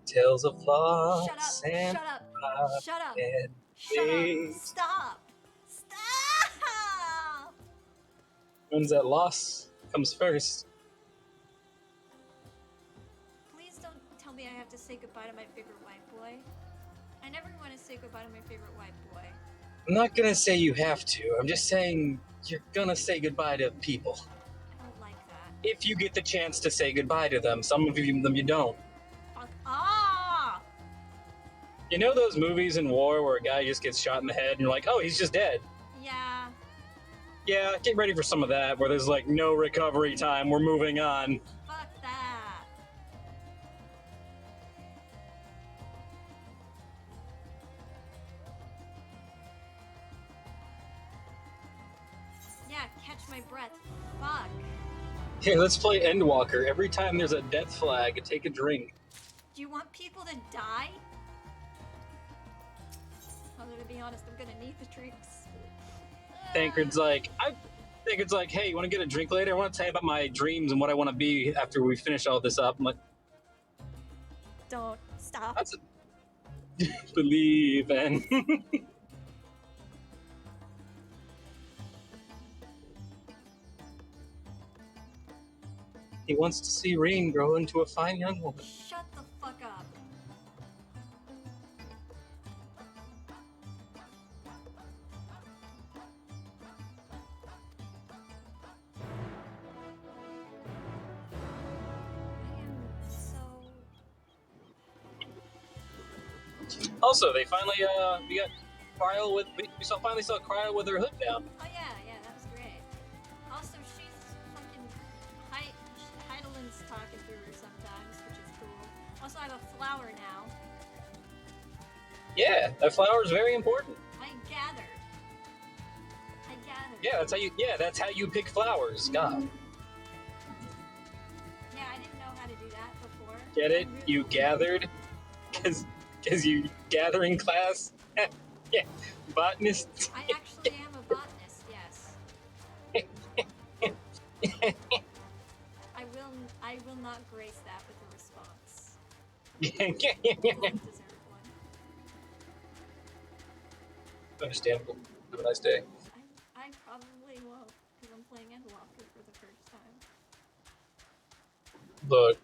Tales of loss. Shut up. And Shut up. Shut up. and Shut up. hate. Stop. Stop. Wins that loss comes first. Please don't tell me I have to say goodbye to my favorite white boy. I never want to say goodbye to my favorite white boy. I'm not gonna say you have to. I'm just saying you're gonna say goodbye to people. I don't like that. If you get the chance to say goodbye to them, some of them you don't. Fuck. Ah! You know those movies in war where a guy just gets shot in the head and you're like, oh, he's just dead. Yeah. Yeah, get ready for some of that where there's like no recovery time. We're moving on. Fuck that. Yeah, catch my breath. Fuck. Here, let's play Endwalker. Every time there's a death flag, take a drink. Do you want people to die? Although to be honest, I'm gonna need the drinks. Tancred's like, hey, you want to get a drink later? I want to tell you about my dreams and what I want to be after we finish all this up. I'm like, Don't stop. that's believe and he wants to see Rain grow into a fine young woman. Shut the fuck up. Also, they finally we got Cryo with finally saw Cryo with her hood down. Oh yeah, that was great. Also, she's fucking Heidelin's talking through her sometimes, which is cool. Also, I have a flower now. Yeah, that flower is very important. I gathered. Yeah, that's how you pick flowers. God. Yeah, I didn't know how to do that before. Get it? You gathered? Cause you gathering class? Yeah. Botanist. I actually am a botanist, yes. I will not grace that with a response. I deserve one. Understandable. Have a nice day. I probably won't, because I'm playing Endwalker for the first time. Look.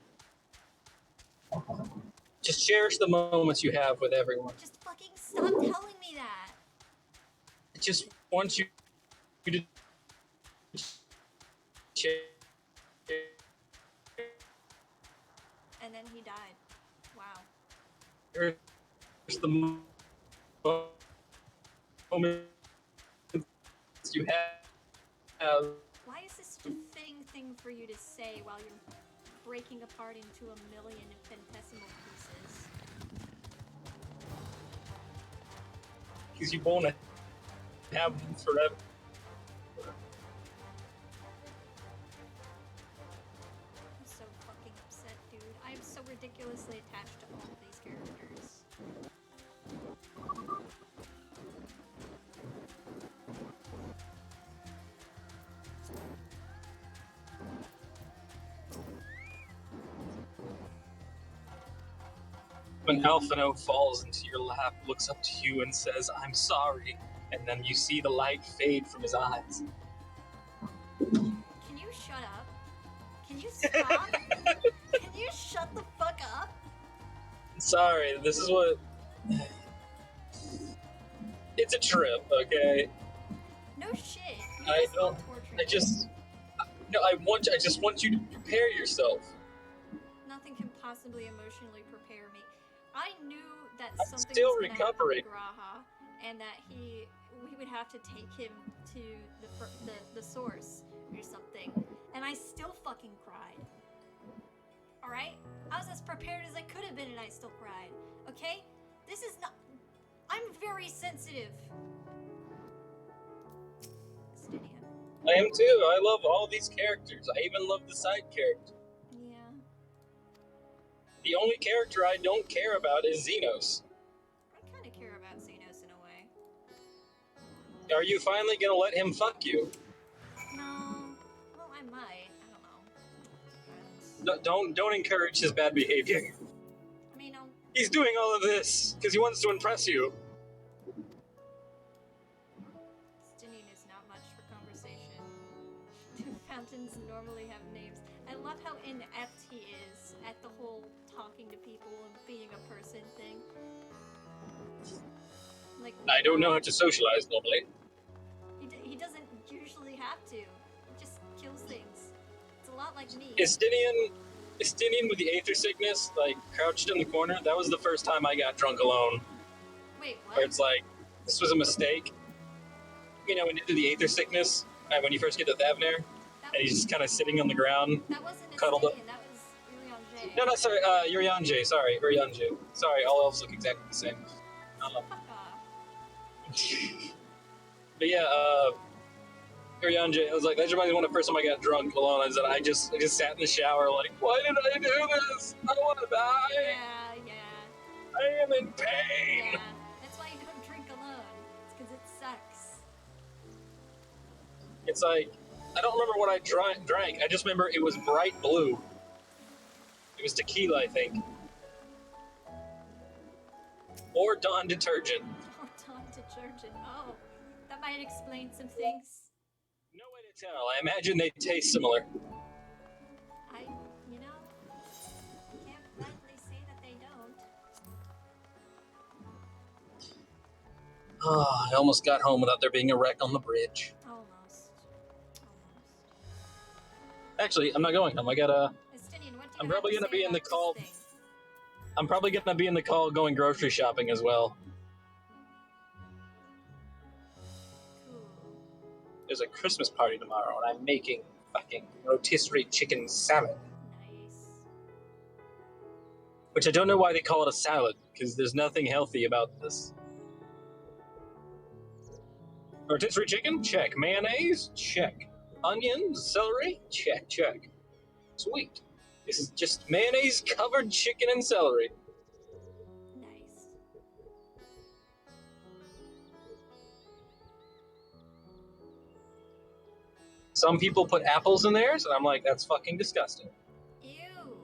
Just cherish the moments you have with everyone. Just fucking stop telling me that. I just want you to And then he died. Wow. cherish the moments you have. Why is this such a fitting thing for you to say while you're breaking apart into a million infinitesimal pieces? Because you want to have them forever. I'm so fucking upset, dude. I am so ridiculously attached to all of these characters. When Alphino falls into your lap, looks up to you and says, I'm sorry, and then you see the light fade from his eyes. Can you shut up? Can you stop? Can you shut the fuck up? Sorry, this is what... It's a trip, okay? No shit. I just want you to prepare yourself. Nothing can possibly emotionally prepare me. I knew that I'm something still was gonna happen to recovering. Graha, and that we would have to take him to the source or something. And I still fucking cried. Alright? I was as prepared as I could have been and I still cried. Okay? This is not... I'm very sensitive. Stydian. I am too. I love all these characters. I even love the side character. Yeah. The only character I don't care about is Xenos. I kind of care about Xenos in a way. Are you finally gonna let him fuck you? No. Well, I might. I don't know. Don't encourage his bad behavior. I mean, He's doing all of this because he wants to impress you. Stinian is not much for conversation. Fountains normally have names. I love how inept he is at the whole talking to people and being a person thing. Like, I don't know how to socialize normally. He doesn't usually have to. He just kills things. It's a lot like me. Estinian with the Aether Sickness, like, crouched in the corner, that was the first time I got drunk alone. Wait, what? Where it's like, this was a mistake. You know, when you do the Aether Sickness, when you first get to Thavnair, and he's just kind of sitting on the ground, That wasn't cuddled up. Estinian, that was Urianger. No, sorry, Urianger, sorry, Urianger. Sorry, all elves look exactly the same. But yeah, Urianger, I was like, that reminds me of the first time I got drunk alone. I said, I just sat in the shower like, why did I do this? I want to die. Yeah. I am in pain. Yeah. That's why you don't drink alone. It's because it sucks. It's like, I don't remember what I drank. I just remember it was bright blue. It was tequila, I think. Or Dawn detergent. Or Dawn detergent. Oh, that might explain some things. No way to tell. I imagine they taste similar. You know, can't rightly say that they don't. I almost got home without there being a wreck on the bridge. Almost. Actually, I'm not going home. I gotta. Estinian, what do you I'm have probably to gonna say be in the about call. this thing? I'm probably gonna be in the call going grocery shopping as well. There's a Christmas party tomorrow, and I'm making fucking rotisserie chicken salad. Nice. Which I don't know why they call it a salad, because there's nothing healthy about this. Rotisserie chicken? Check. Mayonnaise? Check. Onions? Celery? Check. Sweet. This is just mayonnaise covered chicken and celery. Nice. Some people put apples in theirs, and I'm like, that's fucking disgusting. Ew.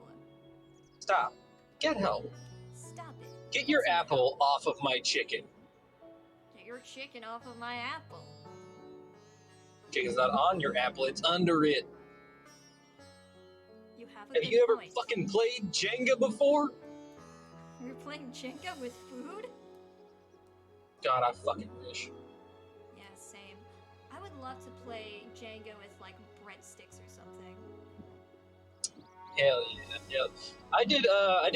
Stop. Get help. Stop it. Get your apple off of my chicken. Get your chicken off of my apple. Chicken's not on your apple, it's under it. You have a Have good you ever point. fucking played Jenga before? You're playing Jenga with food? God, I fucking wish. Yeah, same. I would love to play Jenga with, like, breadsticks or something. Hell yeah. I did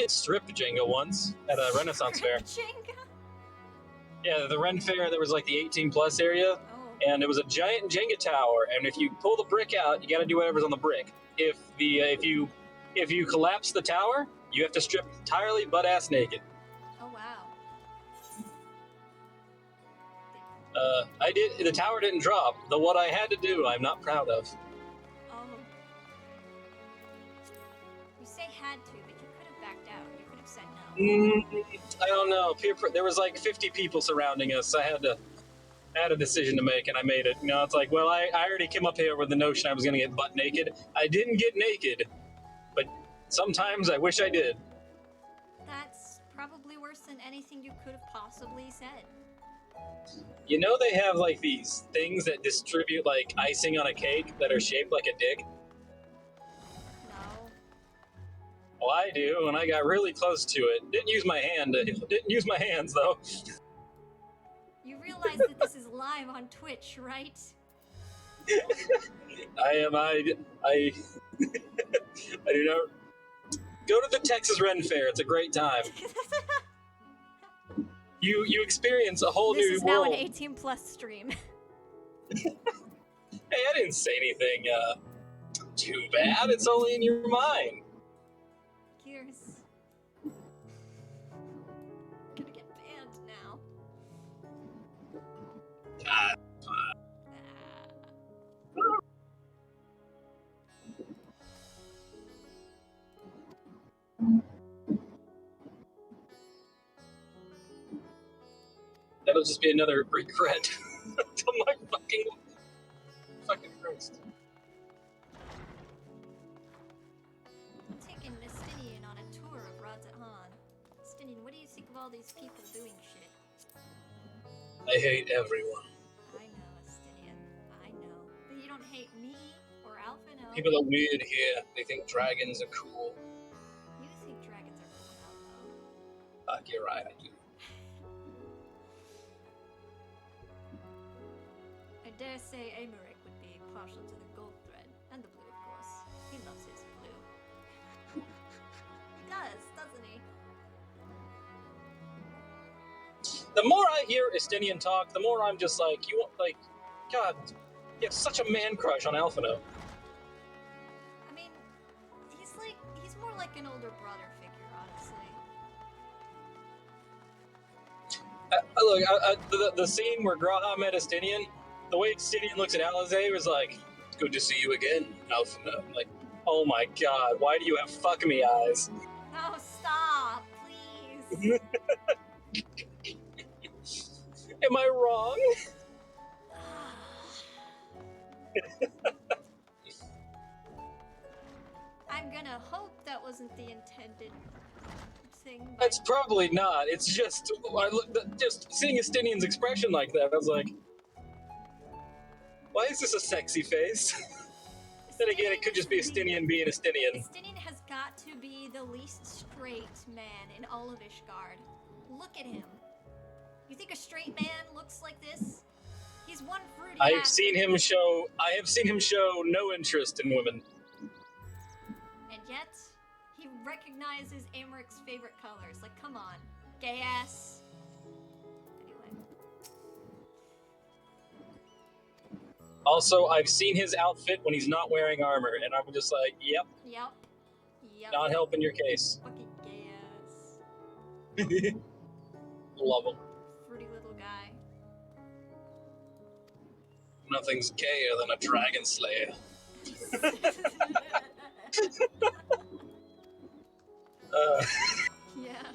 strip Jenga once at a Renaissance fair. Jenga? Yeah, the Ren Fair, there was like the 18 plus area, and it was a giant Jenga tower, and if you pull the brick out, you gotta do whatever's on the brick. If you collapse the tower, you have to strip entirely butt-ass naked. Oh, wow. The tower didn't drop. What I had to do, I'm not proud of. Oh. You say had to, but you could have backed out. You could have said no. I don't know. There was like 50 people surrounding us. I had a decision to make, and I made it. You know, it's like, well, I already came up here with the notion I was going to get butt naked. I didn't get naked, but sometimes I wish I did. That's probably worse than anything you could have possibly said. You know they have like these things that distribute like icing on a cake that are shaped like a dick? No. Well, I do, and I got really close to it. Didn't use my hands though. You realize that this is live on Twitch, right? I do not. Go to the Texas Ren Fair. It's a great time. You experience a whole This new is now world. an 18 plus stream. Hey, I didn't say anything too bad. It's only in your mind. Gears. Gonna get banned now. That'll just be another regret. Until my fucking Christ. I'm taking Estinian on a tour of Rods at Han. Estinian, what do you think of all these people doing shit? I hate everyone. I know, Estinian. I know. But you don't hate me or Alphino. People are weird here. They think dragons are cool. You think dragons are cool, Alpha. Fuck, you're right, I do. I dare say Amaric would be partial to the gold thread. And the blue, of course. He loves his blue. He does, doesn't he? The more I hear Estinian talk, the more I'm just like, God, you have such a man crush on Alphino. I mean, he's more like an older brother figure, honestly. Look, the scene where Graha met Estinian, the way Estinian looks at Alizé was like, good to see you again, Alphino. Like, oh my god, why do you have fuck me eyes? No, stop, please. Am I wrong? I'm gonna hope that wasn't the intended thing. It's probably not. It's just, just seeing Estinian's expression like that, I was like, why is this a sexy face? Then again, it could just be Estinian being Estinian. Estinian has got to be the least straight man in all of Ishgard. Look at him. You think a straight man looks like this? He's one fruity. I have seen him show no interest in women. And yet, he recognizes Amaric's favorite colors. Like, come on. Gay ass. Anyway. Also, I've seen his outfit when he's not wearing armor, and I'm just like, yep. Yep. Not helping your case. Fucking gay ass. Love him. Fruity little guy. Nothing's gayer than a dragon slayer. Yeah.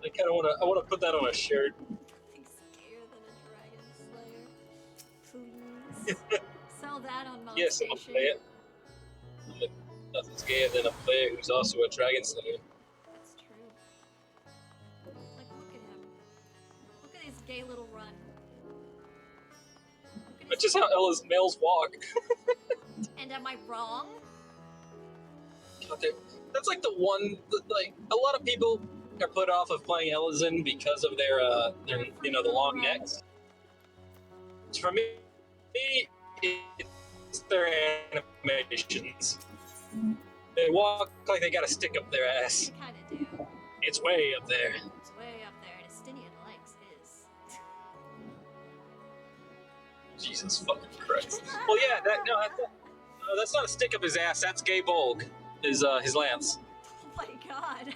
I kind of want to put that on a shirt. Nothing's gayer than a dragon slayer. Please. Sell that on Mod Yes, I'll Station. play it. Nothing's gayer than a player who's also a dragon slayer. That's true. Like, look at him. Look at his gay little run. That's just how Ella's males walk. And am I wrong? God, that's like the one, like, a lot of people are put off of playing Elizin because of their the long necks. For me, it's their animations. They walk like they got a stick up their ass. They kinda do. It's way up there. It's way up there, and Estinian likes his. Jesus fucking Christ. Well, yeah, that's not a stick up his ass. That's Gay Bolg, his lance. Oh my god.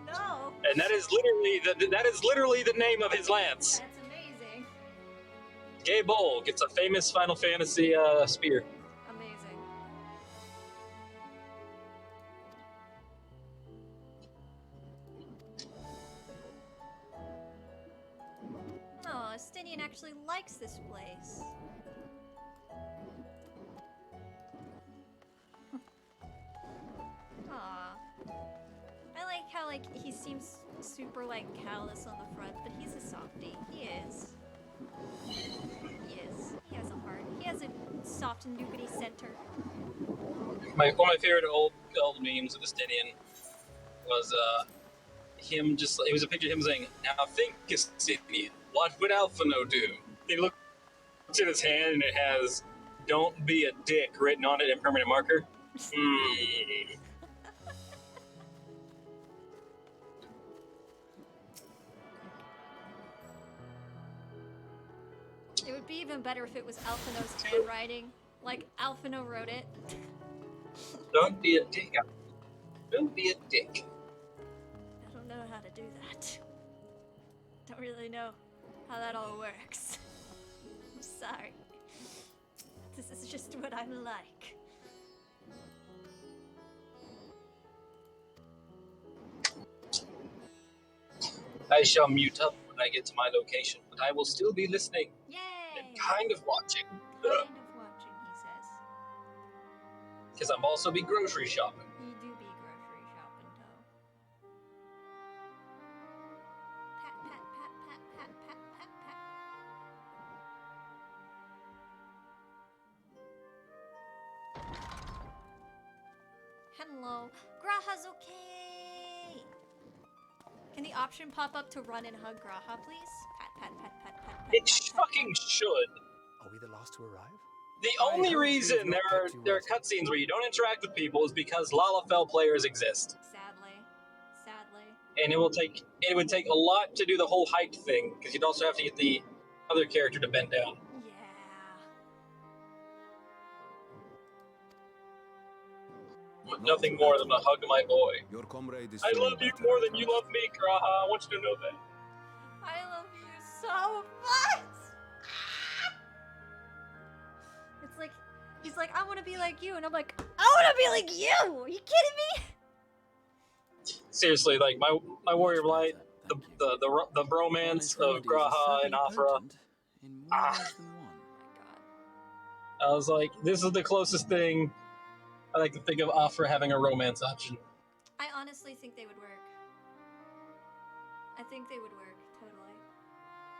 No. And that is literally the name of his lance. That's amazing. Gay Bolg. It's a famous Final Fantasy spear. Amazing. Oh, Estinian actually likes this place. Aw. I like how, he seems super, callous on the front, but he's a softie. He is. He is. He has a heart. He has a soft and nougaty center. One of my favorite old memes of Estinian was him it was a picture of him saying, "Now think, Estinian, what would Alphino do?" He looks at his hand and it has "Don't be a dick" written on it in permanent marker. It would be even better if it was Alphino's handwriting. Like, Alphino wrote it. Don't be a dick. Don't be a dick. I don't know how to do that. Don't really know how that all works. I'm sorry. This is just what I'm like. I shall mute up when I get to my location, but I will still be listening. Yay! And kind of watching. Kind of watching, he says. Because I'm also be grocery shopping. You do be grocery shopping, though. Pat, pat, pat, pat, pat, pat, pat, pat. Hello. Graha's okay! Can the option pop up to run and hug Graha, please? Pat, pat, pat, pat, pat, pat. It fucking should. Are we the last to arrive? The only reason there are cutscenes where you don't interact with people is because Lalafell players exist. Sadly. And it would take a lot to do the whole height thing, because you'd also have to get the other character to bend down. Nothing more than a hug of my boy. Your comrade is I love you more than you love me, Graha. I want you to know that. I love you so much! It's like, he's like, I want to be like you, and I'm like, I want to be like you! Are you kidding me? Seriously, like my warrior blight, the bromance of Graha and Afra. I was like, this is the closest thing I like to think of Afra having a romance option. I honestly think they would work. I think they would work, totally.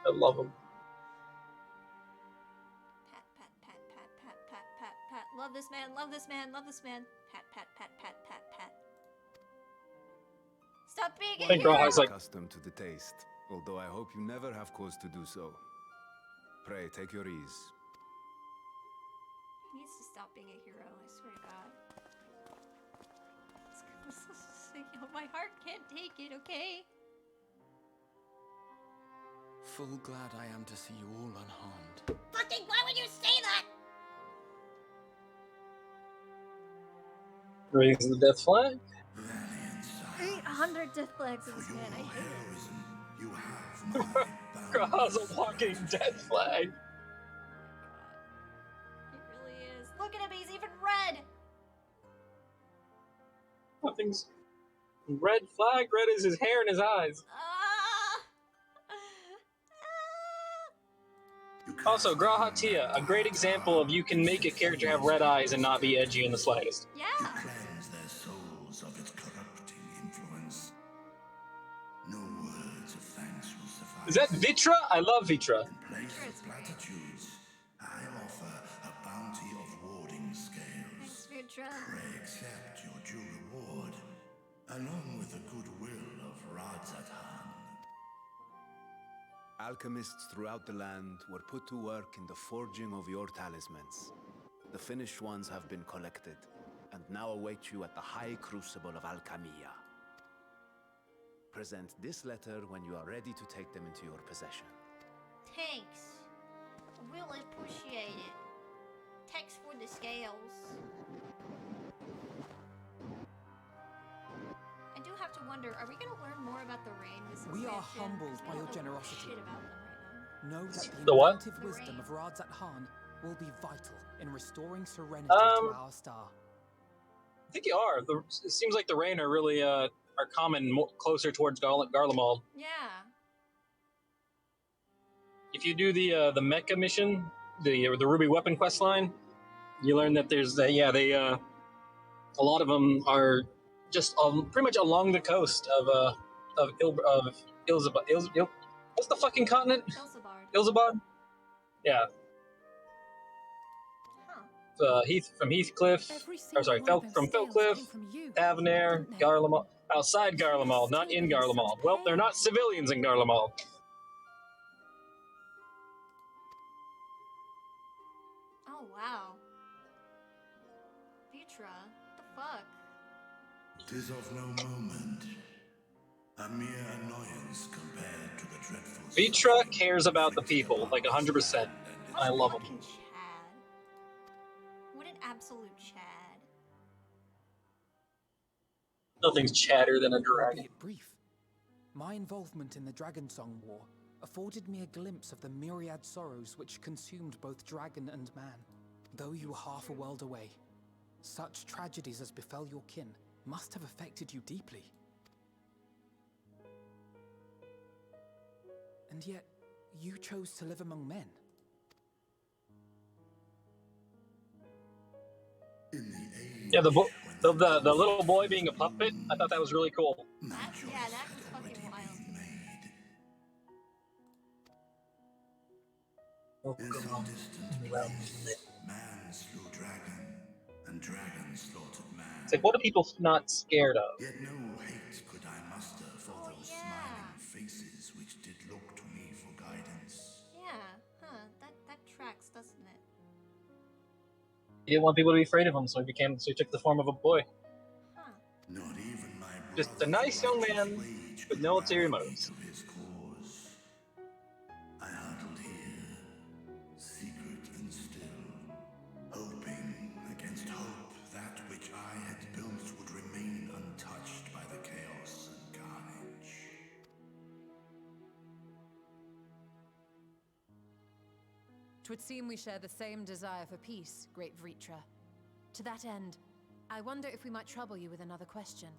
I love them. Pat, pat, pat, pat, pat, pat, pat, pat. Love this man, love this man, love this man. Pat, pat, pat, pat, pat, pat. Stop being a hero! Accustomed to the taste, although I hope you never have cause to do so. Pray, take your ease. He needs to stop being a hero, I swear to God. My heart can't take it, okay? Full glad I am to see you all unharmed. Fucking, why would you say that? Raise the death flag. 800 death flags in this man, I hate it. Graha's a walking death flag. He really is. Look at him, he's even red! Nothing's red flag. Red is his hair and his eyes. Also, Graha Tia, a great example of you can make a character have red eyes and not be edgy in the slightest. Yeah. Cleanse their souls of its corrupting influence. No words of thanks will suffice. Is that Vitra? I love Vitra. In place of platitudes, I offer a bounty of warding scales. Thanks, Vitra. Pray accept your due reward, along with the goodwill of Radzatan. Alchemists throughout the land were put to work in the forging of your talismans. The finished ones have been collected, and now await you at the High Crucible of Alchemia. Present this letter when you are ready to take them into your possession. Thanks. I really appreciate it. Thanks for the scales. I do have to wonder, are we going to learn more about the rain this We are expansion? humbled by your Shit generosity. about them right now. Know that The the what? inventive wisdom of Radzatan will be vital in restoring serenity to our star. I think you are. It seems like the rain are really are common closer towards Garlemald. Yeah. If you do the Mecha mission, the Ruby Weapon quest line, you learn that there's a lot of them are just pretty much along the coast of Ilzabad. What's the fucking continent? Ilzabad. Yeah. From Heathcliff, from Felcliff, Avner, Garlemald, outside Garlemald, not in Garlemald. Well, they're not civilians in Garlemald. Oh, wow. Vitra, what the fuck? 'Tis of no moment. A mere annoyance compared to the dreadful... Vitra cares about the people, like 100%. I love him. Chad. What an absolute Chad. Nothing's chadder than a dragon. Albeit brief, my involvement in the Dragon Song War afforded me a glimpse of the myriad sorrows which consumed both dragon and man. Though you were half a world away, such tragedies as befell your kin must have affected you deeply. And yet, you chose to live among men. Yeah, the little boy being a puppet, I thought that was really cool. That was fucking wild. In some distant place, man slew dragon, and dragon slaughtered man. It's like, what are people not scared of? Yet no hate could I muster for those smiling faces which did look to me for guidance. Yeah, that tracks, doesn't it? He didn't want people to be afraid of him, so he took the form of a boy. Huh. Not even my Just a nice young man with no ulterior motives. I huddled here, secret and still, hoping against hope that which I had built would remain untouched by the chaos and carnage. Twould seem we share the same desire for peace, great Vritra. To that end, I wonder if we might trouble you with another question.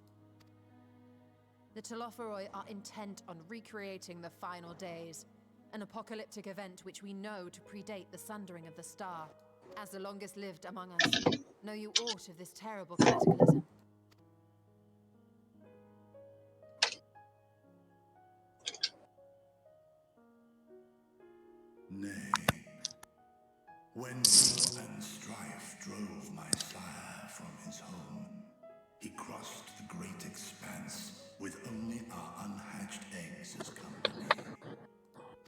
The Telophoroi are intent on recreating the final days, an apocalyptic event which we know to predate the sundering of the star. As the longest lived among us, know you aught of this terrible cataclysm? Nay, when war and strife drove my sire from his home, he crossed the great expanse with only our unhatched eggs as company.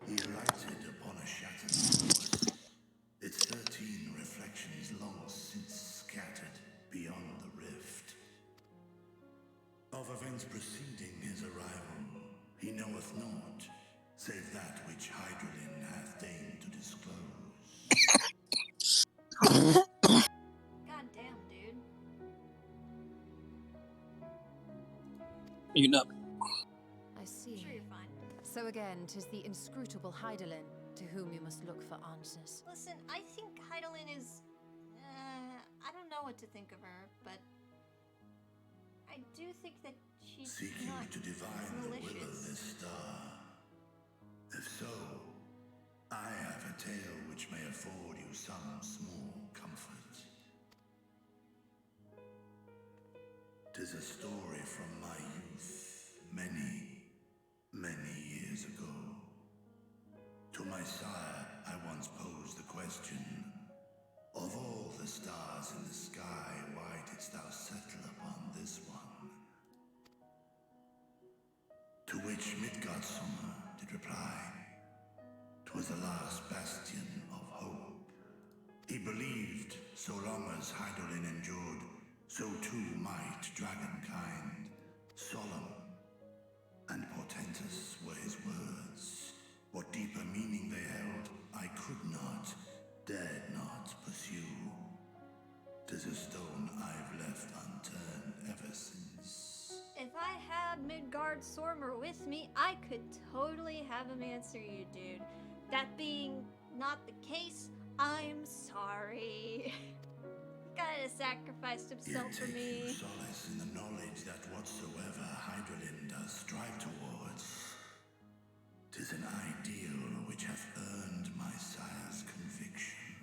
He alighted upon a shattered source, its 13 reflections long since scattered beyond the rift. Of events preceding his arrival, he knoweth naught, save that which Hydralin hath deigned to disclose. God damn, dude. You know. I see. Sure, you're fine. So again, 'tis the inscrutable Hydaelyn to whom you must look for answers. Listen, I think Hydaelyn is... I don't know what to think of her, but... I do think that she's Seek you not to divine the will of this star. If so, I have a tale which may afford you some small comfort. 'Tis a story from my youth, many years ago. To my sire, I once posed the question, of all the stars in the sky, why didst thou settle upon this one? To which Midgardsummer did reply, 'twas the last bastion of hope. He believed, so long as Hydaelyn endured, so too might dragonkind. Solemn and portentous were his words. What deeper meaning they held, I could not, dared not pursue. 'Tis a stone I've left unturned ever since. If I had Midgardsormr with me, I could totally have him answer you, dude. That being not the case, I'm sorry. He kinda sacrificed himself for me. Solace in the knowledge that whatsoever Hydaelyn does strive towards, 'tis an ideal which hath earned my sire's conviction.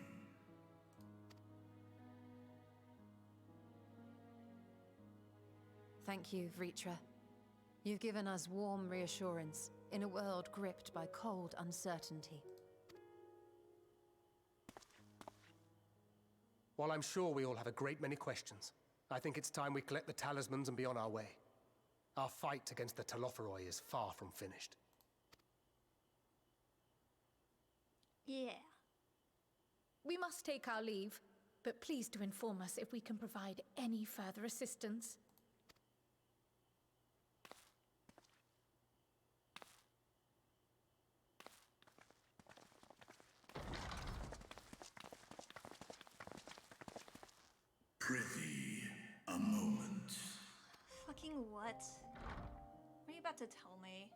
Thank you, Vritra. You've given us warm reassurance in a world gripped by cold uncertainty. While I'm sure we all have a great many questions, I think it's time we collect the talismans and be on our way. Our fight against the Telophoroi is far from finished. Yeah. We must take our leave, but please do inform us if we can provide any further assistance. Prithee, a moment. Fucking what? What are you about to tell me?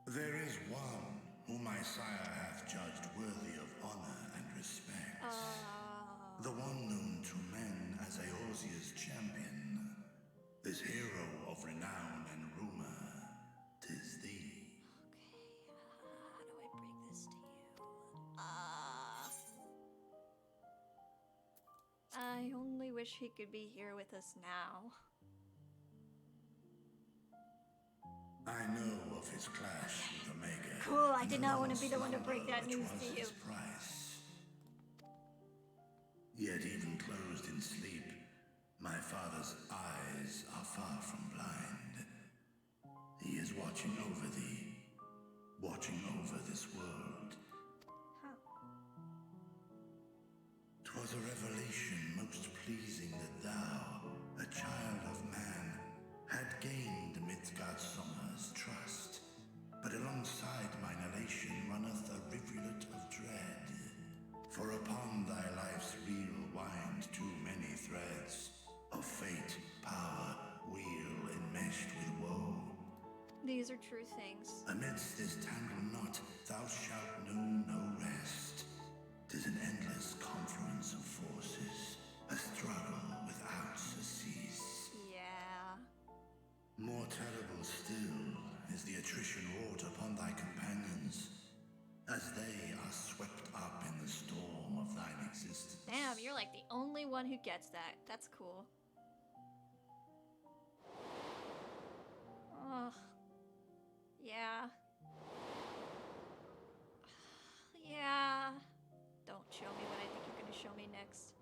There is one whom my sire hath judged worthy of honor and respect. The one known to men as Eorzea's champion. This hero of renown and rumor, 'tis thee. How do I wish he could be here with us now. I know of his clash with Omega. Cool, I did not want to be the one to break that news to you. Price. Yet even closed in sleep, my father's eyes are far from blind. He is watching over thee, watching over this world. 'Twas a revelation most pleasing that thou, a child of man, had gained Midgardsormr's trust. But alongside mine elation runneth a rivulet of dread. For upon thy life's reel wind too many threads of fate, power, wheel enmeshed with woe. These are true things. Amidst this tangled knot, thou shalt know no rest. 'Tis an endless confluence of forces, a struggle without surcease. Yeah. More terrible still is the attrition wrought upon thy companions, as they are swept up in the storm of thine existence. Damn, you're like the only one who gets that. That's cool. Ugh. Yeah. Yeah. Don't show me what I think you're gonna show me next.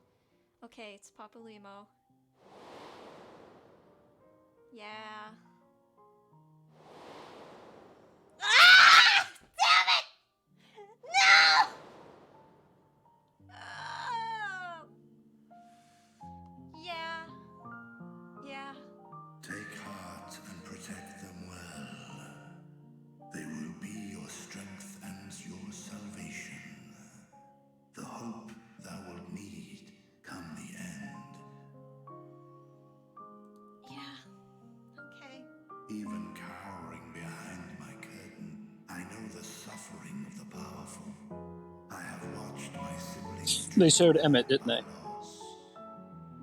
Okay, it's Papa Limo. Yeah. Ah! Damn it! No! Oh! Yeah. Yeah. Take heart and protect them well. They will be your strength and your salvation. The hope thou wilt need come the end. Yeah. Okay. Even cowering behind my curtain, I know the suffering of the powerful. I have watched my siblings. They showed Emmett, didn't they?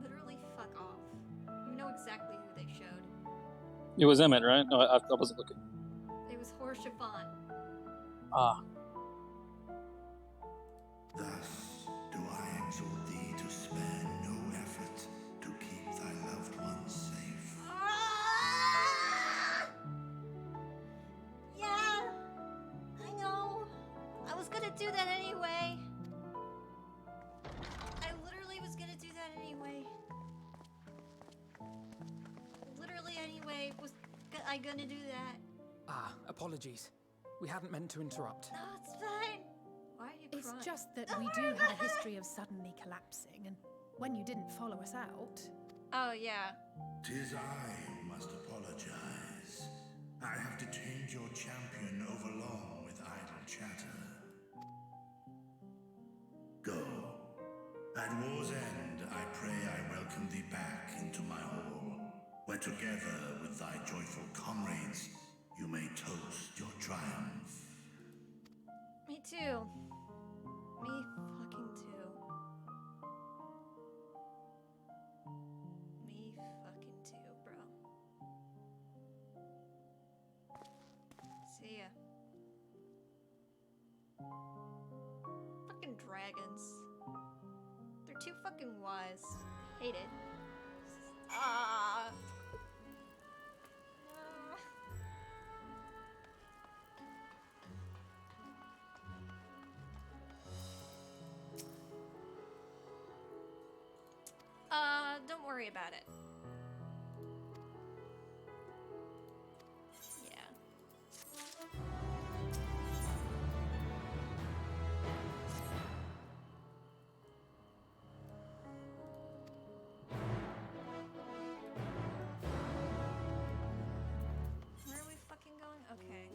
Literally, fuck off. You know exactly who they showed. It was Emmett, right? No, I wasn't looking. It was Horshavan. Ah. Thus do I exhort thee to spare no effort to keep thy loved ones safe. Yeah. I know. I was gonna do that anyway. I literally was gonna do that anyway. Literally anyway, was I gonna do that? Ah, apologies. We hadn't meant to interrupt. No, it's fine. Why are you It's crying? just that we do have a history of suddenly collapsing, and when you didn't follow us out... Oh, yeah. 'Tis I who must apologize. I have detained your champion overlong with idle chatter. Go. At war's end, I pray I welcome thee back into my hall, where together with thy joyful comrades, you may toast your triumph. Me too. Me fucking too. Me fucking too, bro. See ya. Fucking dragons. They're too fucking wise. Hate it. Ah. Don't worry about it. Yeah. Where are we fucking going? Okay.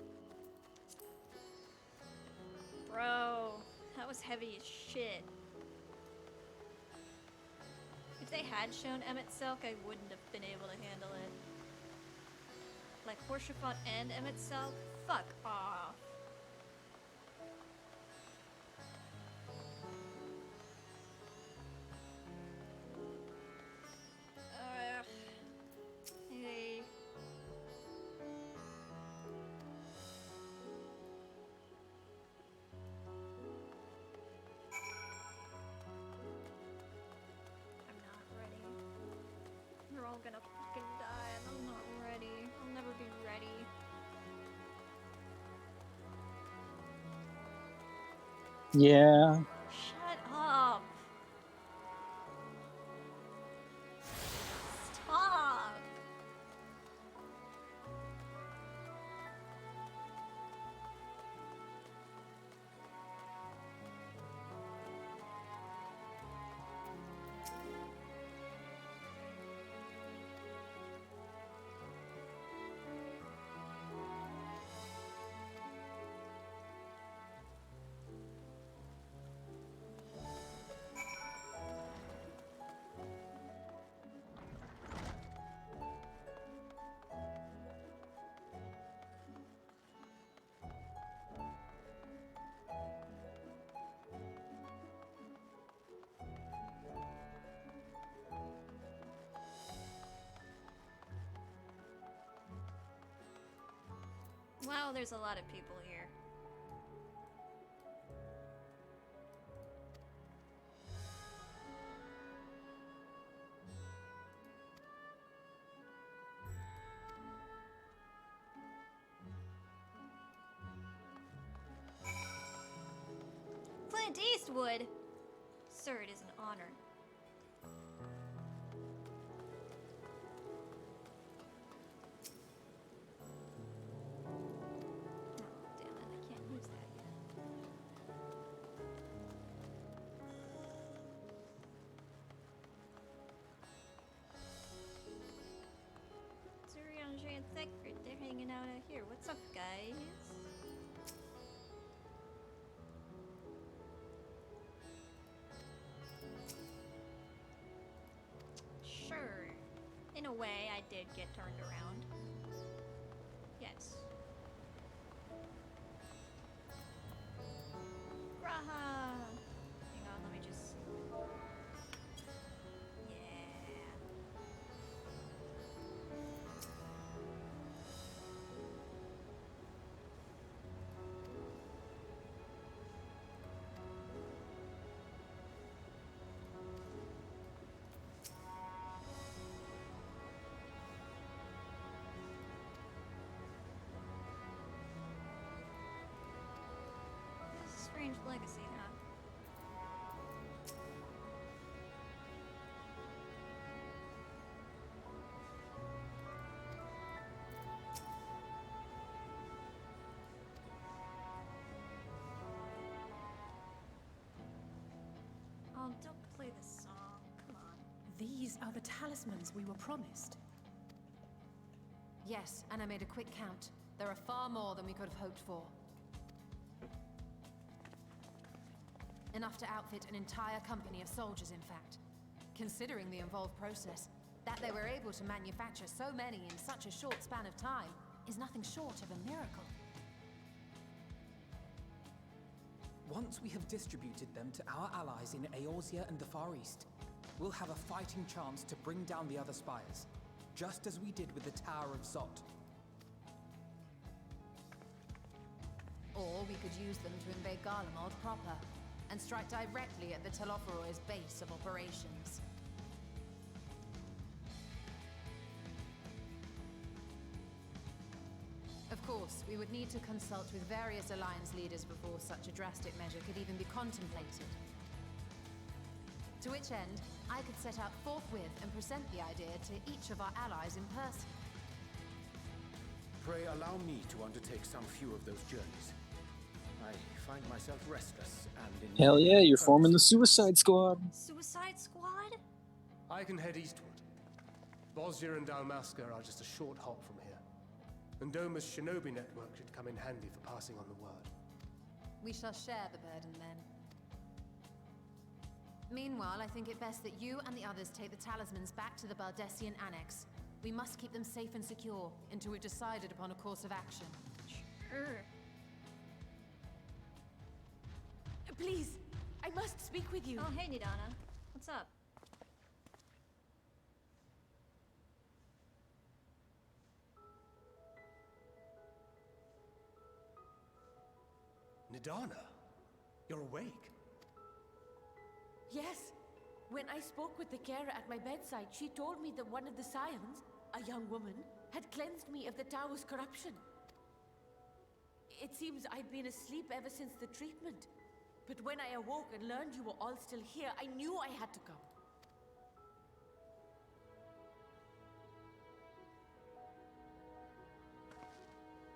Bro, that was heavy as shit. If they had shown Emmett Selk, I wouldn't have been able to handle it. Like Horshavan and Emmett Selk? Fuck off. Hey. I'm not ready. Yeah. Shut up. Stop. Wow, there's a lot of people here. Clint Eastwood! Sir, it is an honor. And Secret, they're hanging out here. What's up, guys? Sure. In a way, I did get turned around. Yes. Graha! Hang on, let me just... Strange legacy, huh? Oh, don't play this song. Come on. These are the talismans we were promised. Yes, and I made a quick count. There are far more than we could have hoped for. Enough to outfit an entire company of soldiers, in fact. Considering the involved process, that they were able to manufacture so many in such a short span of time is nothing short of a miracle. Once we have distributed them to our allies in Eorzea and the Far East, we'll have a fighting chance to bring down the other spires, just as we did with the Tower of Zot. Or we could use them to invade Garlemald proper, and strike directly at the Telophoroid's base of operations. Of course, we would need to consult with various alliance leaders before such a drastic measure could even be contemplated. To which end, I could set out forthwith and present the idea to each of our allies in person. Pray allow me to undertake some few of those journeys. I find myself restless and in... Hell yeah, you're forming the Suicide Squad. Suicide Squad? I can head eastward. Bosnia and Dalmasca are just a short hop from here. And Doma's shinobi network should come in handy for passing on the word. We shall share the burden then. Meanwhile, I think it best that you and the others take the talismans back to the Baldessian Annex. We must keep them safe and secure until we've decided upon a course of action. Sure. Please, I must speak with you. Oh, hey, Nidana. What's up? Nidana, you're awake. Yes. When I spoke with the carer at my bedside, she told me that one of the scions, a young woman, had cleansed me of the tower's corruption. It seems I've been asleep ever since the treatment. But when I awoke and learned you were all still here, I knew I had to come.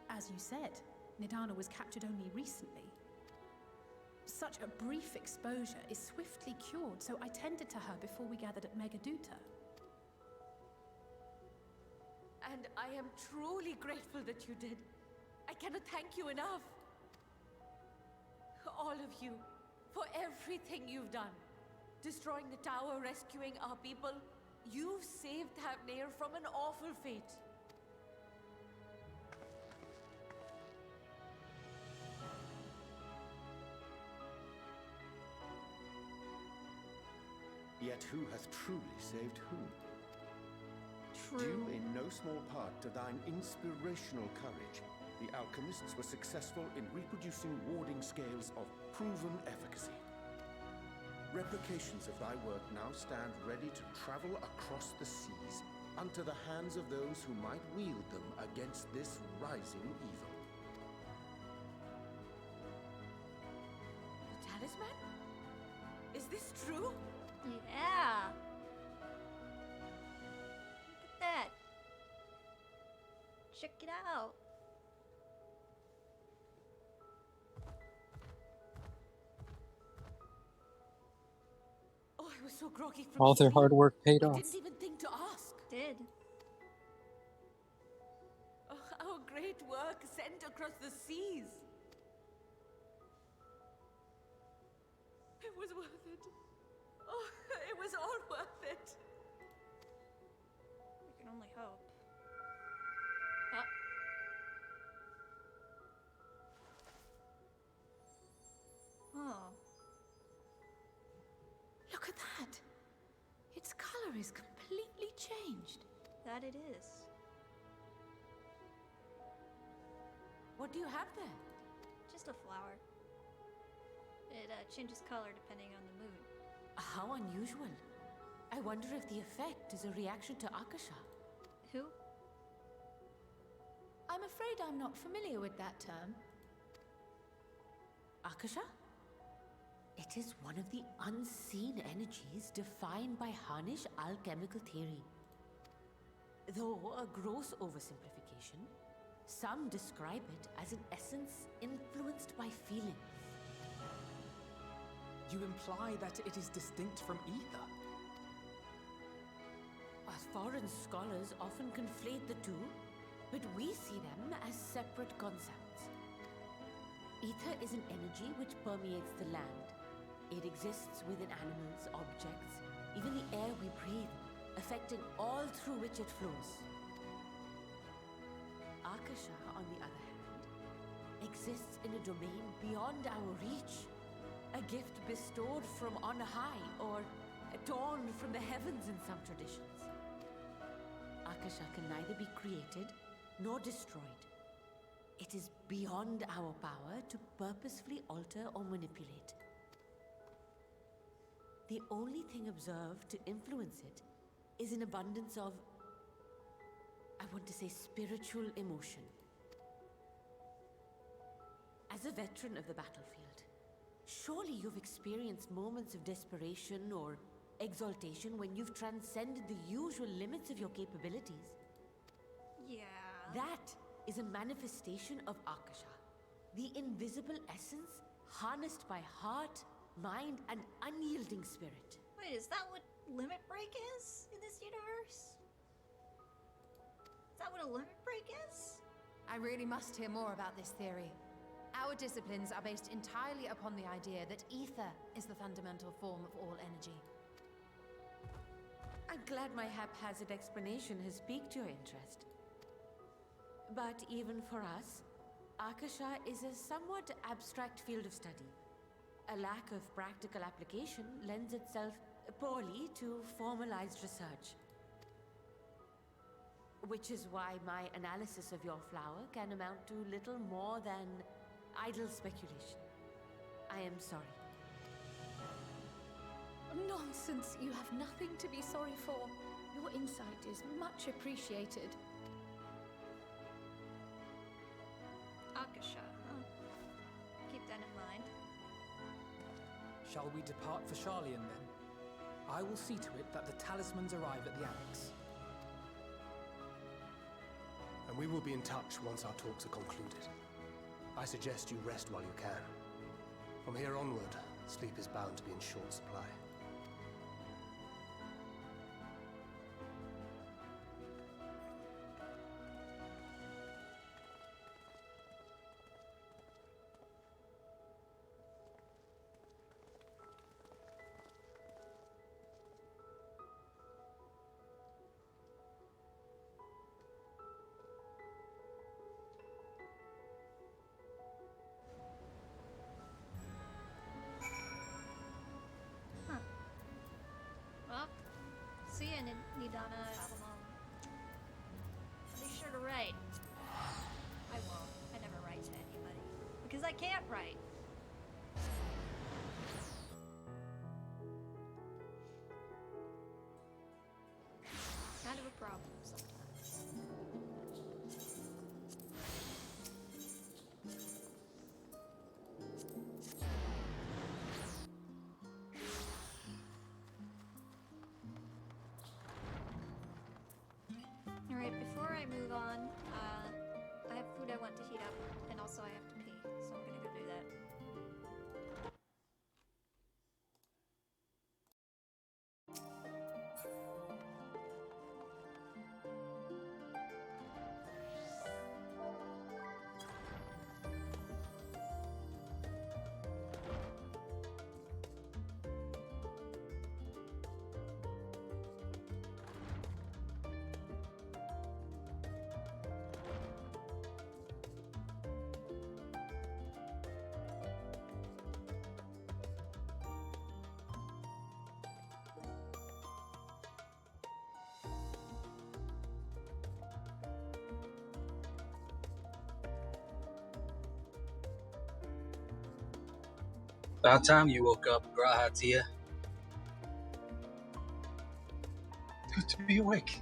As you said, Nidana was captured only recently. Such a brief exposure is swiftly cured, so I tended to her before we gathered at Megaduta. And I am truly grateful that you did. I cannot thank you enough. All of you, for everything you've done. Destroying the tower, rescuing our people. You've saved Havnir from an awful fate. Yet who hath truly saved whom? True. Due in no small part to thine inspirational courage, the alchemists were successful in reproducing warding scales of proven efficacy. Replications of thy work now stand ready to travel across the seas, unto the hands of those who might wield them against this rising evil. The talisman? Is this true? Yeah. Look at that. Check it out. Oh, I was so groggy from All their hard work paid I off. didn't even think to ask. Did. Oh, our great work sent across the seas. It was worth it. Oh, it was all worth it. We can only hope. Oh. Look at that! Its color is completely changed. That it is. What do you have there? Just a flower. It changes color depending on the mood. How unusual. I wonder if the effect is a reaction to Akasha. Who? I'm afraid I'm not familiar with that term. Akasha? It is one of the unseen energies defined by Harnish alchemical theory. Though a gross oversimplification, some describe it as an essence influenced by feelings. You imply that it is distinct from ether? Foreign scholars often conflate the two, but we see them as separate concepts. Ether is an energy which permeates the land. It exists within animals, objects, even the air we breathe, affecting all through which it flows. Akasha, on the other hand, exists in a domain beyond our reach. A gift bestowed from on high, or torn from the heavens in some traditions. Akasha can neither be created nor destroyed. It is beyond our power to purposefully alter or manipulate. The only thing observed to influence it is an abundance of, I want to say, spiritual emotion. As a veteran of the battlefield, surely you've experienced moments of desperation or exaltation when you've transcended the usual limits of your capabilities. Yeah. That is a manifestation of Akasha, the invisible essence harnessed by heart, mind, and unyielding spirit. Wait, is that what limit break is in this universe? Is that what a limit break is? I really must hear more about this theory. Our disciplines are based entirely upon the idea that ether is the fundamental form of all energy. I'm glad my haphazard explanation has piqued your interest. But even for us, Akasha is a somewhat abstract field of study. A lack of practical application lends itself poorly to formalized research. Which is why my analysis of your flower can amount to little more than idle speculation. I am sorry. Nonsense! You have nothing to be sorry for. Your insight is much appreciated. Akasha, huh? Keep that in mind. Shall we depart for Charlian then? I will see to it that the talismans arrive at the Annex. And we will be in touch once our talks are concluded. I suggest you rest while you can. From here onward, sleep is bound to be in short supply. Well, see ya, Nidana Avalon. Be sure to write. I won't. I never write to anybody. Because I can't write. Kind of a problem sometimes. Alright, before I move on, I have food I want to heat up, and also I have to pee, so I'm gonna go do that. About time you woke up, Grahatia. Good to be awake.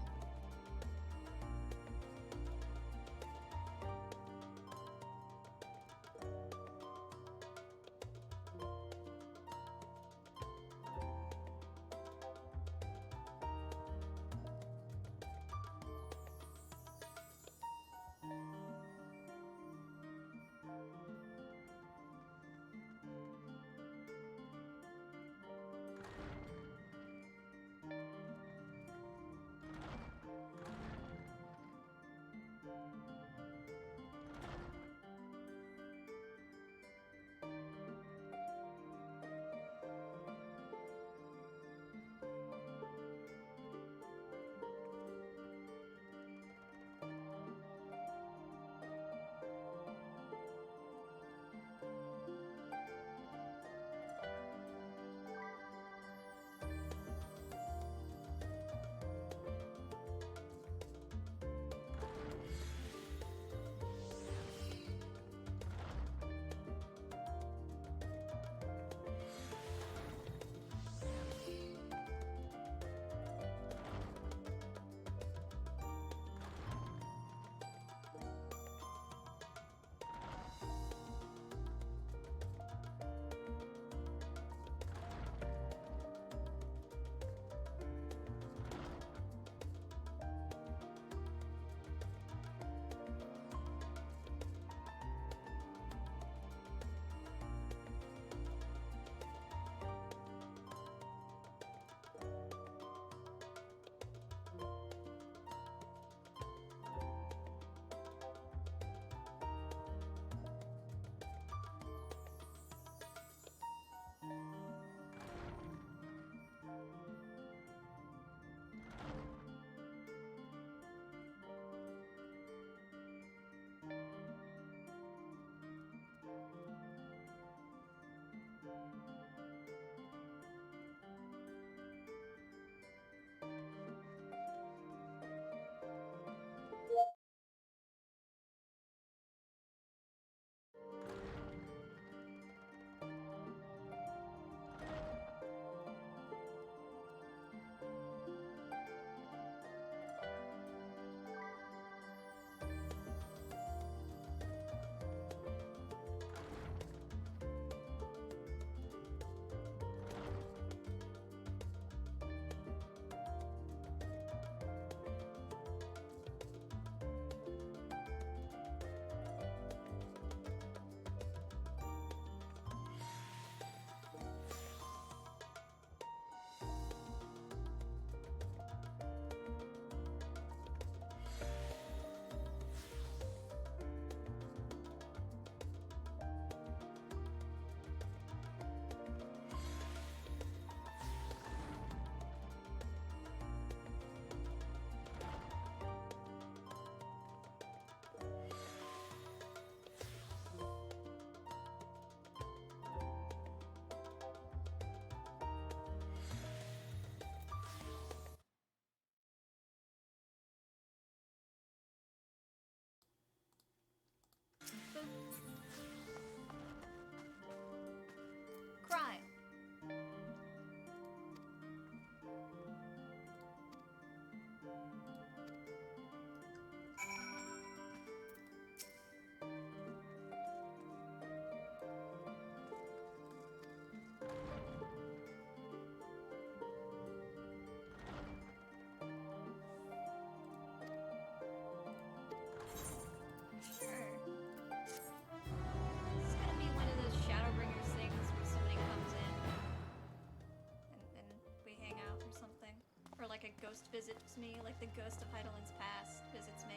ghost visits me, like the ghost of Heidelin's past visits me.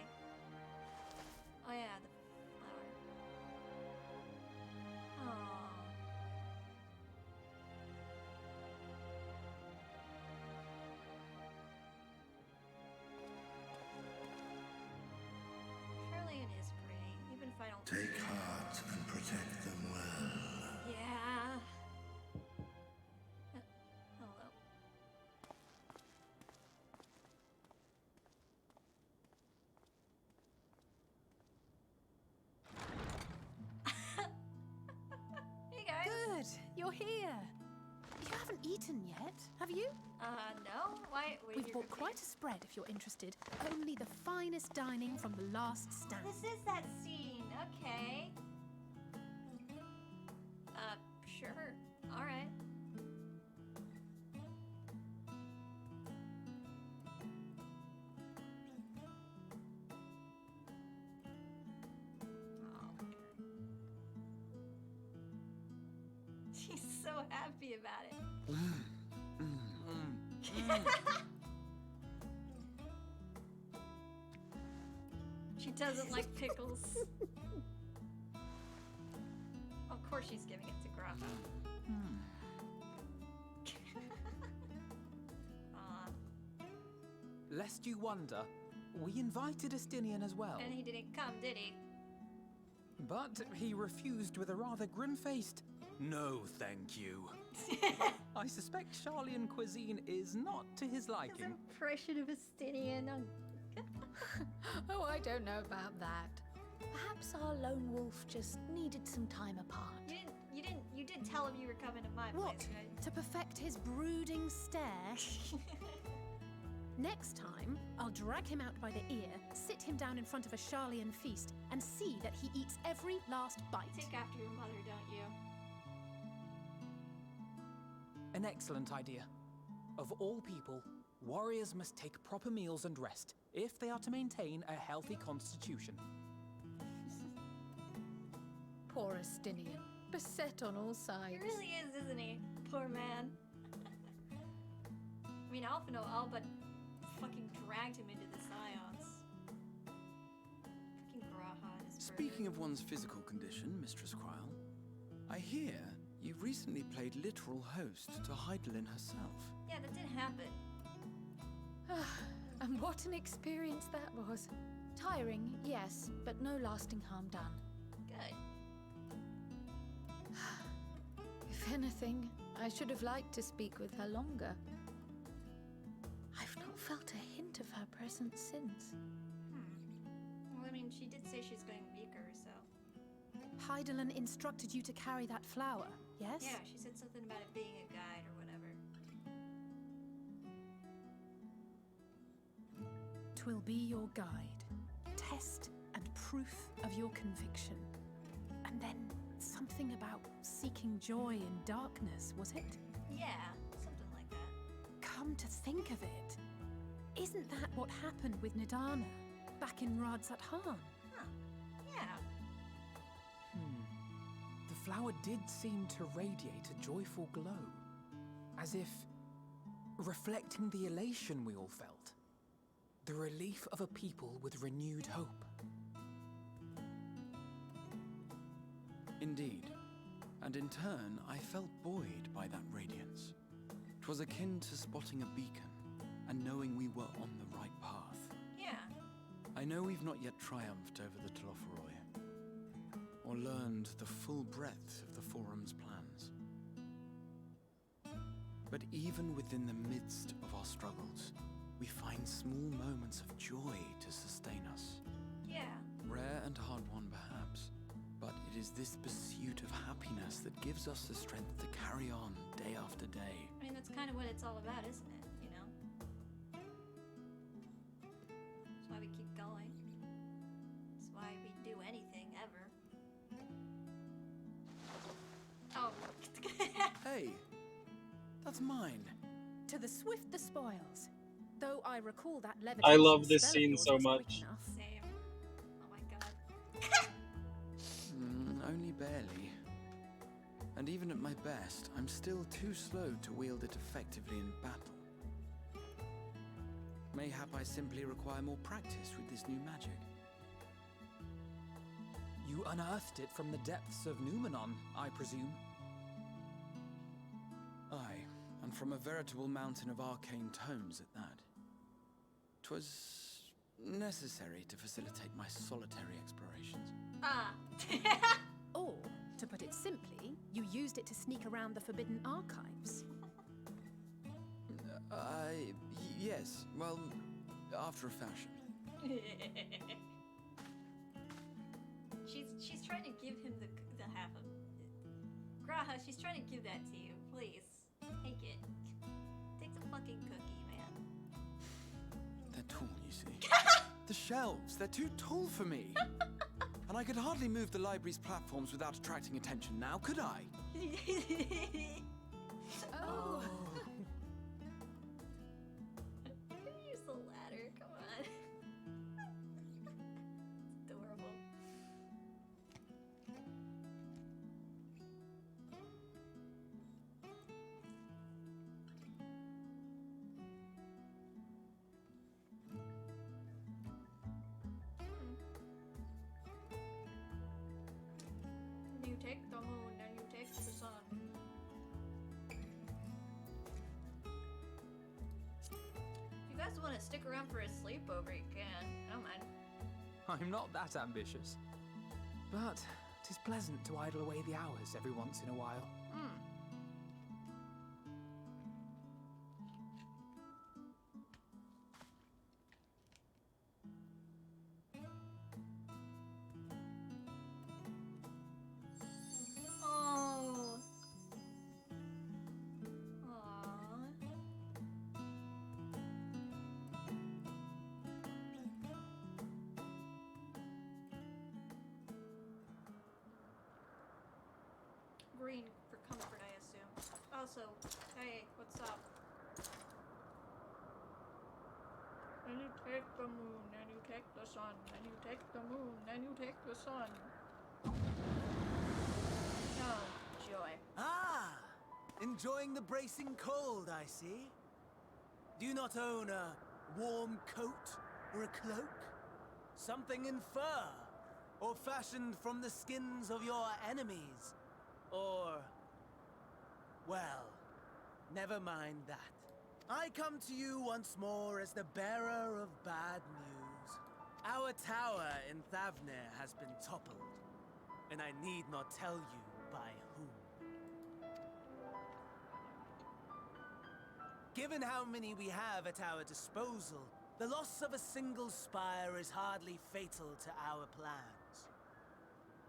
Oh yeah, the flower. Aww. Charlian is pretty, even if I don't. Take heart and protect them well. Yeah. Hello. Hey guys. Good, you're here. You haven't eaten yet, have you? No. Why? We've bought quite a spread if you're interested. Only the finest dining from the last stand. This is that scene. Okay. Sure. All right. She's so happy about it. She doesn't like pickles. Of course she's giving it to Graha. Lest you wonder, we invited Estinian as well. And he didn't come, did he? But he refused with a rather grim-faced, "No, thank you." I suspect Charlian cuisine is not to his liking. His impression of Estinian. Oh, I don't know about that. Perhaps our lone wolf just needed some time apart. You did tell him you were coming to my What? place, right? To perfect his brooding stare? Next time, I'll drag him out by the ear, sit him down in front of a Charlian feast, and see that he eats every last bite. Take after your mother, don't you? An excellent idea. Of all people, warriors must take proper meals and rest if they are to maintain a healthy constitution. Poor Estinian, beset on all sides. He really is, isn't he? Poor man. I mean, Alphino all but fucking dragged him into the Scions. Fucking Graha and his Speaking of one's physical condition, Mistress Kryl, I hear you recently played literal host to Heidelin herself. Yeah, that did happen. And what an experience that was. Tiring, yes, but no lasting harm done. Good. If anything, I should have liked to speak with her longer. I've not felt a hint of her presence since. Well, I mean, she did say she's going weaker, so. Heidelin instructed you to carry that flower, yes? Yeah, she said something about it being a guide or whatever. 'Twill be your guide, test and proof of your conviction. And then something about seeking joy in darkness, was it? Yeah, something like that. Come to think of it, isn't that what happened with Nidana back in Radzat Han? Huh. Yeah. The flower did seem to radiate a joyful glow, as if reflecting the elation we all felt, the relief of a people with renewed hope. Indeed, and in turn, I felt buoyed by that radiance. 'Twas akin to spotting a beacon and knowing we were on the right path. Yeah. I know we've not yet triumphed over the Telophoroi, or learned the full breadth of the Forum's plans. But even within the midst of our struggles, we find small moments of joy to sustain us. Yeah. Rare and hard-won, perhaps, but it is this pursuit of happiness that gives us the strength to carry on day after day. I mean, that's kind of what it's all about, isn't it? You know? That's why we keep going. That's why we do anything, ever. Oh. Hey, that's mine. To the swift the spoils. Though I recall that levitation I love this spell of scene yours so was quick much. enough. Same. Oh my god. Only barely. And even at my best, I'm still too slow to wield it effectively in battle. Mayhap I simply require more practice with this new magic. You unearthed it from the depths of Numenon, I presume? Aye, and from a veritable mountain of arcane tomes at that. 'Twas necessary to facilitate my solitary explorations. Ah. Or, to put it simply, you used it to sneak around the Forbidden Archives. Yes, well, after a fashion. She's trying to give him the half of Graha, she's trying to give that to you. Please. Take it. Take the fucking cookie, man. They're tall, you see. The shelves, they're too tall for me. And I could hardly move the library's platforms without attracting attention now, could I? Oh. Use the ladder, come on. It's adorable. You take the moon and you take the sun. If you guys want to stick around for a sleepover, you can. I don't mind. I'm not that ambitious. But 'tis pleasant to idle away the hours every once in a while. Oh. Aww. Green for comfort, I assume. Also, hey, what's up? And you take the moon, and you take the sun, and you take the moon, and you take the sun. Oh, joy. Ah! Enjoying the bracing cold, I see. Do you not own a warm coat or a cloak? Something in fur? Or fashioned from the skins of your enemies? Or... well, never mind that. I come to you once more as the bearer of bad news. Our tower in Thavnir has been toppled, and I need not tell you by whom. Given how many we have at our disposal, the loss of a single spire is hardly fatal to our plans.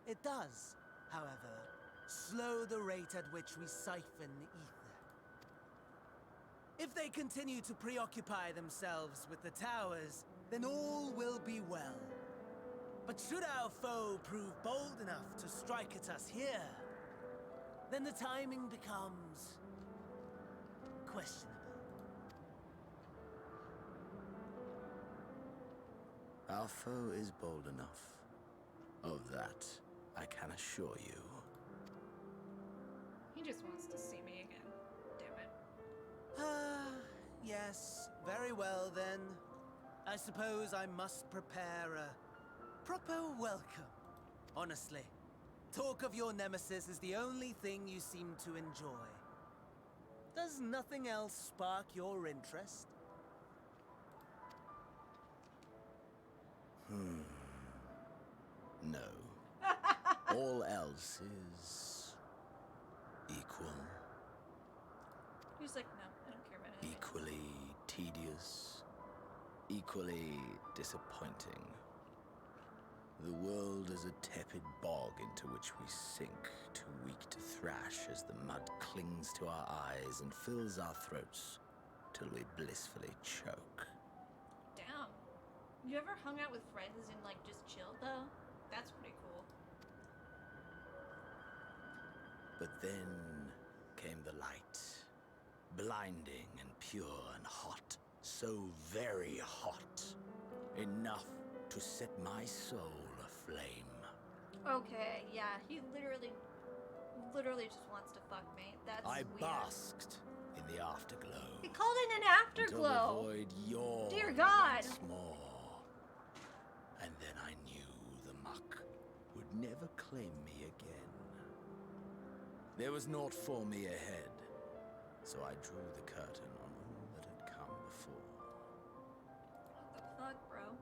It does, however, slow the rate at which we siphon ether. If they continue to preoccupy themselves with the towers, then all will be well. But should our foe prove bold enough to strike at us here, then the timing becomes questionable. Our foe is bold enough. Of that, I can assure you. He just wants to see me again. Damn it. Yes, very well then. I suppose I must prepare a proper welcome. Honestly, talk of your nemesis is the only thing you seem to enjoy. Does nothing else spark your interest? No. All else is... equal. He's like, no, I don't care about it. Equally tedious. Equally disappointing. The world is a tepid bog into which we sink, too weak to thrash as the mud clings to our eyes and fills our throats till we blissfully choke. Damn. You ever hung out with friends and like just chilled though? That's pretty cool. But then came the light. Blinding and pure and hot. So very hot. Enough to set my soul aflame. Okay, yeah, he literally just wants to fuck me. That's I weird. basked in the afterglow. He called it an Until afterglow. the void yawned Dear God. once more. And then I knew the muck would never claim me again. There was naught for me ahead, so I drew the curtain on all that had come before. What the fuck, bro?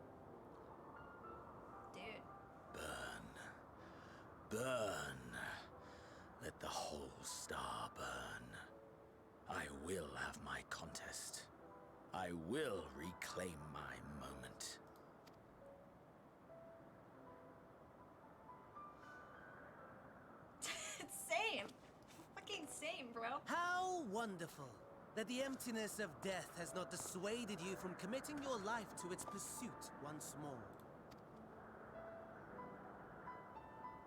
Dude. Burn. Let the whole star burn. I will have my contest. I will reclaim my moment. Same. Fucking same, bro. How wonderful that the emptiness of death has not dissuaded you from committing your life to its pursuit once more.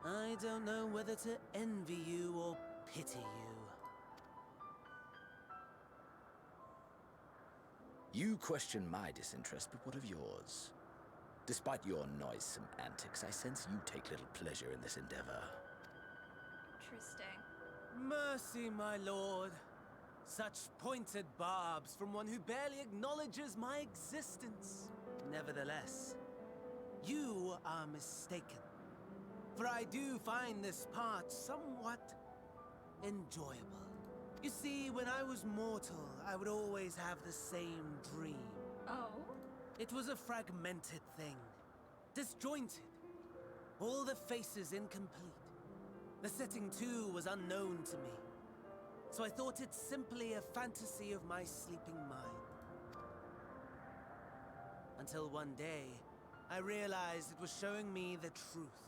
I don't know whether to envy you or pity you. You question my disinterest, but what of yours? Despite your noisome antics, I sense you take little pleasure in this endeavor. Interesting. Mercy, my lord. Such pointed barbs from one who barely acknowledges my existence. Nevertheless, you are mistaken. For I do find this part somewhat enjoyable. You see, when I was mortal, I would always have the same dream. Oh? It was a fragmented thing. Disjointed. All the faces incomplete. The setting, too, was unknown to me. So I thought it simply a fantasy of my sleeping mind. Until one day, I realized it was showing me the truth.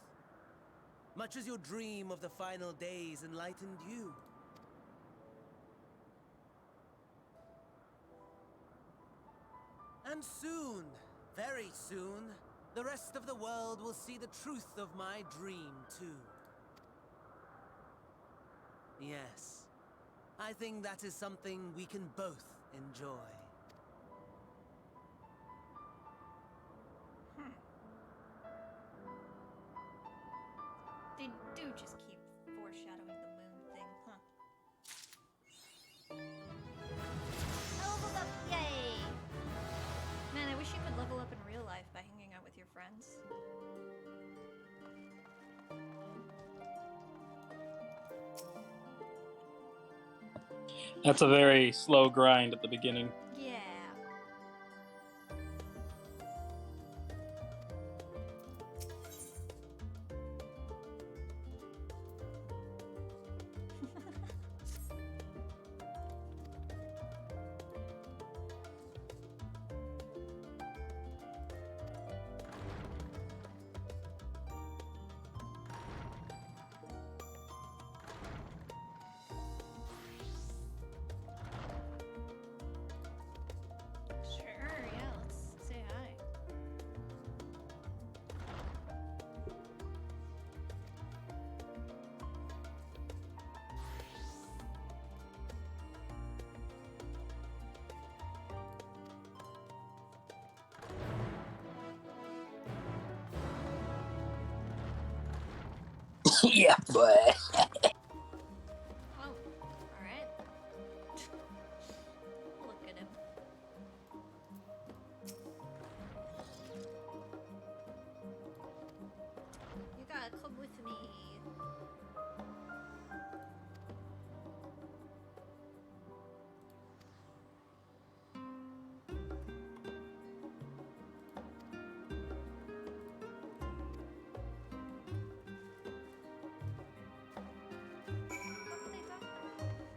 Much as your dream of the final days enlightened you. And soon, very soon, the rest of the world will see the truth of my dream, too. Yes, I think that is something we can both enjoy. They do just keep foreshadowing the moon thing, huh? I leveled up! Yay! Man, I wish you could level up in real life by hanging out with your friends. That's a very slow grind at the beginning. Yeah. Sure, yeah, let's say hi. Yeah, boy. Oh, alright. Look at him. You gotta come with me.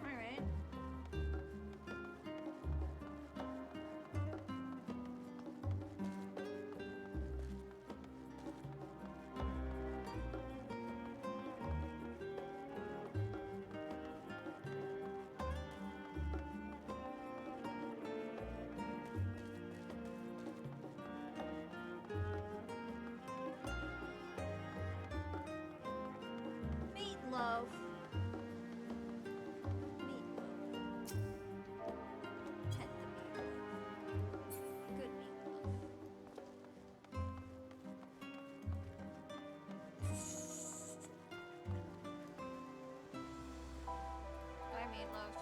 Alright. Meatloaf. Meatloaf. Pet the meatloaf. Good meatloaf. Bye, meatloaf.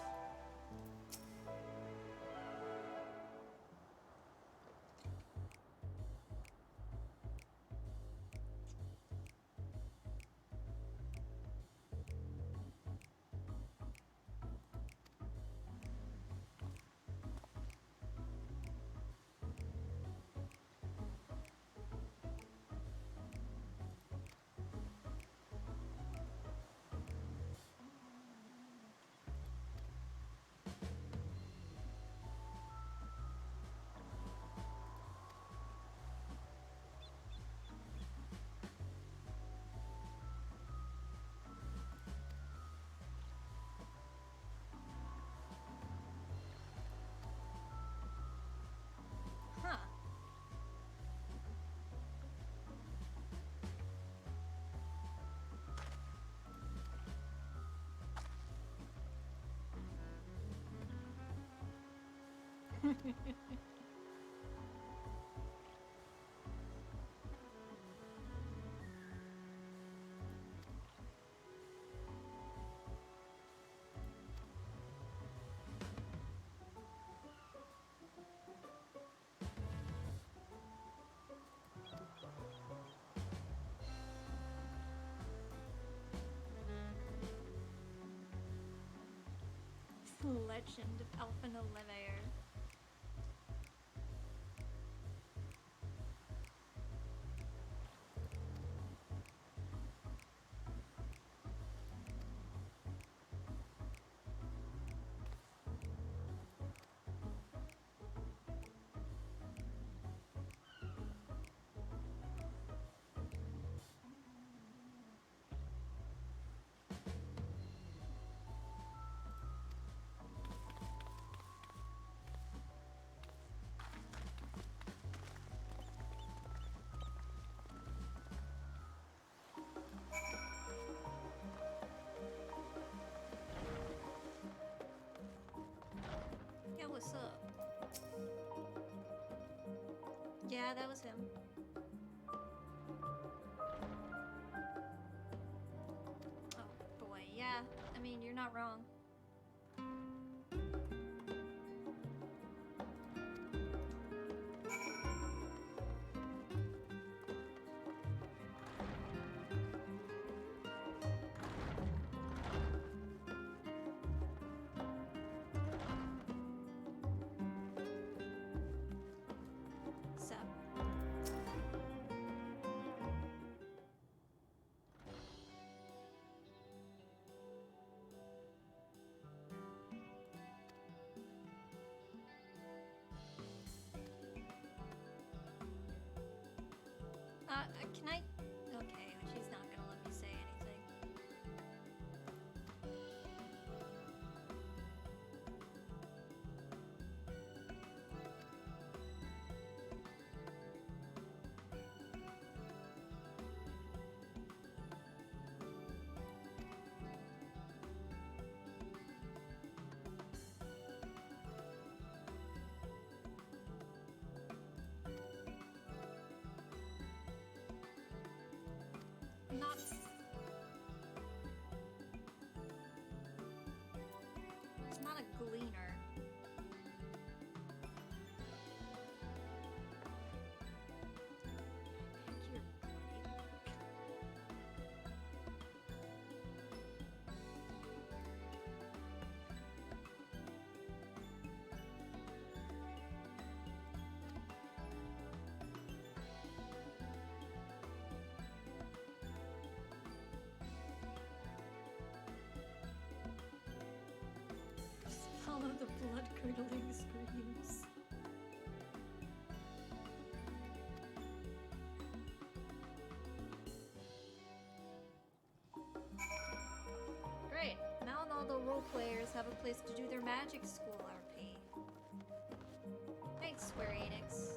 Legend of Elfin Olivier. Yeah, what's up? Yeah, that was him. Oh boy, yeah. I mean, you're not wrong. So. Can I? Okay, she's not gonna let me say anything. Not. It's not a gleaner. Follow the blood-curdling screams. Great. Now all the role players have a place to do their magic school RP. Thanks, Square Enix.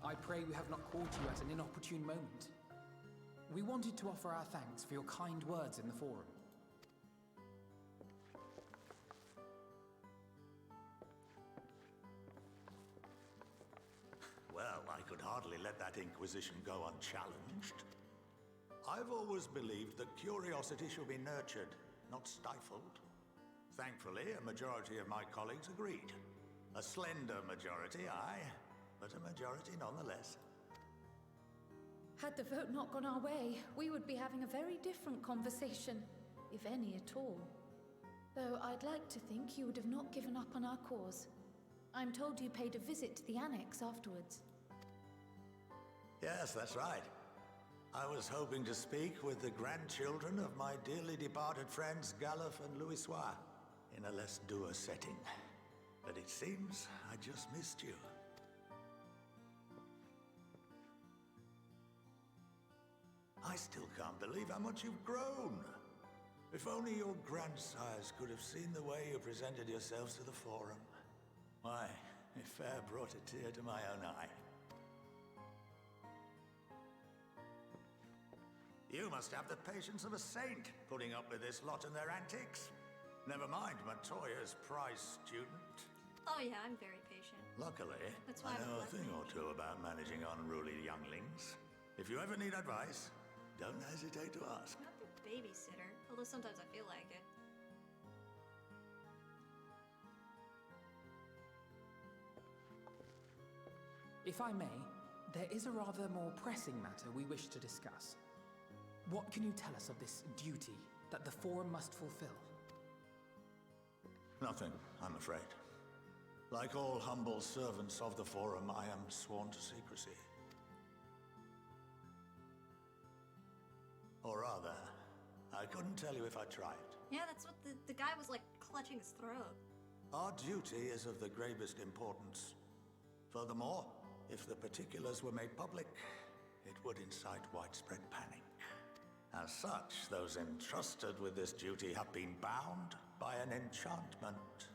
I pray we have not caught you at an inopportune moment. We wanted to offer our thanks for your kind words in the forum. Well, I could hardly let that inquisition go unchallenged. I've always believed that curiosity should be nurtured, not stifled. Thankfully, a majority of my colleagues agreed. A slender majority, aye, but a majority nonetheless. Had the vote not gone our way, we would be having a very different conversation, if any at all. Though I'd like to think you would have not given up on our cause. I'm told you paid a visit to the Annex afterwards. Yes, that's right. I was hoping to speak with the grandchildren of my dearly departed friends Galuf and Louisoix in a less dour setting. But it seems I just missed you. I still can't believe how much you've grown. If only your grandsires could have seen the way you presented yourselves to the Forum. Why, it fair brought a tear to my own eye. You must have the patience of a saint, putting up with this lot and their antics. Never mind Montoya's prize student. Oh yeah, I'm very patient. Luckily, That's why I know I'm a thing or two about managing unruly younglings. If you ever need advice, don't hesitate to ask. Not the babysitter, although sometimes I feel like it. If I may, there is a rather more pressing matter we wish to discuss. What can you tell us of this duty that the Forum must fulfill? Nothing, I'm afraid. Like all humble servants of the Forum, I am sworn to secrecy. Or rather, I couldn't tell you if I tried. Yeah, that's what the guy was like clutching his throat. Our duty is of the gravest importance. Furthermore, if the particulars were made public, it would incite widespread panic. As such, those entrusted with this duty have been bound by an enchantment,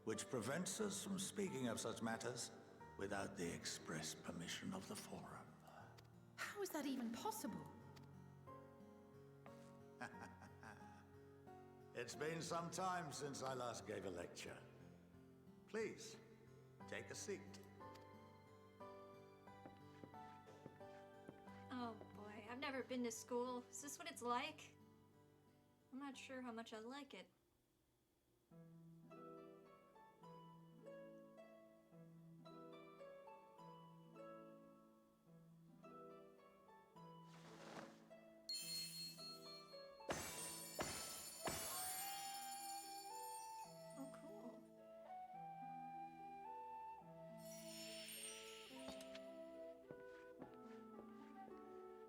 which prevents us from speaking of such matters without the express permission of the Forum. How is that even possible? It's been some time since I last gave a lecture. Please, take a seat. Oh boy, I've never been to school. Is this what it's like? I'm not sure how much I like it.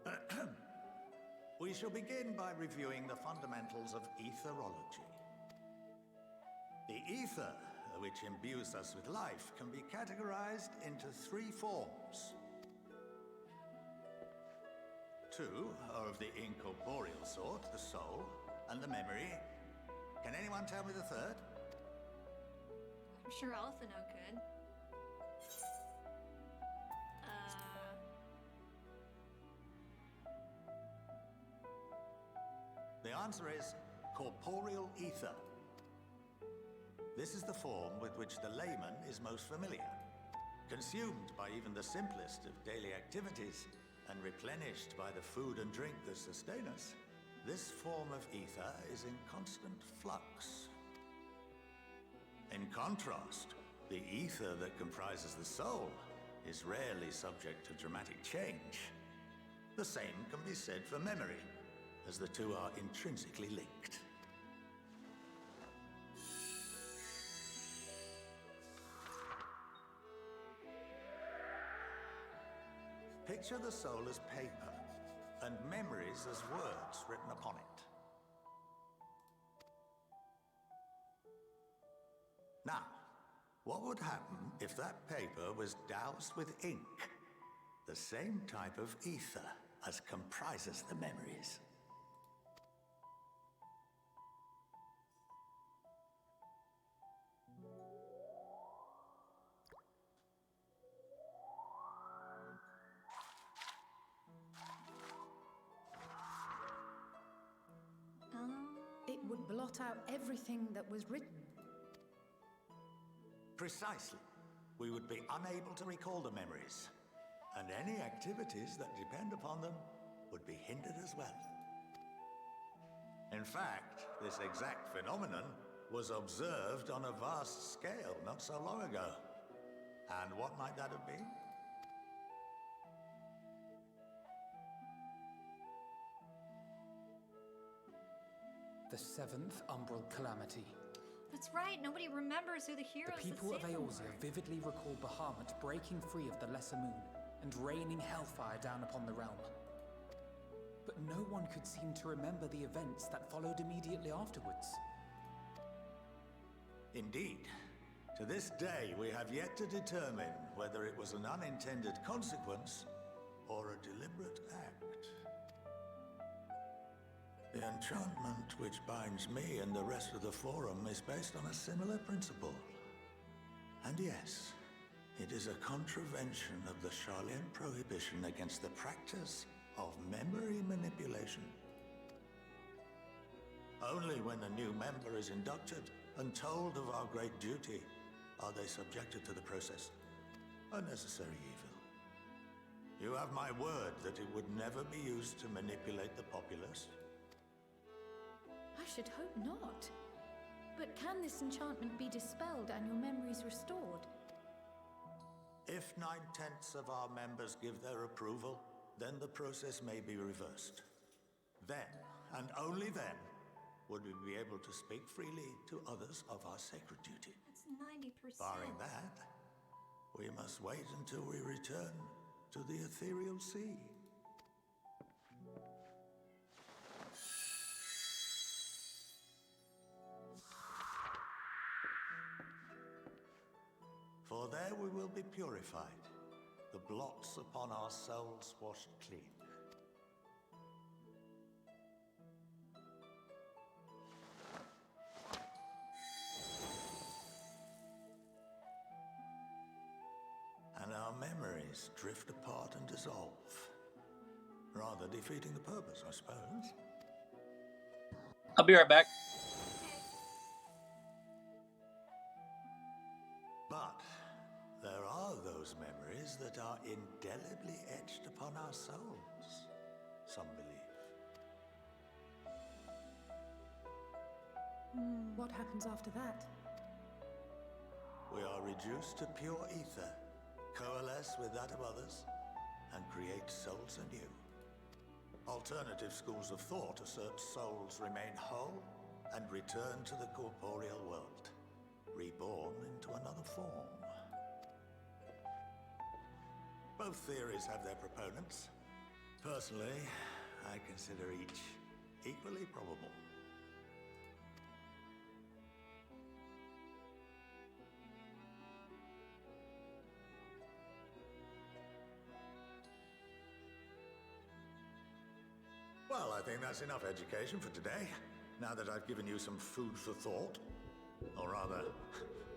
Oh, cool. We shall begin by reviewing the fundamentals of etherology. The ether, which imbues us with life, can be categorized into three forms. Two are of the incorporeal sort, the soul, and the memory. Can anyone tell me the third? I'm sure Alphino could. The answer is corporeal ether. This is the form with which the layman is most familiar, consumed by even the simplest of daily activities, and replenished by the food and drink that sustain us. This form of ether is in constant flux. In contrast, the ether that comprises the soul is rarely subject to dramatic change. The same can be said for memory, as the two are intrinsically linked. Picture the soul as paper, and memories as words written upon it. Now, what would happen if that paper was doused with ink? The same type of ether as comprises the memories. blot out everything that was written. Precisely. We would be unable to recall the memories, and any activities that depend upon them would be hindered as well. In fact, this exact phenomenon was observed on a vast scale not so long ago. And what might that have been? The seventh Umbral Calamity. That's right, nobody remembers who the heroes The people that of saved them Eorzea were. vividly recall Bahamut breaking free of the Lesser Moon and raining hellfire down upon the realm. But no one could seem to remember the events that followed immediately afterwards. Indeed. To this day, we have yet to determine whether it was an unintended consequence or a deliberate act. The enchantment which binds me and the rest of the Forum is based on a similar principle. And yes, it is a contravention of the Sharlayan prohibition against the practice of memory manipulation. Only when a new member is inducted and told of our great duty are they subjected to the process. A necessary evil. You have my word that it would never be used to manipulate the populace. I should hope not. But can this enchantment be dispelled and your memories restored? If 9/10 of our members give their approval, then the process may be reversed. Then, and only then, would we be able to speak freely to others of our sacred duty. That's 90%. Barring that, we must wait until we return to the ethereal sea. For there we will be purified, the blots upon our souls washed clean. And our memories drift apart and dissolve, rather defeating the purpose, I suppose. I'll be right back. But there are those memories that are indelibly etched upon our souls, some believe. What happens after that? We are reduced to pure ether, coalesce with that of others, and create souls anew. Alternative schools of thought assert souls remain whole and return to the corporeal world, reborn into another form. Both theories have their proponents. Personally, I consider each equally probable. Well, I think that's enough education for today, now that I've given you some food for thought. Or rather,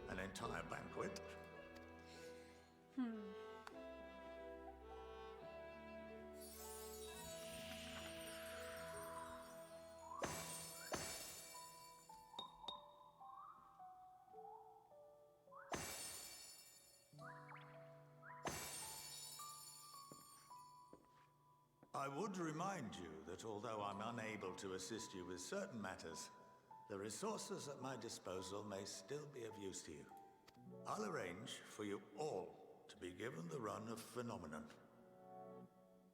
an entire banquet. I would remind you that although I'm unable to assist you with certain matters, the resources at my disposal may still be of use to you. I'll arrange for you all to be given the run of Phenomenon.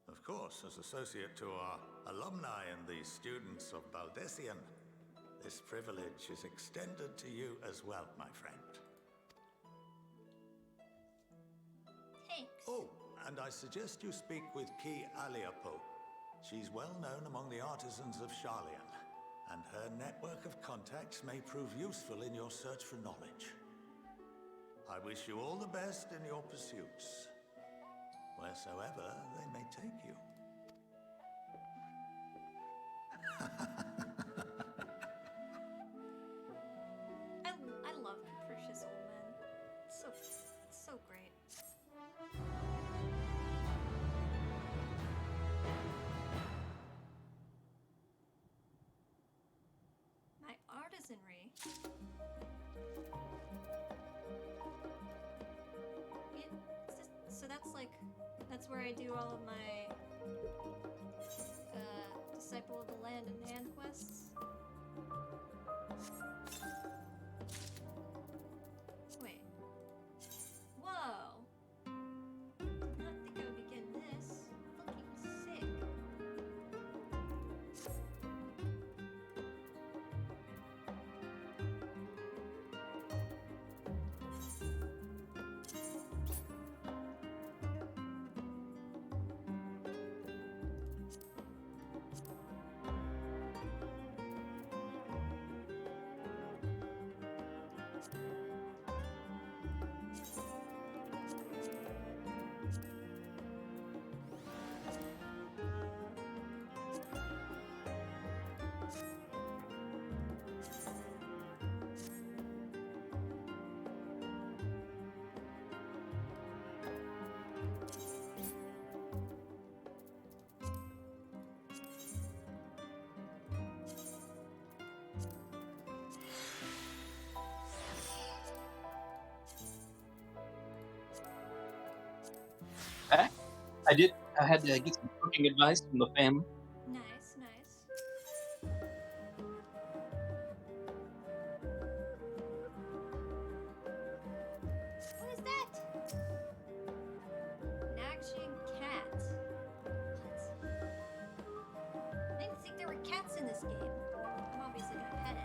Of course, as associate to our alumni and the students of Baldessian, this privilege is extended to you as well, my friend. Thanks. Oh, and I suggest you speak with Ki Aliapo. She's well known among the artisans of Sharlayan, and her network of contacts may prove useful in your search for knowledge. I wish you all the best in your pursuits, wheresoever they may take you. I love Capricious Old Men. It's so great. My art That's where I do all of my Disciple of the Land and Hand quests. Wait. Whoa! Did not think I would be getting this. Fucking sick. I had to get some cooking advice from the family. Nice, nice. What is that? An action cat. What? I didn't think there were cats in this game. I'm obviously gonna pet it.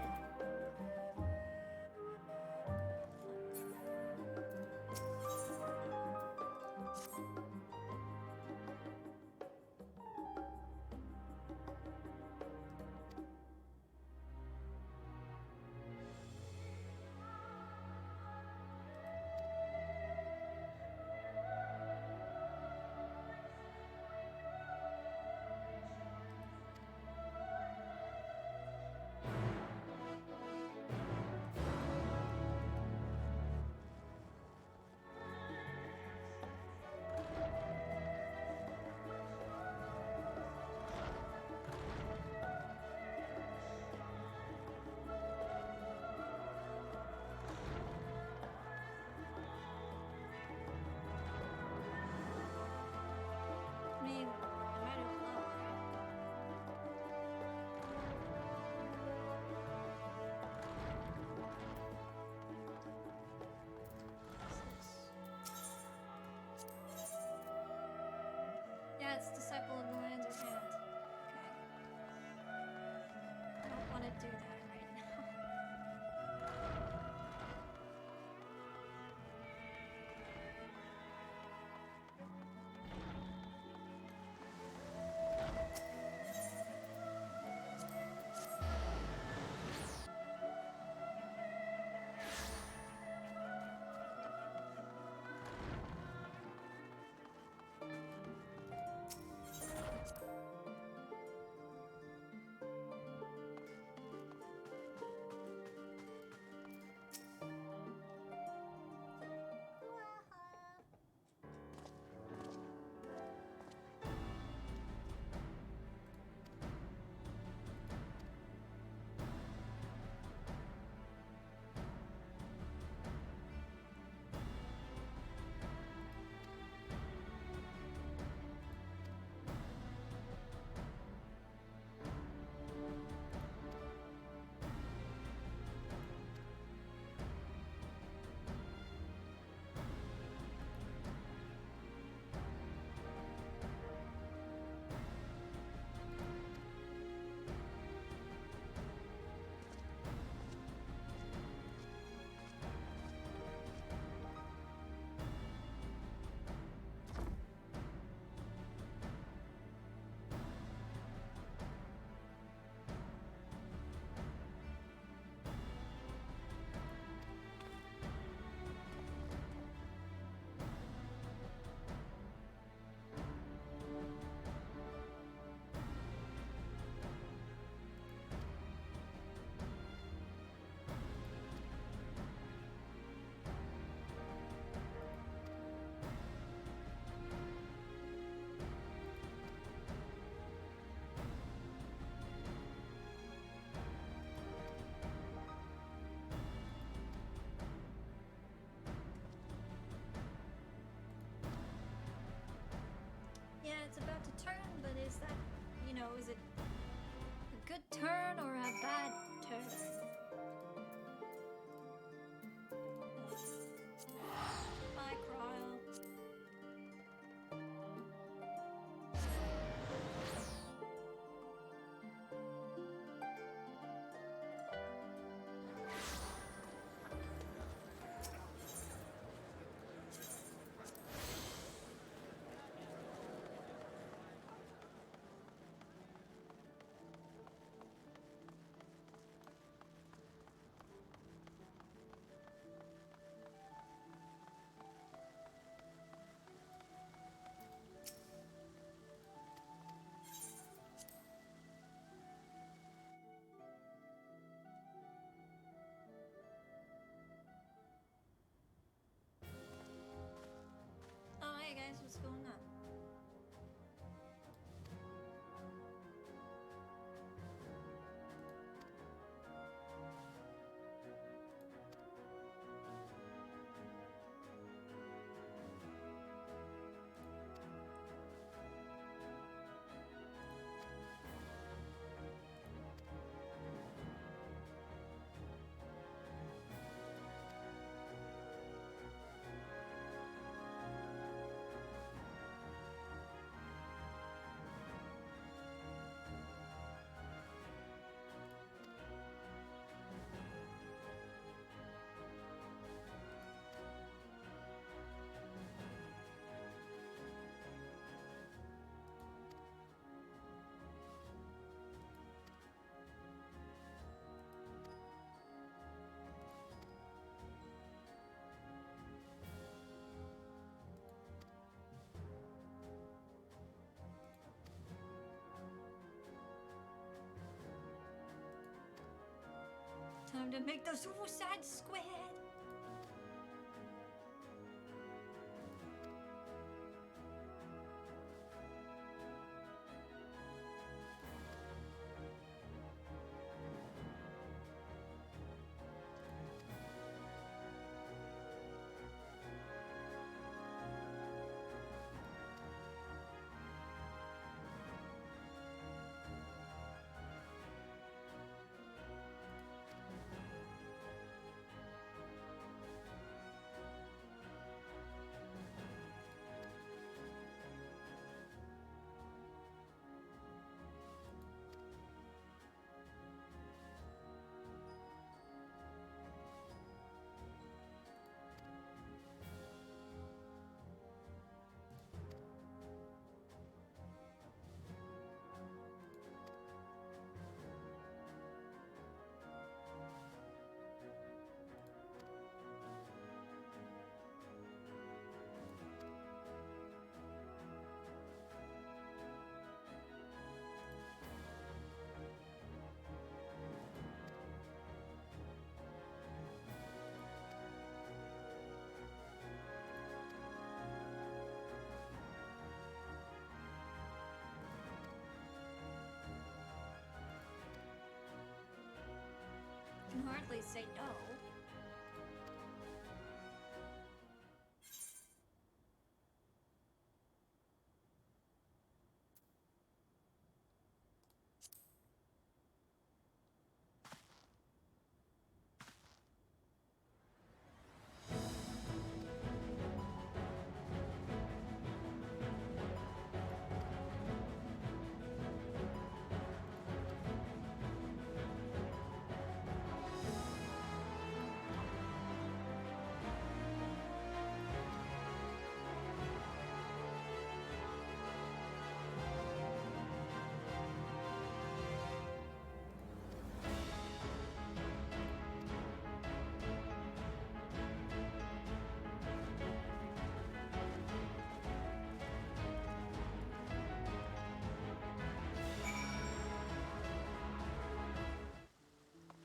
know, is it a good turn or a bad turn? Bye, Cryle. Oh, hey guys, what's going on? Time to make the Suicide Squad. Can hardly say no.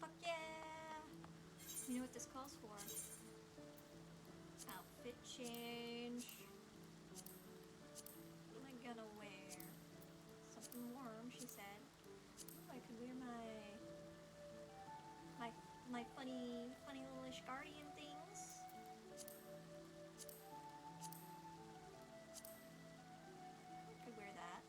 Fuck yeah! You know what this calls for? Outfit change. What am I gonna wear? Something warm, she said. Ooh, I could wear my funny little guardian things. I could wear that.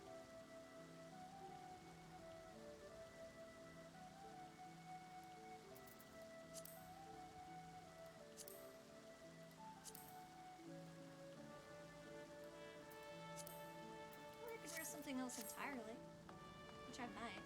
something else entirely, which I might.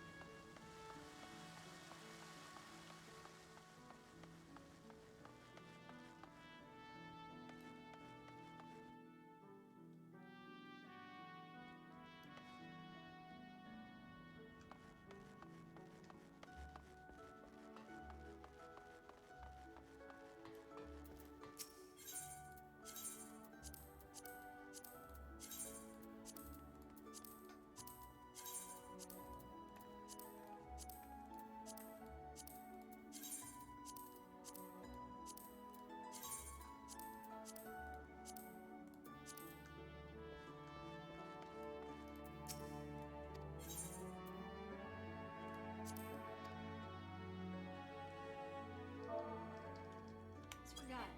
Forgot.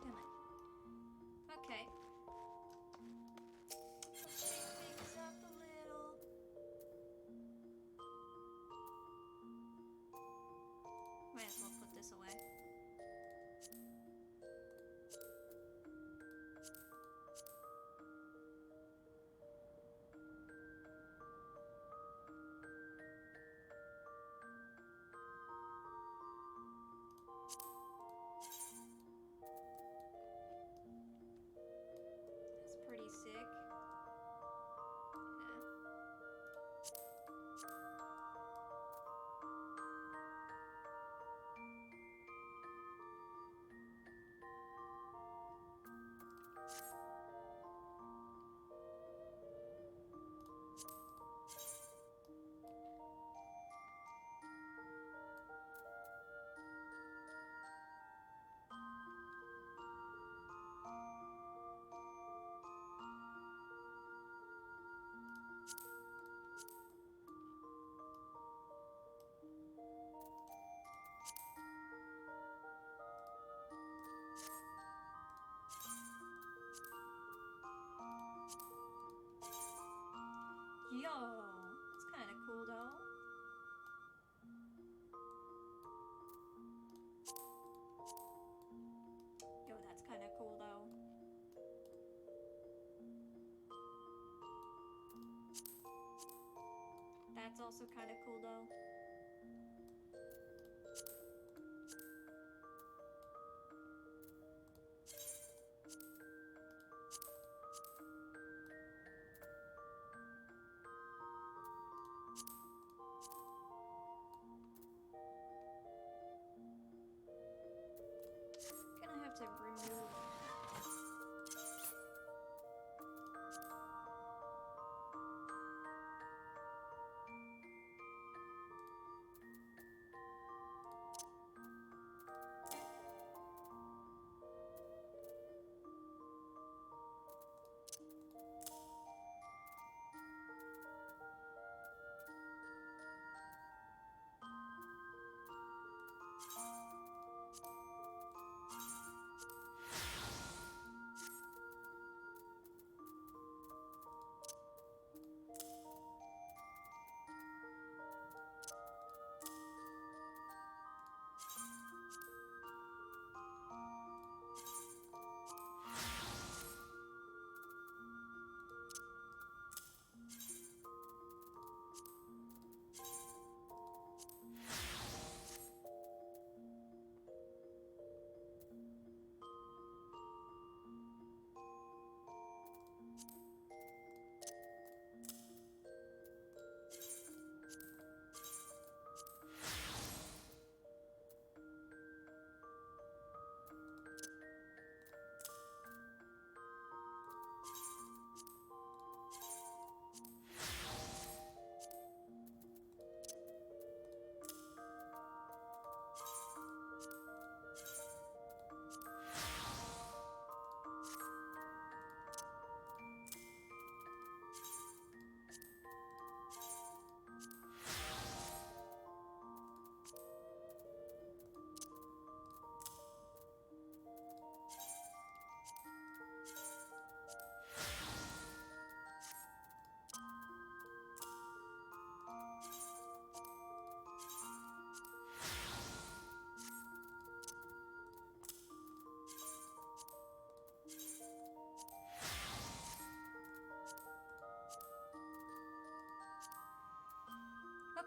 Damn it. Okay. Let's shake things up a little. Might as well put this away. That's pretty sick. Yeah. Yo, that's kind of cool though. Yo, that's kind of cool though. That's also kind of cool though. Gonna have to remove.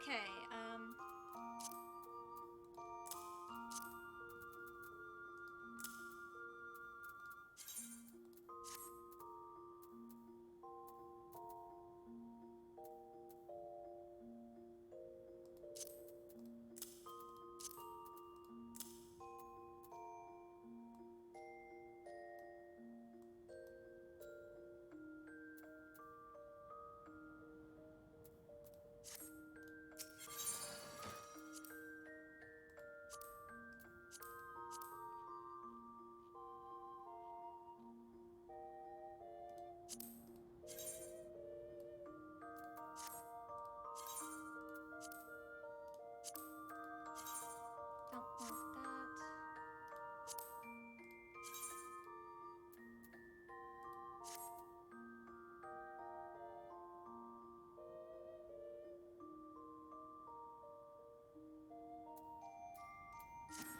Okay, don't want that.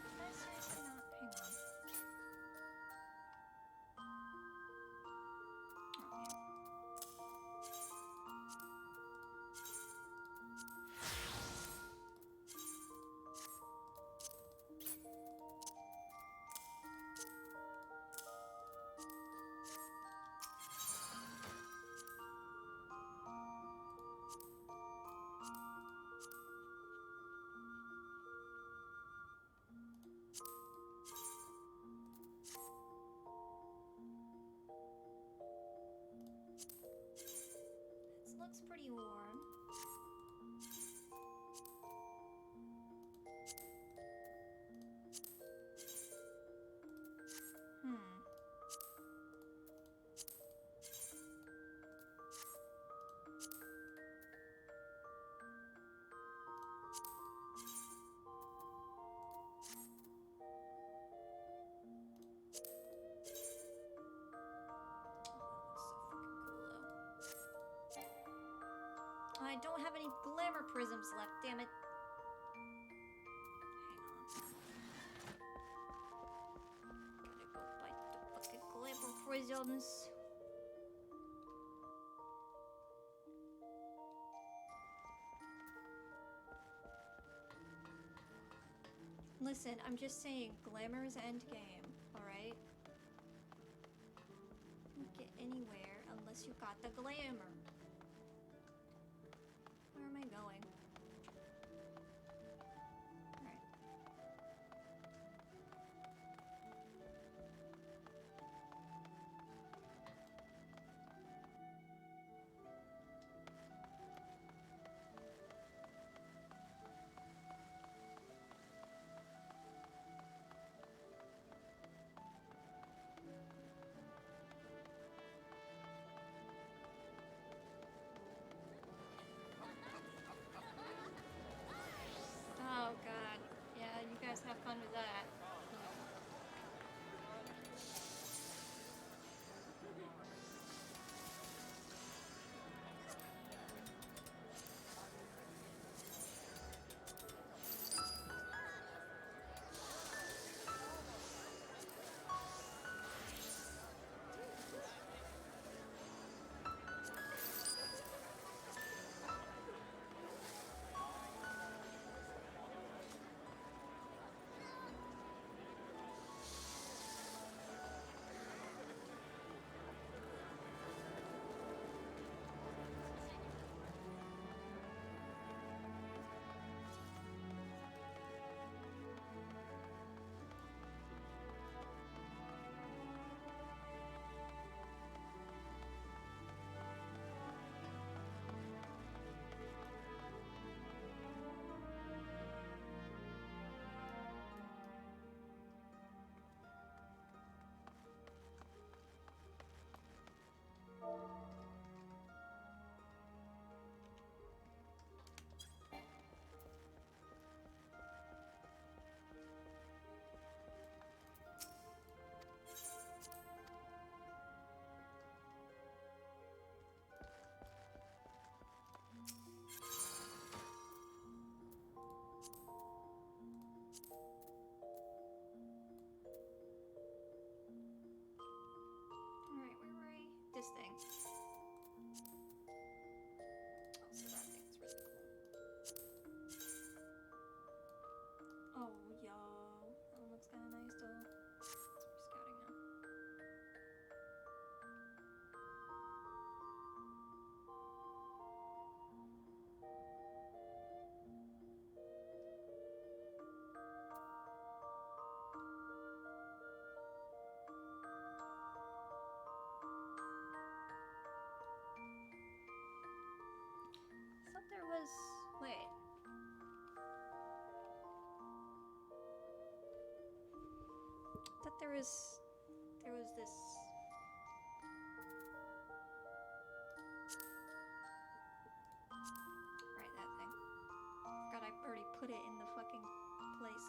Did I seriously not? Hang on. This looks pretty warm. I don't have any glamour prisms left, damn it. Hang on. Gotta go buy the fucking glamour prisms. Listen, I'm just saying, glamour is endgame, alright? You don't get anywhere unless you got the glamour. Where am I going? Alright. Oh god. Yeah, you guys have fun with that. This thing. Oh, so that thing's really cool. was... Wait. I thought there was this... Right, that thing. God, I already put it in the fucking place.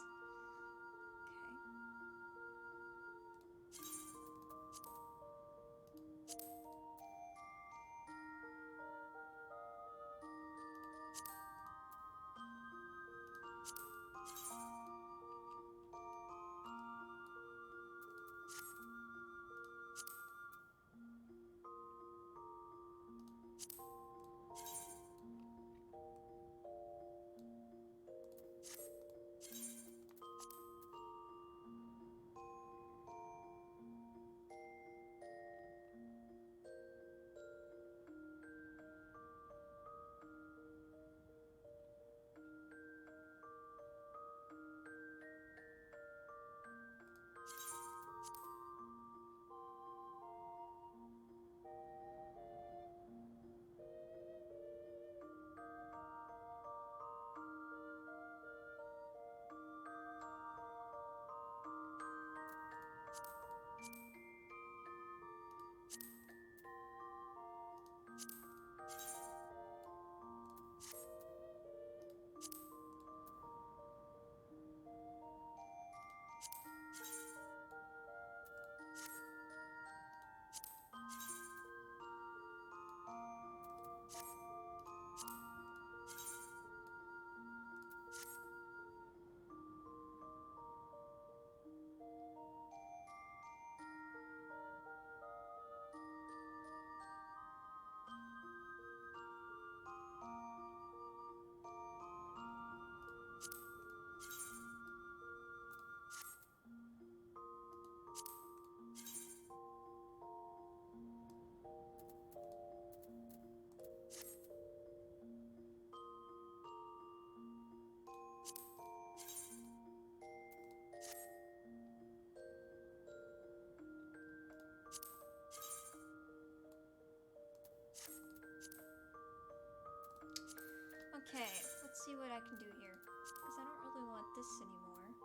Okay, let's see what I can do here. Because I don't really want this anymore.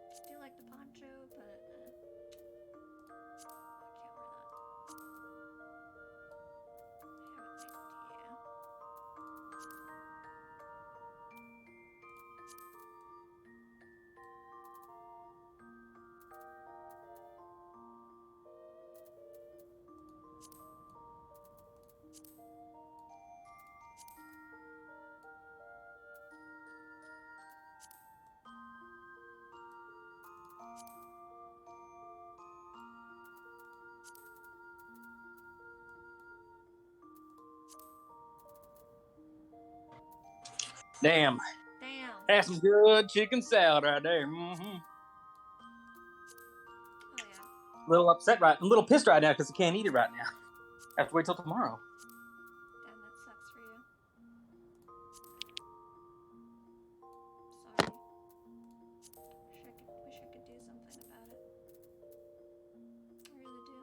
I do like the poncho, but I can't wear that. I have an idea. Damn. Damn. That's some good chicken salad right there. Mm-hmm. Oh, yeah. A little upset I'm a little pissed right now because I can't eat it right now. I have to wait till tomorrow. Damn, that sucks for you. Sorry. Wish I could do something about it. I really do.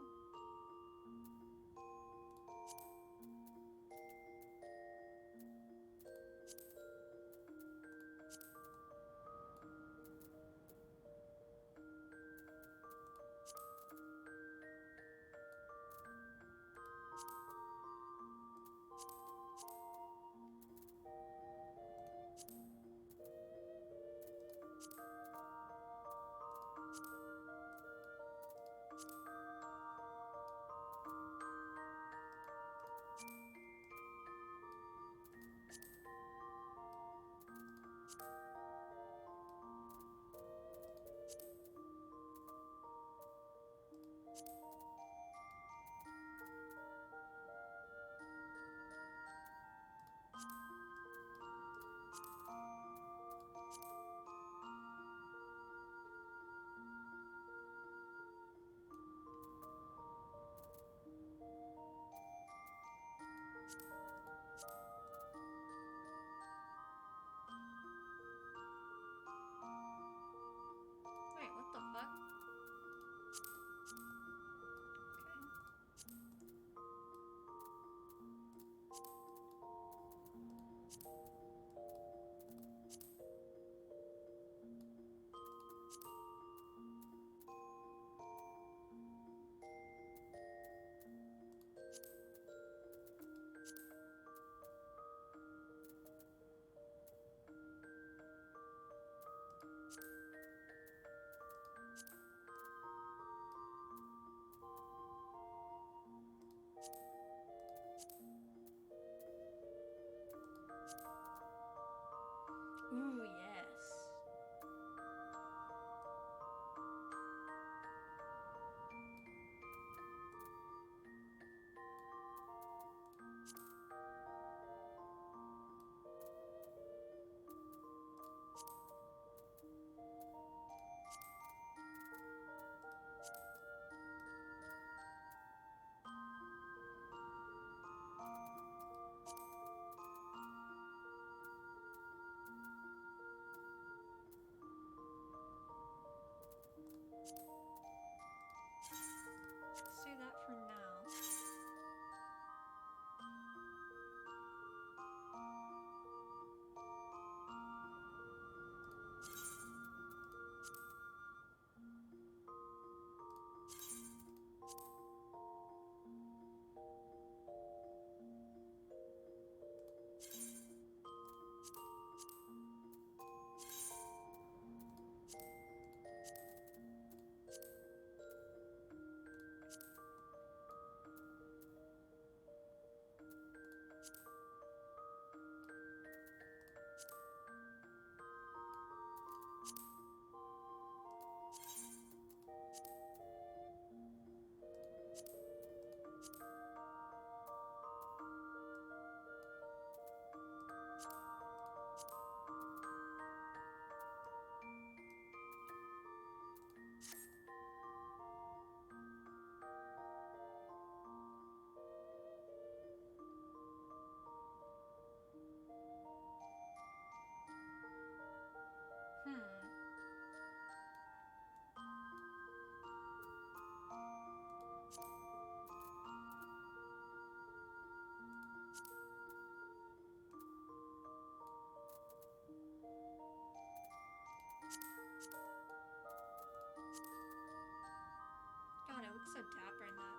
looks so dapper in that,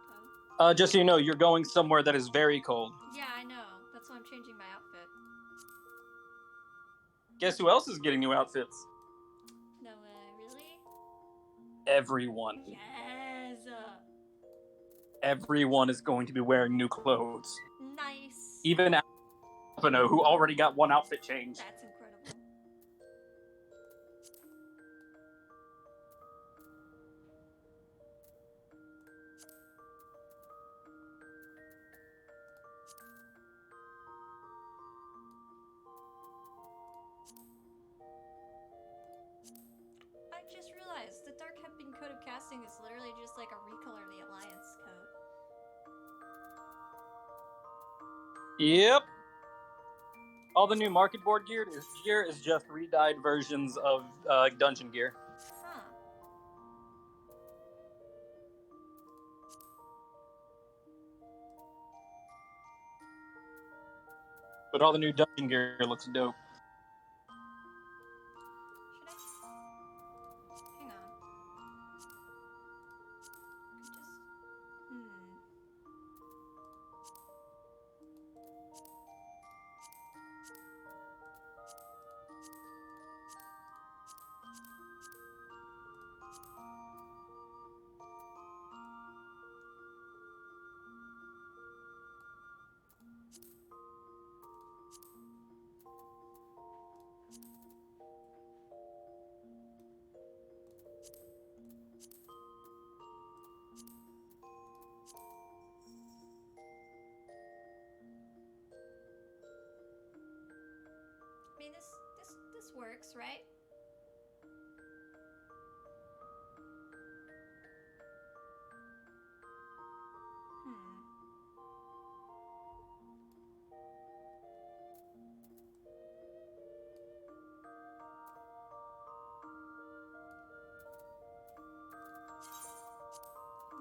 though. Just so you know, you're going somewhere that is very cold. Yeah, I know. That's why I'm changing my outfit. Guess who else is getting new outfits? No way, really? Everyone. Yes! Everyone is going to be wearing new clothes. Nice. Even Alpino, who already got one outfit change. That's incredible. I just realized the Dark Heping Code of Casting is literally just like a recolor of the Alliance code. Yep. All the new market board gear is just re-dyed versions of dungeon gear. Huh. But all the new dungeon gear looks dope. Hang on. I mean, this works, right?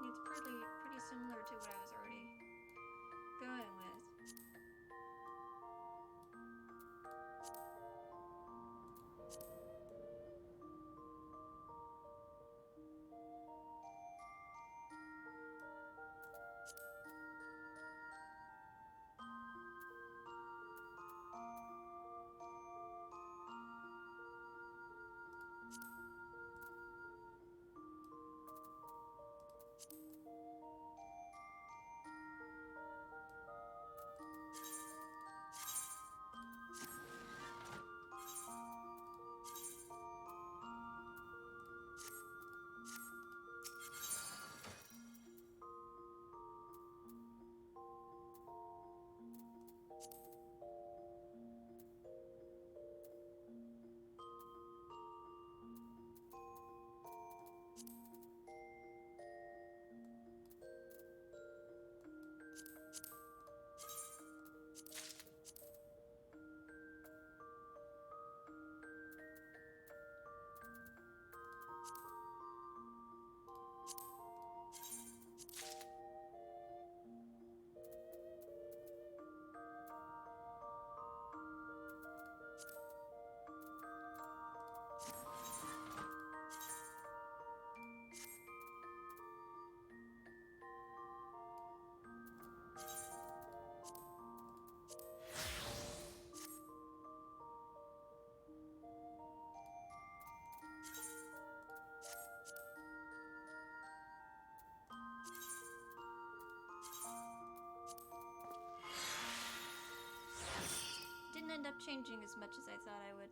It's pretty similar to what I was already going with. Didn't end up changing as much as I thought I would.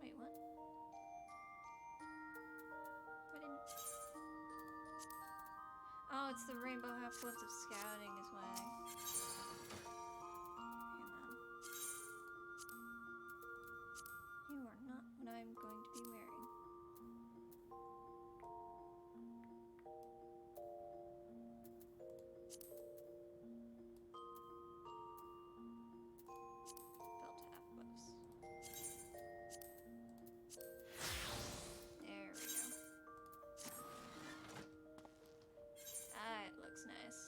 Wait, what? Why didn't... Oh, it's the Rainbow Half-Bloods of Scouting is why. You are not what I'm going to be wearing. Felt half-buffs. There we go. Ah, it looks nice.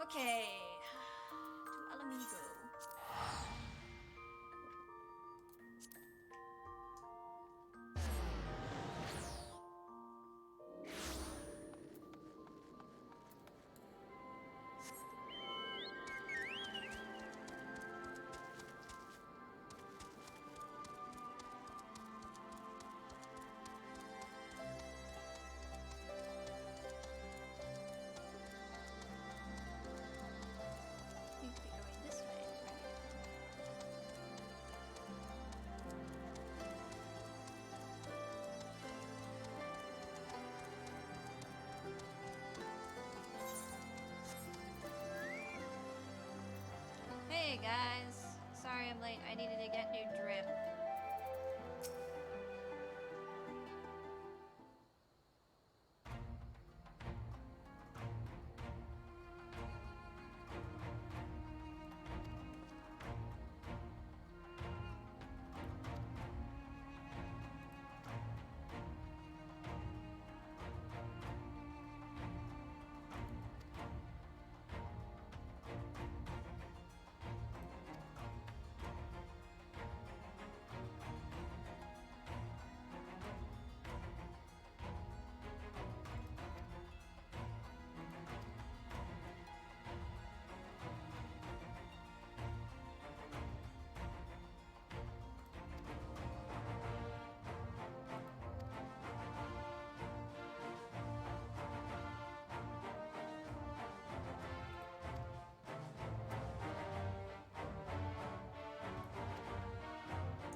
Okay. To Alamigo. Need to be going this way, right? Hey guys, sorry I'm late. I needed to get new drip.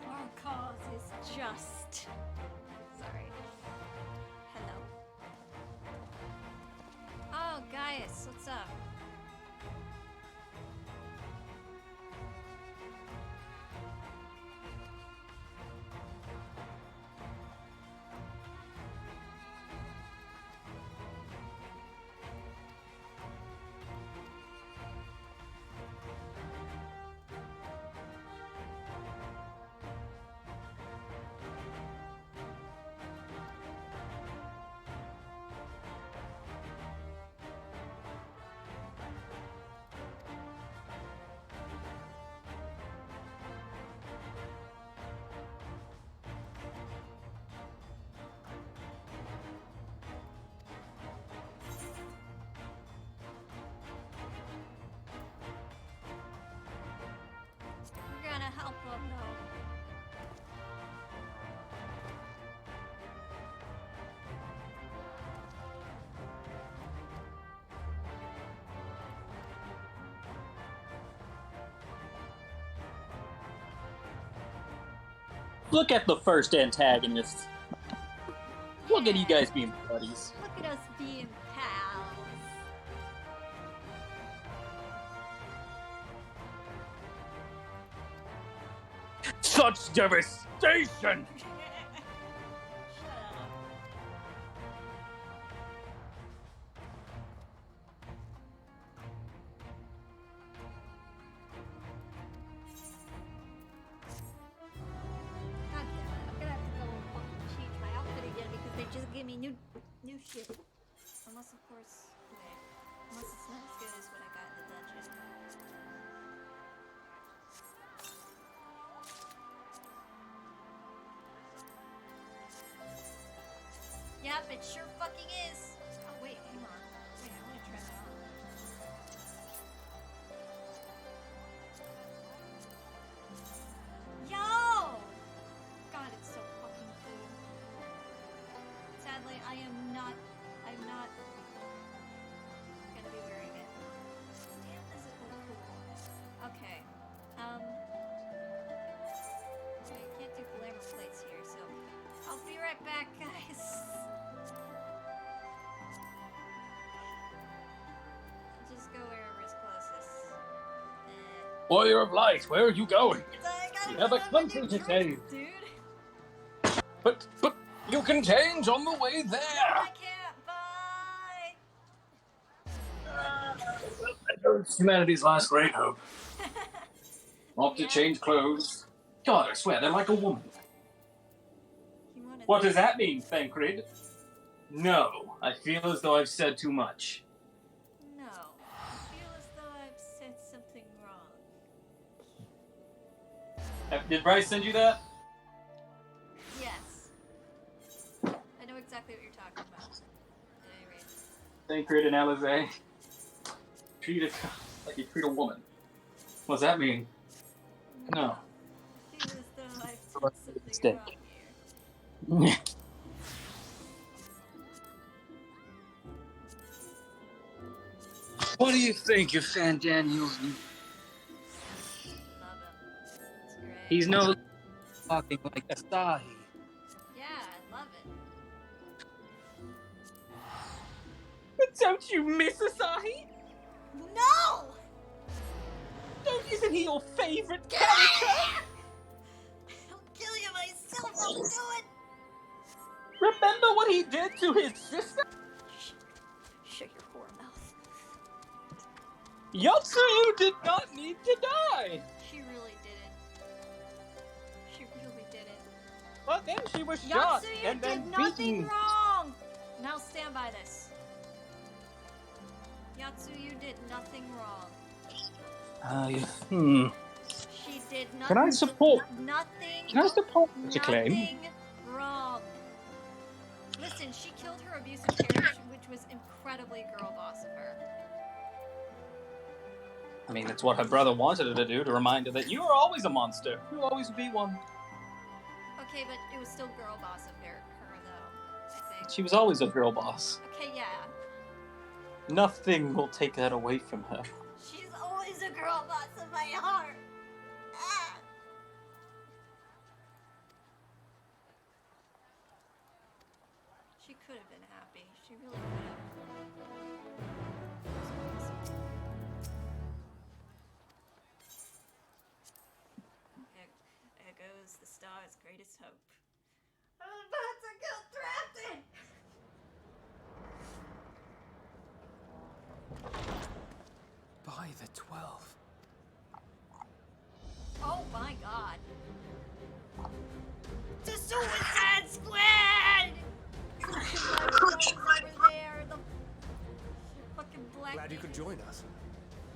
Our cause is just. Sorry. Hello. Oh, Gaius, what's up? We're gonna help them though. Look at the first antagonist. Look at you guys being buddies. Look at us being pals. Such devastation! God damn it, I'm gonna have to go and fucking change my outfit again because they just gave me new shit. Unless of course, okay. Unless it's not as good as what I got in the dungeon. Yep, it sure fucking is. Oh wait, hang on. Wait, I wanna try that on. Yo! God, it's so fucking cool. Sadly, I'm not gonna be wearing it. Damn, does it look cool. Okay. I can't do glamour plates here, so I'll be right back, guys. I'll just go wherever's closest. Warrior of Light, where are you going? You have a country to save. Dude. But you can change on the way there. I can't. Bye. Humanity's last great hope. Off to change clothes. God, I swear, they're like a woman. What does that mean, Thancred? No, I feel as though I've said too much. No, I feel as Did Bryce send you that? Yes. I know exactly what you're talking about. At any rate. Sacred and Alizé. Treat it like you treat a woman. What does that mean? No. Feel as though I've done something Mistake. wrong here. What do you think of Fan Daniels? Love him. It's great. He's no talking like Asahi. Yeah, I love it. But don't you miss Asahi? No! Isn't he your favorite character? I'll kill you myself, I'll do it! Remember what he did to his sister? Shut your whore mouth. Yatsuyu did not need to die! She really didn't. She really didn't. But then she was shot Yatsuyu and then did nothing beaten. wrong! Now stand by this. Yatsuyu did nothing wrong. She did nothing. Can I support? Nothing. Can I support such a claim? Nothing wrong. Listen, she killed her abusive parent, which was incredibly girl boss of her. I mean, it's what her brother wanted her to do, to remind her that you are always a monster. You'll always be one. Okay, but it was still girl boss of her though, I think. She was always a girl boss. Okay, yeah. Nothing will take that away from her. She's always a girl boss of my heart. Ah. She could have been happy. She really could have. There goes the star's greatest hope. I'm about to get drafted! By the 12. Oh my god. The Suicide Squad! Over there, the fucking black Glad you could join us.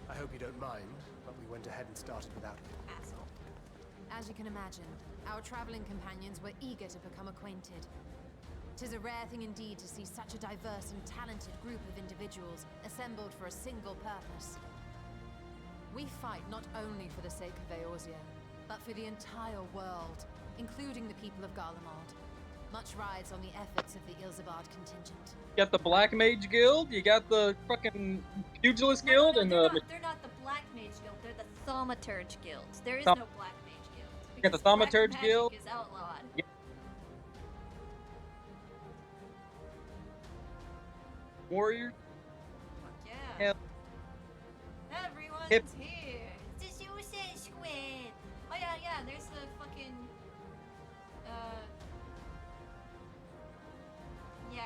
I hope you don't mind, but we went ahead and started without you. asshole. As you can imagine, our traveling companions were eager to become acquainted. 'Tis a rare thing indeed to see such a diverse and talented group of individuals assembled for a single purpose. We fight not only for the sake of Eorzea, but for the entire world, including the people of Garlemald. Much rides on the efforts of the Ilzabard contingent. You got the Black Mage Guild, you got the fucking Pugilist Guild, and the... They're not the Black Mage Guild, they're the Thaumaturge Guild. There is Thau- no Black Mage Guild. You got the because black Thaumaturge magic Guild. is outlawed. Yeah. Warrior. Yeah. Hell. Everyone's Hip. here. It's the Suicide Squad. Oh yeah, yeah. There's the fucking. Yeah,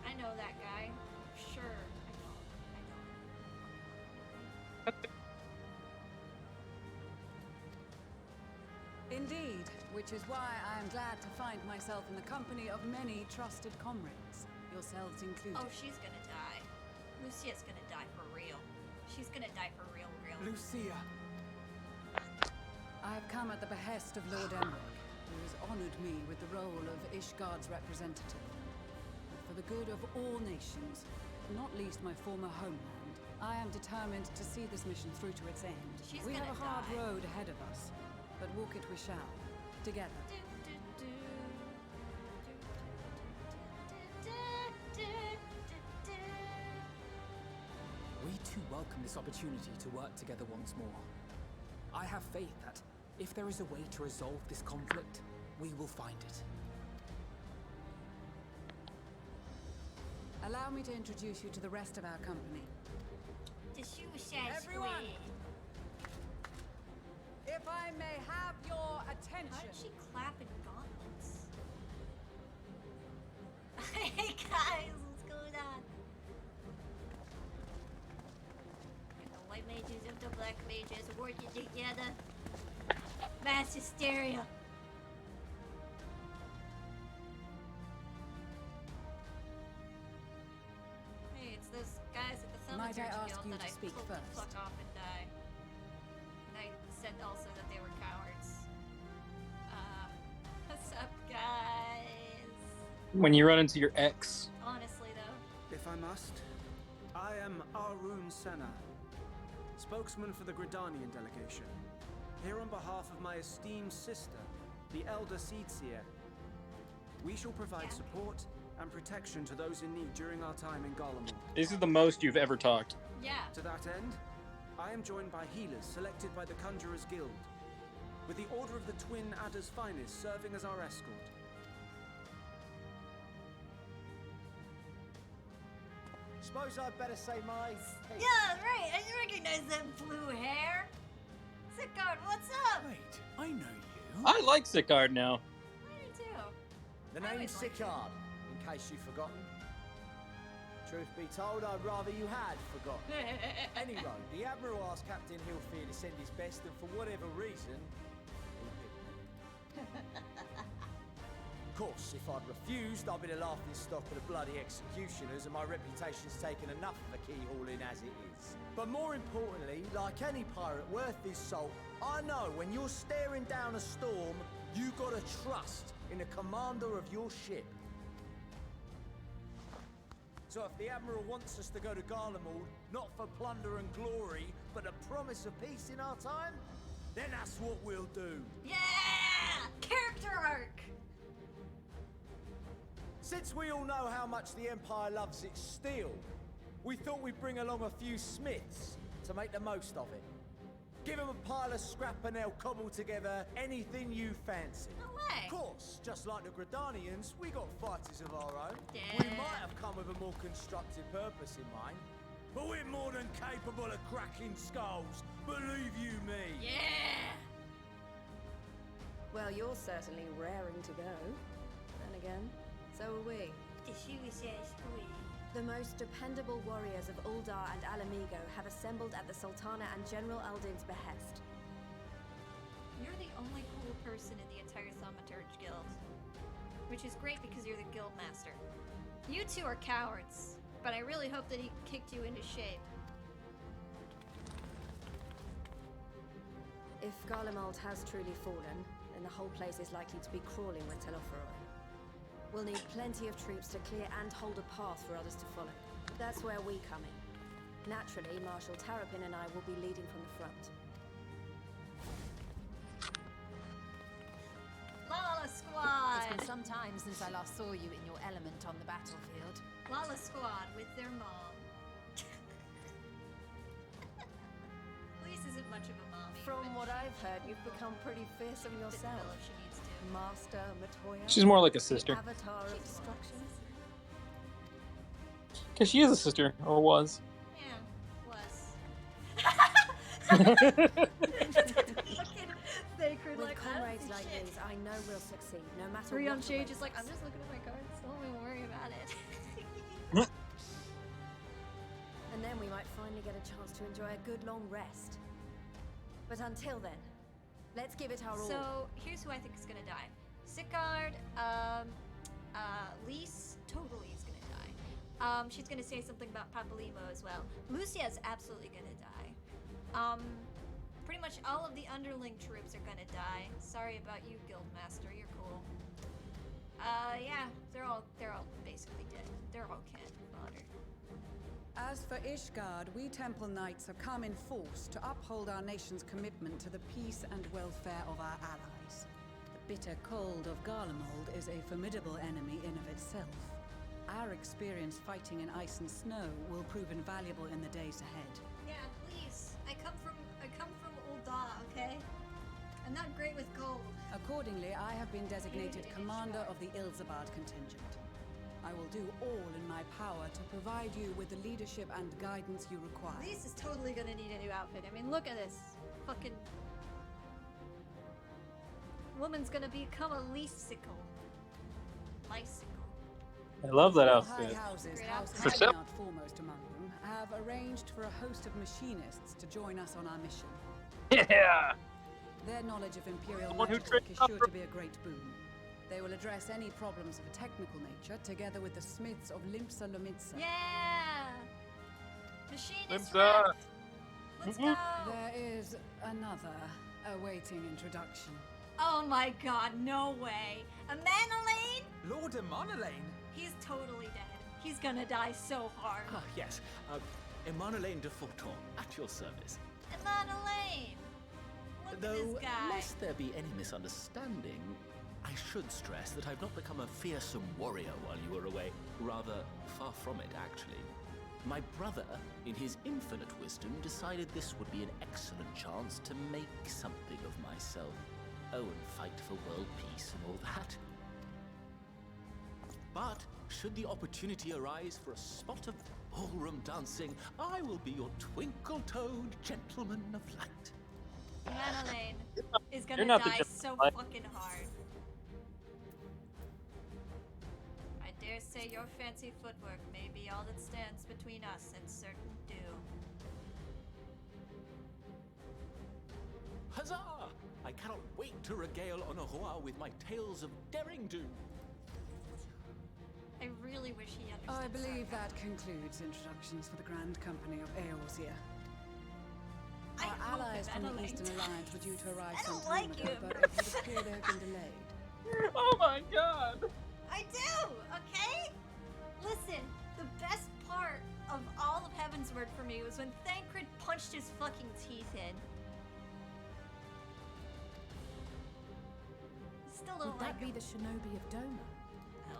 I know that guy. Sure, I know. Indeed, which is why I am glad to find myself in the company of many trusted comrades, yourselves included. Oh, she's gonna die. Lucia's gonna die for real. She's gonna die for real, real. Lucia. I have come at the behest of Lord Emmerich, who has honored me with the role of Ishgard's representative. For the good of all nations, not least my former homeland, I am determined to see this mission through to its end. She's We have a gonna hard die. road ahead of us, but walk it we shall, together. We too welcome this opportunity to work together once more. I have faith that, if there is a way to resolve this conflict, we will find it. Allow me to introduce you to the rest of our company. The Suicide Everyone! Squad. If I may have your attention. How did she clap in gauntlets? Hey guys, what's going on? And the white mages and the black mages working together. Mass hysteria. Hey, it's those guys at the Might I Thaumaturge ask Guild you that to I speak told to first? fuck off and die. And I said also that they were cowards. What's up, guys? When you run into your ex. Honestly, though. If I must, I am Arun Senna, spokesman for the Gridanian delegation, here on behalf of my esteemed sister, the Elder Seedseer. We shall provide support and protection to those in need during our time in Garlemald. This is the most you've ever talked. Yeah. To that end, I am joined by healers selected by the Conjurers Guild, with the Order of the Twin Adder's Finest serving as our escort. Suppose I'd better say my... Yeah, right. I recognize that blue hair. Sicard, what's up? Wait, I know you. I like Sicard now. I do too. The I name's always liked Sicard, in case you've forgotten. Truth be told, I'd rather you had forgotten. Anyway, the Admiral asked Captain Hillfield to send his best, and for whatever reason, he picked me. Of course, if I'd refused, I'd be the laughing stock of the bloody executioners, and my reputation's taken enough of a keyhauling as it is. But more importantly, like any pirate worth his salt, I know when you're staring down a storm, you gotta trust in the commander of your ship. So if the Admiral wants us to go to Garlemald, not for plunder and glory, but a promise of peace in our time, then that's what we'll do. Yeah! Character arc! Since we all know how much the Empire loves its steel, we thought we'd bring along a few smiths to make the most of it. Give them a pile of scrap and they'll cobble together anything you fancy. No way. Of course, just like the Gridanians, we got fighters of our own. Yeah. We might have come with a more constructive purpose in mind, but we're more than capable of cracking skulls, believe you me. Yeah! Well, you're certainly raring to go. Then again, so are we. The most dependable warriors of Uldar and Alamigo have assembled at the Sultana and General Aldin's behest. You're the only cool person in the entire Thaumaturge Guild. Which is great because you're the guild master. You two are cowards, but I really hope that he kicked you into shape. If Garlemald has truly fallen, then the whole place is likely to be crawling with Telophoroi. We'll need plenty of troops to clear and hold a path for others to follow. That's where we come in. Naturally, Marshal Tarapin and I will be leading from the front. Lala Squad! It's been some time since I last saw you in your element on the battlefield. Lala Squad with their mom. Elise isn't much of a mommy. From what I've heard, you've become pretty fearsome yourself. She needs to. Master Matoya. She's more like a sister. Avatar of destruction. Because she is a sister, or was. Yeah, With sacred like comrades like these, I know we'll succeed, no matter Three what. on shade, just like, I'm just looking at my cards, don't even worry about it. And then we might finally get a chance to enjoy a good long rest. But until then, let's give it our all. So, here's who I think is gonna die. Sicard, Lise totally is gonna die. She's gonna say something about Papalimo as well. Lucia is absolutely gonna die. Pretty much all of the underling troops are gonna die. Sorry about you, Guildmaster, you're cool. Yeah, they're all basically dead. They're all murdered. As for Ishgard, we Temple Knights have come in force to uphold our nation's commitment to the peace and welfare of our allies. The bitter cold of Garlemald is a formidable enemy in of itself. Our experience fighting in ice and snow will prove invaluable in the days ahead. Yeah, please. I come from Ul'dah, okay? I'm not great with gold. Accordingly, I have been designated commander of the Ilzabad contingent. I will do all in my power to provide you with the leadership and guidance you require. Lise is totally gonna need a new outfit. I mean, look at this. Fucking... woman's gonna become a Lise-sicle. Lysicle. I love that High outfit. houses, Great House outfit. Hadnard foremost among them, have arranged for a host of machinists to join us on our mission. Yeah! Their knowledge of Imperial The one who magic trained is up sure for- to be a great boon. They will address any problems of a technical nature together with the smiths of Limpsa Lomitsa. Yeah! Machinist Limpsa! rep. Let's go! There is another awaiting introduction. Oh my god, no way. Amanalane? Lord Amanalane? He's totally dead. He's gonna die so hard. Ah, yes. Emanalane de Forton, at your service. Amanalane! Look at Though, this guy. lest there be any misunderstanding, I should stress that I've not become a fearsome warrior while you were away. Rather, far from it, actually. My brother, in his infinite wisdom, decided this would be an excellent chance to make something of myself. Oh, and fight for world peace and all that. But, should the opportunity arise for a spot of ballroom dancing, I will be your twinkle-toed gentleman of light. Amanalane is You're gonna not the die gentleman so of light. fucking hard. I dare say your fancy footwork may be all that stands between us and certain doom. Huzzah! I cannot wait to regale Honoroa with my tales of daring do. I really wish he understood. I believe that concludes introductions for the Grand Company of Eorzea. Our allies from the Eastern Alliance were due to arrive some time ago, but it would appear they have been delayed. Oh my god! I do, okay? Listen, the best part of all of Heavensward for me was when Thancred punched his fucking teeth in. Still don't Would like that be him. the shinobi of Doma?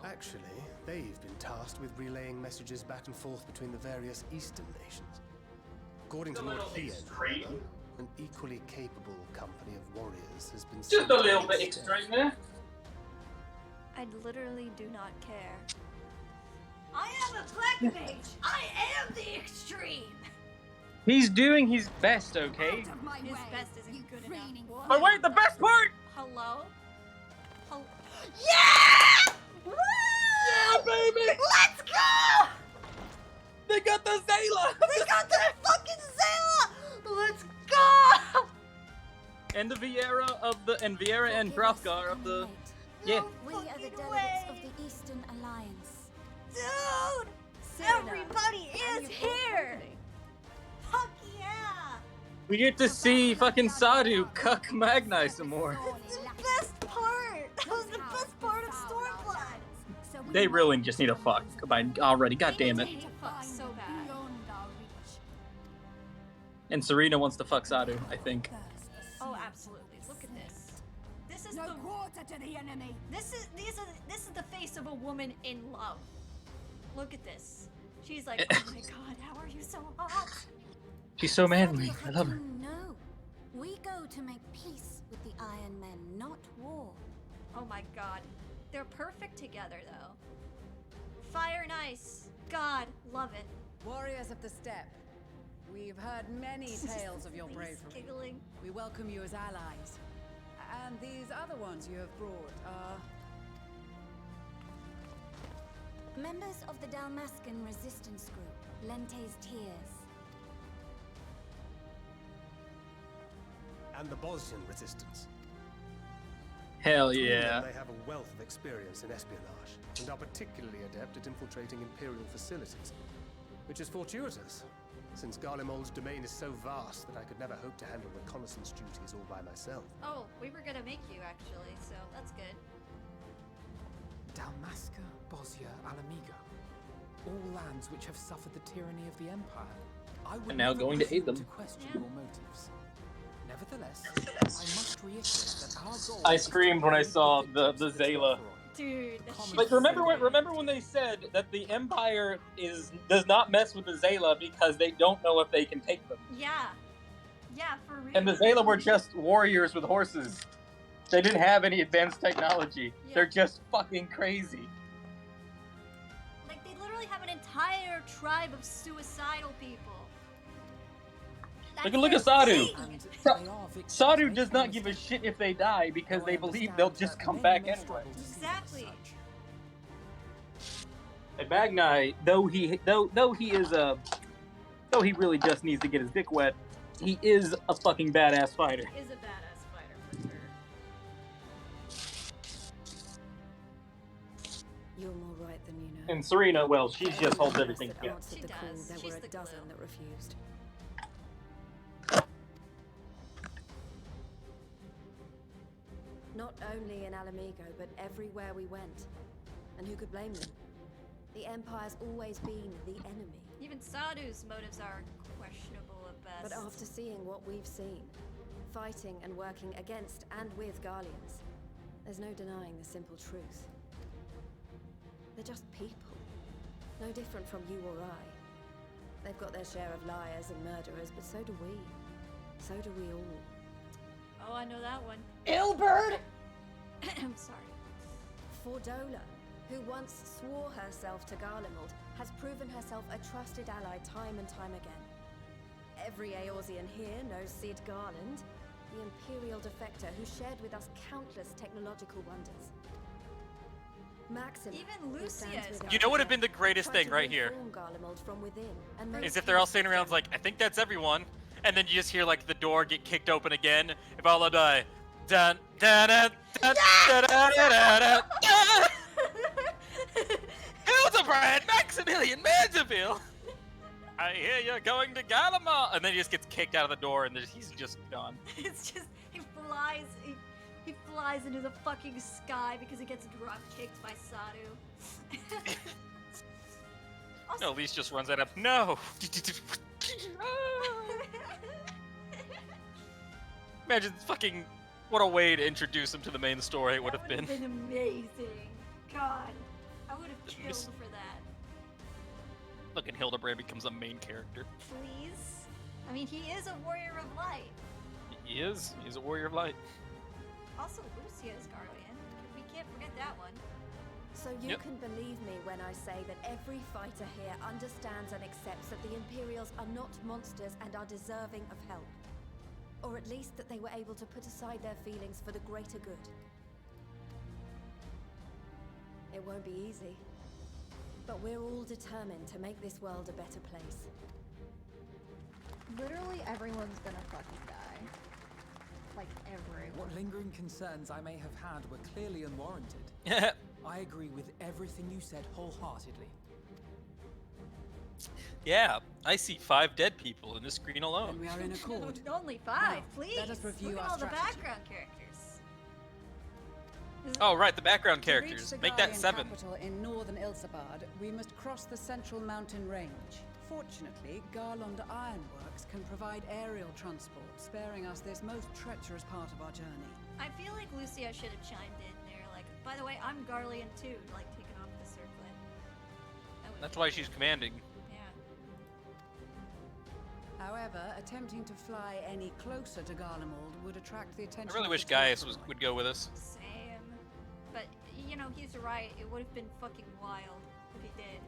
Actually, they've been tasked with relaying messages back and forth between the various Eastern nations. According to Lord Thien, an equally capable company of warriors has been Just sent a to little the bit east. extreme there. I literally do not care. I am a black mage! I am the extreme! He's doing his best, okay? His best isn't good enough. But wait, the best part! Hello? Yeah! Woo! Yeah, baby! Let's go! They got the Zayla! They got the fucking Zayla! Let's go! And the Vieira and Hrothgar of the... Yeah. We are the delegates of the Eastern Alliance. Dude! Everybody is here! Fuck yeah! We get to see fucking Sadu cuck Magnai some more. This is the best part! That was the best part of Stormblood! They really just need a fuck already, god damn it. They need to fuck so bad. And Serena wants to fuck Sadu, I think. Oh, absolutely. Look at this. This is No the quarter to the enemy. This is the face of a woman in love. Look at this. She's like, oh my god, how are you so hot? She's so manly. I love her. No, we go to make peace with the Iron Men, not war. Oh my god. They're perfect together though. Fire and ice. God, love it. Warriors of the Steppe, we've heard many tales of your He's bravery. giggling. We welcome you as allies. And these other ones you have brought are... Members of the Dalmascan resistance group, Lente's Tears. And the Bosnian resistance. Hell It's clear yeah. that They have a wealth of experience in espionage, and are particularly adept at infiltrating Imperial facilities. Which is fortuitous, since Garlemald's domain is so vast that I could never hope to handle reconnaissance duties all by myself. Oh, we were gonna make you actually, so that's good. Dalmasca, Bosnia, Alamigo. All lands which have suffered the tyranny of the Empire. I would And now never going to aid presume them. to question your motives. Nevertheless, I must reiterate that our goal I is to screamed when I raise the saw victims the of Zayla. Dude, that shit Like is remember so when they said that the Empire does not mess with the Zayla because they don't know if they can take them. Yeah. Yeah, for real. And the Zayla were just warriors with horses. They didn't have any advanced technology. Yeah. They're just fucking crazy. Like, they literally have an entire tribe of suicidal people. Look at Sadu. insane. Sadu does not give a shit if they die because they believe they'll just come back anyway. Exactly. And Magnai, though he really just needs to get his dick wet, he is a fucking badass fighter. Is a badass fighter for sure. You're more right than you know. And Serena, well, she just holds everything That together. answered She the call. does. There She's were a the dozen glue. that refused. Not only in Alamigo, but everywhere we went. And who could blame them? The Empire's always been the enemy. Even Sadu's motives are questionable at best. But after seeing what we've seen, fighting and working against and with Garleans, there's no denying the simple truth. They're just people. No different from you or I. They've got their share of liars and murderers, but so do we. So do we all. Oh, I know that one. Ilberd! I'm sorry. Fordola, who once swore herself to Garlemald, has proven herself a trusted ally time and time again. Every Eorzean here knows Sid Garland, the Imperial defector who shared with us countless technological wonders. Maxima, even Lucia is You know what would have been the greatest thing right here? Is if they're all sitting around like, I think that's everyone. And then you just hear like the door get kicked open again. If all die. Dun dun dun dun dun dun dun dun. Hildebrand Maximilian Mandeville. I hear you're going to Gallimard. And then he just gets kicked out of the door and he's just gone. It's just he flies into the fucking sky because he gets drop kicked by Sadu. No, Elise just runs at him. No. Imagine fucking what a way to introduce him to the main story it would have been. That would have been amazing. God, I would have killed for that. Fucking Hildebrand becomes a main character. Please? I mean, he is a warrior of light. He is. He's a warrior of light. Also, Lucia is Garlean. We can't forget that one. So you can believe me when I say that every fighter here understands and accepts that the Imperials are not monsters and are deserving of help. Or at least that they were able to put aside their feelings for the greater good. It won't be easy. But we're all determined to make this world a better place. Literally everyone's gonna fucking die. Like everyone. What lingering concerns I may have had were clearly unwarranted. I agree with everything you said wholeheartedly. Yeah, I see 5 dead people in this screen alone. Then we are in accord. Only 5, Now, please. let us review Look at our all strategy. the background characters. Oh, right, the background To reach characters. the Make that Garlean 7. capital in northern Ilsabard, we must cross the central mountain range. Fortunately, Garlond Ironworks can provide aerial transport, sparing us this most treacherous part of our journey. I feel like Lucia should have chimed in there, like, by the way, I'm Garlean too, like taking off the circlet. That's why she's commanding. Yeah. However, attempting to fly any closer to Garlemald would attract the attention I really of wish the Gaius Territory. would go with us. Same. But, you know, he's right, it would have been fucking wild if he did.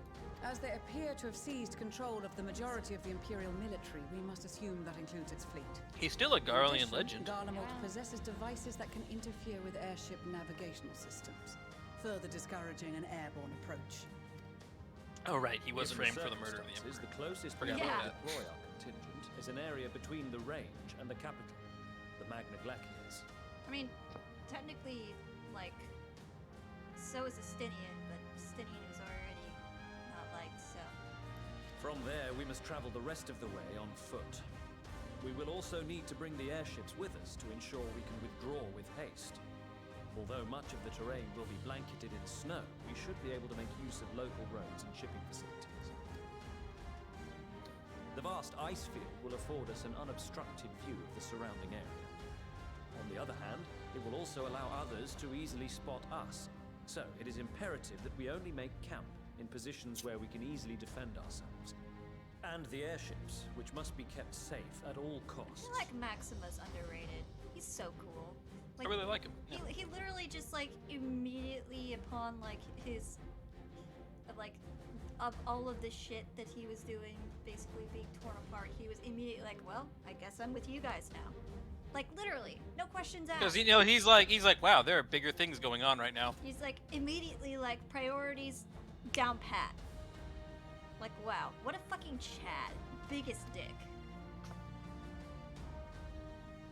As they appear to have seized control of the majority of the Imperial military, we must assume that includes its fleet. He's still a In Garlean addition, legend. Garlemald possesses devices that can interfere with airship navigational systems, further discouraging an airborne approach. Oh, right, he was Given framed for the murder of the circumstances, Emperor. The closest Forgot we about can that. deploy our contingent is an area between the range and the capital, the Magna Glaciers. I mean, technically, like, so is Estinian, but Estinian is already not liked, so. From there, we must travel the rest of the way on foot. We will also need to bring the airships with us to ensure we can withdraw with haste. Although much of the terrain will be blanketed in snow, we should be able to make use of local roads and shipping facilities. The vast ice field will afford us an unobstructed view of the surrounding area. On the other hand, it will also allow others to easily spot us. So, it is imperative that we only make camp in positions where we can easily defend ourselves. And the airships, which must be kept safe at all I costs. feel like Maxima's underrated. He's so cool. I really like him. He literally just, like, immediately upon, like, his, like, of all of the shit that he was doing, basically being torn apart, he was immediately like, well, I guess I'm with you guys now. Like, literally, no questions asked. Because, you know, he's like, wow, there are bigger things going on right now. He's like, immediately, like, priorities down pat. Like, wow, what a fucking Chad. Biggest dick.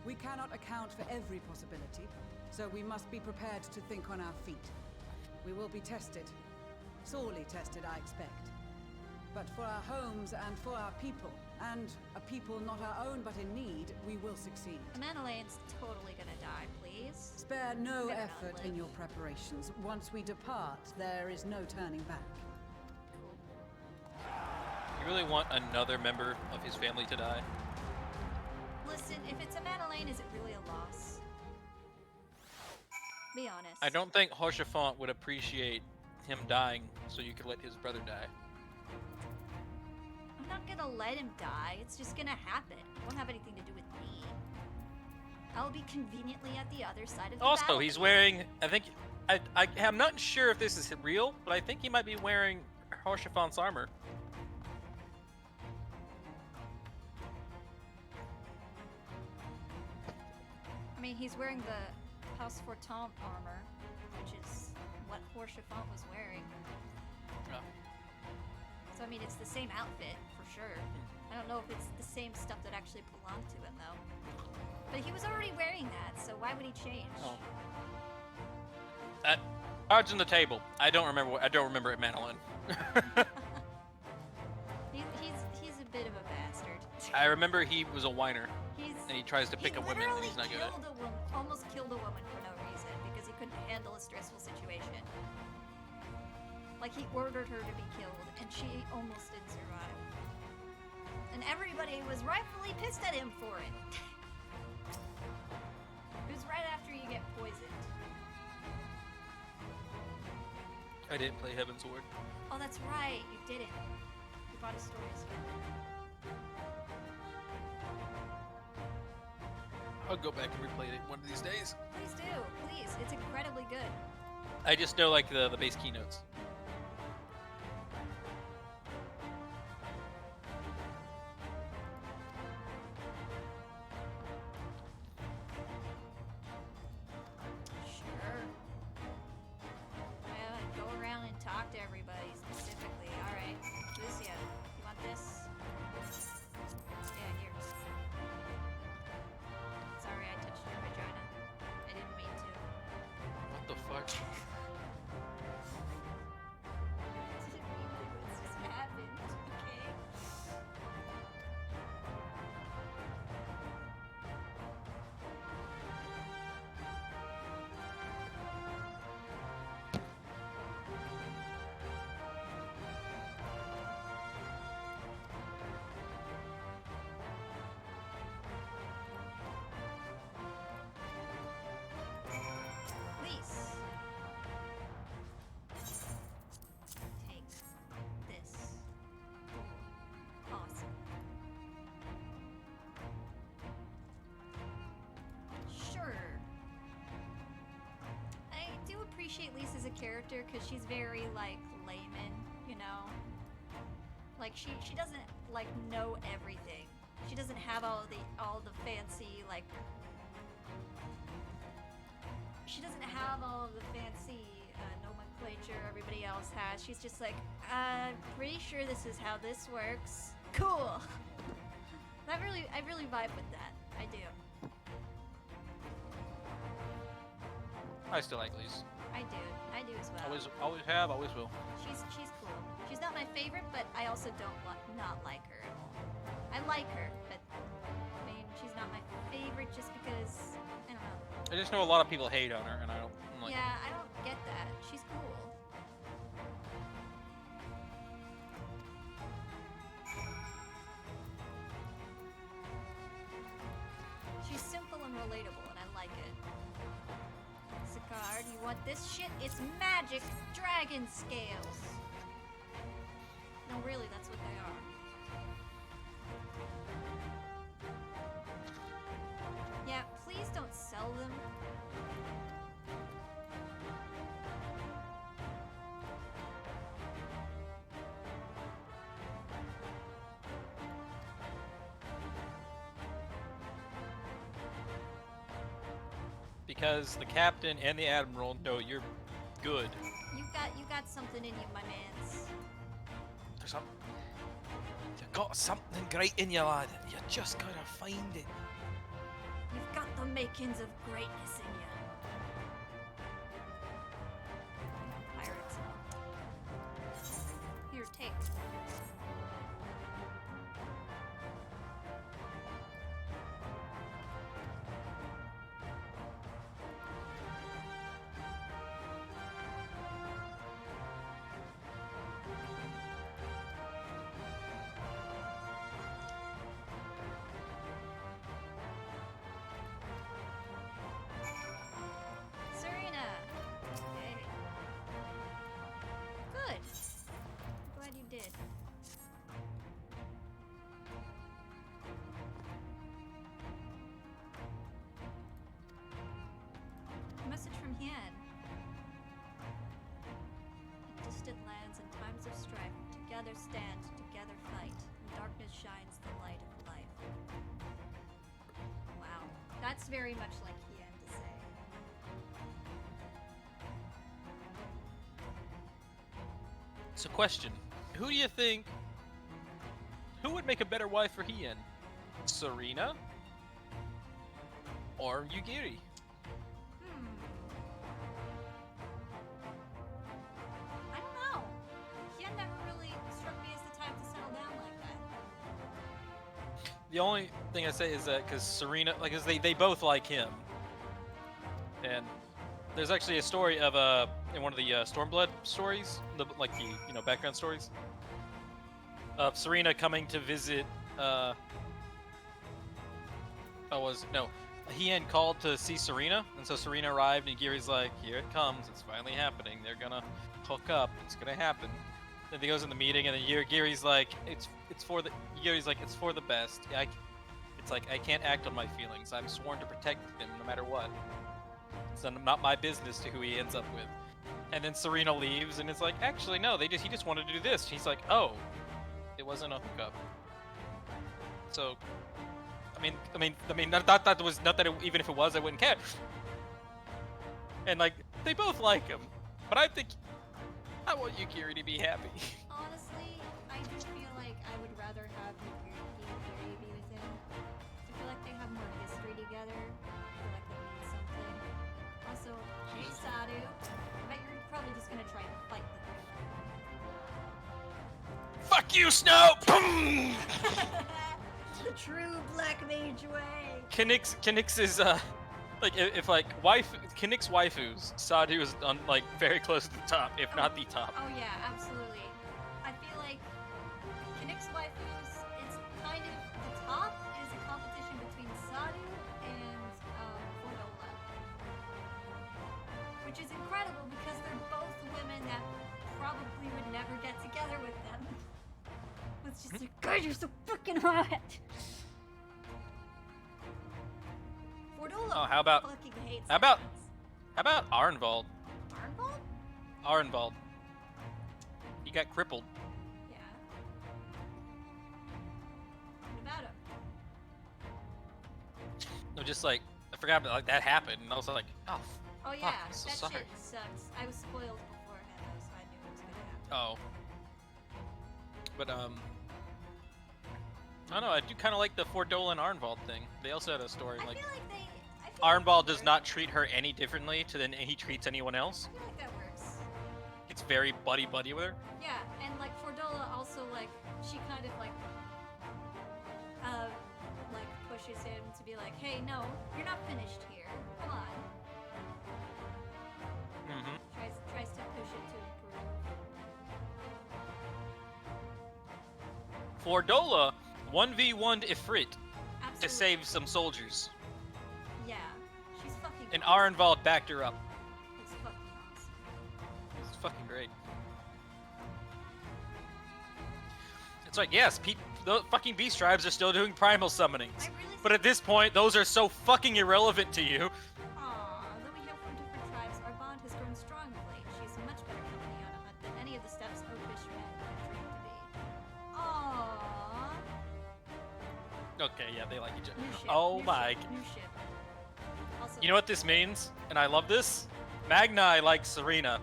We cannot account for every possibility, so we must be prepared to think on our feet. We will be tested. Sorely tested, I expect. But for our homes and for our people, and a people not our own but in need, we will succceed. Manalane's totally gonna die, please. days. Spare no Maybe not effort live. in your preparations. Once we depart, there is no turning back. You really want another member of his family to die? Listen, if it's a Madeleine, is it really a loss? Be honest. I don't think Hoshafont would appreciate him dying so you could let his brother die. I'm not gonna let him die. It's just gonna happen. It won't have anything to do with me. I'll be conveniently at the other side of the Also, battlefield. he's wearing, I think, I'm not sure if this is real, but I think he might be wearing Hoshafont's armor. I mean, he's wearing the House Fortemps armor, which is what Hoshafont was wearing. Oh. So, I mean, it's the same outfit, for sure. I don't know if it's the same stuff that actually belonged to him, though. But he was already wearing that, so why would he change? Oh. Cards on the table. I don't remember it, Madeline. He's a bit of a bastard. I remember he was a whiner. And he tries to pick He up women, and literally he's not good at it. almost killed a woman for no reason because he couldn't handle a stressful situation. Like, he ordered her to be killed, and she almost didn't survive. And everybody was rightfully pissed at him for it. It was right after you get poisoned. I didn't play Heaven's Ward. Oh, that's right, you didn't. You bought a story skin. I'll go back and replay it one of these days. Please do, please. It's incredibly good. I just know like the base keynotes. Sure. Yeah, go around and talk to everybody specifically. All right, Lucia, you want this? Yeah, here. Sorry, I touched your vagina. I didn't mean to. What the fuck? Didn't mean to. It's just happened. Okay. Please. Take this. Awesome. Sure. I do appreciate Lisa as a character because she's very, like, layman, you know? Like, she doesn't, like, know everything. She doesn't have all the fancy, like, she doesn't have all of the fancy nomenclature everybody else has. She's just like, I'm pretty sure this is how this works. Cool. I really vibe with that. I do. I still like Lise. I do as well. Always have, always will. She's cool. She's not my favorite, but I also don't not like her at all. I like her, but I mean, she's not my favorite just because I don't know. I just know a lot of people hate on her, and I'm like, Yeah, I don't get that. She's cool. She's simple and relatable, and I like it. Sicard, you want this shit? It's magic dragon scales. No, really, that's what they are. Yeah, please don't sell them. because the captain and the admiral know you're good. You got something in you, my mans. You got something great in you, lad. You just gotta find it. You've got the makings of greatness in you. Pirates. Here, take. Hien. In distant lands and times of strife, together stand, together fight. In darkness shines the light of life. Wow, that's very much like Hien to say. So question, who do you think, who would make a better wife for Hien? Serena? Or Yugiri? I don't know. Hien never really struck me as the type to settle down like that. The only thing I say is that because Serena, like, cause they both like him. And there's actually a story of, in one of the Stormblood stories, like the, you know, background stories, of Serena coming to visit, Hien called to see Serena, and so Serena arrived, and Giri's like, here it comes, it's finally happening, they're gonna hook up, it's gonna happen. Then he goes in the meeting, and then Giri's like, it's for the best. It's like, I can't act on my feelings, I'm sworn to protect him no matter what. It's not my business to who he ends up with. And then Serena leaves, and it's like, actually no, he just wanted to do this. He's like, oh, it wasn't a hookup. So, not that even if it was, I wouldn't care. And like, they both like him, but I want Yukiri to be happy. Honestly, I do feel like I would rather have Yukiri be with him. I feel like they have more history together. I feel like that means something. Also, hey Sadu, I bet you're probably just gonna try and fight the thing. Fuck you, Snow! The true Black Mage way. Kinix is like if like Kinix waifus, Sadu is on like very close to the top, if not the top. Oh yeah, absolutely. I feel like Kinix waifus, it's kind of the top is a competition between Sadu and Fordola, which is incredible because they're both women that probably would never get together with them. It's just like, God, you're so fucking hot. Fordola how about fucking hates how about Arnvald? Arnvald? Arnvald. He got crippled. Yeah. What about him? No, just like I forgot about like that happened, and I was like, oh. Oh yeah, I'm so that sorry. shit sucks. I was spoiled beforehand, though, so I knew it was gonna happen. Oh. But I don't know. I do kind of like the Fordola and Arnvald thing. They also had a story like Arnvald does not treat her any differently than he treats anyone else. I feel like that works. It's very buddy with her. Yeah, and like Fordola also like she kind of like pushes him to be like, hey, no, you're not finished here. Come on. Mm-hmm. Tries to push it to improve. Fordola 1v1'd Ifrit to Absolutely. save some soldiers, Yeah, she's fucking. and awesome. Arnvald backed her up. It's fucking awesome. It's fucking great. It's like, yes, the fucking beast tribes are still doing primal summonings, but at this point, those are so fucking irrelevant to you. Aww, though we hail from different tribes, our bond has grown strong of late. She's much better company on a hunt than any of the steps Oakish men could dream to be. Aww. Okay, yeah, they like each other. New ship, Oh new my. ship, new ship. Also, You know what this means? And I love this? Magni likes Serena.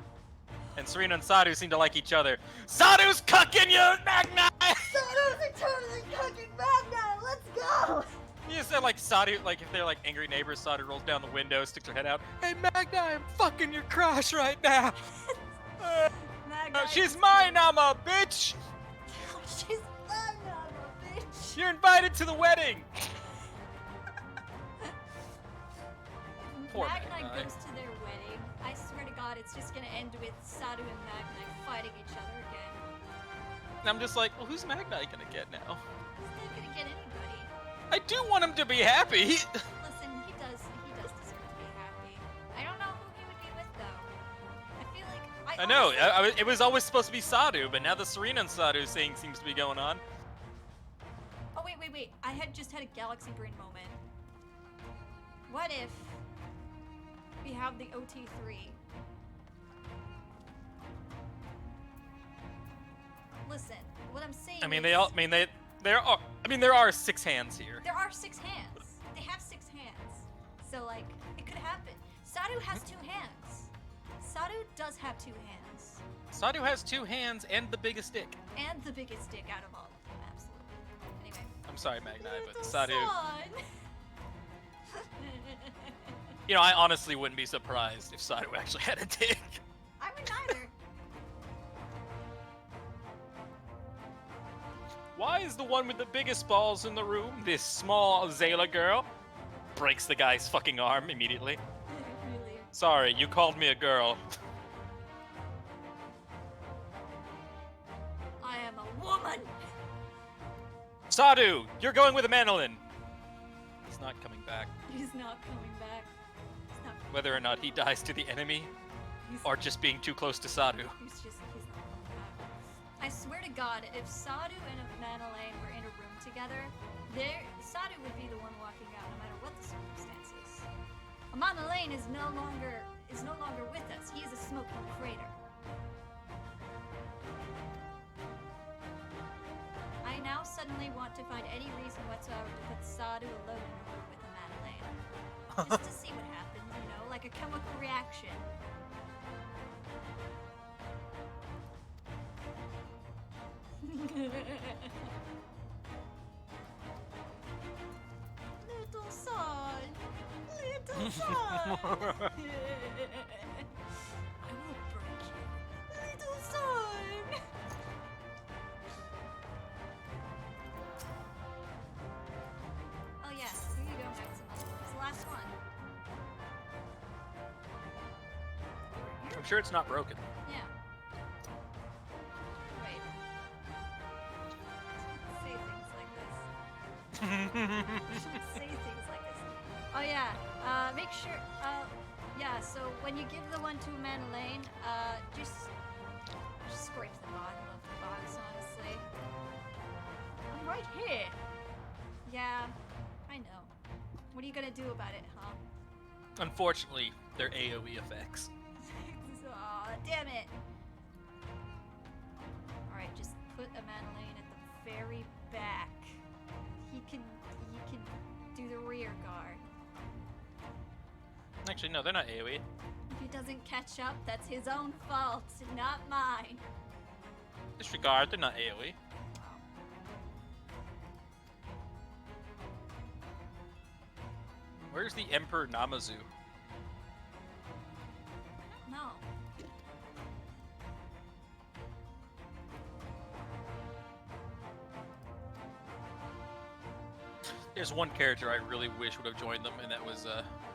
And Serena and Sadu seem to like each other. Sadu's cucking you, Magni! Sadu's totally cooking Magna! Let's go! You said like Sadu, like if they're like angry neighbors, Sadu rolls down the window, sticks her head out. Hey Magni, I'm fucking your crush right now! She's mine, I'm a bitch! She's mine, I'm a bitch! You're invited to the wedding! Poor Magni Magni. goes to their wedding. I swear to God, it's just gonna end with Sadu and Magni fighting each other again. And I'm just like, well, who's Magni gonna get now? He's not gonna get anybody. I do want him to be happy! Listen, he does deserve to be happy. I don't know who he would be with though. I feel like I know, it was always supposed to be Sadu, but now the Serena and Sadu thing seems to be going on. Oh wait. I just had a galaxy brain moment. What if we have the OT3. Listen, what I'm saying. I mean, is, there are 6 hands here. there are 6 hands. They have 6 hands. So like, it could happen. Sadu has 2 hands. Sadu does have 2 hands. Sadu has 2 hands and the biggest dick. And the biggest dick out of all of them, absolutely. Anyway. I'm sorry, Magnai, but Little Sadu. son. You know, I honestly wouldn't be surprised if Sadu actually had a dick. I would neither. Why is the one with the biggest balls in the room, this small Zayla girl? Breaks the guy's fucking arm immediately. Really? Sorry, you called me a girl. I am a woman. Sadu, you're going with a mandolin. He's not coming back. He's not coming back. He's not. Whether or not he dies to the enemy, or just being too close to Sadu. He's not coming back. I swear to God, if Sadu and Manalaine were in a room together, Sadu would be the one walking out, no matter what the circumstances. Manalaine is no longer with us. He is a smoking crater. I now suddenly want to find any reason whatsoever to put Sadu alone in a room with a Manalaine. Just to see what happens, you know, like a chemical reaction. Little son! Little son! I will break you. Little son! Oh yeah, here you go, Maximum. It's the last one. I'm sure it's not broken. Yeah. Wait. Say things like this. Say things like this. Oh yeah. Make sure. Yeah. So when you give the one to Manalaine, just scrape the bottom of the box. Honestly. I'm right here. Yeah. I know. What are you gonna do about it, huh? Unfortunately, they're AoE effects. Aw, damn it. Alright, just put a Manalaine at the very back. He can do the rear guard. Actually, no, they're not AoE. If he doesn't catch up, that's his own fault, not mine. Disregard, they're not AoE. Where's the Emperor Namazu? No. There's one character I really wish would have joined them, and that was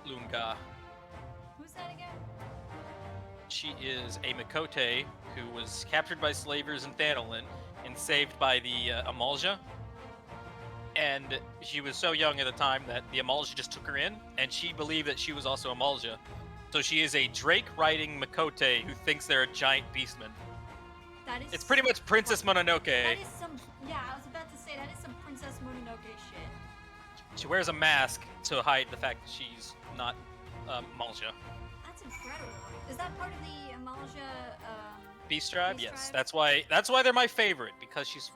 Lunga. Who's that again? She is a Mikote who was captured by slavers in Thanolin and saved by the Amalja. And she was so young at the time that the Amalja just took her in, and she believed that she was also Amalja. So she is a Drake-riding Mikote who thinks they're a giant beastman. That is. It's pretty much Princess Mononoke. That is some. Yeah, I was about to say that is some Princess Mononoke shit. She wears a mask to hide the fact that she's not Amalja. That's incredible. Is that part of the Amalja? Beast tribe? Beast Yes. tribe? That's why they're my favorite, because she's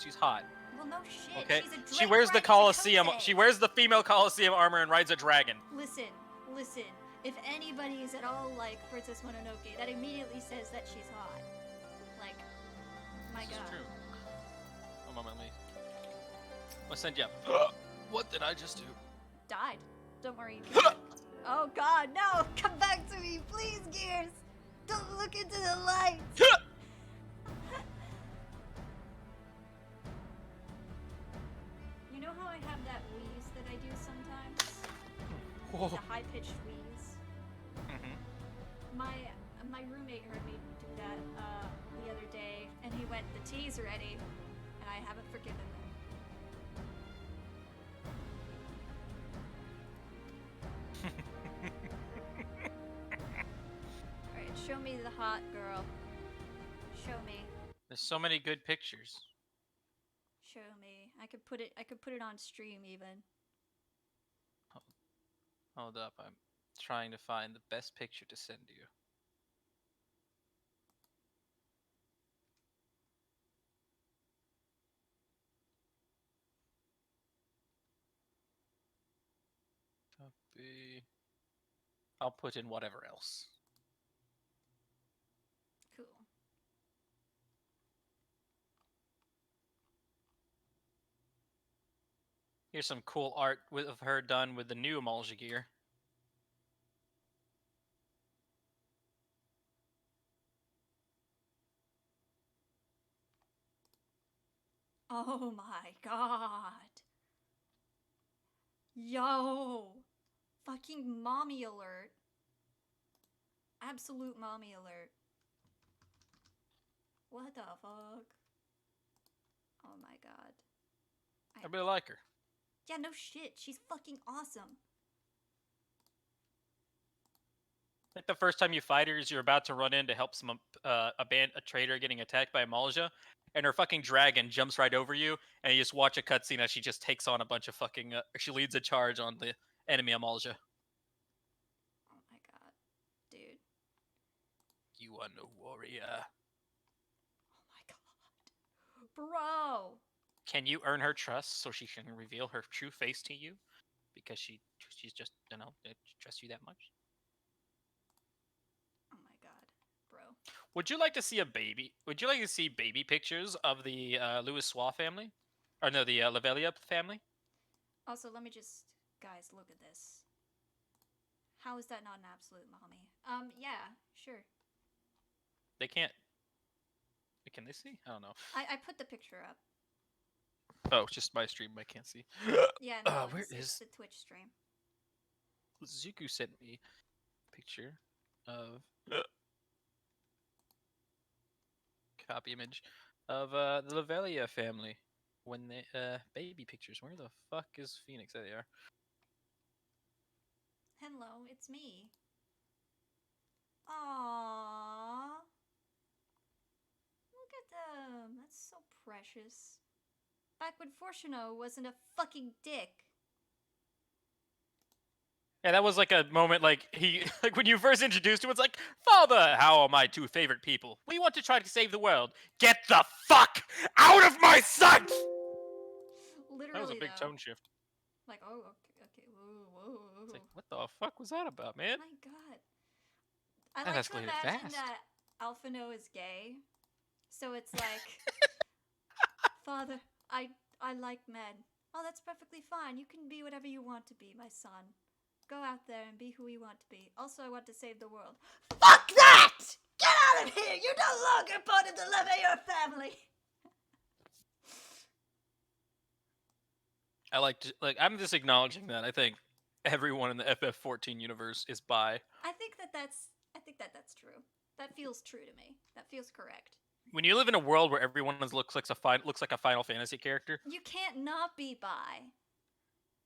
she's hot. Well, no shit. Okay. She's a She wears the Drake Colosseum. Mikote. She wears the female Colosseum armor and rides a dragon. Listen. If anybody is at all like Princess Mononoke, that immediately says that she's hot. Like, my This is god. true. One moment, please. I'll send you up. What did I just do? Died. Don't worry. Oh god, no! Come back to me, please, Gears! Don't look into the light! You know how I have that wheeze that I do sometimes? Whoa. The high-pitched wheeze? My roommate heard me do that the other day, and he went, "The tea's ready," and I haven't forgiven him. Alright, show me the hot girl. Show me. There's so many good pictures. Show me. I could put it on stream even. Hold up. trying to find the best picture to send you. Copy. I'll put in whatever else. Cool. Here's some cool art of her done with the new Amalja gear. Oh my god. Yo. Fucking mommy alert. Absolute mommy alert. What the fuck? Oh my god. I really like her. Yeah, no shit. She's fucking awesome. Like the first time you fight her is you're about to run in to help some a trader getting attacked by Amalja, and her fucking dragon jumps right over you, and you just watch a cutscene as she just takes on a bunch of fucking. She leads a charge on the enemy Amalja. Oh my god, dude. You are no warrior. Oh my god, bro. Can you earn her trust so she can reveal her true face to you? Because she's just trusts you that much. Oh my god, bro. Would you like to see a baby? Would you like to see baby pictures of the Louis Soir family, or no, the Lavelia family? Also, let me just, guys, look at this. How is that not an absolute mommy? Yeah, sure. They can't. Can they see? I don't know. I put the picture up. Oh, it's just my stream. I can't see. Yeah, no, where it's is the Twitch stream? Zuku sent me a picture of copy image of the Lavelia family when they baby pictures. Where the fuck is Phoenix? There they are. Hello, it's me. Aww. Look at them. That's so precious. Back when Fortuno wasn't a fucking dick. Yeah, that was like a moment like he like when you first introduced him, it's like, Father, how are my two favorite people? We want to try to save the world. Get the fuck out of my sight! Literally, That was a big though. tone shift. Like, oh, okay, whoa. It's like, what the fuck was that about, man? My god. I That like to escalated imagine fast. that Alphino is gay. So it's like, Father, I like men. Oh, that's perfectly fine. You can be whatever you want to be, my son. Go out there and be who you want to be. Also, I want to save the world. Fuck that! Get out of here! You're no longer part of the Leveilleur family! I like to, I'm just acknowledging that. I think everyone in the FF14 universe is bi. I think that's true. That feels true to me. That feels correct. When you live in a world where everyone looks like a Final Fantasy character, You can't not be bi.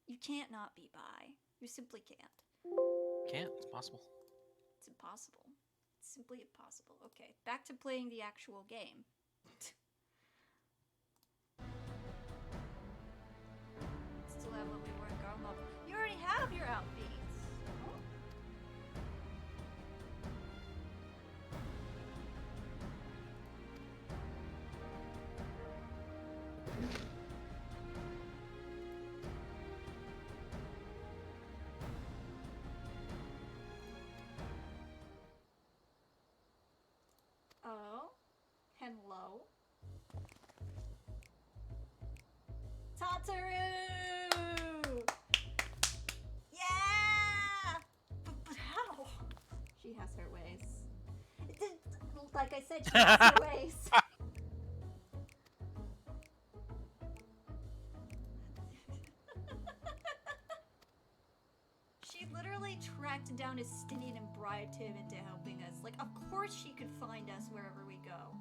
You can't not be bi. You simply can't. can't. It's possible. It's impossible. It's simply impossible. Okay, back to playing the actual game. Still have what we weren't going up. You already have your outfits. Oh, hello. Tataru! Yeah! But how? She has her ways. Like I said, she has her ways. She literally tracked down Estinian and bribed him into helping us. Like, of course she could find us wherever we go.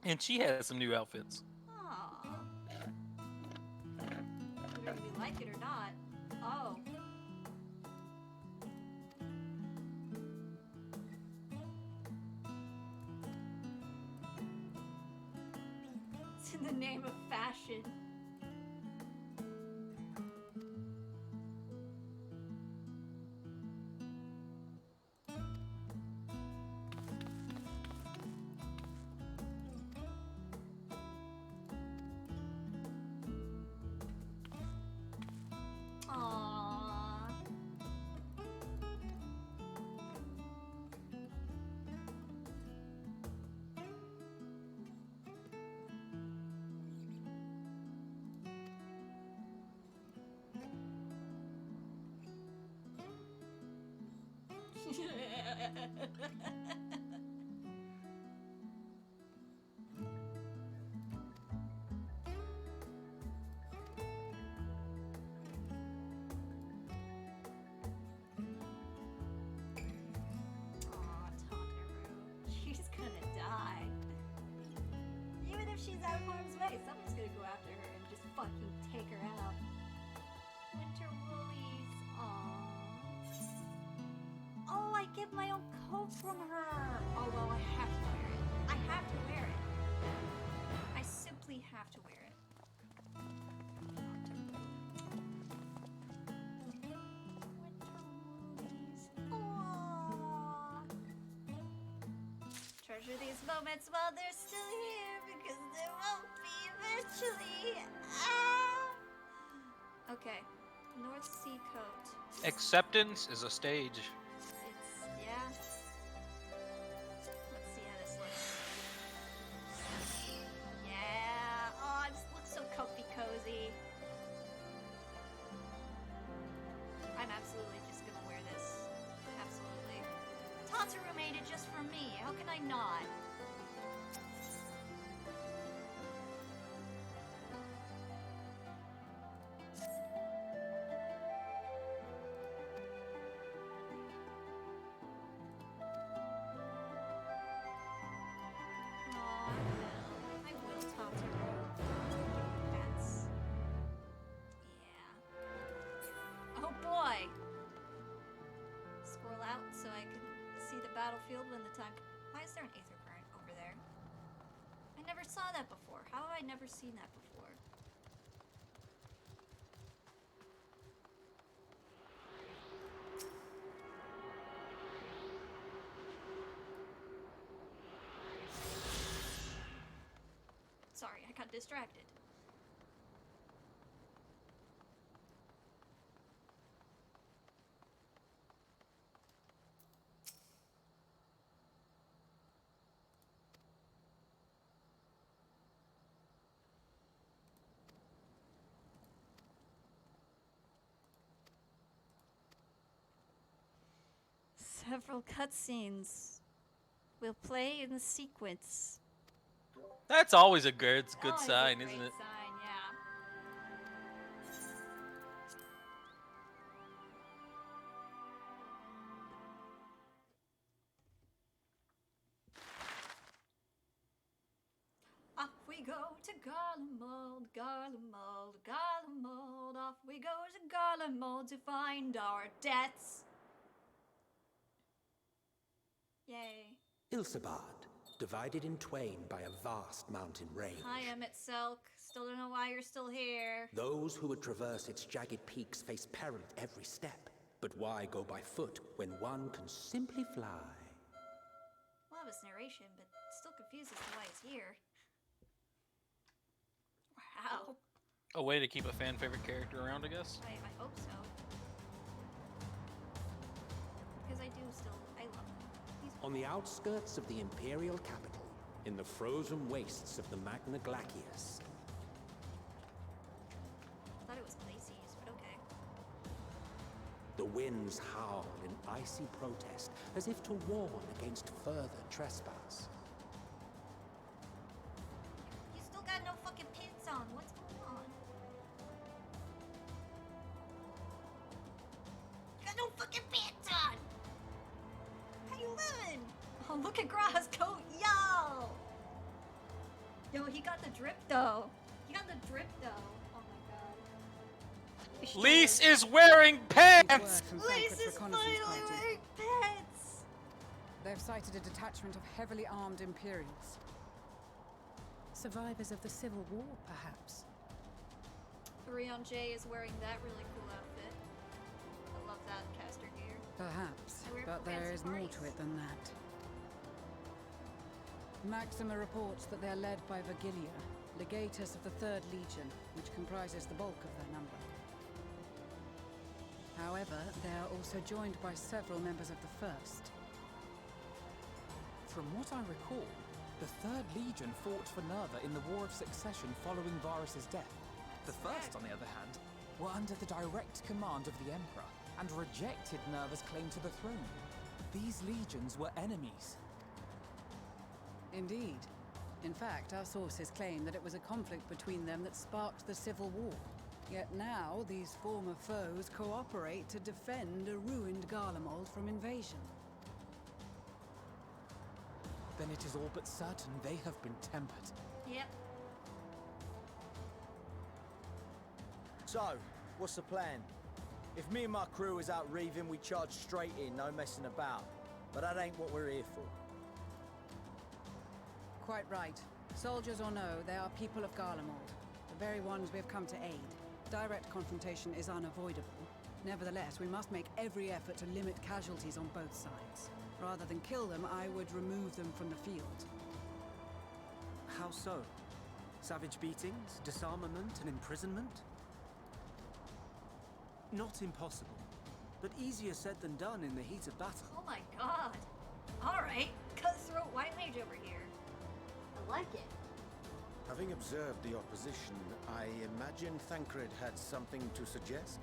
and she has some new outfits. Aww. Whether we like it or not. Oh. It's in the name of fashion. She's gonna die. Even if she's out of harm's way, someone's gonna go after her and just fucking take her out. Winter woolies. Aww. Oh, I get my own coat from her. Oh, well, I have to wear it. I have to wear it. I simply have to wear it. Treasure these moments while they're still here, because there won't be eventually. Ah! Okay, North Sea coat. Acceptance is a stage. It's, yeah. Let's see how this looks. Yeah. Oh, it looks so comfy cozy. I'm absolutely just gonna wear this. Absolutely. Tataru made it just for me. How can I not? I will, Tataru. That's... yeah. Oh boy! Scroll out so I can see the battlefield when the time... Why is there an aether current over there? I never saw that before. How have I never seen that before? Sorry, I got distracted. Several cutscenes will play in the sequence. That's always a good Always sign, a isn't great it? sign, yeah. Off we go to Garlemald, Garlemald, Garlemald. Off we go to Garlemald to find our debts. Yay. Ilsabard, divided in twain by a vast mountain range. Hi, Emmett Selk. Still don't know why you're still here. Those who would traverse its jagged peaks face peril at every step. But why go by foot when one can simply fly? Love his narration, but still confused as to why he's here. Or how. A way to keep a fan favorite character around, I guess. I hope so. Because I love him. He's On the outskirts of the Imperial capital, in the frozen wastes of the Magna Glacius. I thought it was Glacies, but okay. The winds howl in icy protest, as if to warn against further trespass. You still got no fucking pants on. What's going on? You got no fucking pants on! How you living? Oh, look at Gra's coat, yo! Yo, he got the drip though. He got the drip though. Oh my god. Lise is wearing pants! Lise is finally wearing pants! They've sighted a detachment of heavily armed Imperials. Survivors of the Civil War, perhaps. Rion J is wearing that really cool outfit. I love that caster gear. Perhaps, I wear but pants there at is more parties. to it than that. Maxima reports that they are led by Vergilia, legatus of the 3rd Legion, which comprises the bulk of their number. However, they are also joined by several members of the 1st. From what I recall, the 3rd Legion fought for Nerva in the War of Succession following Varus's death. The 1st, on the other hand, were under the direct command of the Emperor and rejected Nerva's claim to the throne. These legions were enemies. Indeed. In fact, our sources claim that it was a conflict between them that sparked the Civil War. Yet now, these former foes cooperate to defend a ruined Garlemald from invasion. Then it is all but certain they have been tempered. Yep. So, what's the plan? If me and my crew is out reaving, we charge straight in, no messing about. But that ain't what we're here for. Quite right. Soldiers or no, they are people of Garlemald. The very ones we have come to aid. Direct confrontation is unavoidable. Nevertheless, we must make every effort to limit casualties on both sides. Rather than kill them, I would remove them from the field. How so? Savage beatings, disarmament, and imprisonment? Not impossible, but easier said than done in the heat of battle. Oh my god. Alright, cutthroat white mage over here. I like it. Having observed the opposition, I imagine Thancred had something to suggest?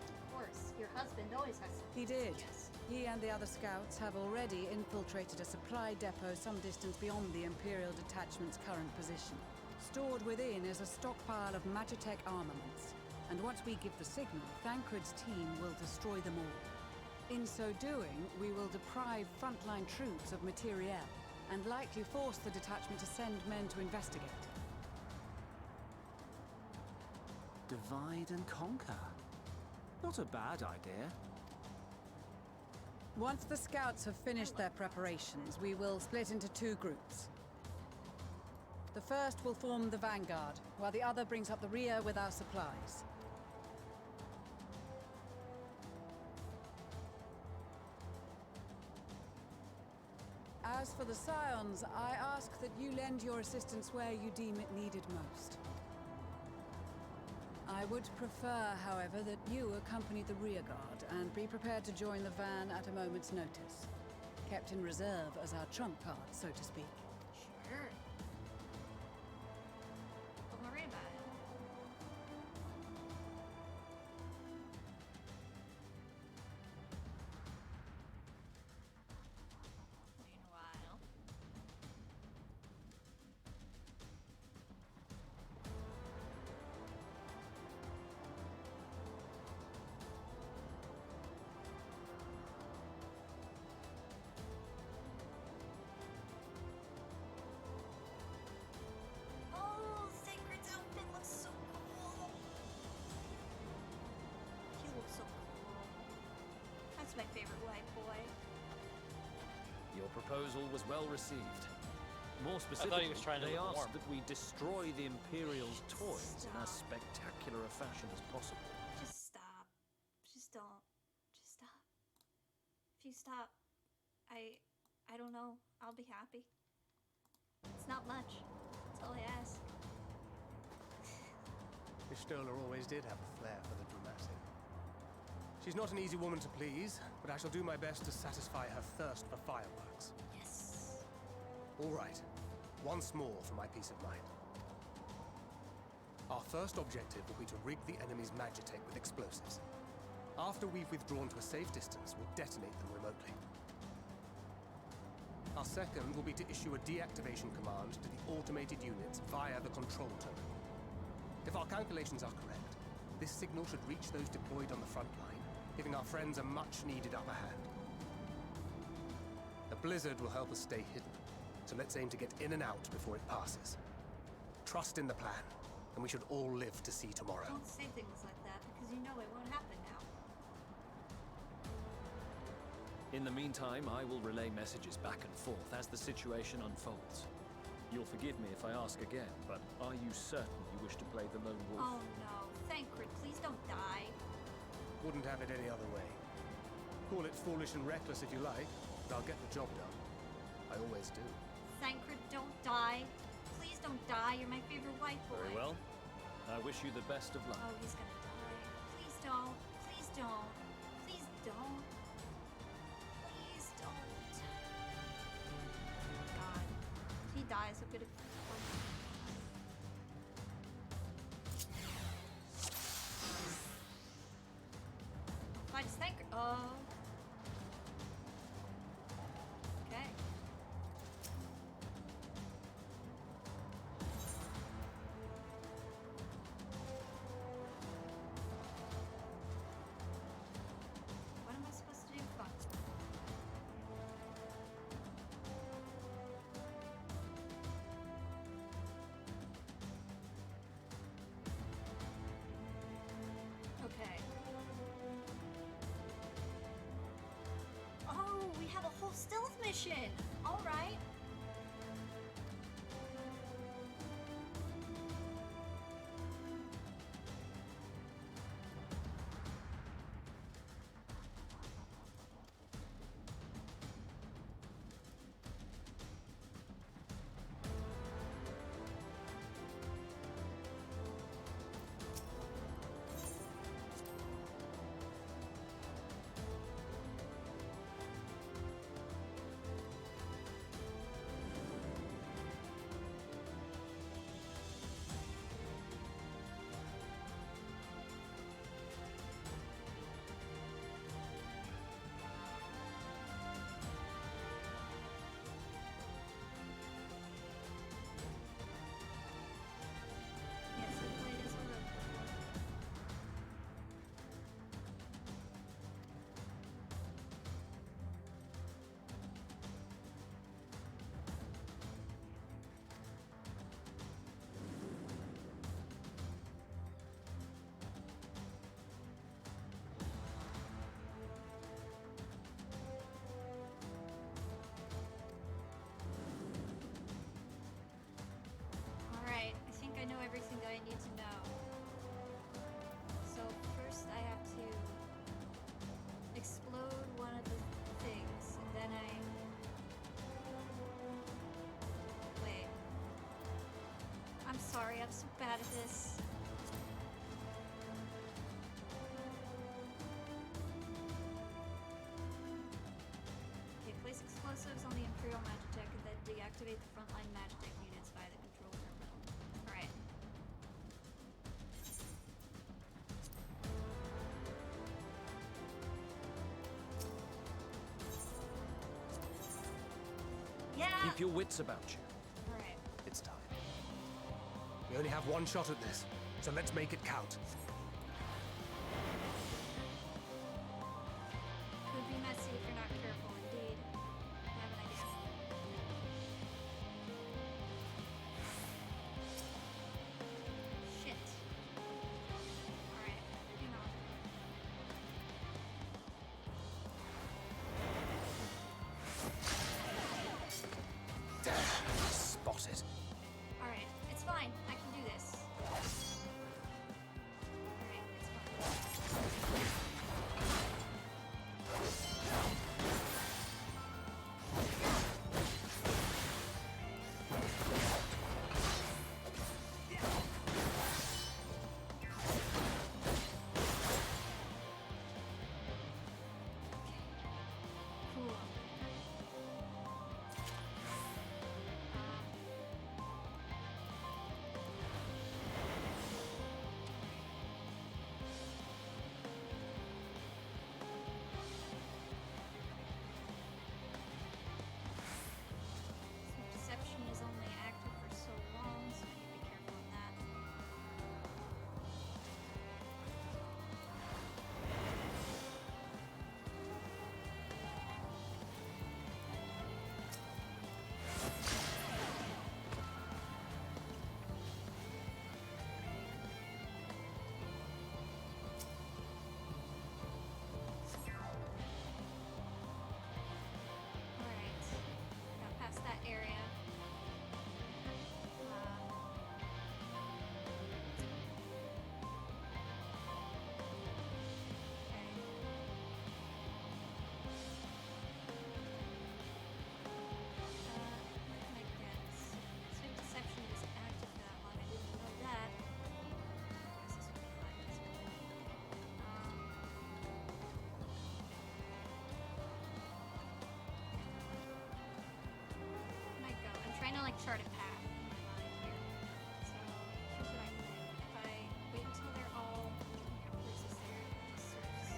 Of course, your husband always has something He to did. suggest. He and the other scouts have already infiltrated a supply depot some distance beyond the Imperial Detachment's current position. Stored within is a stockpile of Magitech armaments, and once we give the signal, Thancred's team will destroy them all. In so doing, we will deprive frontline troops of materiel, and likely force the detachment to send men to investigate. Divide and conquer. Not a bad idea. Once the scouts have finished their preparations, we will split into two groups. The first will form the vanguard, while the other brings up the rear with our supplies. As for the Scions, I ask that you lend your assistance where you deem it needed most. I would prefer, however, that you accompany the rearguard and be prepared to join the van at a moment's notice. Kept in reserve as our trump card, so to speak. Sure. Don't worry about it. Meanwhile. Oh, Sacred's outfit looks so cool. He looks so cool. That's my favorite white boy. Your proposal was well received. More I thought specifically, he was trying to they look asked warm. that we destroy the Imperial's toys in as spectacular a fashion as possible. Just stop. Just don't. Just stop. If you stop, I don't know. I'll be happy. It's not much. That's all I ask. Miss Stoller always did have a flair for the dramatic. She's not an easy woman to please, but I shall do my best to satisfy her thirst for fireworks. Yes. All right. Once more for my peace of mind. Our first objective will be to rig the enemy's Magitech with explosives. After we've withdrawn to a safe distance, we'll detonate them remotely. Our second will be to issue a deactivation command to the automated units via the control terminal. If our calculations are correct, this signal should reach those deployed on the front line, giving our friends a much-needed upper hand. The blizzard will help us stay hidden, so let's aim to get in and out before it passes. Trust in the plan, and we should all live to see tomorrow. Don't say things like that because you know it won't happen now. In the meantime, I will relay messages back and forth as the situation unfolds. You'll forgive me if I ask again, but are you certain you wish to play the lone wolf? Oh no, Thancred, please don't die. Wouldn't have it any other way. Call it foolish and reckless if you like, but I'll get the job done. I always do. Thancred, don't die. Please don't die. You're my favorite white boy. Very well. I wish you the best of luck. Oh, he's gonna die. Please don't. Please don't. Please don't. Please don't. God. If he dies, I'm gonna... Find Thancred. Oh. stealth mission. All right. Alright, I think I know everything that I need to know. So first I have to explode one of the things, and then wait. I'm sorry, I'm so bad at this. Okay, place explosives on the Imperial Magitech and then deactivate the frontline Magitech units via the control terminal. Alright. Yeah! Keep your wits about you. Alright. It's time. We only have one shot at this, so let's make it count. Could be messy if you're not careful, indeed. I have an idea. Shit. Alright, hang on. Spotted. Alright, it's fine. I can do this. Alright, it's fine. Cool. Deception is only active for so long, so I need to be careful on that. Alright, got past that area. Swift deception is active that long. I didn't know that. I guess this would be fine. Might go. I'm trying to like chart a path in my mind here. So here's what I think. If I wait until they're all, where's this there? Surfs.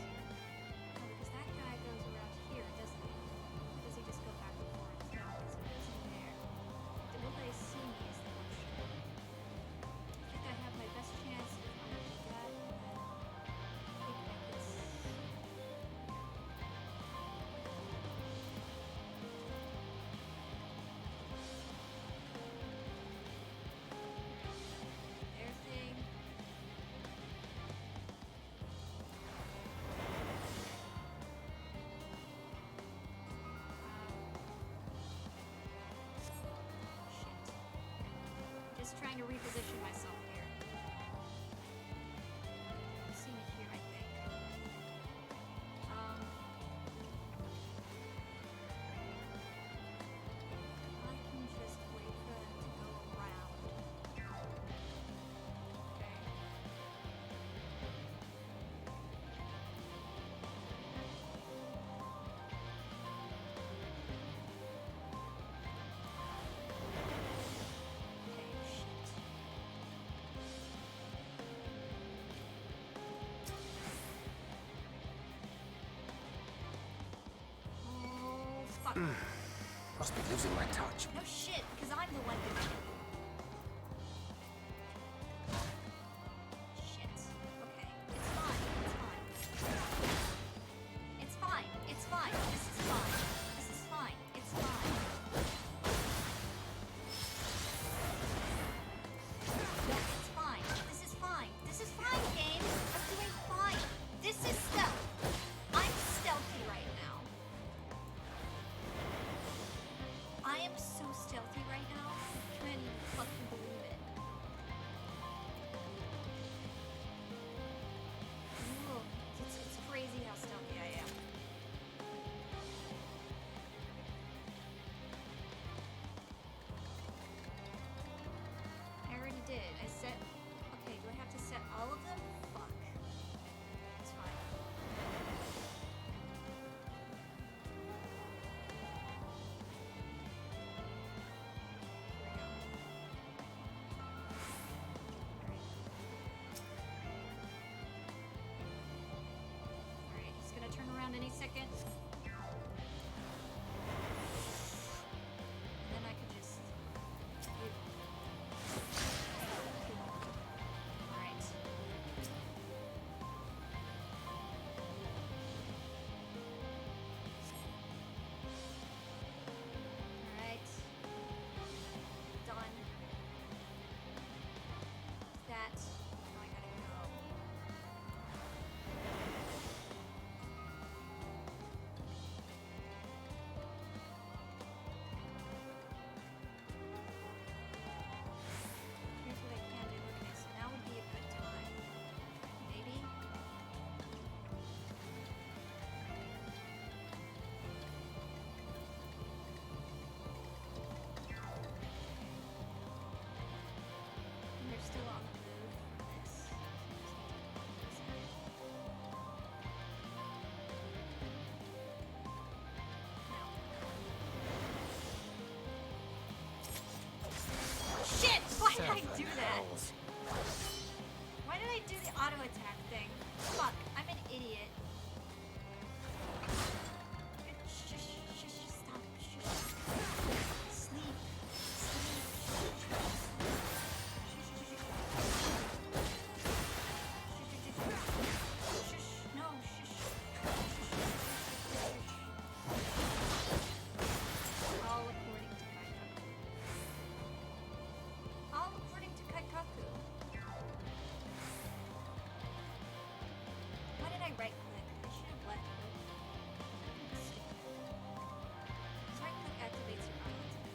Oh, because that guy goes around here, doesn't he? Or does he just go back and forth? No, so he goes in there. Will they see me is the question. I think I have my best chance if I'm gonna do that, and then I think I could just trying to reposition myself here. You'll see me here, I think. I can just wait for them to go around. Okay. Must be losing my touch. No shit, because I'm the one doing it. Shit. Okay. It's fine. It's fine. It's fine. This is fine. This is fine. It's fine. No, it's fine. This is fine. This is fine, game. I'm doing fine. This is stealth. I'm stealthy right now. I am so stealthy right now. I can't even fucking believe it. Ooh, it's crazy how stealthy I am. I already did. I set... Okay, do I have to set all of them? Fuck. It's fine. Alright, he's gonna turn around any second. And then I could just... Alright. Alright. Done. That. Now I gotta go. Here's what I can do. Okay, so now would be a good time. Maybe? And they're still on the move for this. Shit! Why did I do that? Why did I do the auto attack thing? Fuck, I'm an idiot. Shush, shush, stop. Shush. Sleep. Shush. No, shush. All according to Kaikaku. All according to Kaikaku. Why did I right click? I should have left click. Because right click activates your auto attack.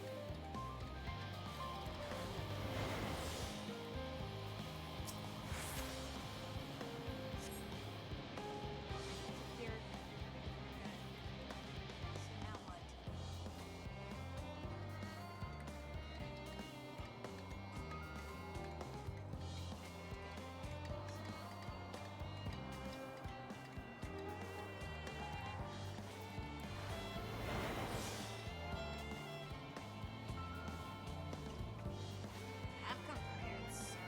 Here. Good. So now what? Have come prepared, sir.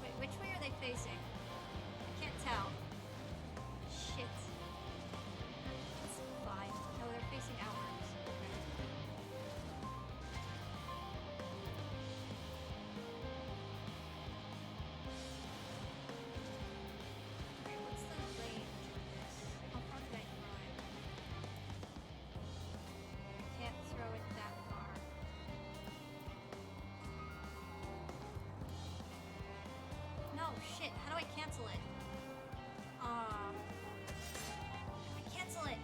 Wait, which way are they facing? I can't tell. Shit. It's fine. No, they're facing outwards. Okay. Alright, what's the range on this? How far can I throw it? I can't throw it that far. No, shit. How do I cancel it? How do I cancel it?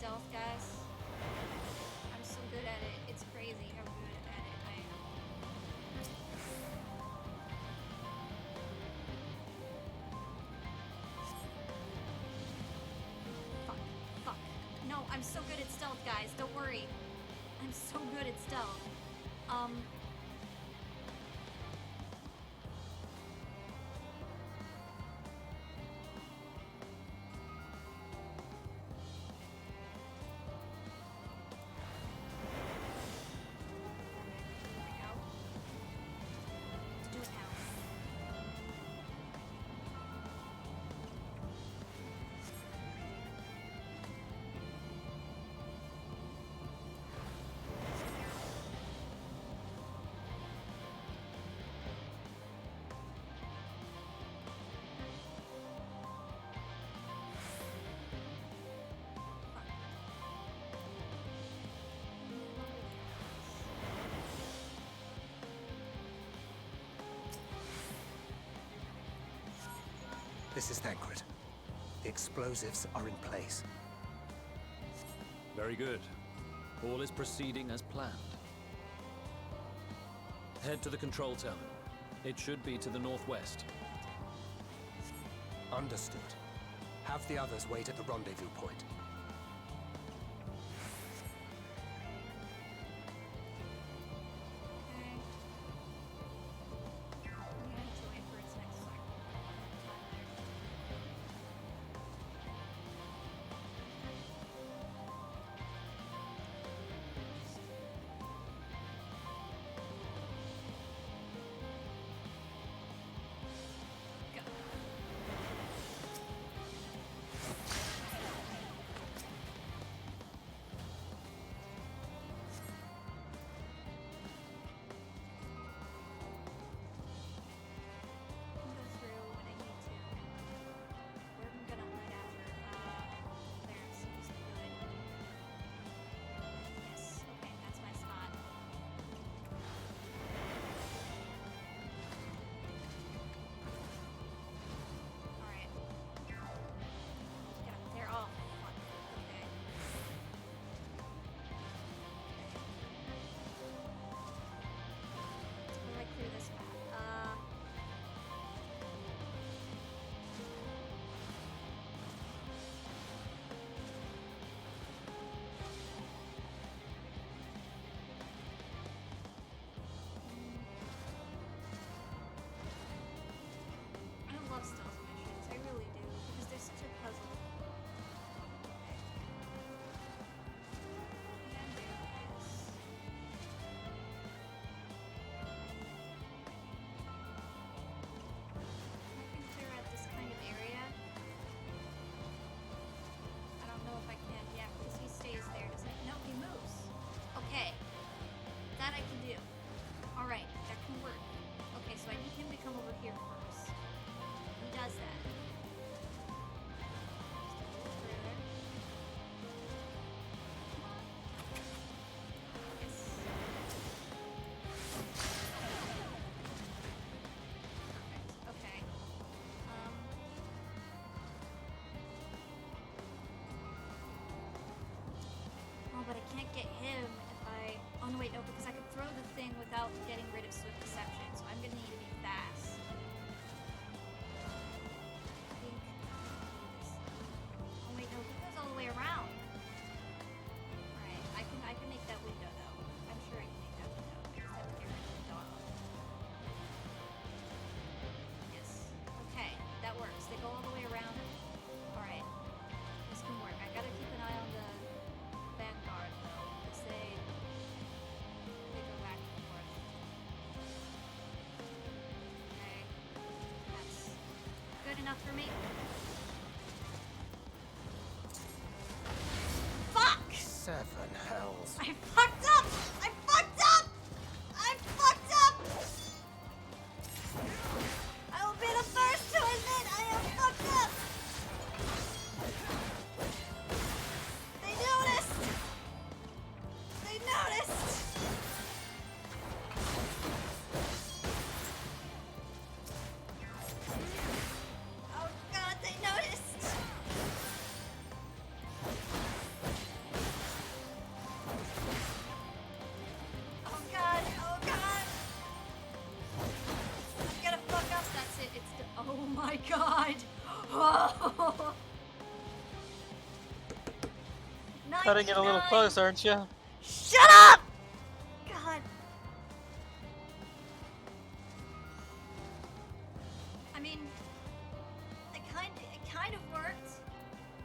stealth, guys. I'm so good at it. It's crazy how good at it I am. Fuck. Fuck. No, I'm so good at stealth, guys. Don't worry. I'm so good at stealth. This is Thancred. The explosives are in place. Very good. All is proceeding as planned. Head to the control terminal. It should be to the northwest. Understood. Have the others wait at the rendezvous point. But I can't get him if I... Oh, no, wait, no, because I could throw the thing without getting rid of Swift Deception, so I'm gonna need to be fast. I think... Oh, wait, no, it goes all the way around. Alright, I can make that window, though. I'm sure I can make that window. I just have to get rid of the dog. Yes. Okay, that works. They go all the way around. Alright. This can work. I gotta keep an eye on the... Vanguard, though, because they go back and forth. Okay, that's good enough for me. Fuck! 7 hells. I fucked up! I fucked up! I fucked up! I will be the first to admit I am fucked up! They noticed! They noticed! Oh god, they noticed! cutting it a little close, aren't you? Shut up! God. I mean, it kind of worked.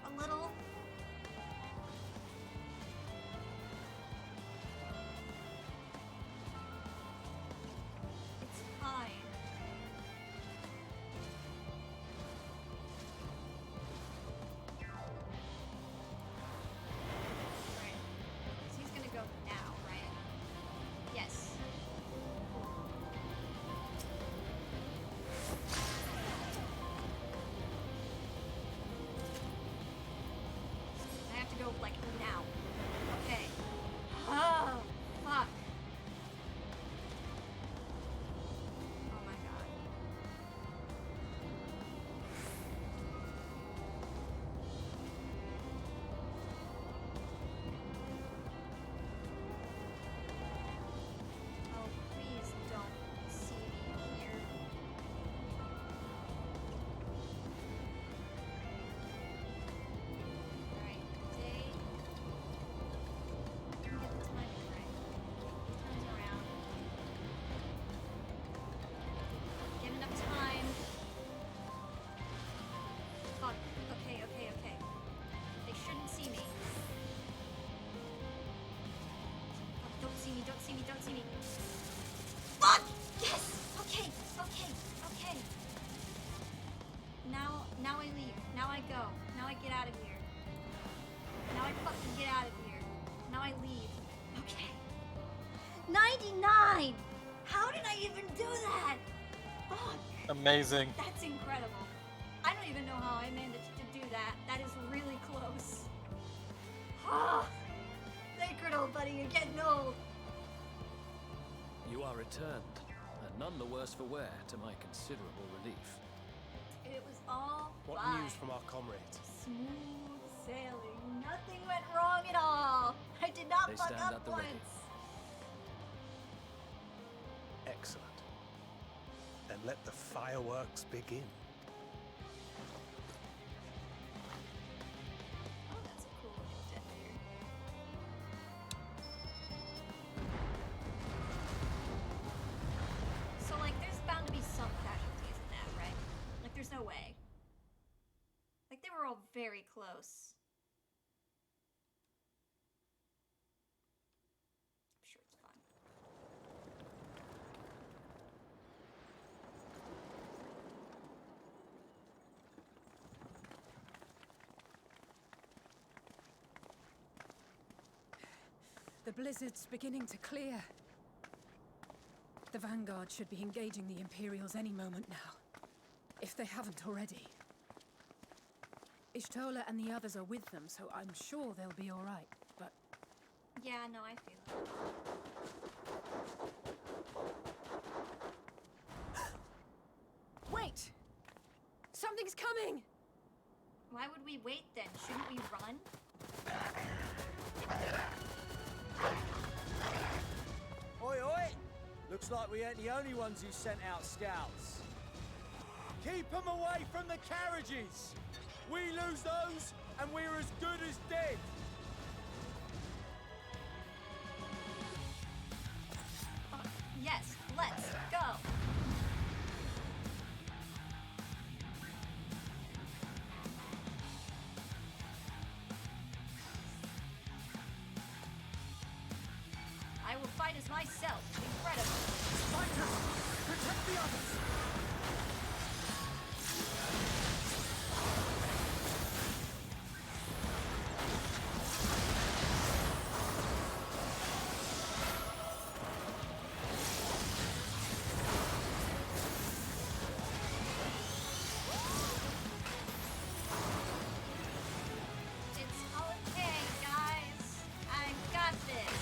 A little. It's fine. So he's gonna go now, right? Yes. I have to go, like, now. Okay. Oh, fuck. Oh my god. Oh, please don't see me here. Alright, day. Let me get the timing right. Turns around. Get enough time. Fuck. Okay. They shouldn't see me. Fuck, don't see me. Fuck! Yes! Okay. Now I leave. Now I go. Now I get out of here. Now I fucking get out of here. Now I leave. Okay. 99! How did I even do that? Fuck. Amazing. That's incredible. I don't even know how I managed to do that. That is really close. Oh, sacred old buddy, you're getting old. You are returned, and none the worse for wear, to my considerable relief. It was all What fine. news from our comrades? Smooth sailing. Nothing went wrong at all. I did not They fuck stand up at the once. ready. Excellent. Then let the fireworks begin. Oh, that's a cool looking detonator. So, like, there's bound to be some casualties in that, right? Like, there's no way. Like, they were all very close. I'm sure it's fine. The blizzard's beginning to clear. The Vanguard should be engaging the Imperials any moment now, if they haven't already. Ishtola and the others are with them, so I'm sure they'll be all right, but... Yeah, no, I feel it. Wait! Something's coming! Why would we wait then? Shouldn't we run? Oi, oi! Looks like we ain't the only ones who sent out scouts. Keep them away from the carriages! We lose those, and we're as good as dead! Yes, let's go! I will fight as myself. Incredible. Fighters! Protect the others! It's okay, guys. I got this.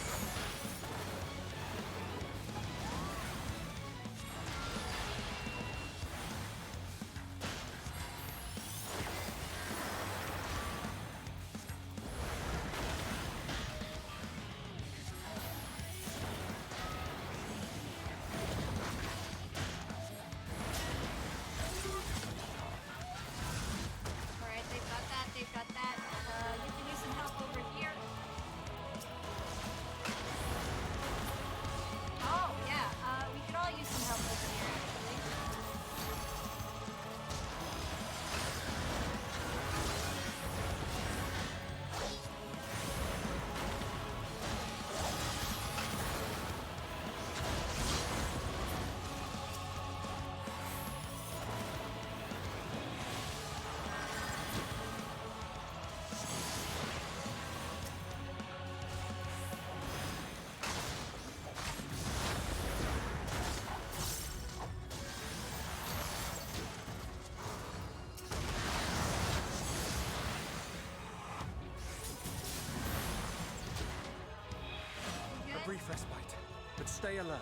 but stay alert.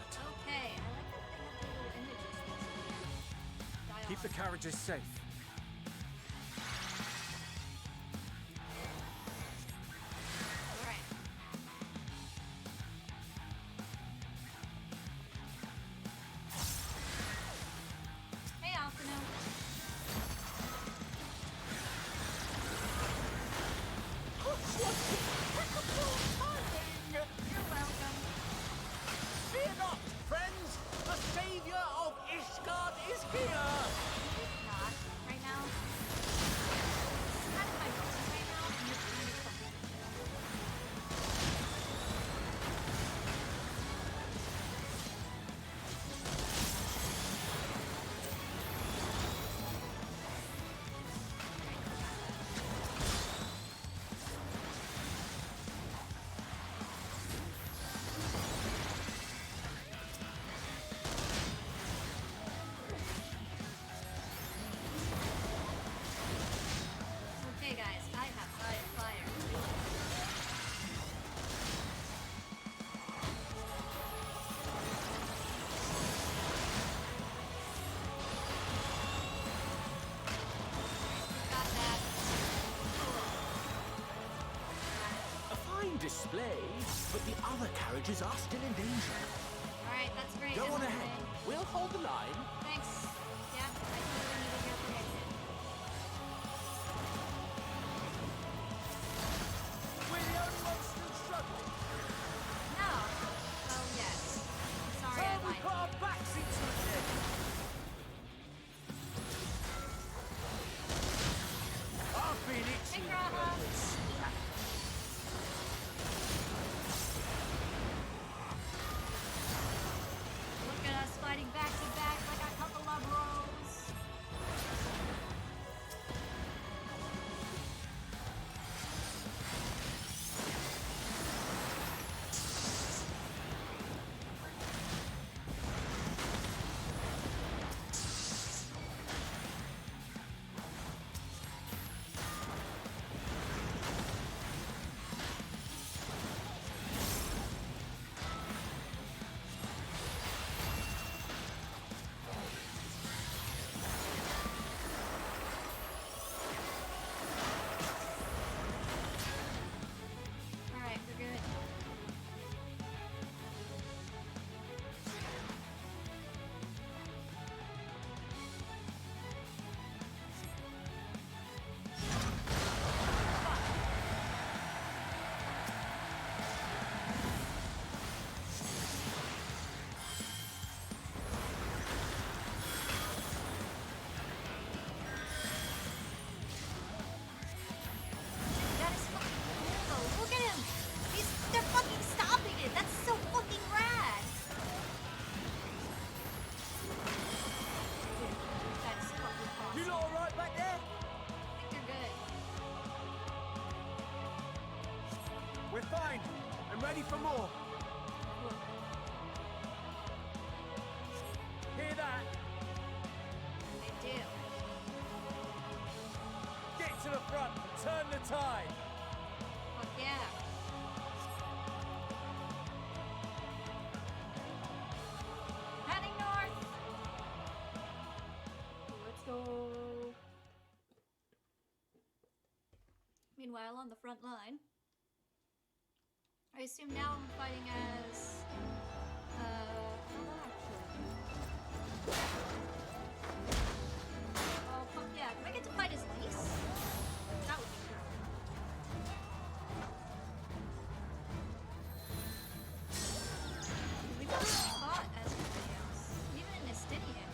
Okay, I like that they have the little images. Dialogue. Keep the carriages safe. Alright. Hey, Alphino. You're welcome. Fear not, friends! The savior of Ishgard is here! Not right now. It's kind of my moment right now, and you're kind of fucking with it. Okay, guys, I have fire. Got that. A fine display, but the other carriages are still in danger. Alright, that's great. Go on Emily. ahead. We'll hold the line. Thanks. Yeah, I totally needed your protection. We're the only ones still struggling. No. Well, yes. Sorry, I Time we lied. put our backs into it then. I've been Hey, itching Graha. for this. Look at us fighting back to back like a couple of bros. Alright, we're good. That is fucking cool though. Look at him! They're fucking stopping it! That's so fucking rad! That's fucking awesome. You lot alright back there? I think they're good. We're fine and ready for more. Hear that? They do. Get to the front and turn the tide. Fuck yeah. Heading north! Let's go. Meanwhile, on the front line, I assume now I'm fighting as. Hold on, actually. Oh, fuck yeah. Do I get to fight as Lise? That would be cool. We've already fought as everybody else, even in Estinian.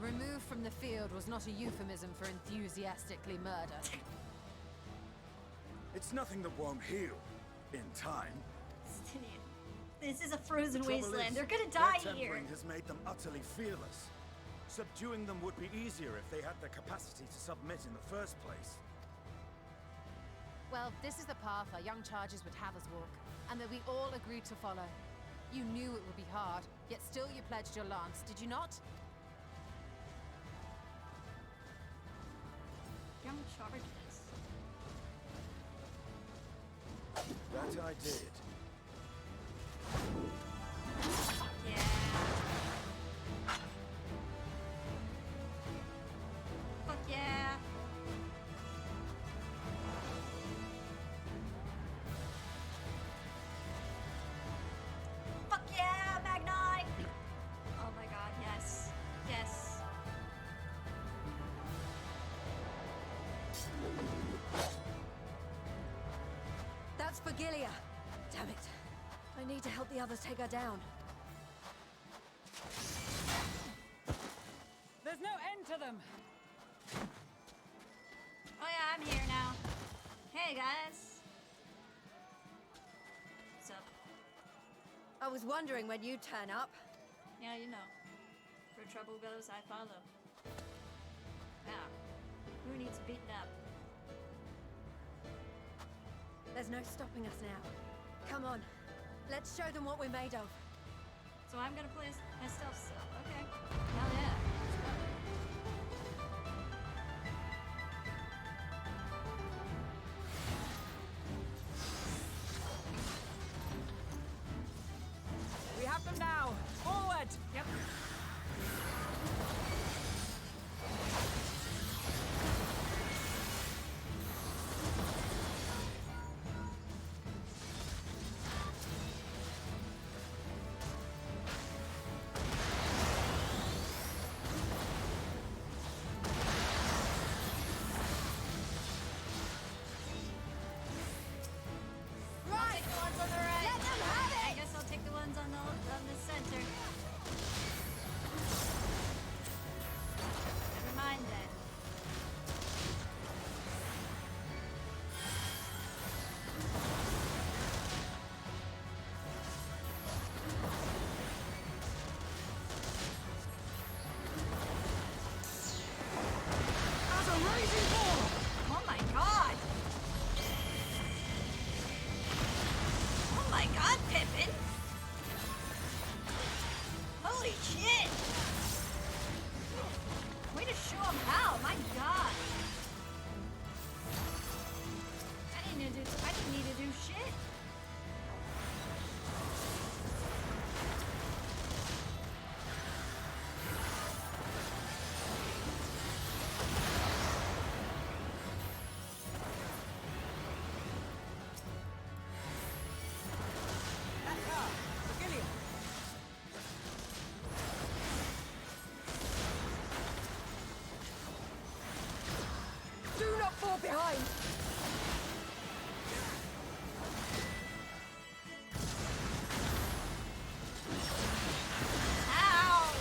Removed from the field was not a euphemism for enthusiastically murder. It's nothing that won't heal in time. Estinian. This is a frozen The trouble wasteland. is, They're gonna die their here. tempering has made them utterly fearless. Subduing them would be easier if they had the capacity to submit in the first place. Well, this is the path our young charges would have us walk, and that we all agreed to follow. You knew it would be hard, yet still you pledged your lance, did you not? Young charges. That that I did. Yeah. Fuck yeah. Fuck yeah, Magnite! Oh my god, yes. Yes. That's Vigilia. Damn it. I need to help the others take her down. There's no end to them. Oh yeah, I'm here now. Hey guys. What's up? I was wondering when you'd turn up. Yeah, you know. Where trouble goes, I follow. Yeah. Who needs beaten up? There's no stopping us now. Come on. Let's show them what we're made of. So I'm gonna play my stealth still. Okay. Hell yeah. Let's go. We have them now. Forward. Yep. I'll take the ones on the right. Let them have it! I guess I'll take the ones on the center. Never mind then. As a raging bull. Oh my god! Oh my god, Pippin! Holy shit! Way to show him how, my god! I didn't need to do shit. That's her. Vigilia. Do not fall behind. Ow!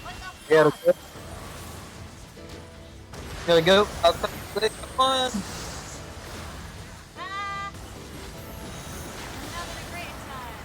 What the Gotta fuck? go. Gotta go. Outside. Come on. Ah! I'm having a great time.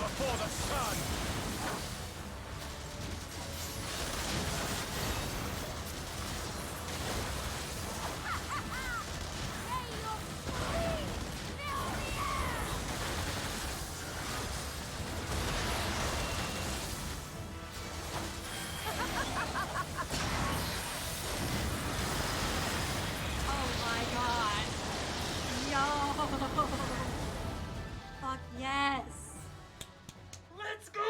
before the sun! Oh my god. Yo. Fuck yes. Let's go.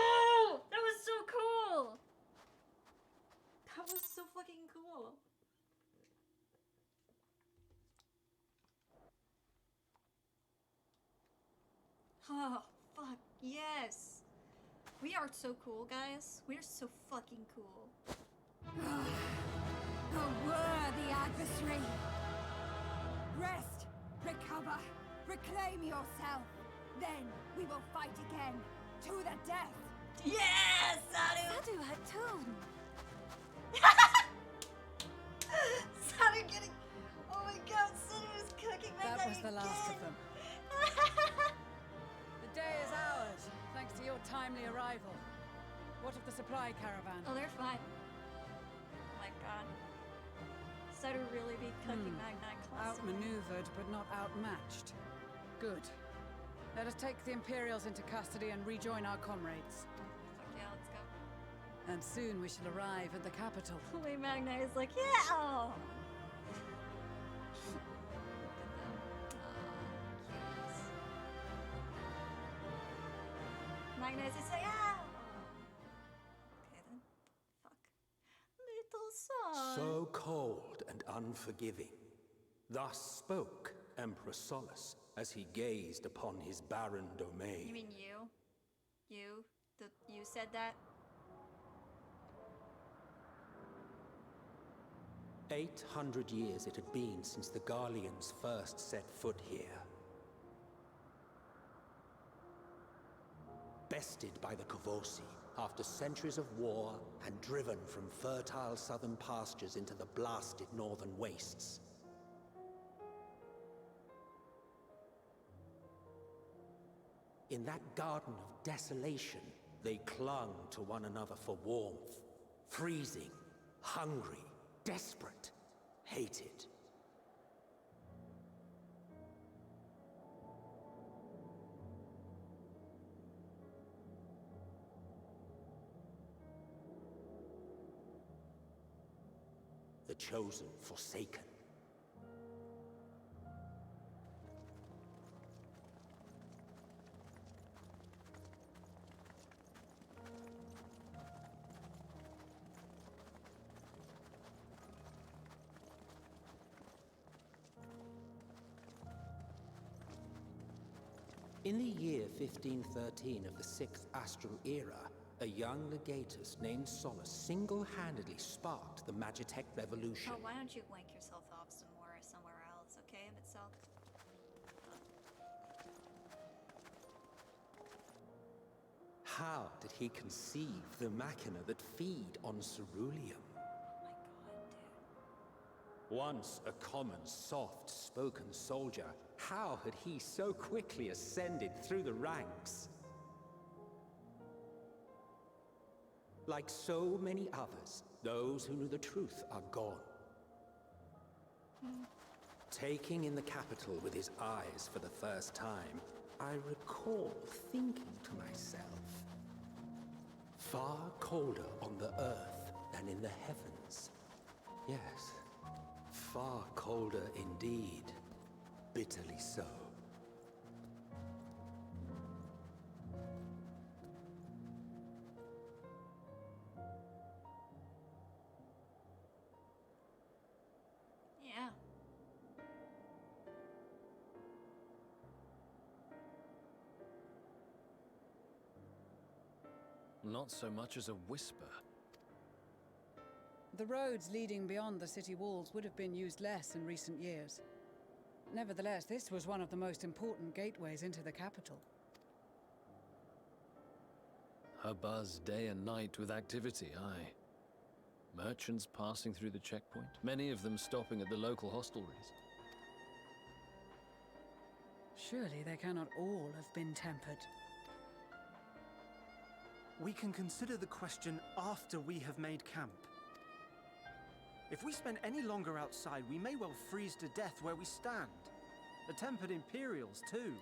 That was so cool. That was so fucking cool. Oh, fuck yes. We are so cool, guys. We're so fucking cool. A worthy adversary. Rest, recover, reclaim yourself. Then we will fight again, to the death. Yes, Sadu! Sadu Hatun! Sadu getting... Oh my god, Sadu is cooking my That was the last of them. The day is ours, thanks to your timely arrival. What of the supply caravan? Oh, they're fine. Oh my god. Sadu really be cooking Magni constantly. Outmaneuvered, but not outmatched. Good. Let us take the Imperials into custody and rejoin our comrades. Fuck yeah, let's go. And soon we shall arrive at the capital. Holy Magni is like, yeah! Oh. Magni is just like, ah! Okay then. Fuck. Little son. So cold and unforgiving. Thus spoke Emperor Solus as he gazed upon his barren domain. You mean you? You said that? 800 years it had been since the Garleans first set foot here. Bested by the Kavosi after centuries of war and driven from fertile southern pastures into the blasted northern wastes. In that garden of desolation, they clung to one another for warmth, freezing, hungry, desperate, hated. The chosen forsaken. In the year 1513 of the 6th Astral Era, a young legatus named Solus single-handedly sparked the Magitech Revolution. Oh, why don't you wank yourself off some more somewhere else, okay, Imbecile? How did he conceive the machina that feed on ceruleum? Once a common, soft-spoken soldier, how had he so quickly ascended through the ranks? Like so many others, those who knew the truth are gone. Taking in the capital with his eyes for the first time, I recall thinking to myself, far colder on the earth than in the heavens. Yes, far colder indeed. Bitterly so. Yeah. Not so much as a whisper. The roads leading beyond the city walls would have been used less in recent years. Nevertheless, this was one of the most important gateways into the capital. A buzz day and night with activity, aye. Merchants passing through the checkpoint, many of them stopping at the local hostelries. Surely they cannot all have been tempered. We can consider the question after we have made camp. If we spend any longer outside, we may well freeze to death where we stand. The tempered Imperials, too.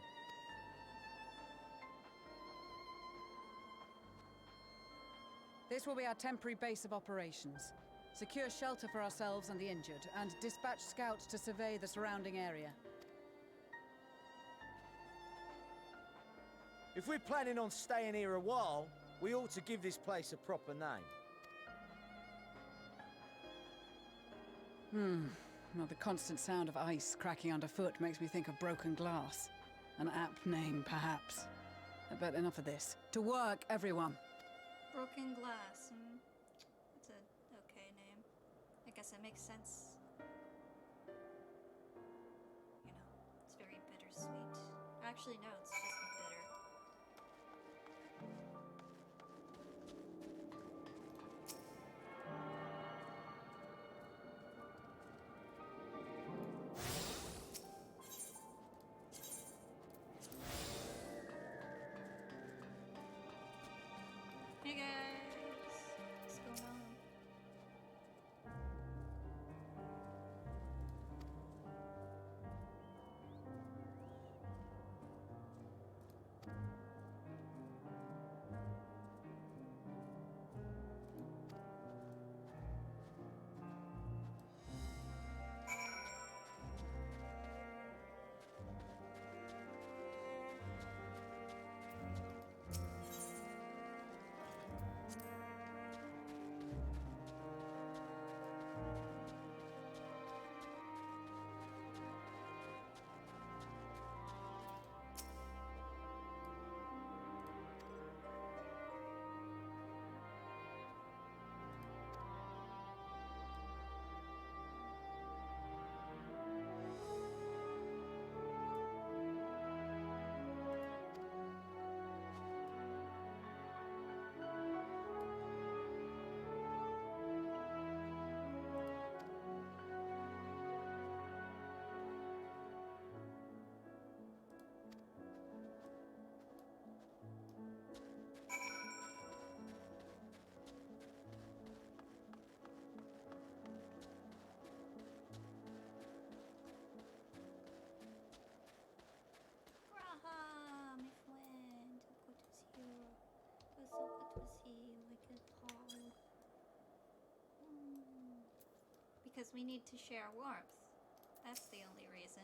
This will be our temporary base of operations. Secure shelter for ourselves and the injured, and dispatch scouts to survey the surrounding area. If we're planning on staying here a while, we ought to give this place a proper name. Well, the constant sound of ice cracking underfoot makes me think of broken glass. An apt name, perhaps. But enough of this. To work, everyone! Broken glass. That's a okay name. I guess it makes sense. You know, it's very bittersweet. Actually, no, it's just bitter. Hey guys, what's going on? Graha, my friend, how good was you? It was so good to see you, like a tall. Because we need to share warmth. That's the only reason.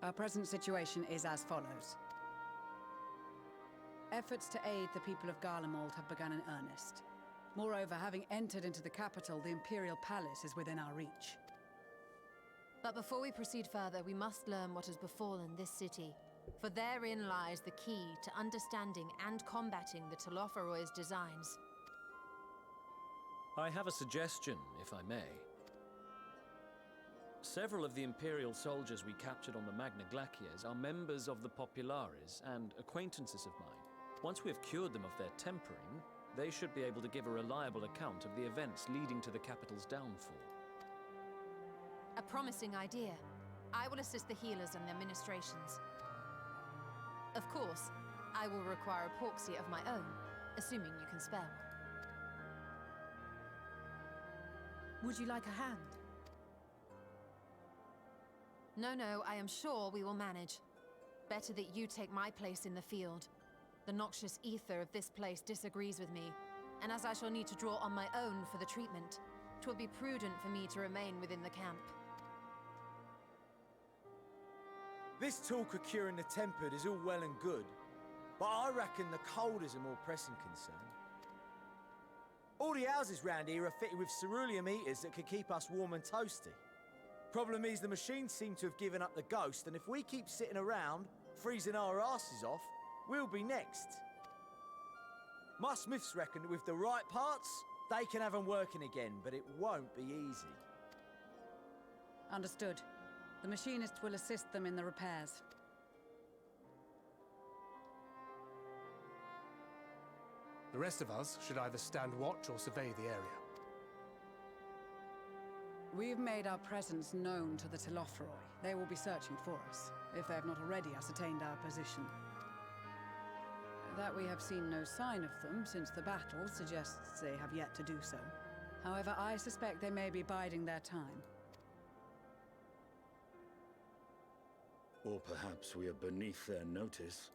Our present situation is as follows. Efforts to aid the people of Garlemald have begun in earnest. Moreover, having entered into the capital, the Imperial Palace is within our reach. But before we proceed further, we must learn what has befallen this city. For therein lies the key to understanding and combating the Telophoroid's designs. I have a suggestion, if I may. Several of the Imperial soldiers we captured on the Magna Glaciers are members of the Populares and acquaintances of mine. Once we have cured them of their tempering, they should be able to give a reliable account of the events leading to the capital's downfall. A promising idea. I will assist the healers in their ministrations. Of course, I will require a porxie of my own, assuming you can spare one. Would you like a hand? No, I am sure we will manage. Better that you take my place in the field. The noxious ether of this place disagrees with me, and as I shall need to draw on my own for the treatment, 'twill be prudent for me to remain within the camp. This talk of curing the tempered is all well and good, but I reckon the cold is a more pressing concern. All the houses round here are fitted with ceruleum heaters that could keep us warm and toasty. Problem is, the machines seem to have given up the ghost, and if we keep sitting around, freezing our asses off, we'll be next. My smiths reckon that with the right parts, they can have them working again, but it won't be easy. Understood. The machinist will assist them in the repairs. The rest of us should either stand watch or survey the area. We've made our presence known to the Telophoroi. They will be searching for us, if they have not already ascertained our position. That we have seen no sign of them since the battle suggests they have yet to do so. However, I suspect they may be biding their time. Or perhaps we are beneath their notice.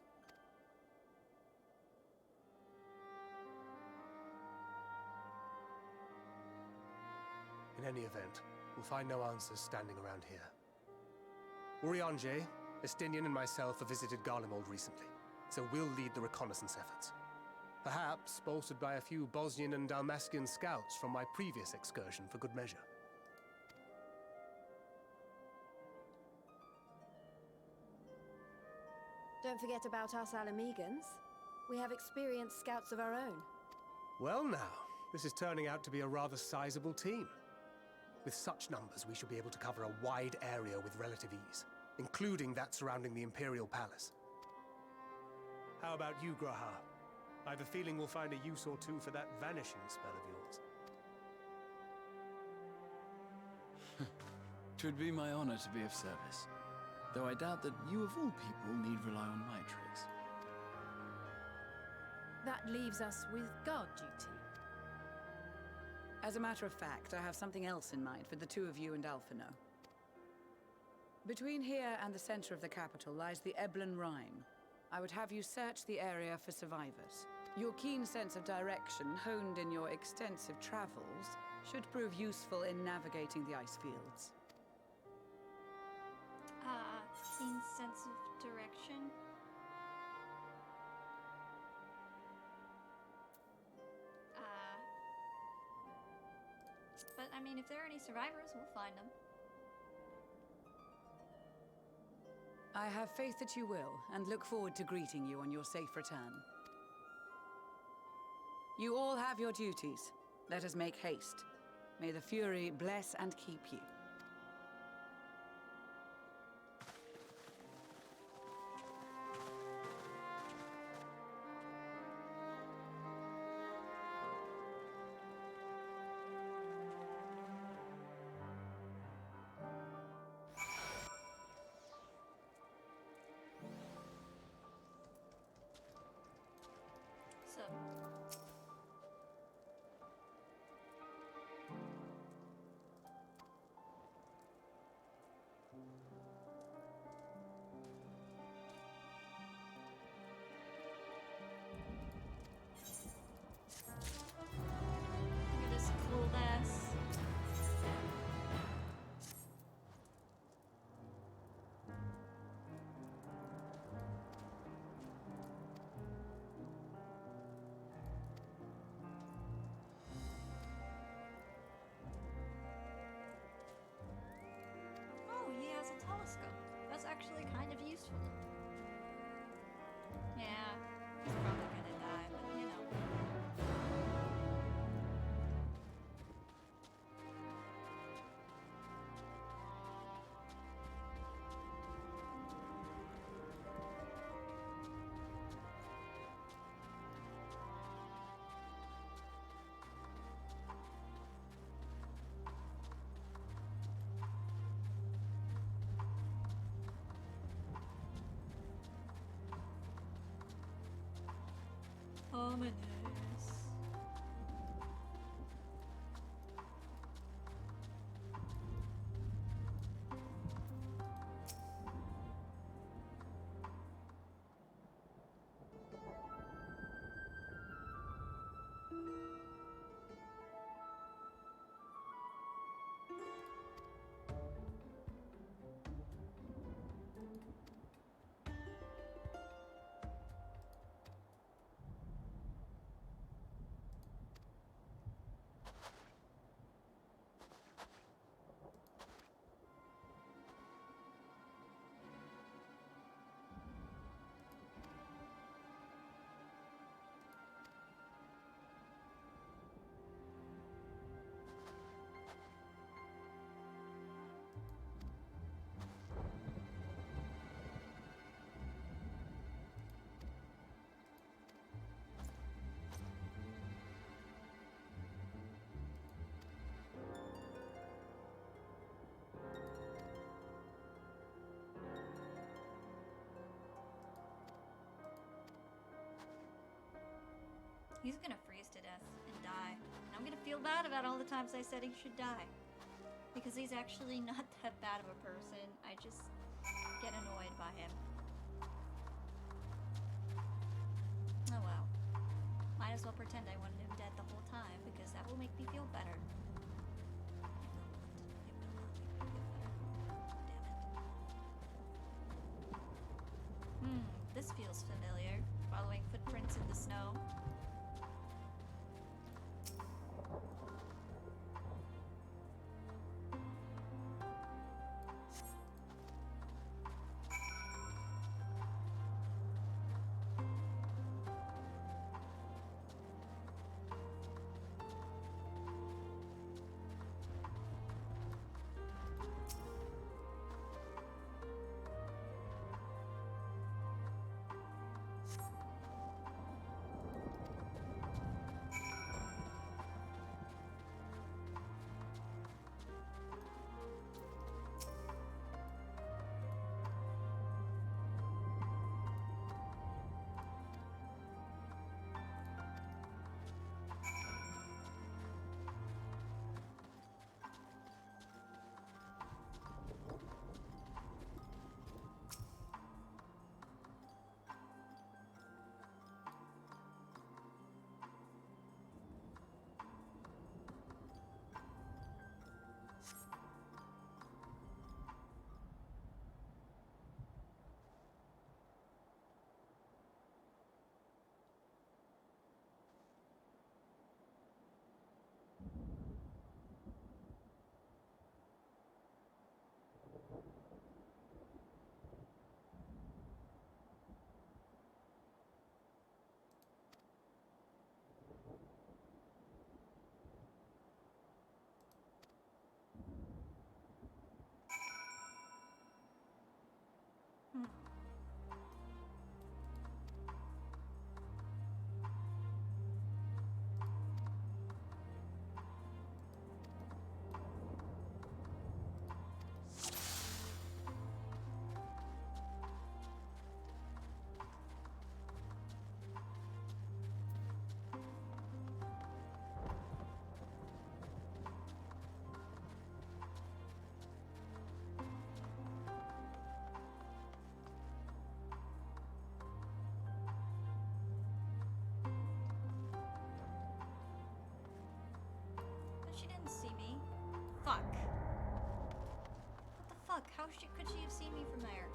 In any event, we'll find no answers standing around here. Urianger, Estinian and myself have visited Garlemald recently, so we'll lead the reconnaissance efforts. Perhaps bolstered by a few Bosnian and Dalmascian scouts from my previous excursion for good measure. Don't forget about us Alamegans. We have experienced scouts of our own. Well now, this is turning out to be a rather sizable team. With such numbers, we should be able to cover a wide area with relative ease, including that surrounding the Imperial Palace. How about you, Graha? I have a feeling we'll find a use or two for that vanishing spell of yours. 'Twould be my honor to be of service, though I doubt that you of all people need rely on my tricks. That leaves us with guard duty. As a matter of fact, I have something else in mind for the two of you and Alphino. Between here and the center of the capital lies the Eblan Rhine. I would have you search the area for survivors. Your keen sense of direction, honed in your extensive travels, should prove useful in navigating the ice fields. Keen sense of direction. But I mean, if there are any survivors, we'll find them. I have faith that you will, and look forward to greeting you on your safe return. You all have your duties. Let us make haste. May the Fury bless and keep you. So. Look at this cool ass. Oh, he has a telescope. That's actually kind of useful. Yeah, he's probably gonna die, but you know. Ominous. He's gonna freeze to death and die. And I'm gonna feel bad about all the times I said he should die. Because he's actually not that bad of a person. I just get annoyed by him. Oh well. Might as well pretend I wanted him dead the whole time, because that will make me feel better. This feels familiar. Following footprints in the snow. She didn't see me. Fuck. What the fuck? How could she have seen me from there?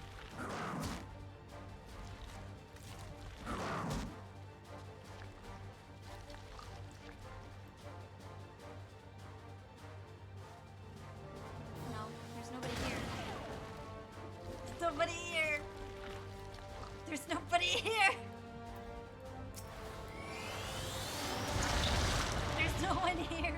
Ugh. Nobody here. There's nobody here. There's no one here.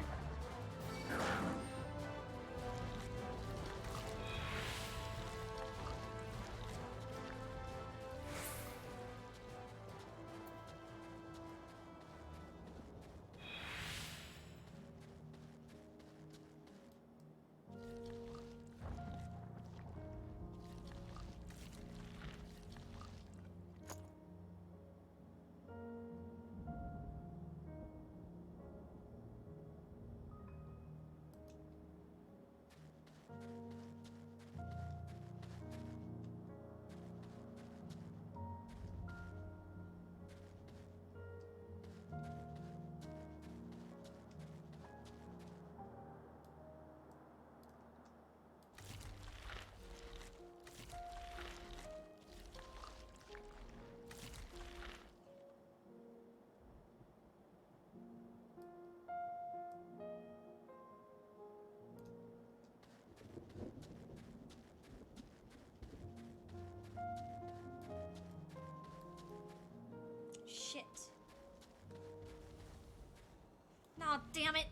damn it!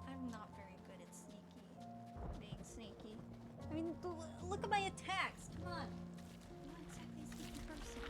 I'm not very good at being sneaky. I mean, look at my attacks. Come on. I'm not exactly a sneaky person.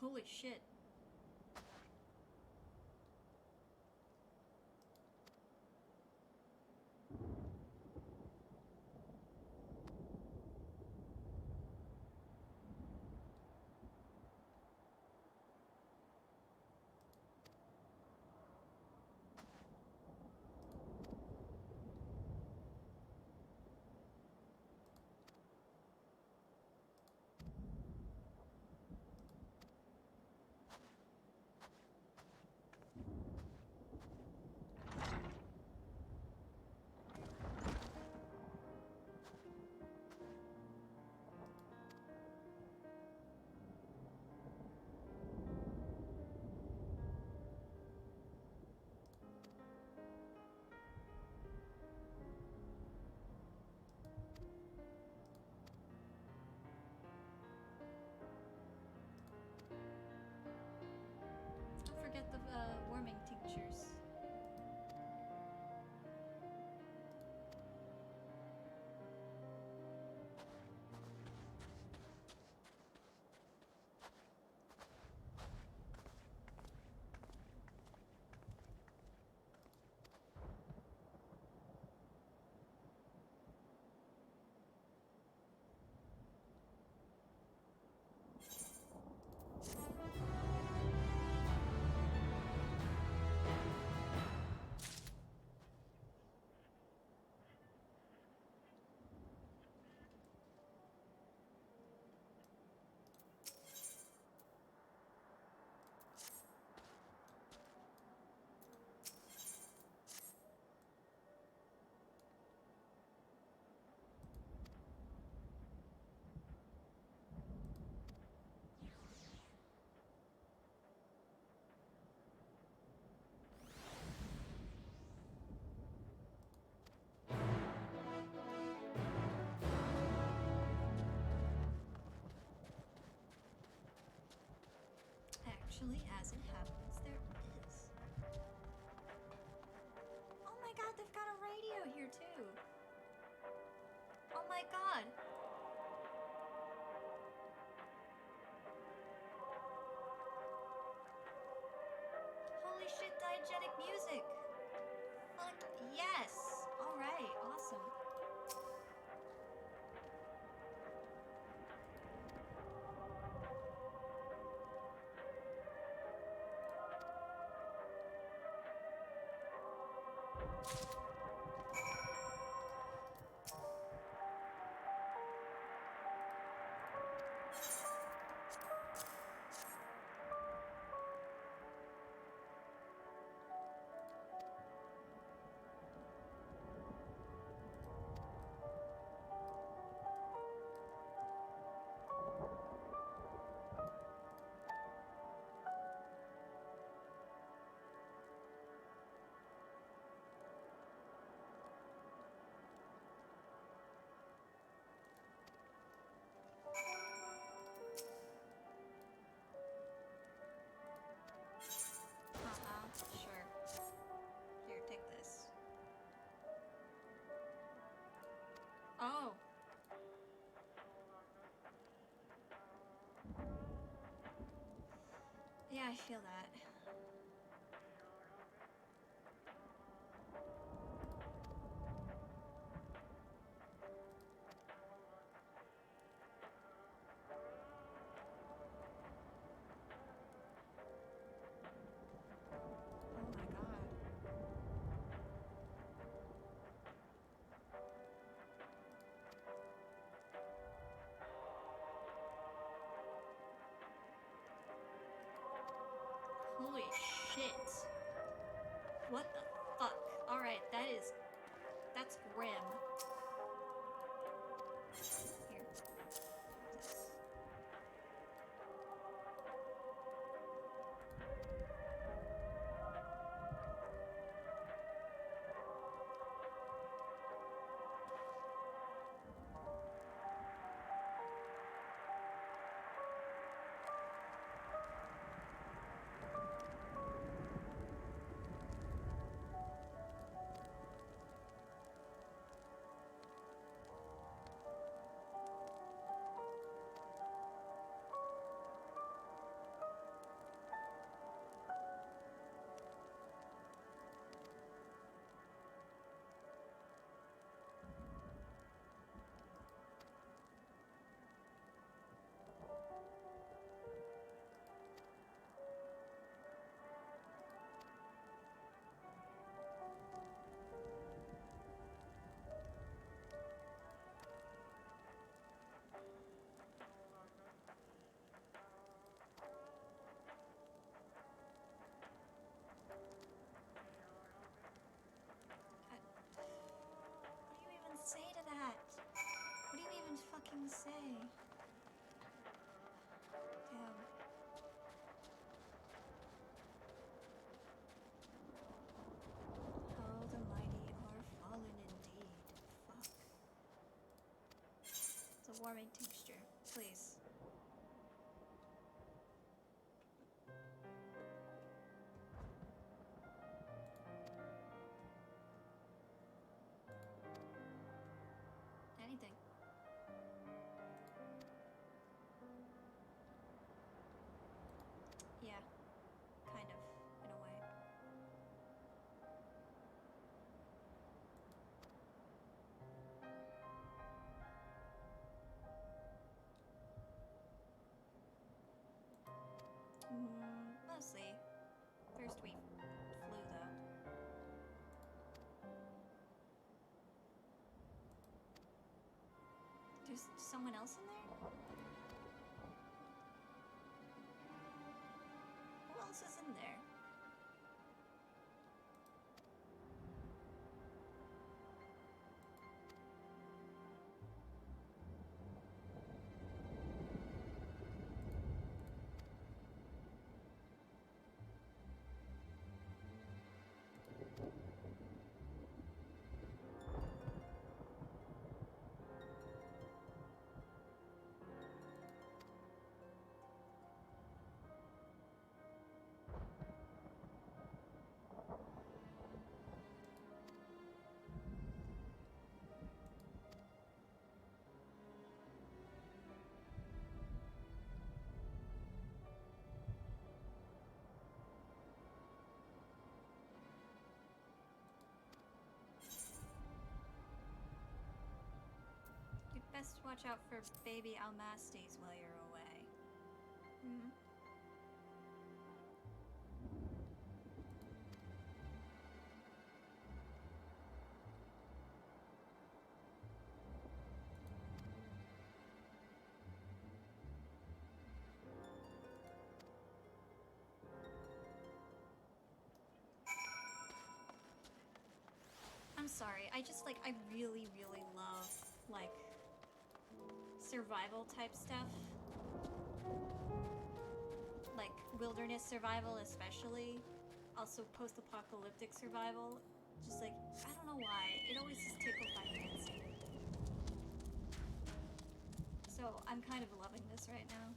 Holy shit. Don't forget the warming tinctures. Actually, as it happens, there is. Oh my god, they've got a radio here too. Oh my god. Holy shit, diegetic music. Fuck yes. Alright, awesome. Sure. Here, take this. Oh. Yeah, I feel that. Holy shit. What the fuck? Alright, that's grim. Here. This. gonna say? Damn. How the mighty are fallen indeed. Fuck. It's a warming texture, please. Anything. Yeah, kind of, in a way. Mostly. First we flew, though. There's someone else in there? Who else is in there? You'd best watch out for baby Almastes while you're away. Hmm? I'm sorry, I just like, I really, really love, like, survival type stuff. Like, wilderness survival especially. Also post-apocalyptic survival. Just like, I don't know why, it always just tickles my fancy. So, I'm kind of loving this right now.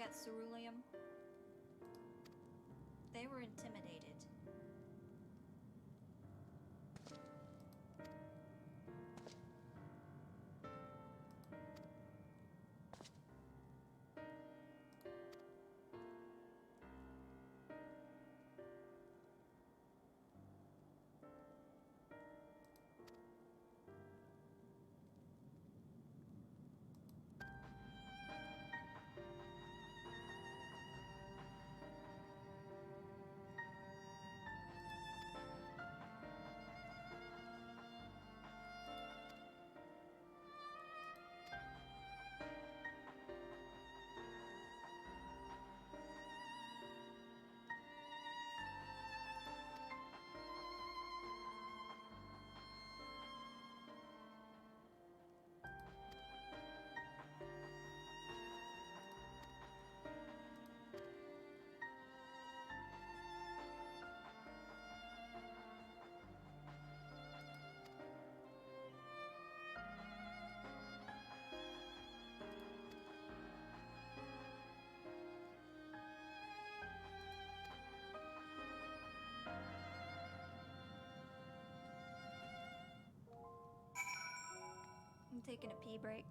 got ceruleum. They were intimidated. I'm taking a pee break.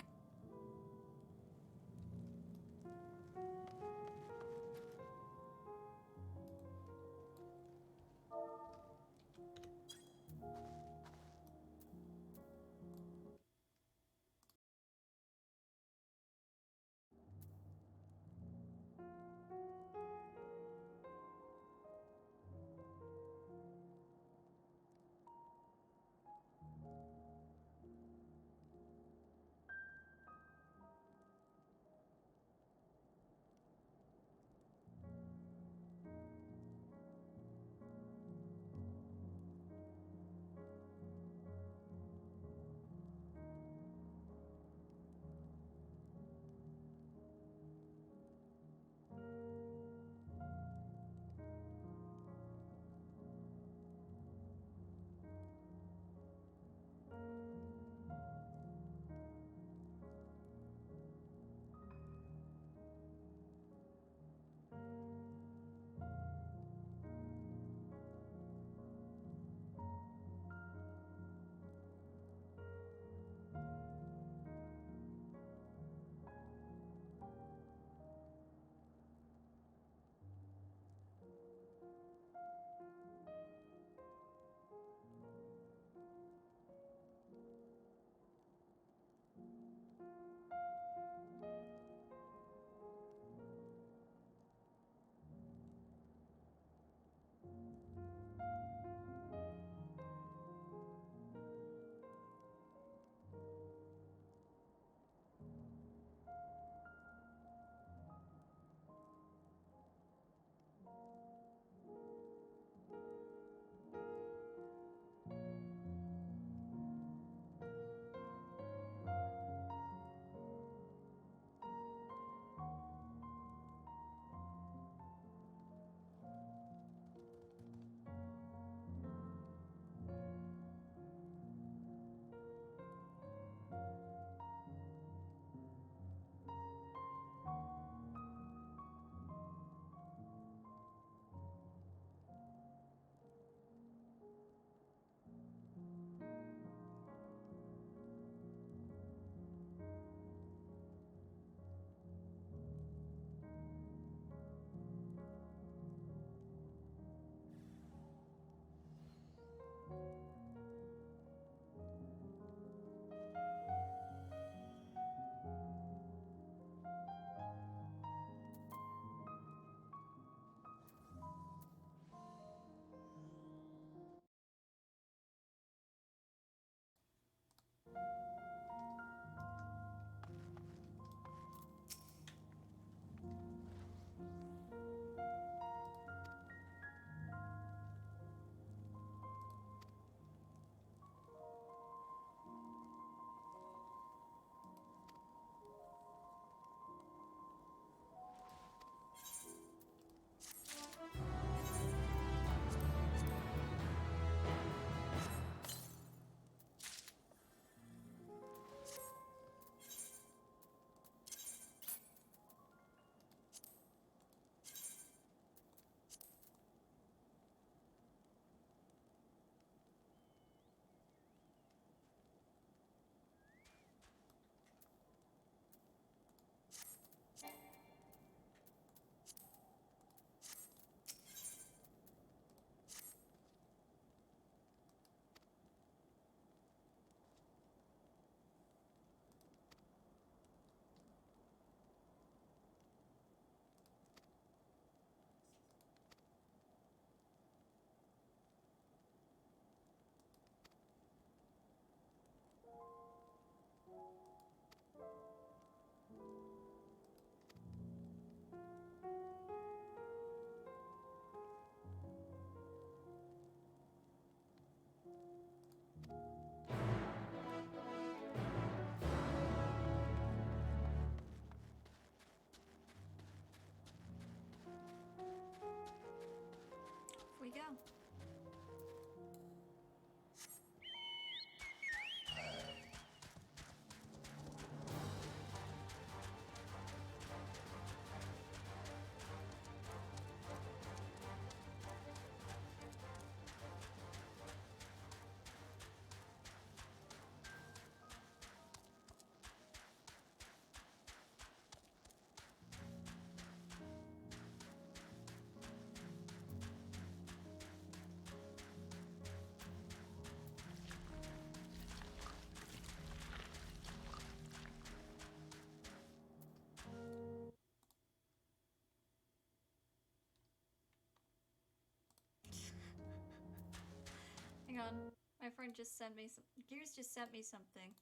on. My friend just sent me some. Gears just sent me something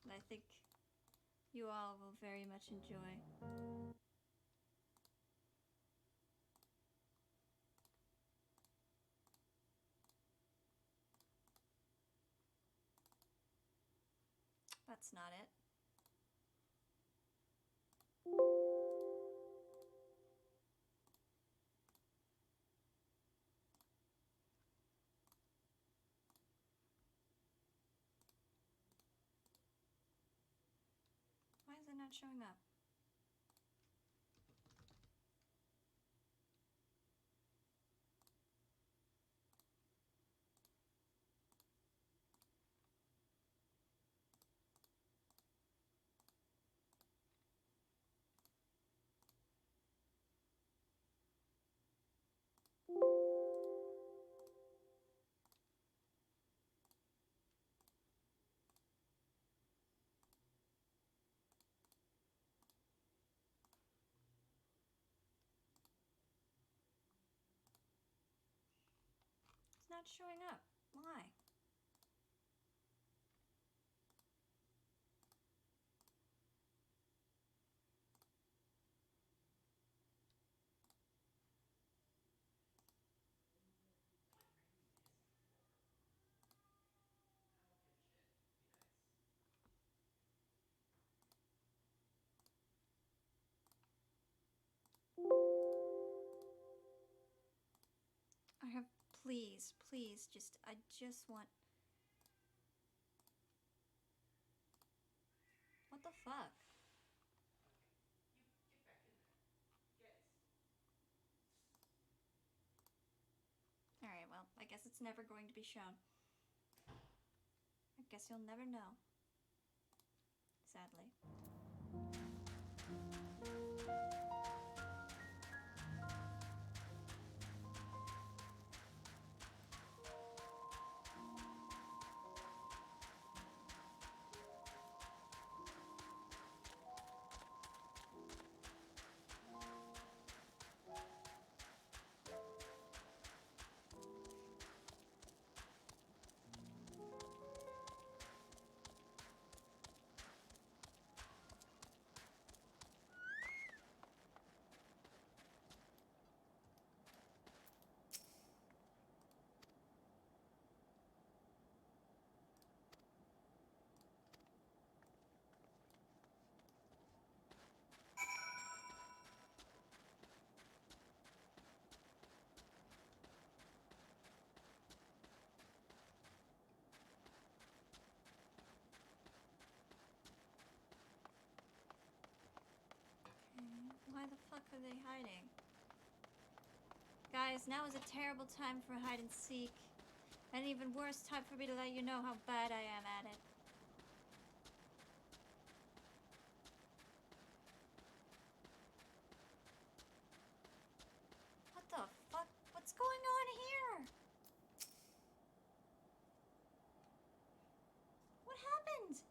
that I think you all will very much enjoy. That's not it. Why is it not showing up? It's not showing up. Why? I have, please, please, I just want. What the fuck? Alright, well, I guess it's never going to be shown. I guess you'll never know. Sadly. Why the fuck are they hiding? Guys, now is a terrible time for hide and seek. An even worse time for me to let you know how bad I am at it. What the fuck? What's going on here? What happened?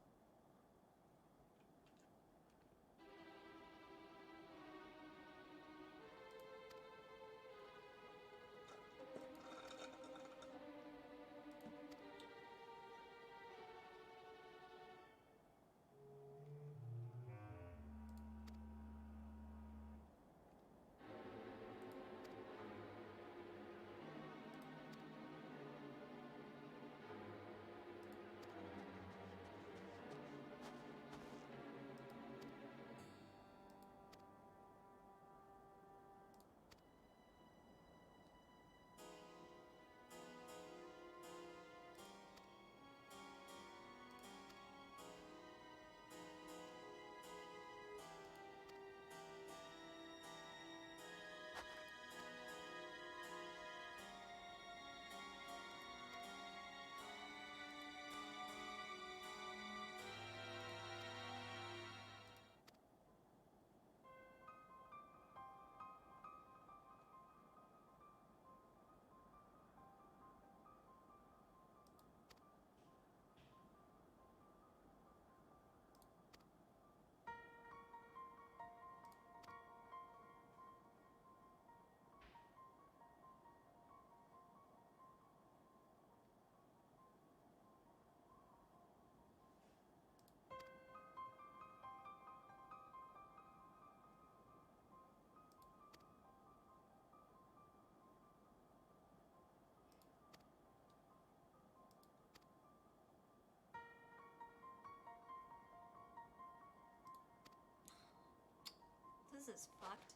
This is fucked.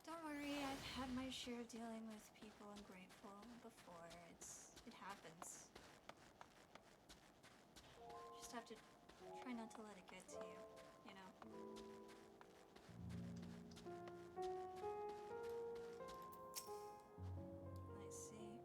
Don't worry, I've had my share of dealing with people ungrateful before. It happens. Just have to try not to let it get to you, you know? I see.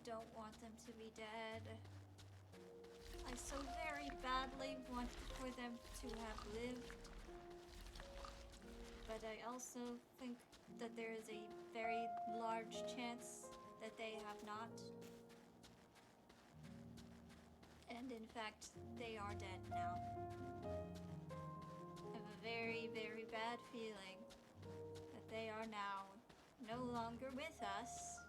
Don't want them to be dead. I so very badly want for them to have lived. But I also think that there is a very large chance that they have not. And in fact, they are dead now. I have a very, very bad feeling that they are now no longer with us.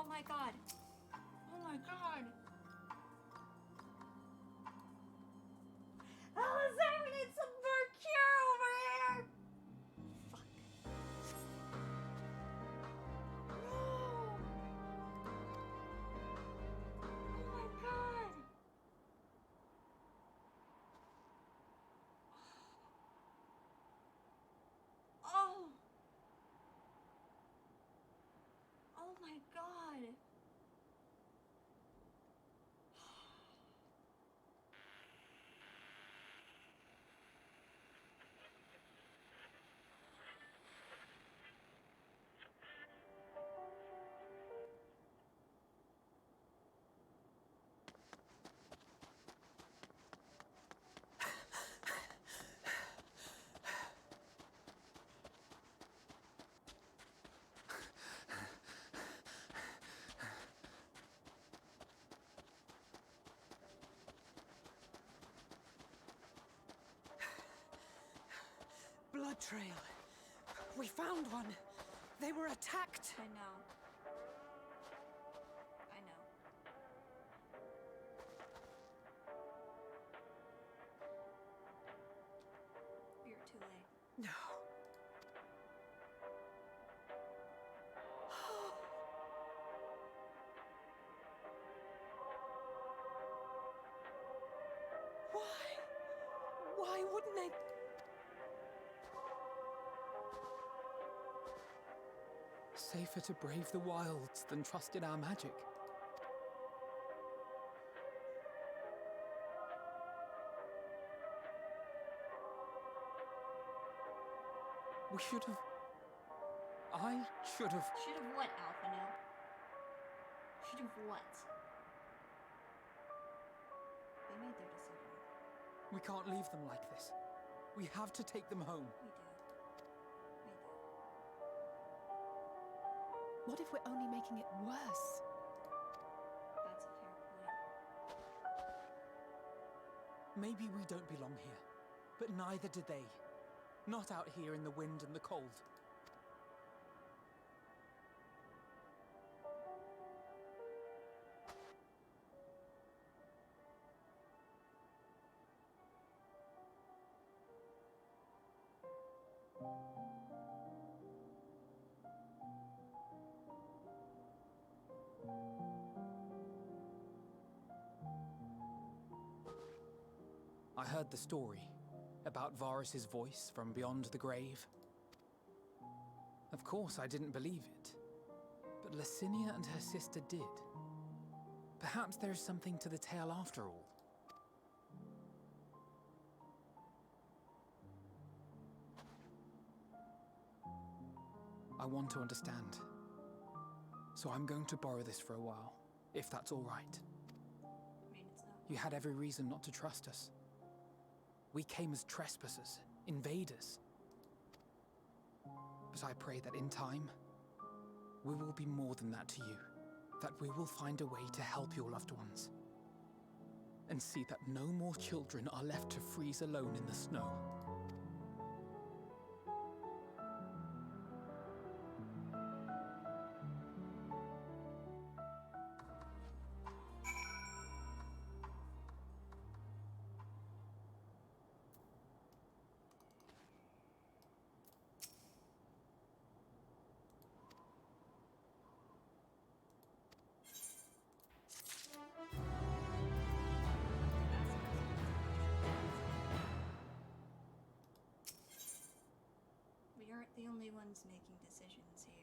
my god. Oh my god. Alice, I need some more cure over here. Fuck. No. Oh my god. Oh. Oh my god. Blood trail. We found one. They were attacked. I know. I know. You're too late. No. Why wouldn't they? Safer to brave the wilds than trust in our magic. We should have... I should have... Should have what, Alphino? Should have what? They made their decision. We can't leave them like this. We have to take them home. We do. What if we're only making it worse? That's a fair point. Maybe we don't belong here, but neither do they. Not out here in the wind and the cold. I heard the story about Varus's voice from beyond the grave. Of course, I didn't believe it, but Licinia and her sister did. Perhaps there is something to the tale after all. I want to understand, so I'm going to borrow this for a while, if that's all right. I mean, it's not. You had every reason not to trust us. We came as trespassers, invaders. But I pray that in time, we will be more than that to you. That we will find a way to help your loved ones. And see that no more children are left to freeze alone in the snow. We aren't the only ones making decisions here.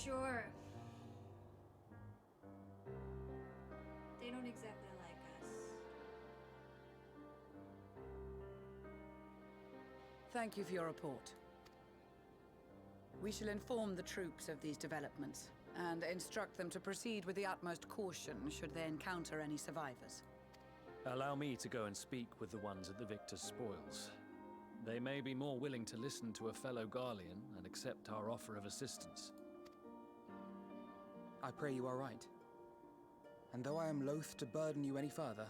Sure. They don't exactly like us. Thank you for your report. We shall inform the troops of these developments and instruct them to proceed with the utmost caution should they encounter any survivors. Allow me to go and speak with the ones at the victor's spoils. They may be more willing to listen to a fellow Garlean and accept our offer of assistance. I pray you are right. And though I am loath to burden you any further,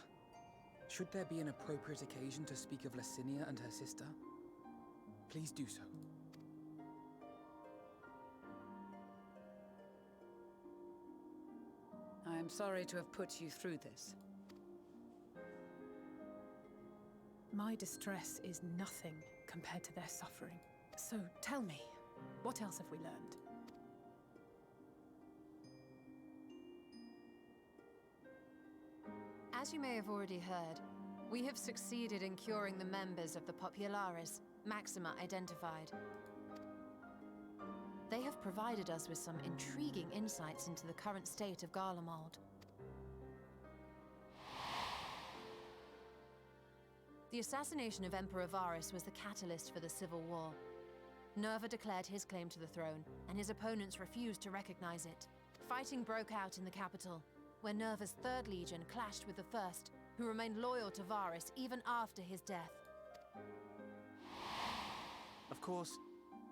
should there be an appropriate occasion to speak of Licinia and her sister, please do so. I am sorry to have put you through this. My distress is nothing compared to their suffering. So tell me, what else have we learned? As you may have already heard, we have succeeded in curing the members of the Populares, Maxima identified. They have provided us with some intriguing insights into the current state of Garlemald. The assassination of Emperor Varus was the catalyst for the civil war. Nerva declared his claim to the throne, and his opponents refused to recognize it. Fighting broke out in the capital, where Nerva's Third Legion clashed with the First, who remained loyal to Varus even after his death. Of course,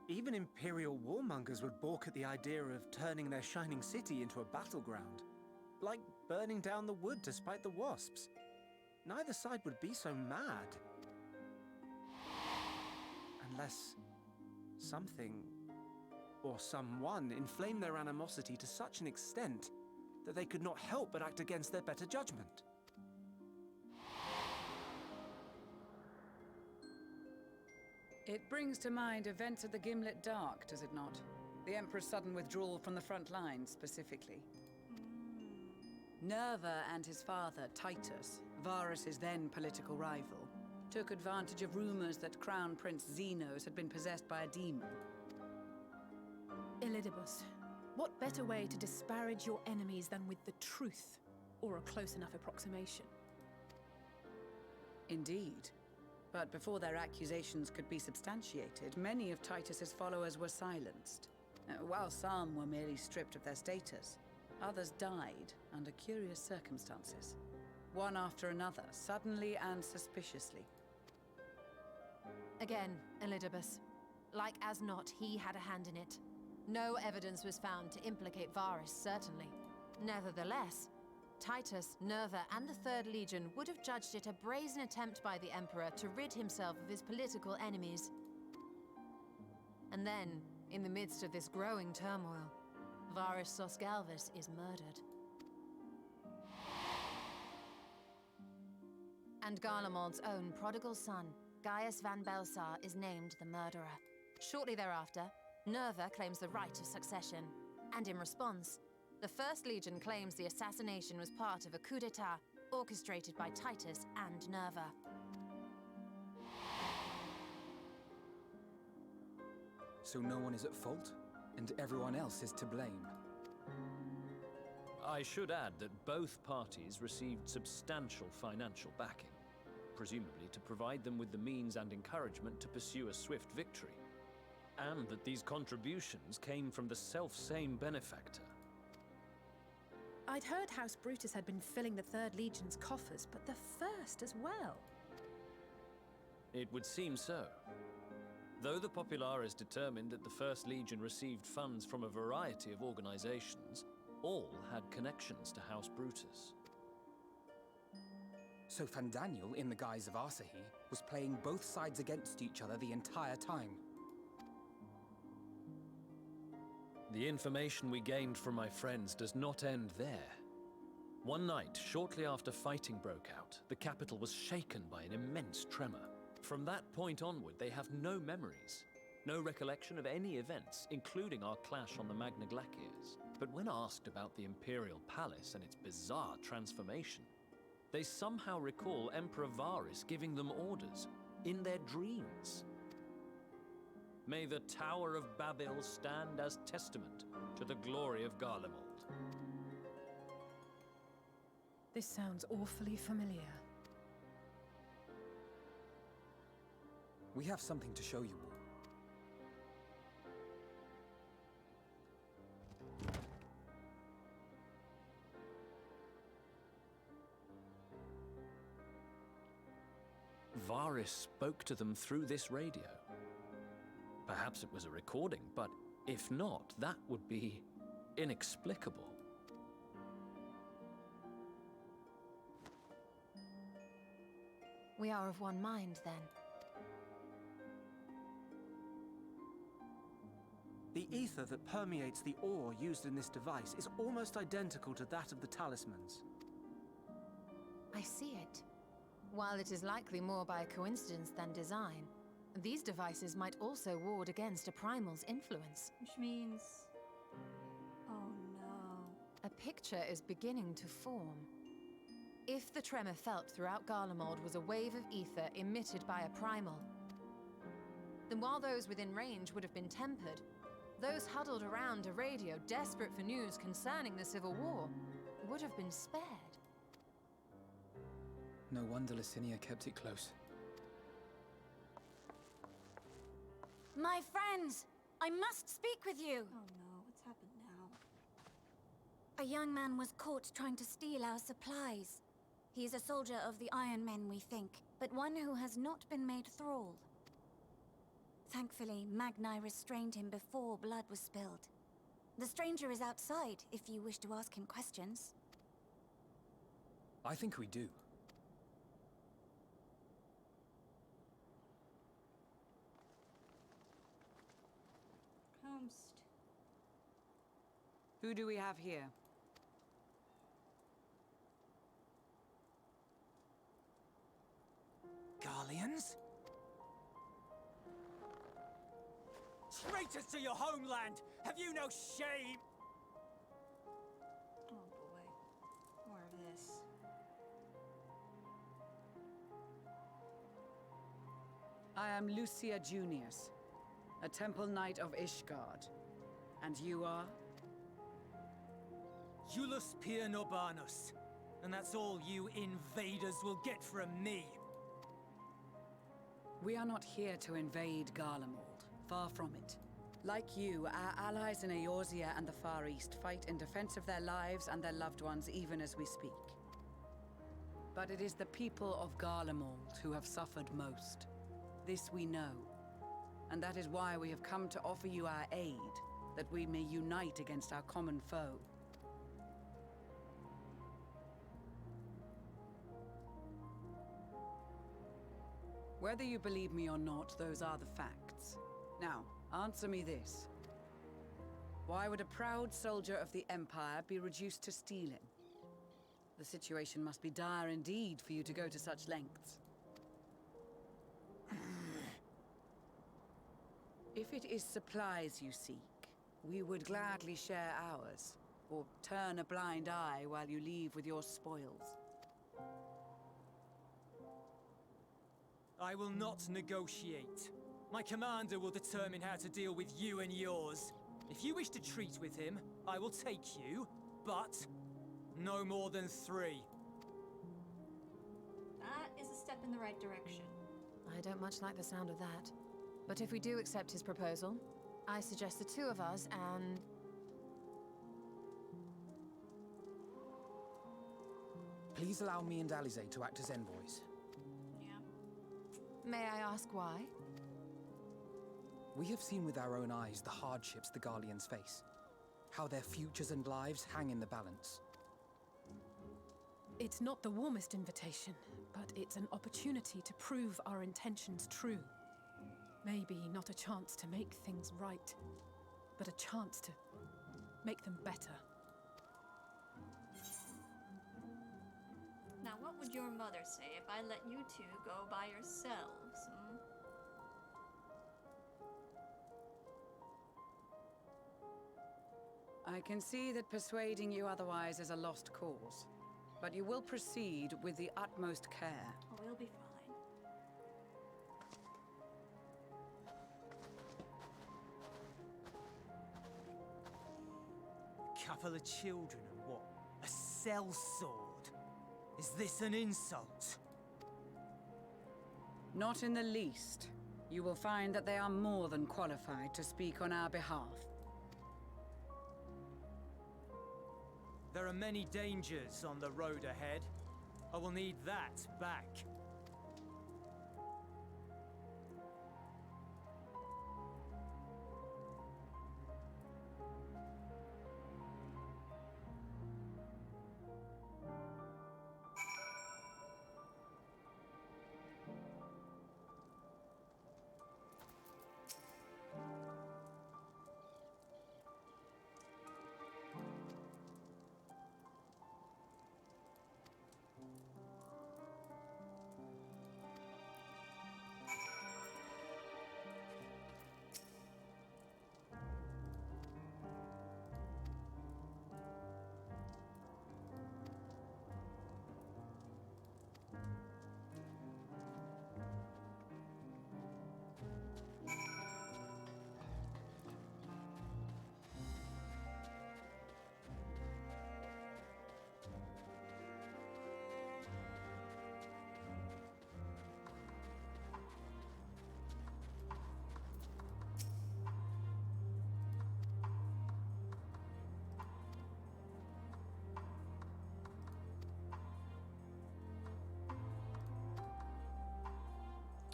even Imperial warmongers would balk at the idea of turning their shining city into a battleground. Like burning down the wood to spite the wasps. Neither side would be so mad. Unless something or someone inflamed their animosity to such an extent that they could not help but act against their better judgment. It brings to mind events at the Gimlet Dark, does it not? The Emperor's sudden withdrawal from the front lines, specifically. Nerva and his father, Titus, Varus's then political rival, took advantage of rumors that Crown Prince Xenos had been possessed by a demon. Elidibus, what better way to disparage your enemies than with the truth, or a close enough approximation? Indeed. But before their accusations could be substantiated, many of Titus's followers were silenced. While some were merely stripped of their status, others died under curious circumstances. One after another, suddenly and suspiciously. Again, Elidibus. Like as not, he had a hand in it. No evidence was found to implicate Varus, certainly. Nevertheless, Titus, Nerva, and the Third Legion would have judged it a brazen attempt by the Emperor to rid himself of his political enemies. And then, in the midst of this growing turmoil, Varus Sosgalvis is murdered. And Garlemald's own prodigal son, Gaius van Belsar, is named the murderer. Shortly thereafter, Nerva claims the right of succession, and in response, the First Legion claims the assassination was part of a coup d'etat orchestrated by Titus and Nerva. So no one is at fault, and everyone else is to blame. I should add that both parties received substantial financial backing, presumably to provide them with the means and encouragement to pursue a swift victory, and that these contributions came from the self-same benefactor. I'd heard House Brutus had been filling the Third Legion's coffers, but the First as well. It would seem so. Though the Populares determined that the First Legion received funds from a variety of organizations, all had connections to House Brutus. So Fandaniel, in the guise of Asahi, was playing both sides against each other the entire time. The information we gained from my friends does not end there. One night, shortly after fighting broke out, the capital was shaken by an immense tremor. From that point onward, they have no memories, no recollection of any events, including our clash on the Magna Glaciers. But when asked about the Imperial Palace and its bizarre transformation, they somehow recall Emperor Varus giving them orders in their dreams. May the Tower of Babel stand as testament to the glory of Garlemald. This sounds awfully familiar. We have something to show you all. Varys spoke to them through this radio. Perhaps it was a recording, but if not, that would be inexplicable. We are of one mind, then. The ether that permeates the ore used in this device is almost identical to that of the talismans. I see it. While it is likely more by coincidence than design, these devices might also ward against a primal's influence. Which means... oh no. A picture is beginning to form. If the tremor felt throughout Garlemald was a wave of ether emitted by a primal, then while those within range would have been tempered, those huddled around a radio desperate for news concerning the Civil War would have been spared. No wonder Licinia kept it close. My friends! I must speak with you! Oh no, what's happened now? A young man was caught trying to steal our supplies. He is a soldier of the Iron Men, we think, but one who has not been made thrall. Thankfully, Magni restrained him before blood was spilled. The stranger is outside, if you wish to ask him questions. I think we do. Comst. Who do we have here? Garleans? Traitors to your homeland! Have you no shame? Oh boy. More of this. I am Lucia Junius, a Temple Knight of Ishgard. And you are? Iulus Pier Norbanus. And that's all you invaders will get from me. We are not here to invade Garlemald. Far from it. Like you, our allies in Eorzea and the Far East fight in defense of their lives and their loved ones even as we speak. But it is the people of Garlemald who have suffered most. This we know. And that is why we have come to offer you our aid, that we may unite against our common foe. Whether you believe me or not, those are the facts. Now, answer me this. Why would a proud soldier of the Empire be reduced to stealing? The situation must be dire indeed for you to go to such lengths. If it is supplies you seek, we would gladly share ours, or turn a blind eye while you leave with your spoils. I will not negotiate. My commander will determine how to deal with you and yours. If you wish to treat with him, I will take you, but no more than 3. That is a step in the right direction. I don't much like the sound of that. But if we do accept his proposal, I suggest the 2 of us and... Please allow me and Alize to act as envoys. May I ask why? We have seen with our own eyes the hardships the Garleans face. How their futures and lives hang in the balance. It's not the warmest invitation, but it's an opportunity to prove our intentions true. Maybe not a chance to make things right, but a chance to make them better. Now, what would your mother say if I let you 2 go by yourselves, hmm? I can see that persuading you otherwise is a lost cause. But you will proceed with the utmost care. Oh, we'll be fine. full of children and what? A sellsword? Is this an insult? Not in the least. You will find that they are more than qualified to speak on our behalf. There are many dangers on the road ahead. I will need that back.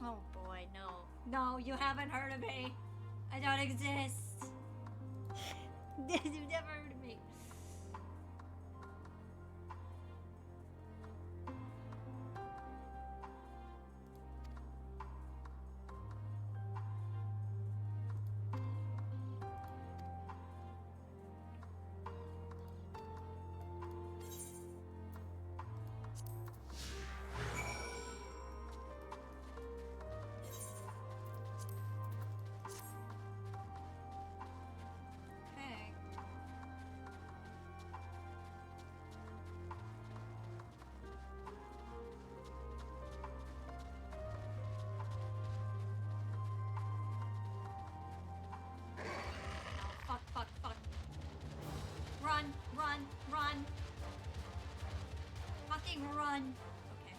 Oh boy, no. No, you haven't heard of me. I don't exist. You've never heard of me. Okay. Oh, fuck. Run, run. Fucking run. Okay.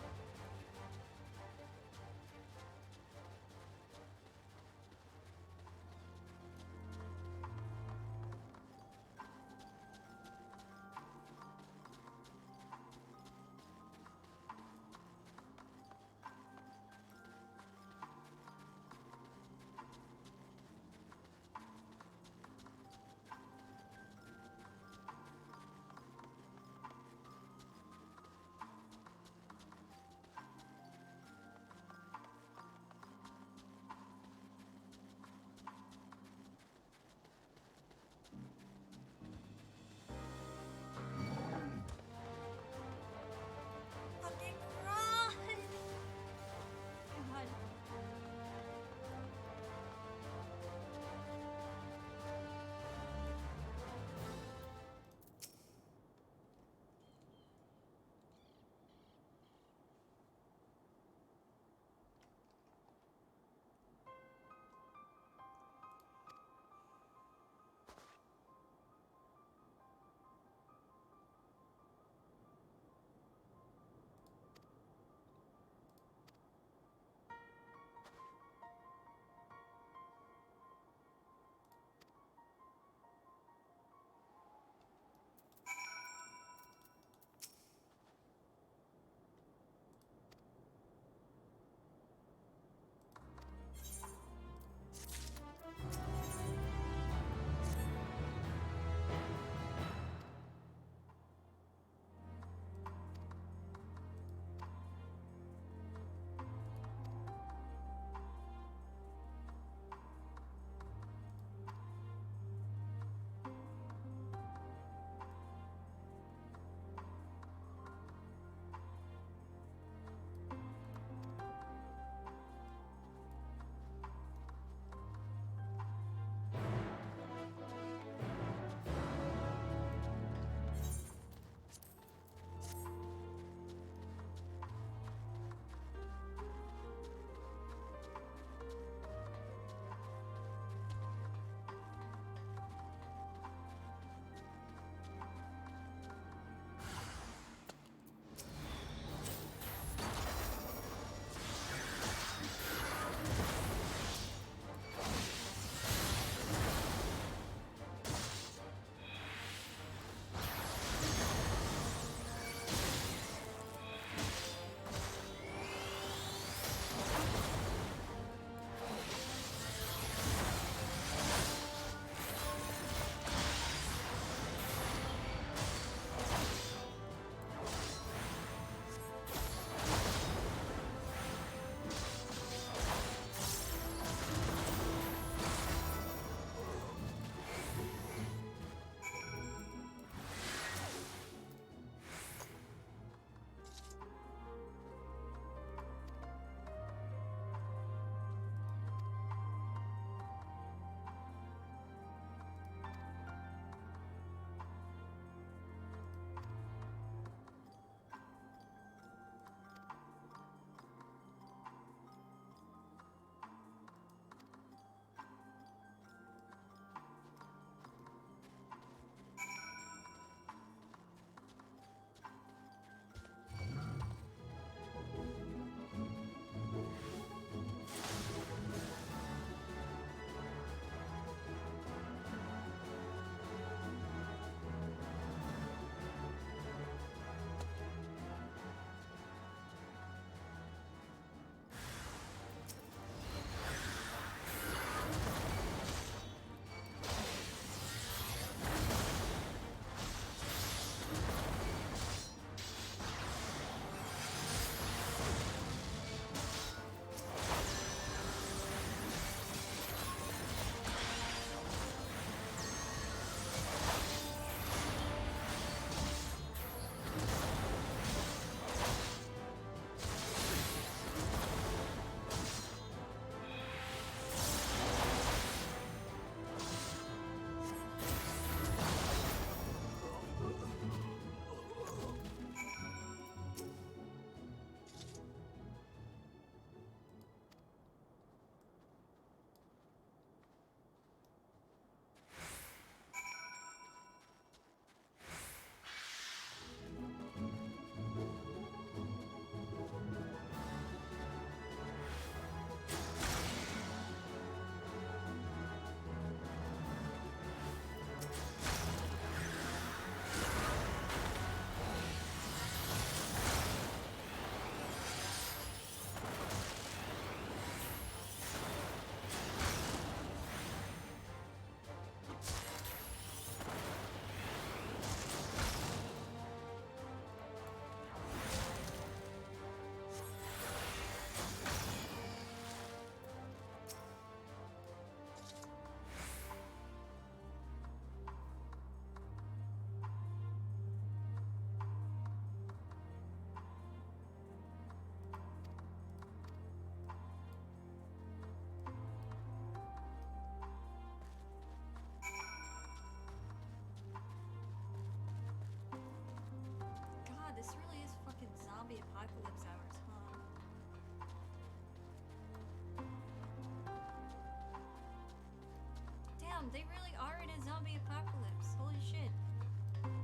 Damn, they really are in a zombie apocalypse. Holy shit.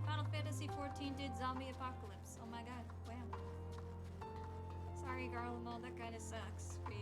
Final Fantasy XIV did zombie apocalypse. Oh my god. Wow. Sorry, Garlemald, that kinda sucks for you.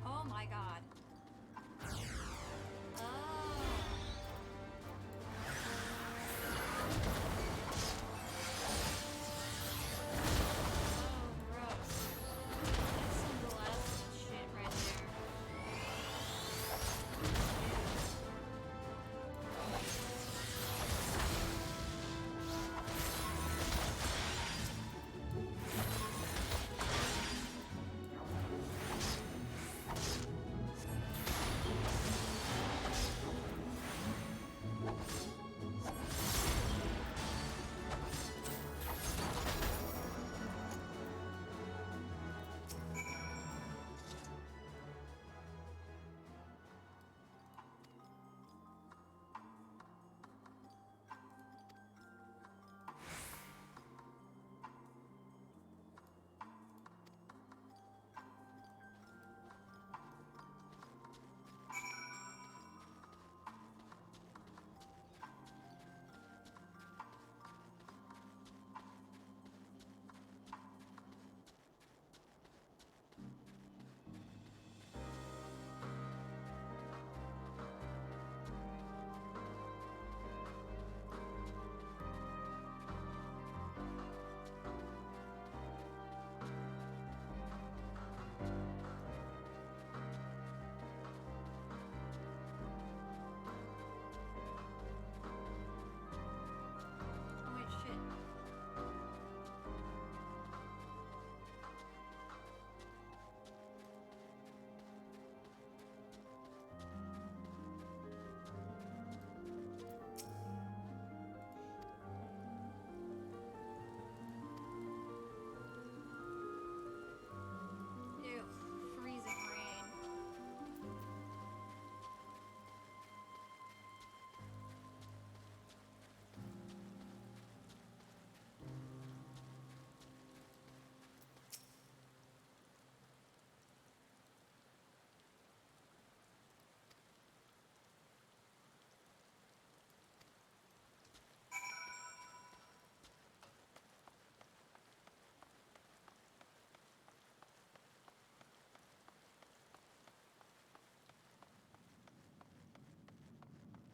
Oh my god.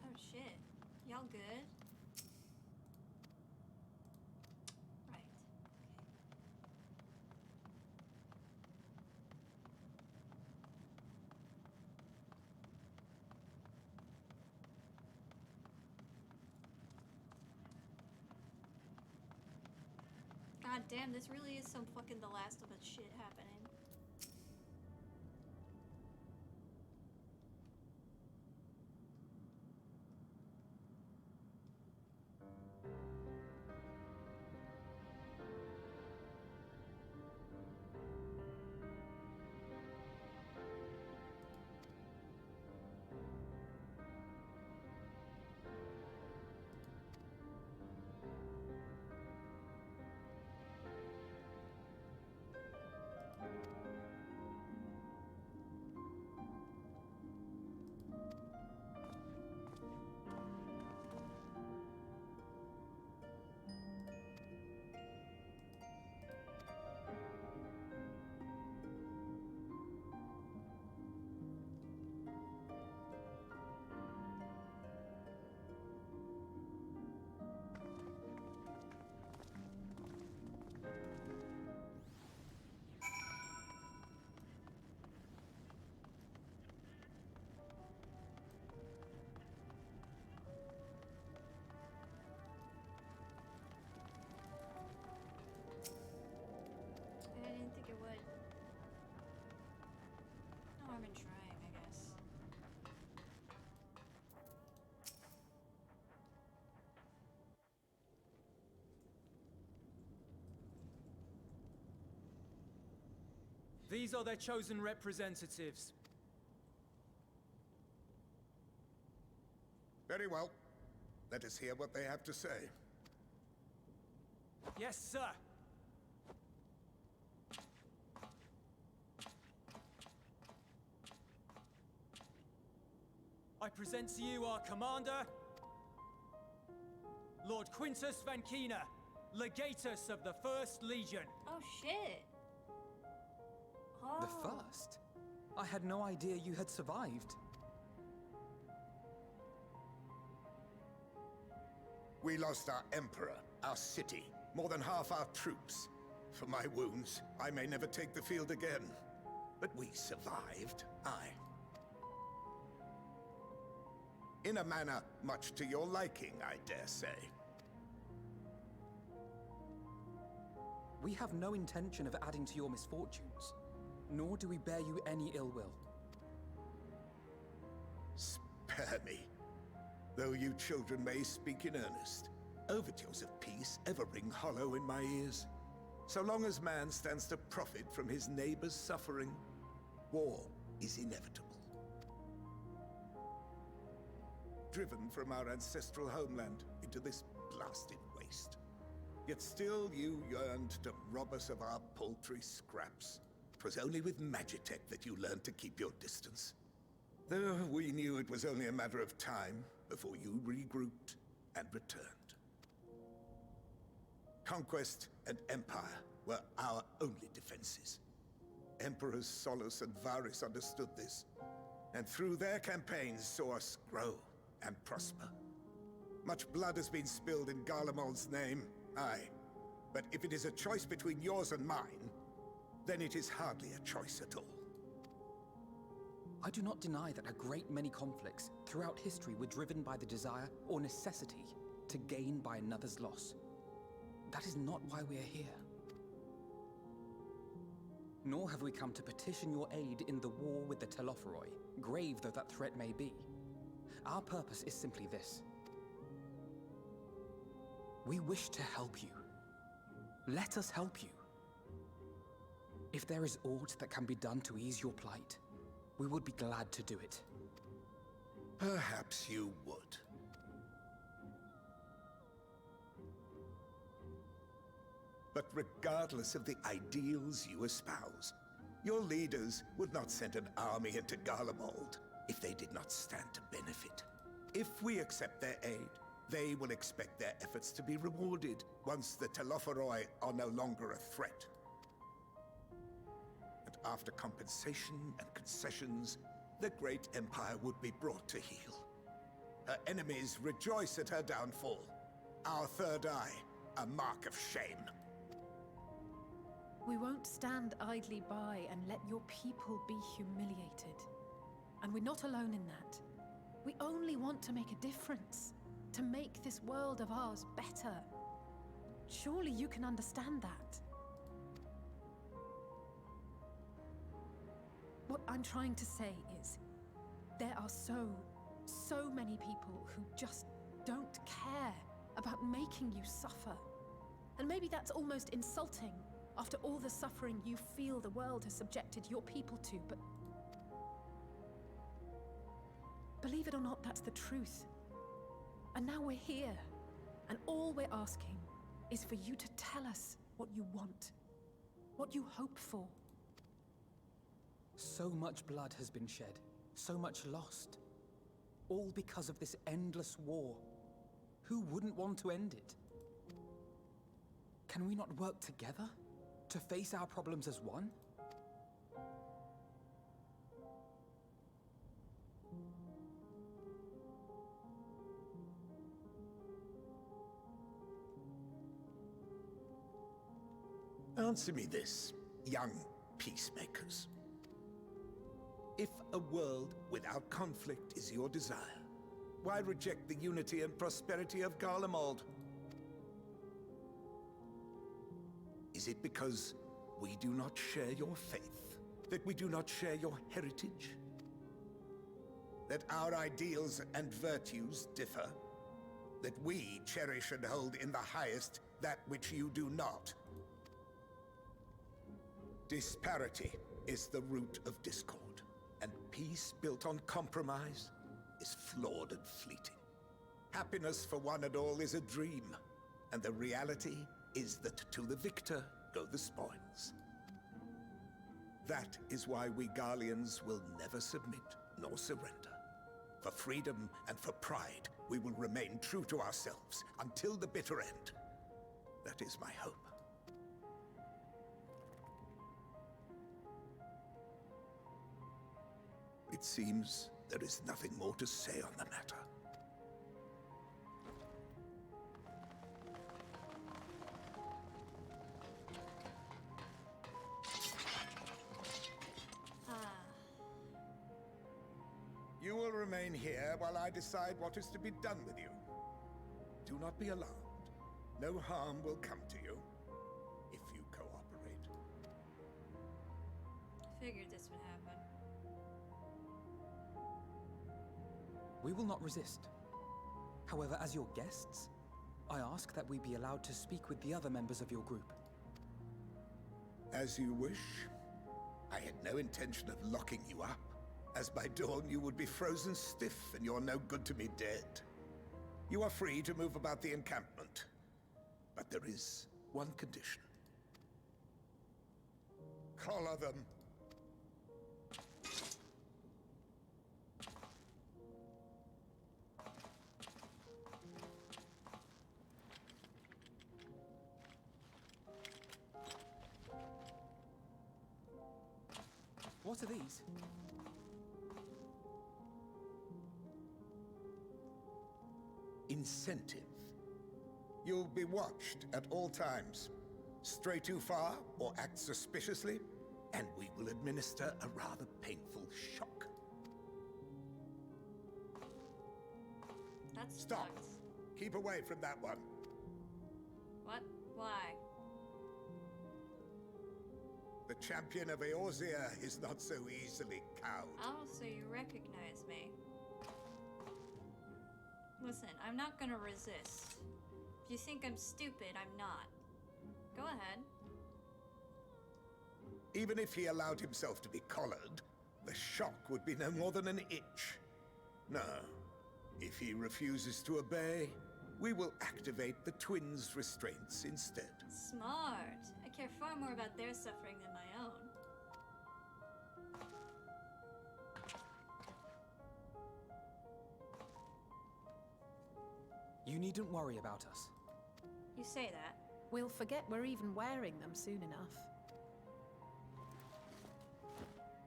Oh shit. Y'all good? Right. God damn, this really is some fucking The Last of Us shit happening. These are their chosen representatives. Very well. Let us hear what they have to say. Yes, sir. I present to you our commander, Lord Quintus Van Kina, Legatus of the 1st Legion. Oh shit. The first? I had no idea you had survived. We lost our emperor, our city, more than half our troops. For my wounds, I may never take the field again. But we survived, aye. In a manner much to your liking, I dare say. We have no intention of adding to your misfortunes, nor do we bear you any ill will. Spare me. Though you children may speak in earnest, overtures of peace ever ring hollow in my ears. So long as man stands to profit from his neighbor's suffering, war is inevitable. Driven from our ancestral homeland into this blasted waste. Yet still you yearned to rob us of our paltry scraps. 'Twas only with Magitech that you learned to keep your distance. Though we knew it was only a matter of time before you regrouped and returned. Conquest and Empire were our only defenses. Emperors Solus and Varys understood this, and through their campaigns saw us grow and prosper. Much blood has been spilled in Garlemald's name, aye. But if it is a choice between yours and mine, then it is hardly a choice at all. I do not deny that a great many conflicts throughout history were driven by the desire or necessity to gain by another's loss. That is not why we are here. Nor have we come to petition your aid in the war with the Telophoroi, grave though that threat may be. Our purpose is simply this. We wish to help you. Let us help you. If there is aught that can be done to ease your plight, we would be glad to do it. Perhaps you would. But regardless of the ideals you espouse, your leaders would not send an army into Garlemald if they did not stand to benefit. If we accept their aid, they will expect their efforts to be rewarded once the Telophoroi are no longer a threat. And after compensation and concessions, the great empire would be brought to heel. Her enemies rejoice at her downfall. Our third eye, a mark of shame. We won't stand idly by and let your people be humiliated. And we're not alone in that. We only want to make a difference. To make this world of ours better. Surely you can understand that. What I'm trying to say is, there are so many people who just don't care about making you suffer. And maybe that's almost insulting after all the suffering you feel the world has subjected your people to, but believe it or not, that's the truth. And now we're here, and all we're asking is for you to tell us what you want, what you hope for. So much blood has been shed, so much lost. All because of this endless war. Who wouldn't want to end it? Can we not work together to face our problems as one? Answer me this, young peacemakers. If a world without conflict is your desire, why reject the unity and prosperity of Garlemald? Is it because we do not share your faith? That we do not share your heritage? That our ideals and virtues differ? That we cherish and hold in the highest that which you do not? Disparity is the root of discord, and peace built on compromise is flawed and fleeting. Happiness for one and all is a dream, and the reality is that to the victor go the spoils. That is why we Garleans will never submit nor surrender. For freedom and for pride, we will remain true to ourselves until the bitter end. That is my hope. It seems there is nothing more to say on the matter. You will remain here while I decide what is to be done with you. Do not be alarmed. No harm will come to you if you cooperate. Figured this would happen. We will not resist. However, as your guests, I ask that we be allowed to speak with the other members of your group. As you wish. I had no intention of locking you up, as by dawn you would be frozen stiff and you're no good to me dead. You are free to move about the encampment, but there is one condition. Collar them. What are these? Incentive. You'll be watched at all times. Stray too far or act suspiciously, and we will administer a rather painful shock. That's Stop. sucks. Keep away from that one. What? Why? The champion of Eorzea is not so easily cowed. Oh, so you recognize me. Listen, I'm not gonna resist. If you think I'm stupid, I'm not. Go ahead. Even if he allowed himself to be collared, the shock would be no more than an itch. No. If he refuses to obey, we will activate the twins' restraints instead. Smart. I care far more about their suffering than my own. You needn't worry about us. You say that. We'll forget we're even wearing them soon enough.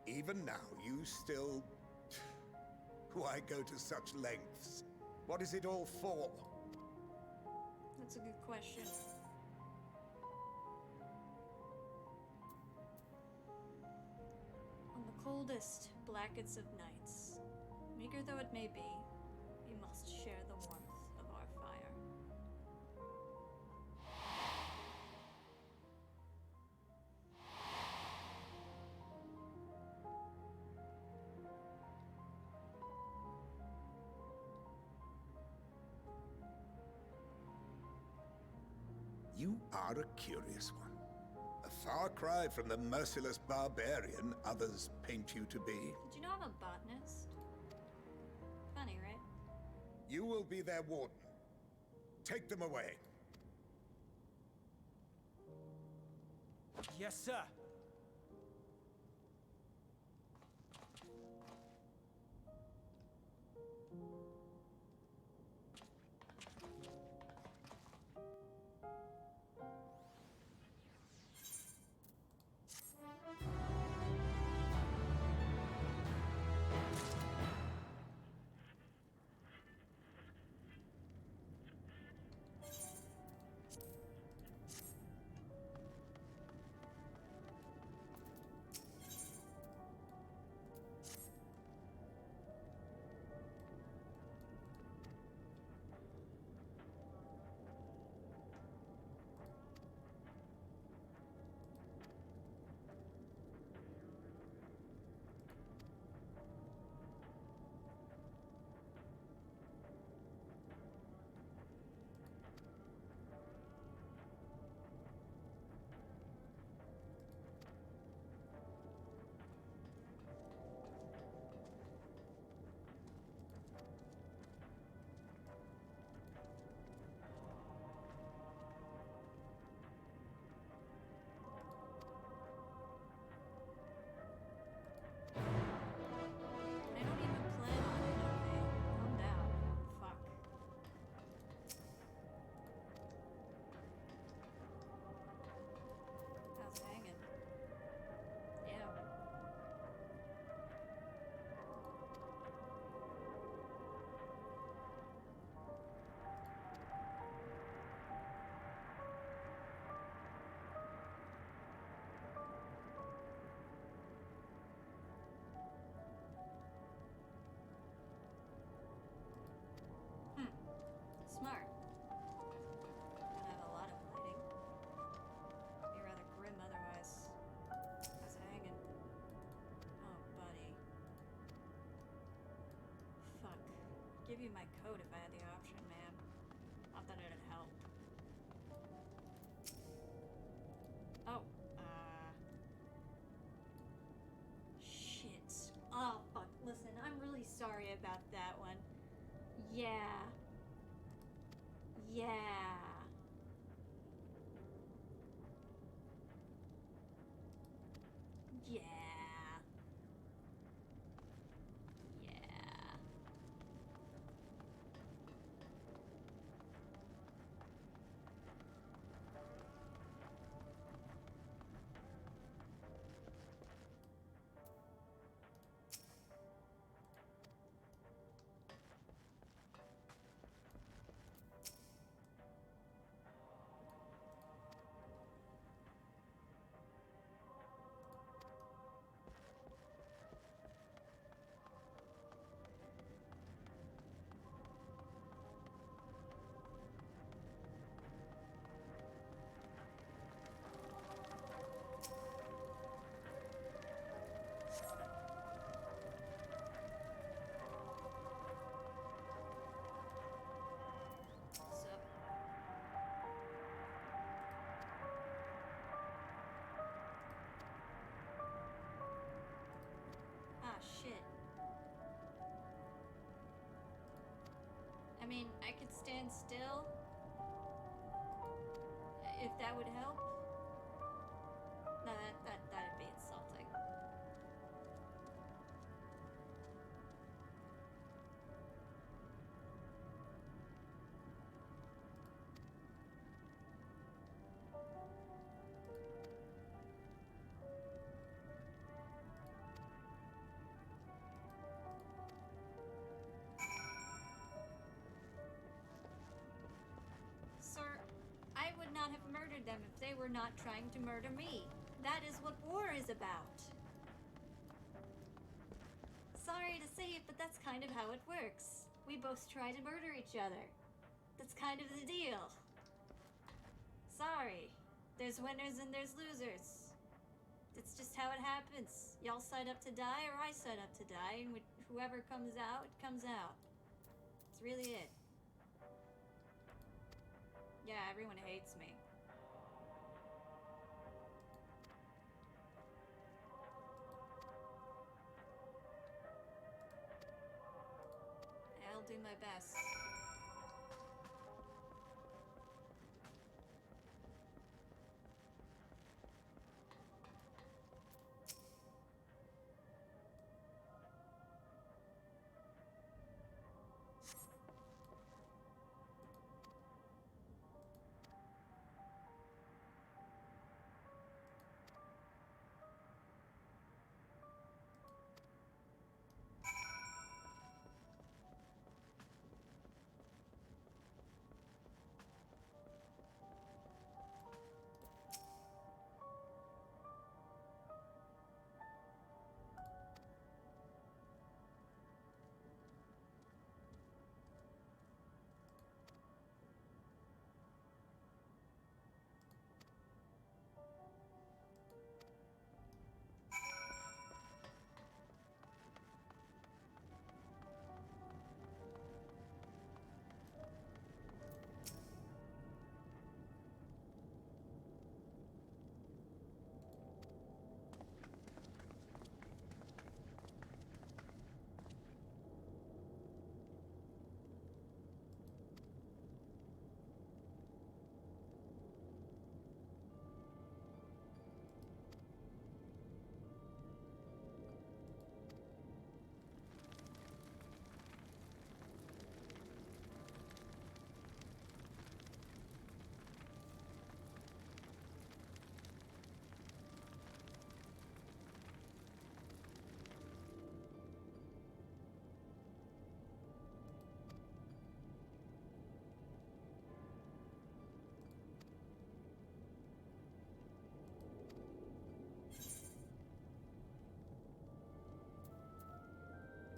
Even now, you still... Why go to such lengths? What is it all for? That's a good question. On the coldest, blackest of nights, meager though it may be, we must share the warmth of our fire. You are a curious one. A far cry from the merciless barbarian others paint you to be. Did you know I'm a botanist? Funny, right? You will be their warden. Take them away. Yes, sir. give you my coat if I had the option, man. Not that it'd help. Oh, shit. Oh, fuck. Listen, I'm really sorry about that one. Yeah. Yeah. Yeah. Yeah. Sup? Ah, shit. I mean, I could stand still. If that would help. No, that'd be insulting. Sir, I would not have murdered them if they were not trying to murder me. That is what war is about. Sorry to say it, but that's kind of how it works. We both try to murder each other. That's kind of the deal. Sorry. There's winners and there's losers. It's just how it happens. Y'all sign up to die or I sign up to die, and whoever comes out, comes out. That's really it. Yeah, everyone hates me. I'll do my best.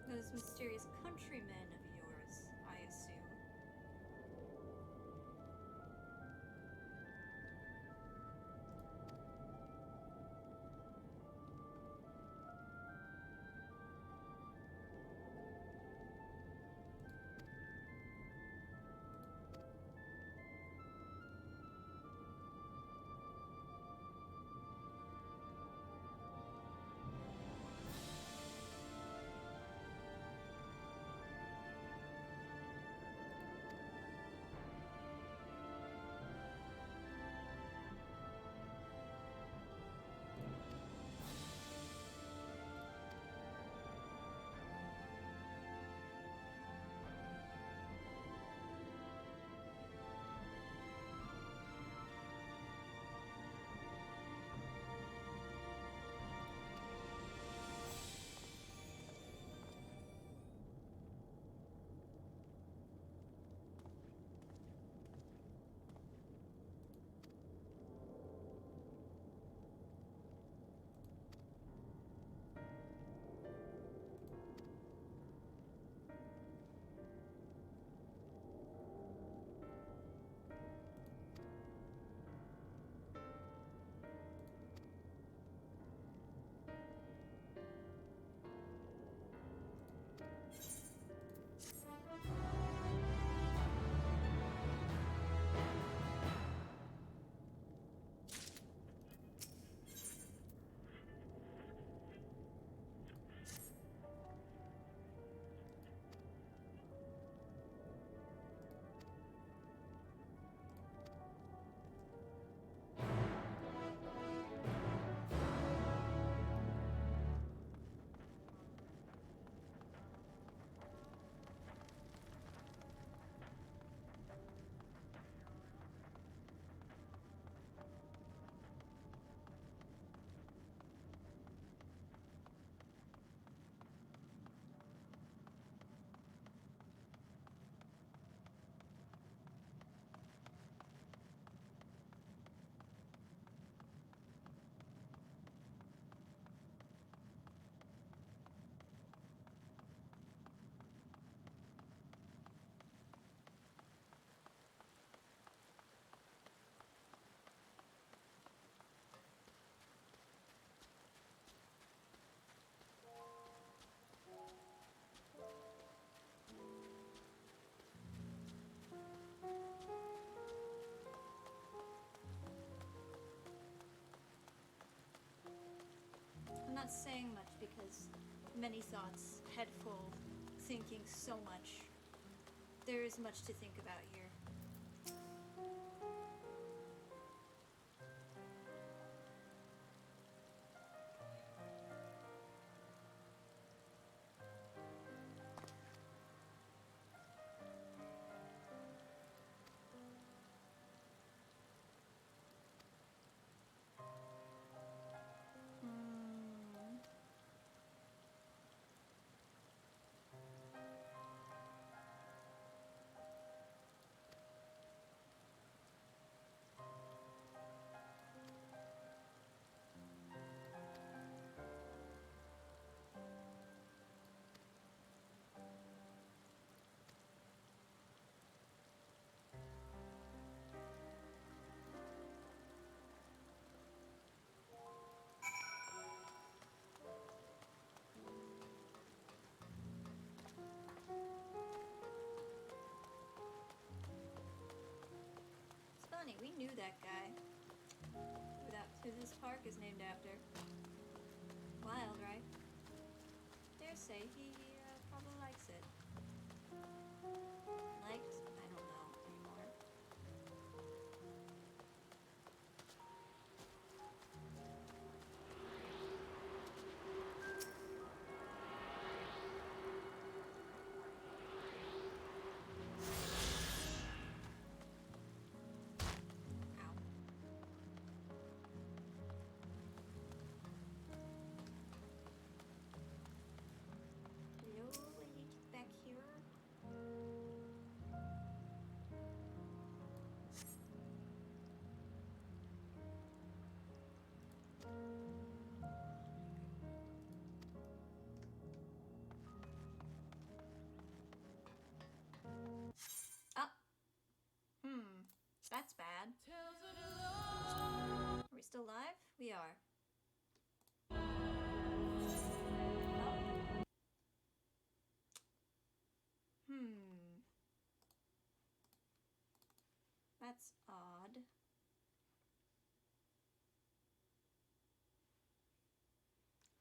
Those mysterious countrymen of yours, I assume. ideas, many thoughts, head full, thinking so much. There is much to think about here. Funny, we knew that guy. Who this park is named after. Wild, right? Dare say he probably likes it. Liked? I don't know anymore. That's bad. Are we still live? We are. That's odd.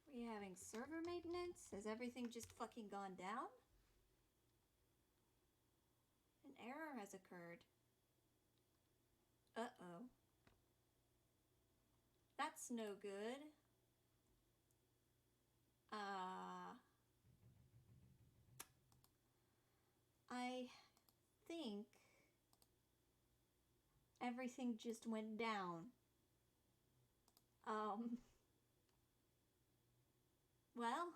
Are we having server maintenance? Has everything just fucking gone down? An error has occurred. Uh-oh. That's no good. I think everything just went down. Well,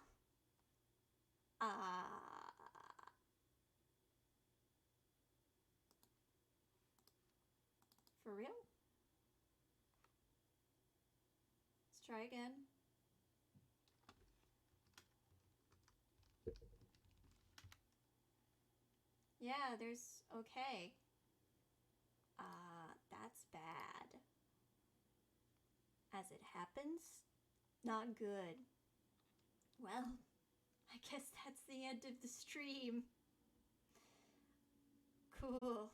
for real? Let's try again. Yeah, there's okay. That's bad. As it happens, not good. Well, I guess that's the end of the stream. Cool.